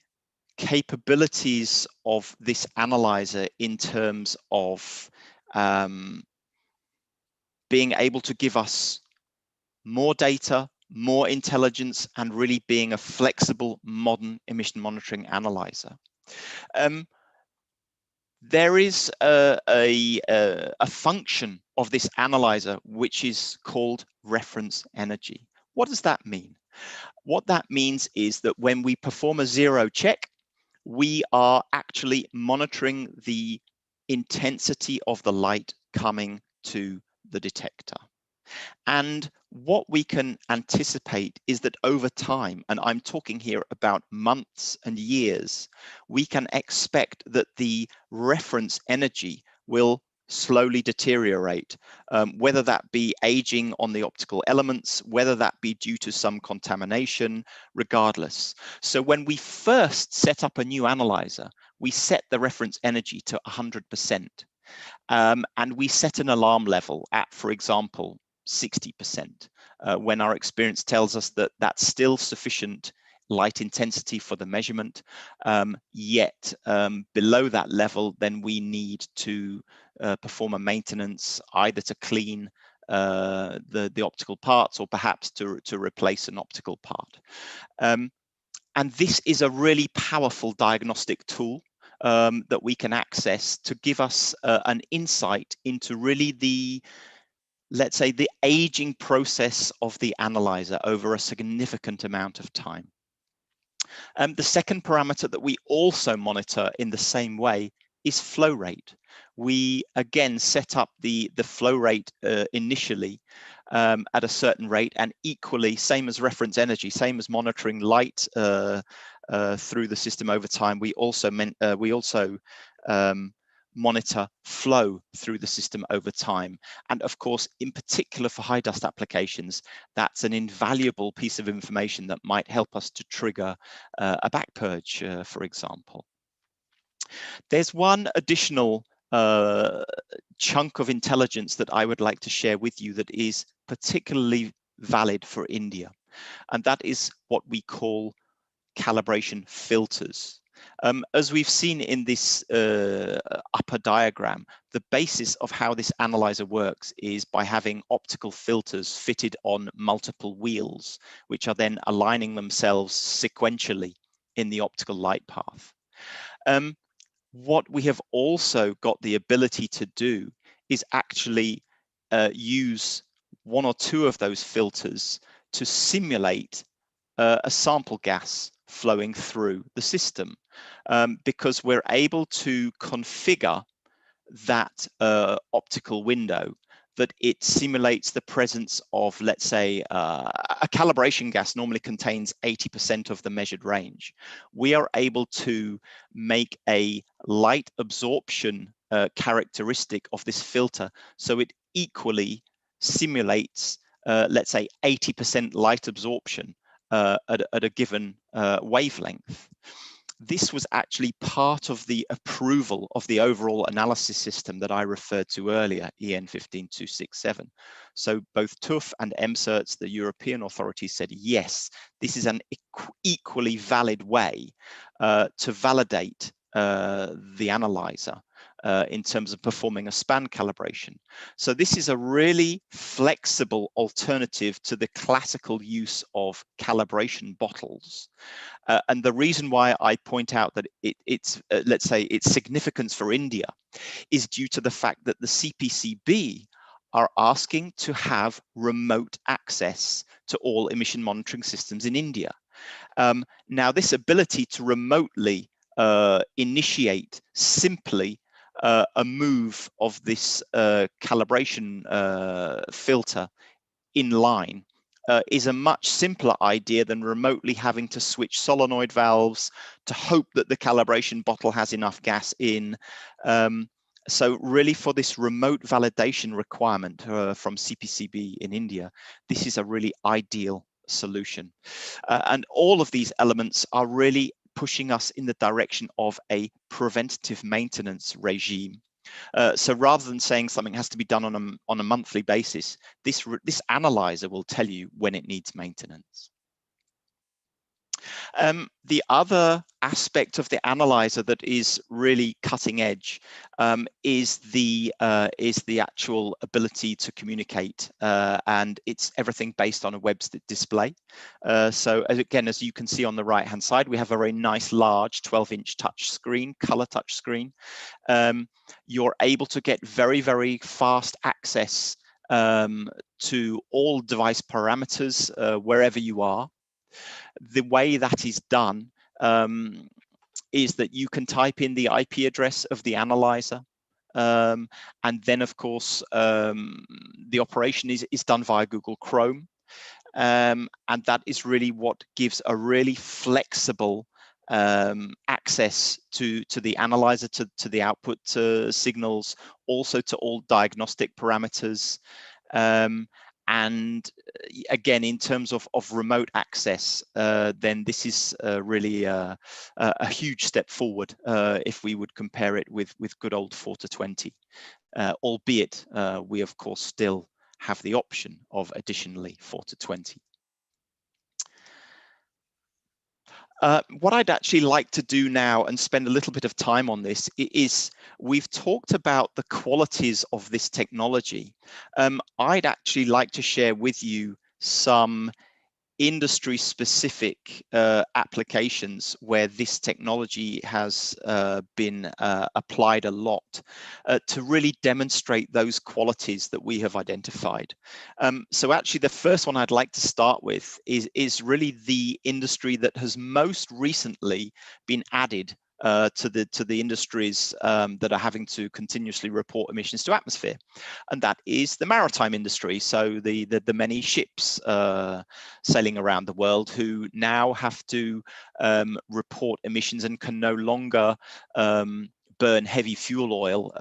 capabilities of this analyzer in terms of being able to give us more data, more intelligence, and really being a flexible modern emission monitoring analyzer. There is a function of this analyzer which is called reference energy. What does that mean? What that means is that when we perform a zero check, we are actually monitoring the intensity of the light coming to the detector. And what we can anticipate is that over time, and I'm talking here about months and years, we can expect that the reference energy will slowly deteriorate, whether that be aging on the optical elements, whether that be due to some contamination, regardless. So when we first set up a new analyzer, we set the reference energy to 100%. And we set an alarm level at, for example, 60%, when our experience tells us that that's still sufficient light intensity for the measurement, yet below that level, then we need to perform a maintenance, either to clean the optical parts or perhaps to replace an optical part. And this is a really powerful diagnostic tool that we can access to give us an insight into really the, let's say, the aging process of the analyzer over a significant amount of time. The second parameter that we also monitor in the same way is flow rate. We again set up the flow rate initially at a certain rate, and equally, same as reference energy, same as monitoring light through the system over time, we also monitor flow through the system over time. And of course, in particular for high dust applications, that's an invaluable piece of information that might help us to trigger a back purge, for example. There's one additional chunk of intelligence that I would like to share with you that is particularly valid for India, and that is what we call calibration filters. As we've seen in this upper diagram, the basis of how this analyzer works is by having optical filters fitted on multiple wheels, which are then aligning themselves sequentially in the optical light path. What we have also got the ability to do is actually use one or two of those filters to simulate a sample gas flowing through the system, because we're able to configure that optical window that it simulates the presence of, let's say, a calibration gas normally contains 80% of the measured range. We are able to make a light absorption characteristic of this filter, so it equally simulates, let's say, 80% light absorption at a given wavelength. This was actually part of the approval of the overall analysis system that I referred to earlier, EN 15267. So both TÜV and EMCERTS, the European authorities, said, yes, this is an equally valid way to validate the analyzer in terms of performing a span calibration. So this is a really flexible alternative to the classical use of calibration bottles. And the reason why I point out that it's let's say, its significance for India is due to the fact that the CPCB are asking to have remote access to all emission monitoring systems in India. Now, this ability to remotely initiate simply a move of this calibration filter in line is a much simpler idea than remotely having to switch solenoid valves to hope that the calibration bottle has enough gas in. So really, for this remote validation requirement from CPCB in India, this is a really ideal solution. And all of these elements are really pushing us in the direction of a preventative maintenance regime. So rather than saying something has to be done on a monthly basis, this analyzer will tell you when it needs maintenance. The other aspect of the analyzer that is really cutting edge is the actual ability to communicate, and it's everything based on a web display. So again, as you can see on the right hand side, we have a very nice large 12-inch touch screen, color touch screen. You're able to get very, very fast access to all device parameters wherever you are. The way that is done is that you can type in the IP address of the analyzer, and then of course the operation is done via Google Chrome, and that is really what gives a really flexible access to the analyzer, to the output signals, also to all diagnostic parameters. and again, in terms of remote access, then this is really a huge step forward if we would compare it with good old 4-20, albeit we of course still have the option of additionally 4-20. What I'd actually like to do now and spend a little bit of time on this is we've talked about the qualities of this technology. I'd actually like to share with you some industry specific applications where this technology has been applied a lot to really demonstrate those qualities that we have identified. So actually the first one I'd like to start with is really the industry that has most recently been added to the industries that are having to continuously report emissions to atmosphere, and that is the maritime industry. So the many ships sailing around the world who now have to report emissions and can no longer burn heavy fuel oil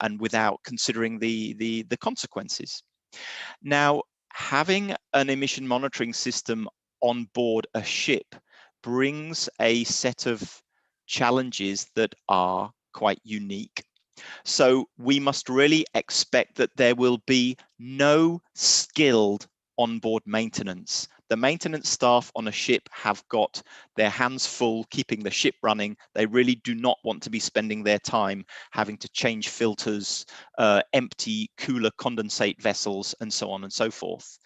and without considering the consequences. Now, having an emission monitoring system on board a ship brings a set of challenges that are quite unique. So we must really expect that there will be no skilled onboard maintenance. The maintenance staff on a ship have got their hands full keeping the ship running. They really do not want to be spending their time having to change filters, empty cooler condensate vessels, and so on and so forth.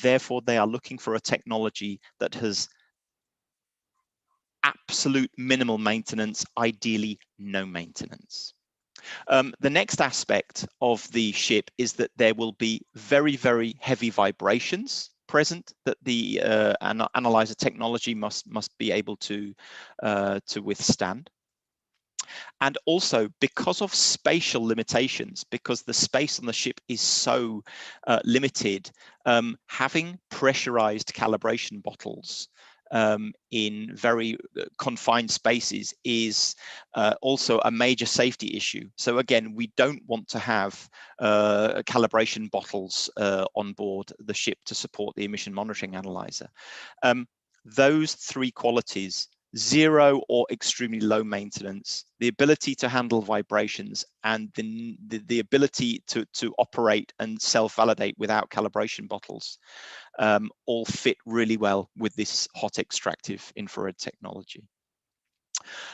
Therefore, they are looking for a technology that has absolute minimal maintenance, ideally no maintenance. The next aspect of the ship is that there will be very, very heavy vibrations present that the analyzer technology must be able to withstand. And also, because of spatial limitations, because the space on the ship is so limited, having pressurized calibration bottles in very confined spaces is also a major safety issue. So again, we don't want to have calibration bottles on board the ship to support the emission monitoring analyzer. Those three qualities, zero or extremely low maintenance, the ability to handle vibrations, and the ability to operate and self-validate without calibration bottles, all fit really well with this hot extractive infrared technology.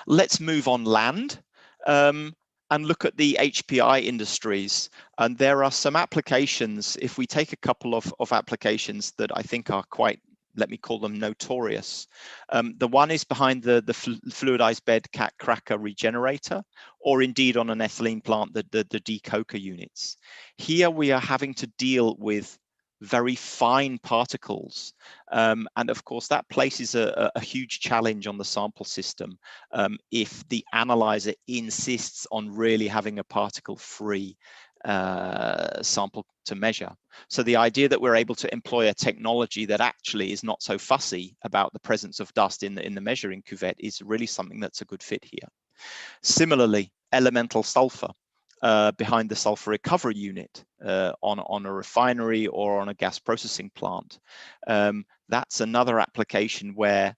Let's move on land and look at the HPI industries. And there are some applications, if we take a couple of applications that I think are quite, let me call them notorious. The one is behind the fluidized bed cat cracker regenerator, or indeed on an ethylene plant, the decoker units. Here we are having to deal with very fine particles. And of course, that places a huge challenge on the sample system if the analyzer insists on really having a particle-free sample to measure. So the idea that we're able to employ a technology that actually is not so fussy about the presence of dust in the measuring cuvette is really something that's a good fit here. Similarly, elemental sulfur behind the sulfur recovery unit on a refinery or on a gas processing plant. That's another application where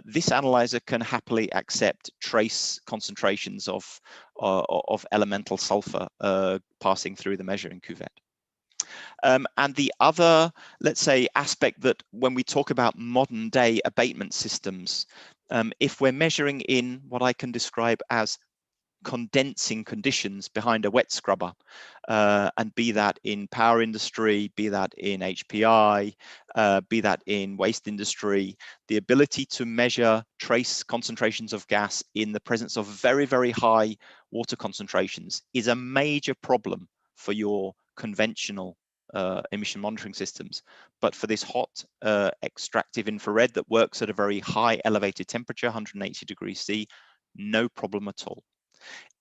this analyzer can happily accept trace concentrations of elemental sulfur passing through the measuring cuvette. And the other, let's say, aspect that when we talk about modern day abatement systems, if we're measuring in what I can describe as condensing conditions behind a wet scrubber, and be that in power industry, be that in HPI, be that in waste industry, the ability to measure trace concentrations of gas in the presence of very, very high water concentrations is a major problem for your conventional emission monitoring systems. But for this hot extractive infrared that works at a very high elevated temperature, 180 degrees C, no problem at all.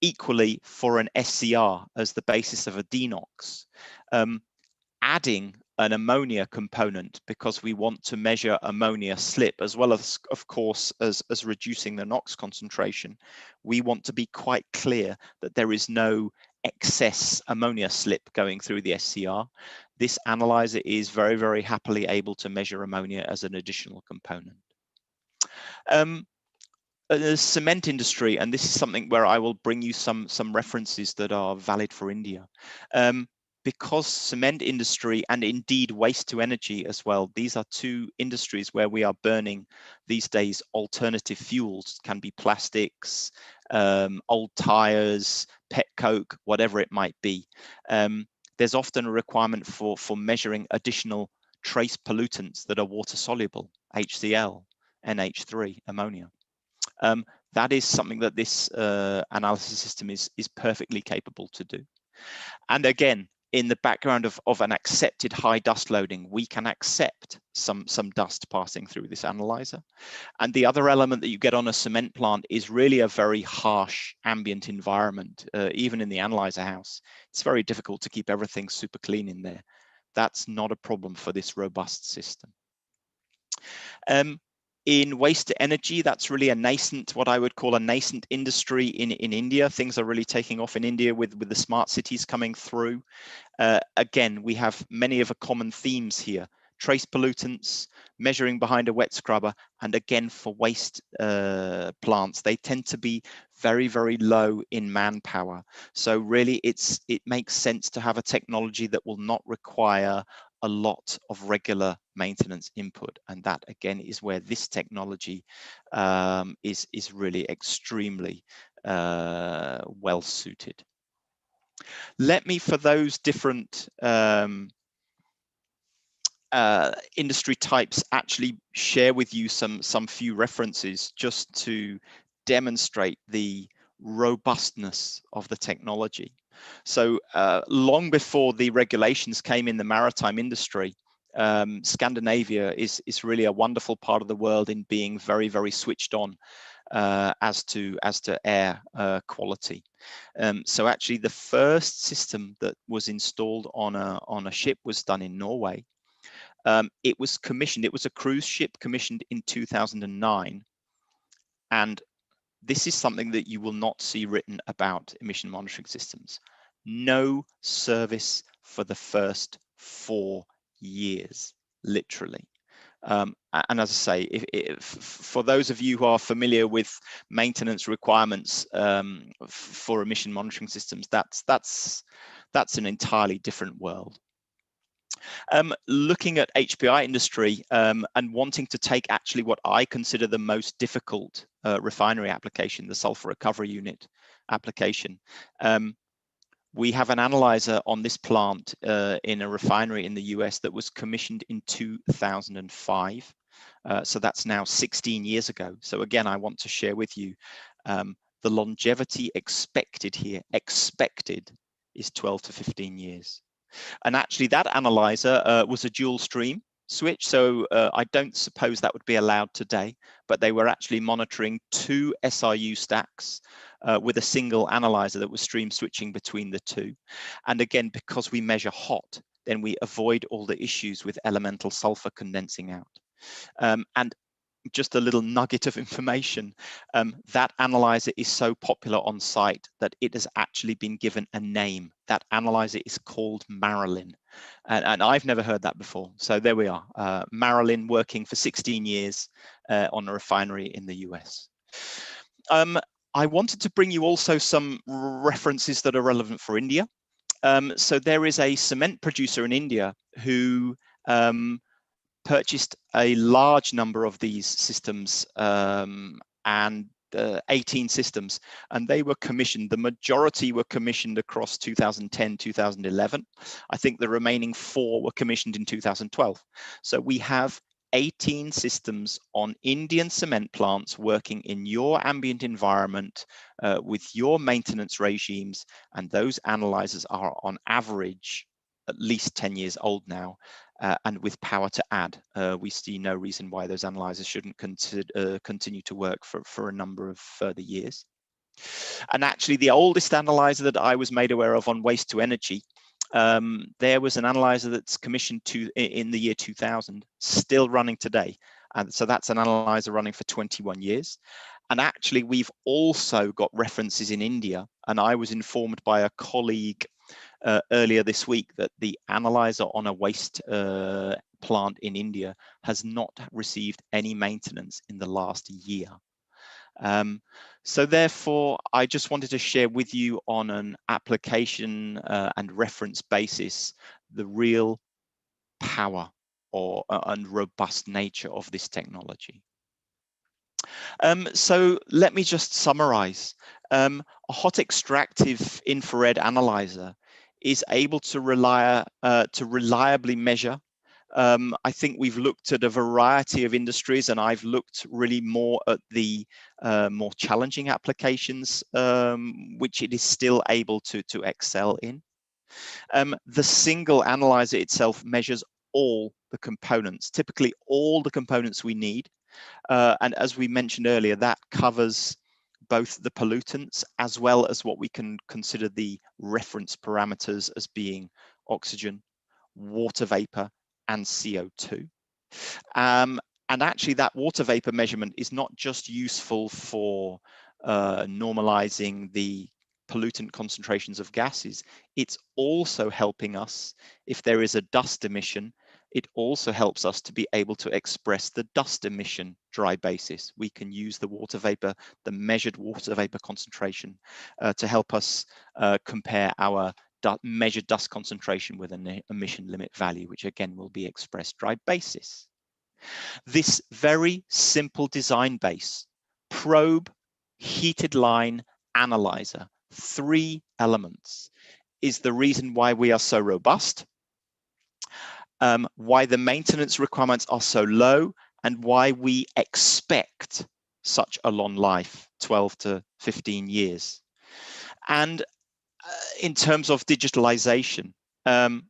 Equally, for an SCR as the basis of a DNOx, adding an ammonia component because we want to measure ammonia slip, as well as, of course, as reducing the NOx concentration, we want to be quite clear that there is no excess ammonia slip going through the SCR. this analyzer is very, very happily able to measure ammonia as an additional component. The cement industry, and this is something where I will bring you some references that are valid for India. Because cement industry and indeed waste to energy as well, these are two industries where we are burning these days alternative fuels, can be plastics, old tires, pet coke, whatever it might be. There's often a requirement for measuring additional trace pollutants that are water soluble, HCl, NH3, ammonia. That is something that this analysis system is perfectly capable to do. And again, in the background of an accepted high dust loading, we can accept some dust passing through this analyzer. And the other element that you get on a cement plant is really a very harsh ambient environment. Even in the analyzer house, it's very difficult to keep everything super clean in there. That's not a problem for this robust system. In waste to energy, that's really a nascent, what I would call a nascent industry in India. Things are really taking off in India with the smart cities coming through. Again, we have many of the common themes here. Trace pollutants, measuring behind a wet scrubber, and again for waste plants, they tend to be very, very low in manpower. So really it makes sense to have a technology that will not require a lot of regular maintenance input, and that again is where this technology is really extremely well suited. Let me, for those different industry types, actually share with you some few references just to demonstrate the robustness of the technology. So long before the regulations came in the maritime industry, Scandinavia is really a wonderful part of the world in being very, very switched on as to air quality. So actually the first system that was installed on a ship was done in Norway. It was commissioned, it was a cruise ship commissioned in 2009. And this is something that you will not see written about emission monitoring systems. No service for the first 4 years, literally. And as I say, if for those of you who are familiar with maintenance requirements for emission monitoring systems, that's an entirely different world. Looking at HPI industry and wanting to take actually what I consider the most difficult refinery application, the sulfur recovery unit application. We have an analyzer on this plant in a refinery in the US that was commissioned in 2005. So that's now 16 years ago. So again, I want to share with you the longevity expected here, is 12 to 15 years. And actually that analyzer was a dual stream switch. So I don't suppose that would be allowed today, but they were actually monitoring 2 SRU stacks with a single analyzer that was stream switching between the two. And again, because we measure hot, then we avoid all the issues with elemental sulfur condensing out. And just a little nugget of information, that analyzer is so popular on site that it has actually been given a name. That analyzer is called Marilyn. And I've never heard that before. So there we are, Marilyn working for 16 years on a refinery in the US. I wanted to bring you also some references that are relevant for India. So there is a cement producer in India who purchased a large number of these systems and 18 systems, and they were commissioned. The majority were commissioned across 2010, 2011. I think the remaining 4 were commissioned in 2012. So we have 18 systems on Indian cement plants working in your ambient environment with your maintenance regimes, and those analyzers are on average at least 10 years old now. And with power to add, we see no reason why those analyzers shouldn't continue to work for a number of further years. And actually, the oldest analyzer that I was made aware of on waste to energy, there was an analyzer that's commissioned in the year 2000, still running today. And so that's an analyzer running for 21 years. And actually, we've also got references in India. And I was informed by a colleague earlier this week that the analyzer on a waste plant in India has not received any maintenance in the last year. So therefore, I just wanted to share with you on an application and reference basis the real power and robust nature of this technology. So let me just summarize. A hot extractive infrared analyzer is able to reliably measure. I think we've looked at a variety of industries, and I've looked really more at the more challenging applications, which it is still able to excel in. The single analyzer itself measures all the components, typically all the components we need. And as we mentioned earlier, that covers both the pollutants as well as what we can consider the reference parameters as being oxygen, water vapor, and CO2. And actually that water vapor measurement is not just useful for normalizing the pollutant concentrations of gases, it's also helping us, if there is a dust emission, it also helps us to be able to express the dust emission dry basis. We can use the water vapor, the measured water vapor concentration to help us compare our measured dust concentration with an emission limit value, which again will be expressed dry basis. This very simple design base, probe, heated line, analyzer, 3 elements, is the reason why we are so robust, why the maintenance requirements are so low, and why we expect such a long life, 12 to 15 years. And in terms of digitalization,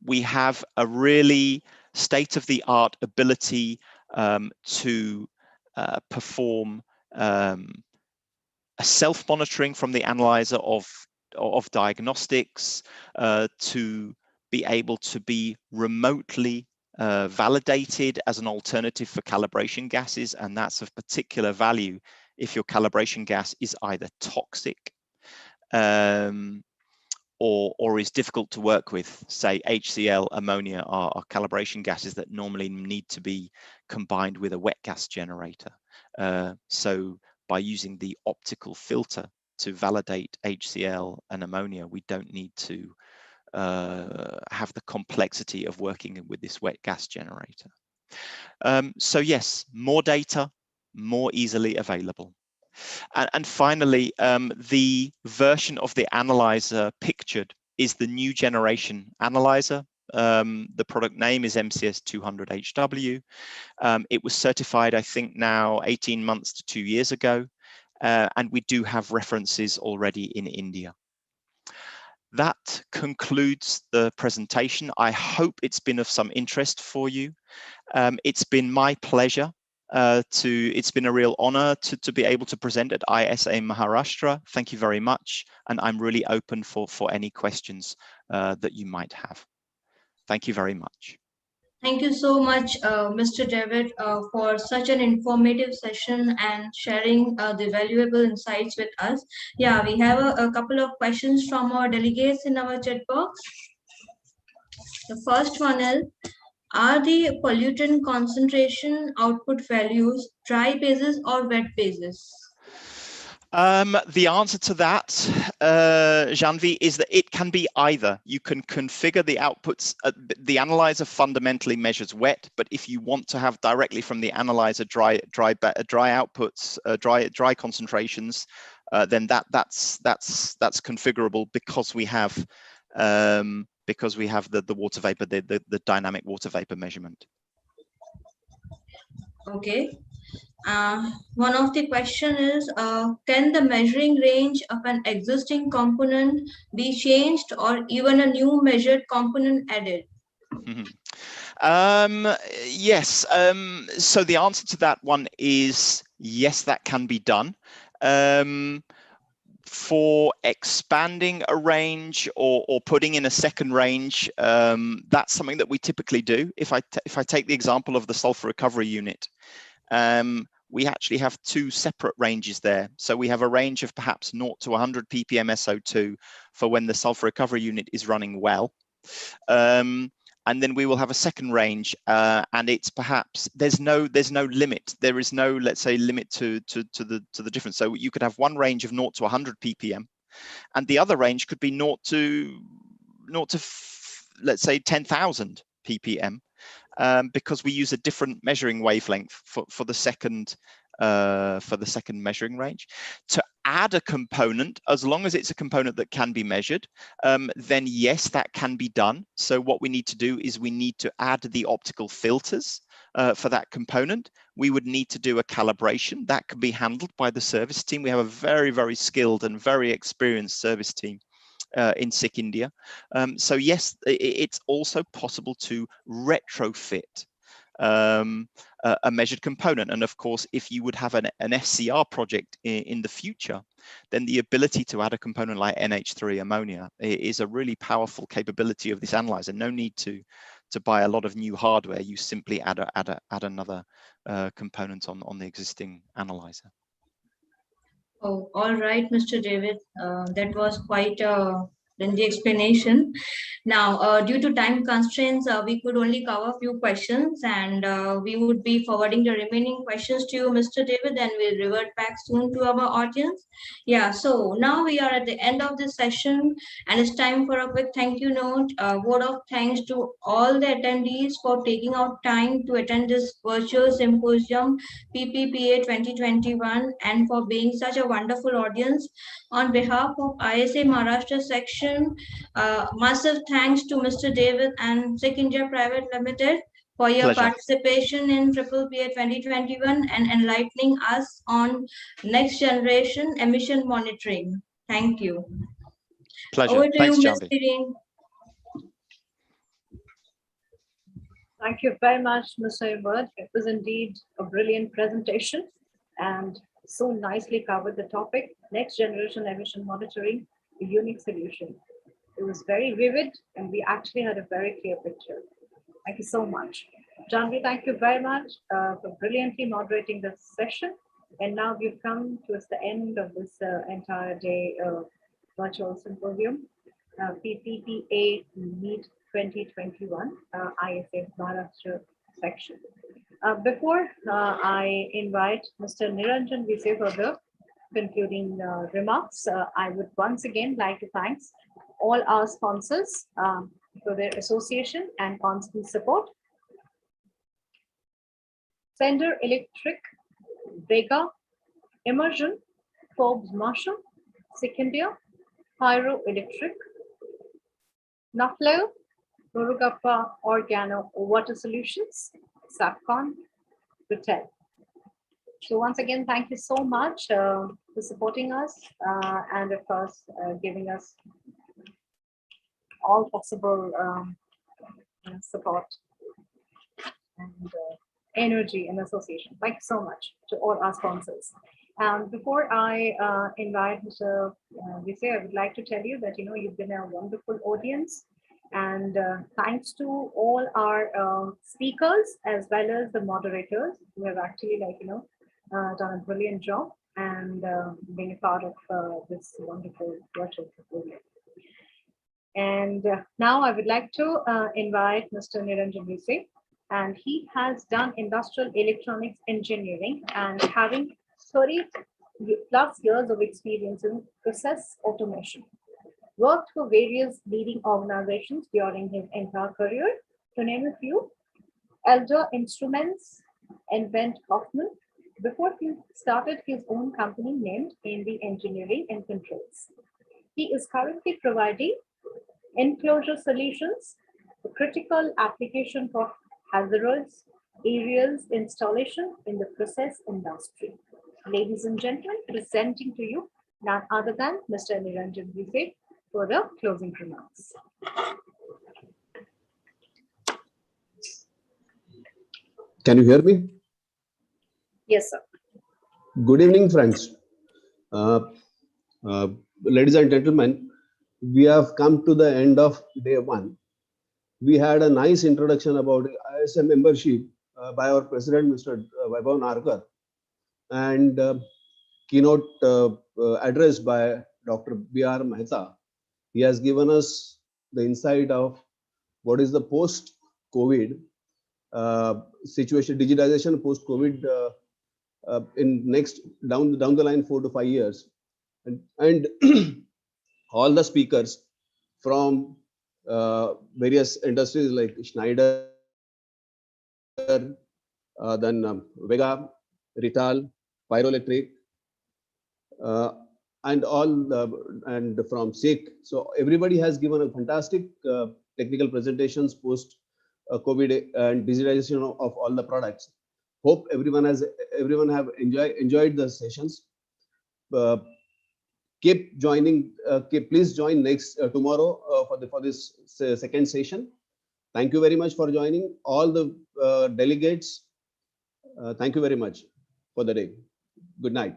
we have a really state-of-the-art ability to perform a self-monitoring from the analyzer of diagnostics, to be able to be remotely validated as an alternative for calibration gases, and that's of particular value if your calibration gas is either toxic or is difficult to work with. Say HCl, ammonia are calibration gases that normally need to be combined with a wet gas generator. So by using the optical filter to validate HCl and ammonia, we don't need to have the complexity of working with this wet gas generator. So yes, more data, more easily available. And finally, the version of the analyzer pictured is the new generation analyzer. The product name is MCS200HW. It was certified, I think now 18 months to 2 years ago, and we do have references already in India. That concludes the presentation. I hope it's been of some interest for you. It's been my pleasure. It's been a real honor to be able to present at ISA Maharashtra. Thank you very much. And I'm really open for any questions that you might have. Thank you very much. Thank you so much, Mr. David, for such an informative session and sharing the valuable insights with us. Yeah, we have a couple of questions from our delegates in our chat box. The first one is, are the pollutant concentration output values dry basis or wet basis? The answer to that, Janvi, is that it can be either. You can configure the outputs. The analyzer fundamentally measures wet, but if you want to have directly from the analyzer dry outputs, dry concentrations, then that's configurable because we have the water vapor, the dynamic water vapor measurement. Okay. One of the question is, can the measuring range of an existing component be changed or even a new measured component added? Yes. So the answer to that one is yes, that can be done. For expanding a range or putting in a second range, that's something that we typically do. If I take the example of the sulfur recovery unit, we actually have two separate ranges there. So we have a range of perhaps 0 to 100 ppm SO2 for when the sulfur recovery unit is running well. And then we will have a second range, and it's perhaps there's no limit. There is no, let's say, limit to the difference. So you could have one range of 0 to 100 ppm, and the other range could be 0 to let's say 10,000 ppm, because we use a different measuring wavelength for the second measuring range. To add a component, as long as it's a component that can be measured, then yes, that can be done. So what we need to do is we need to add the optical filters for that component. We would need to do a calibration that can be handled by the service team. We have a very, very skilled and very experienced service team in SICK India. So yes, it's also possible to retrofit a measured component. And of course, if you would have an SCR project in the future, then the ability to add a component like NH3 ammonia is a really powerful capability of this analyzer. No need to buy a lot of new hardware. You simply add another component on the existing analyzer. Oh, all right, Mr. David. That was quite a lengthy explanation. Now, due to time constraints, we could only cover a few questions, and we would be forwarding the remaining questions to you, Mr. David, and we'll revert back soon to our audience. Yeah, so now we are at the end of this session, and it's time for a quick thank you note. A word of thanks to all the attendees for taking out time to attend this virtual symposium, PPPA 2021, and for being such a wonderful audience. On behalf of ISA Maharashtra section, massive thanks to Mr. David and SICK India Private Limited for your Pleasure. participation in Pppa 2021 and enlightening us on next generation emission monitoring. Thank you. Pleasure. Over to Thanks, you, Ms. Jambi. Pireen. Thank you very much, Mr. Ibad. It was indeed a brilliant presentation and so nicely covered the topic, next generation emission monitoring, a unique solution. It was very vivid and we actually had a very clear picture. Thank you so much. Janvi, thank you very much for brilliantly moderating this session. And now we've come towards the end of this entire day virtual symposium, PPPA Meet 2021, ISA Maharashtra section. Before I invite Mr. Niranjan Vise for the concluding remarks, I would once again like to thank all our sponsors for their association and constant support. Sender Electric, Vega, Immersion, Forbes Marshall, SICK India, Pyro Electric, Nafleo, Pppa Organo Water Solutions, Sapcon, Vitel. So once again, thank you so much for supporting us and of course giving us all possible support and energy and association. Thank you so much to all our sponsors. Before I invite Mr. Vise, I would like to tell you that you've been a wonderful audience, and thanks to all our speakers as well as the moderators who have actually done a brilliant job and being a part of this wonderful virtual program. And now I would like to invite Mr. Niranjan Vise, and he has done industrial electronics engineering and having 30+ years of experience in process automation. Worked for various leading organizations during his entire career, to name a few: Elder Instruments, Invent Hoffman, before he started his own company named AMD Engineering and Controls. He is currently providing enclosure solutions for critical application for hazardous areas installation in the process industry. Ladies and gentlemen, presenting to you none other than Mr. Niranjan Vise for the closing remarks. Can you hear me? Yes, sir. Good evening, friends. Ladies and gentlemen, we have come to the end of day one. We had a nice introduction about ISA membership by our president, Mr. Vaibhav Narkar. and keynote address by Dr. B.R. Mehta. He has given us the insight of what is the post-COVID situation, digitization post-COVID in next down the line 4 to 5 years, and all the speakers from various industries like Schneider, then Vega, Rital, Pyroelectric, and and from SICK. So everybody has given a fantastic technical presentations post COVID and digitalization of all the products. Hope everyone have enjoyed the sessions. Keep joining. Please join next tomorrow for this second session. Thank you very much for joining all the delegates. Thank you very much for the day. Good night.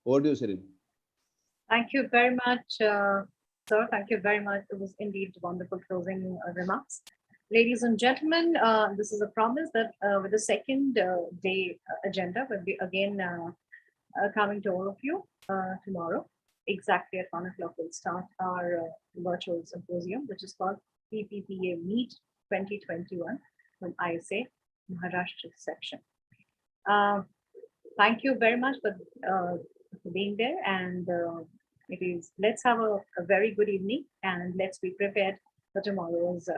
Over to you, Sirin. Thank you very much, sir. Thank you very much. It was indeed wonderful closing remarks. Ladies and gentlemen, this is a promise that with the second day agenda, we'll be again coming to all of you tomorrow. Exactly at 1 o'clock, we'll start our virtual symposium, which is called PPPA Meet 2021 from ISA Maharashtra section. Thank you very much for being there, and let's have a very good evening, and let's be prepared for tomorrow's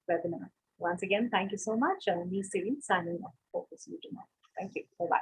webinar. Once again, thank you so much. Me, Sirin, signing off. Hope to see you tomorrow. Thank you. Bye-bye.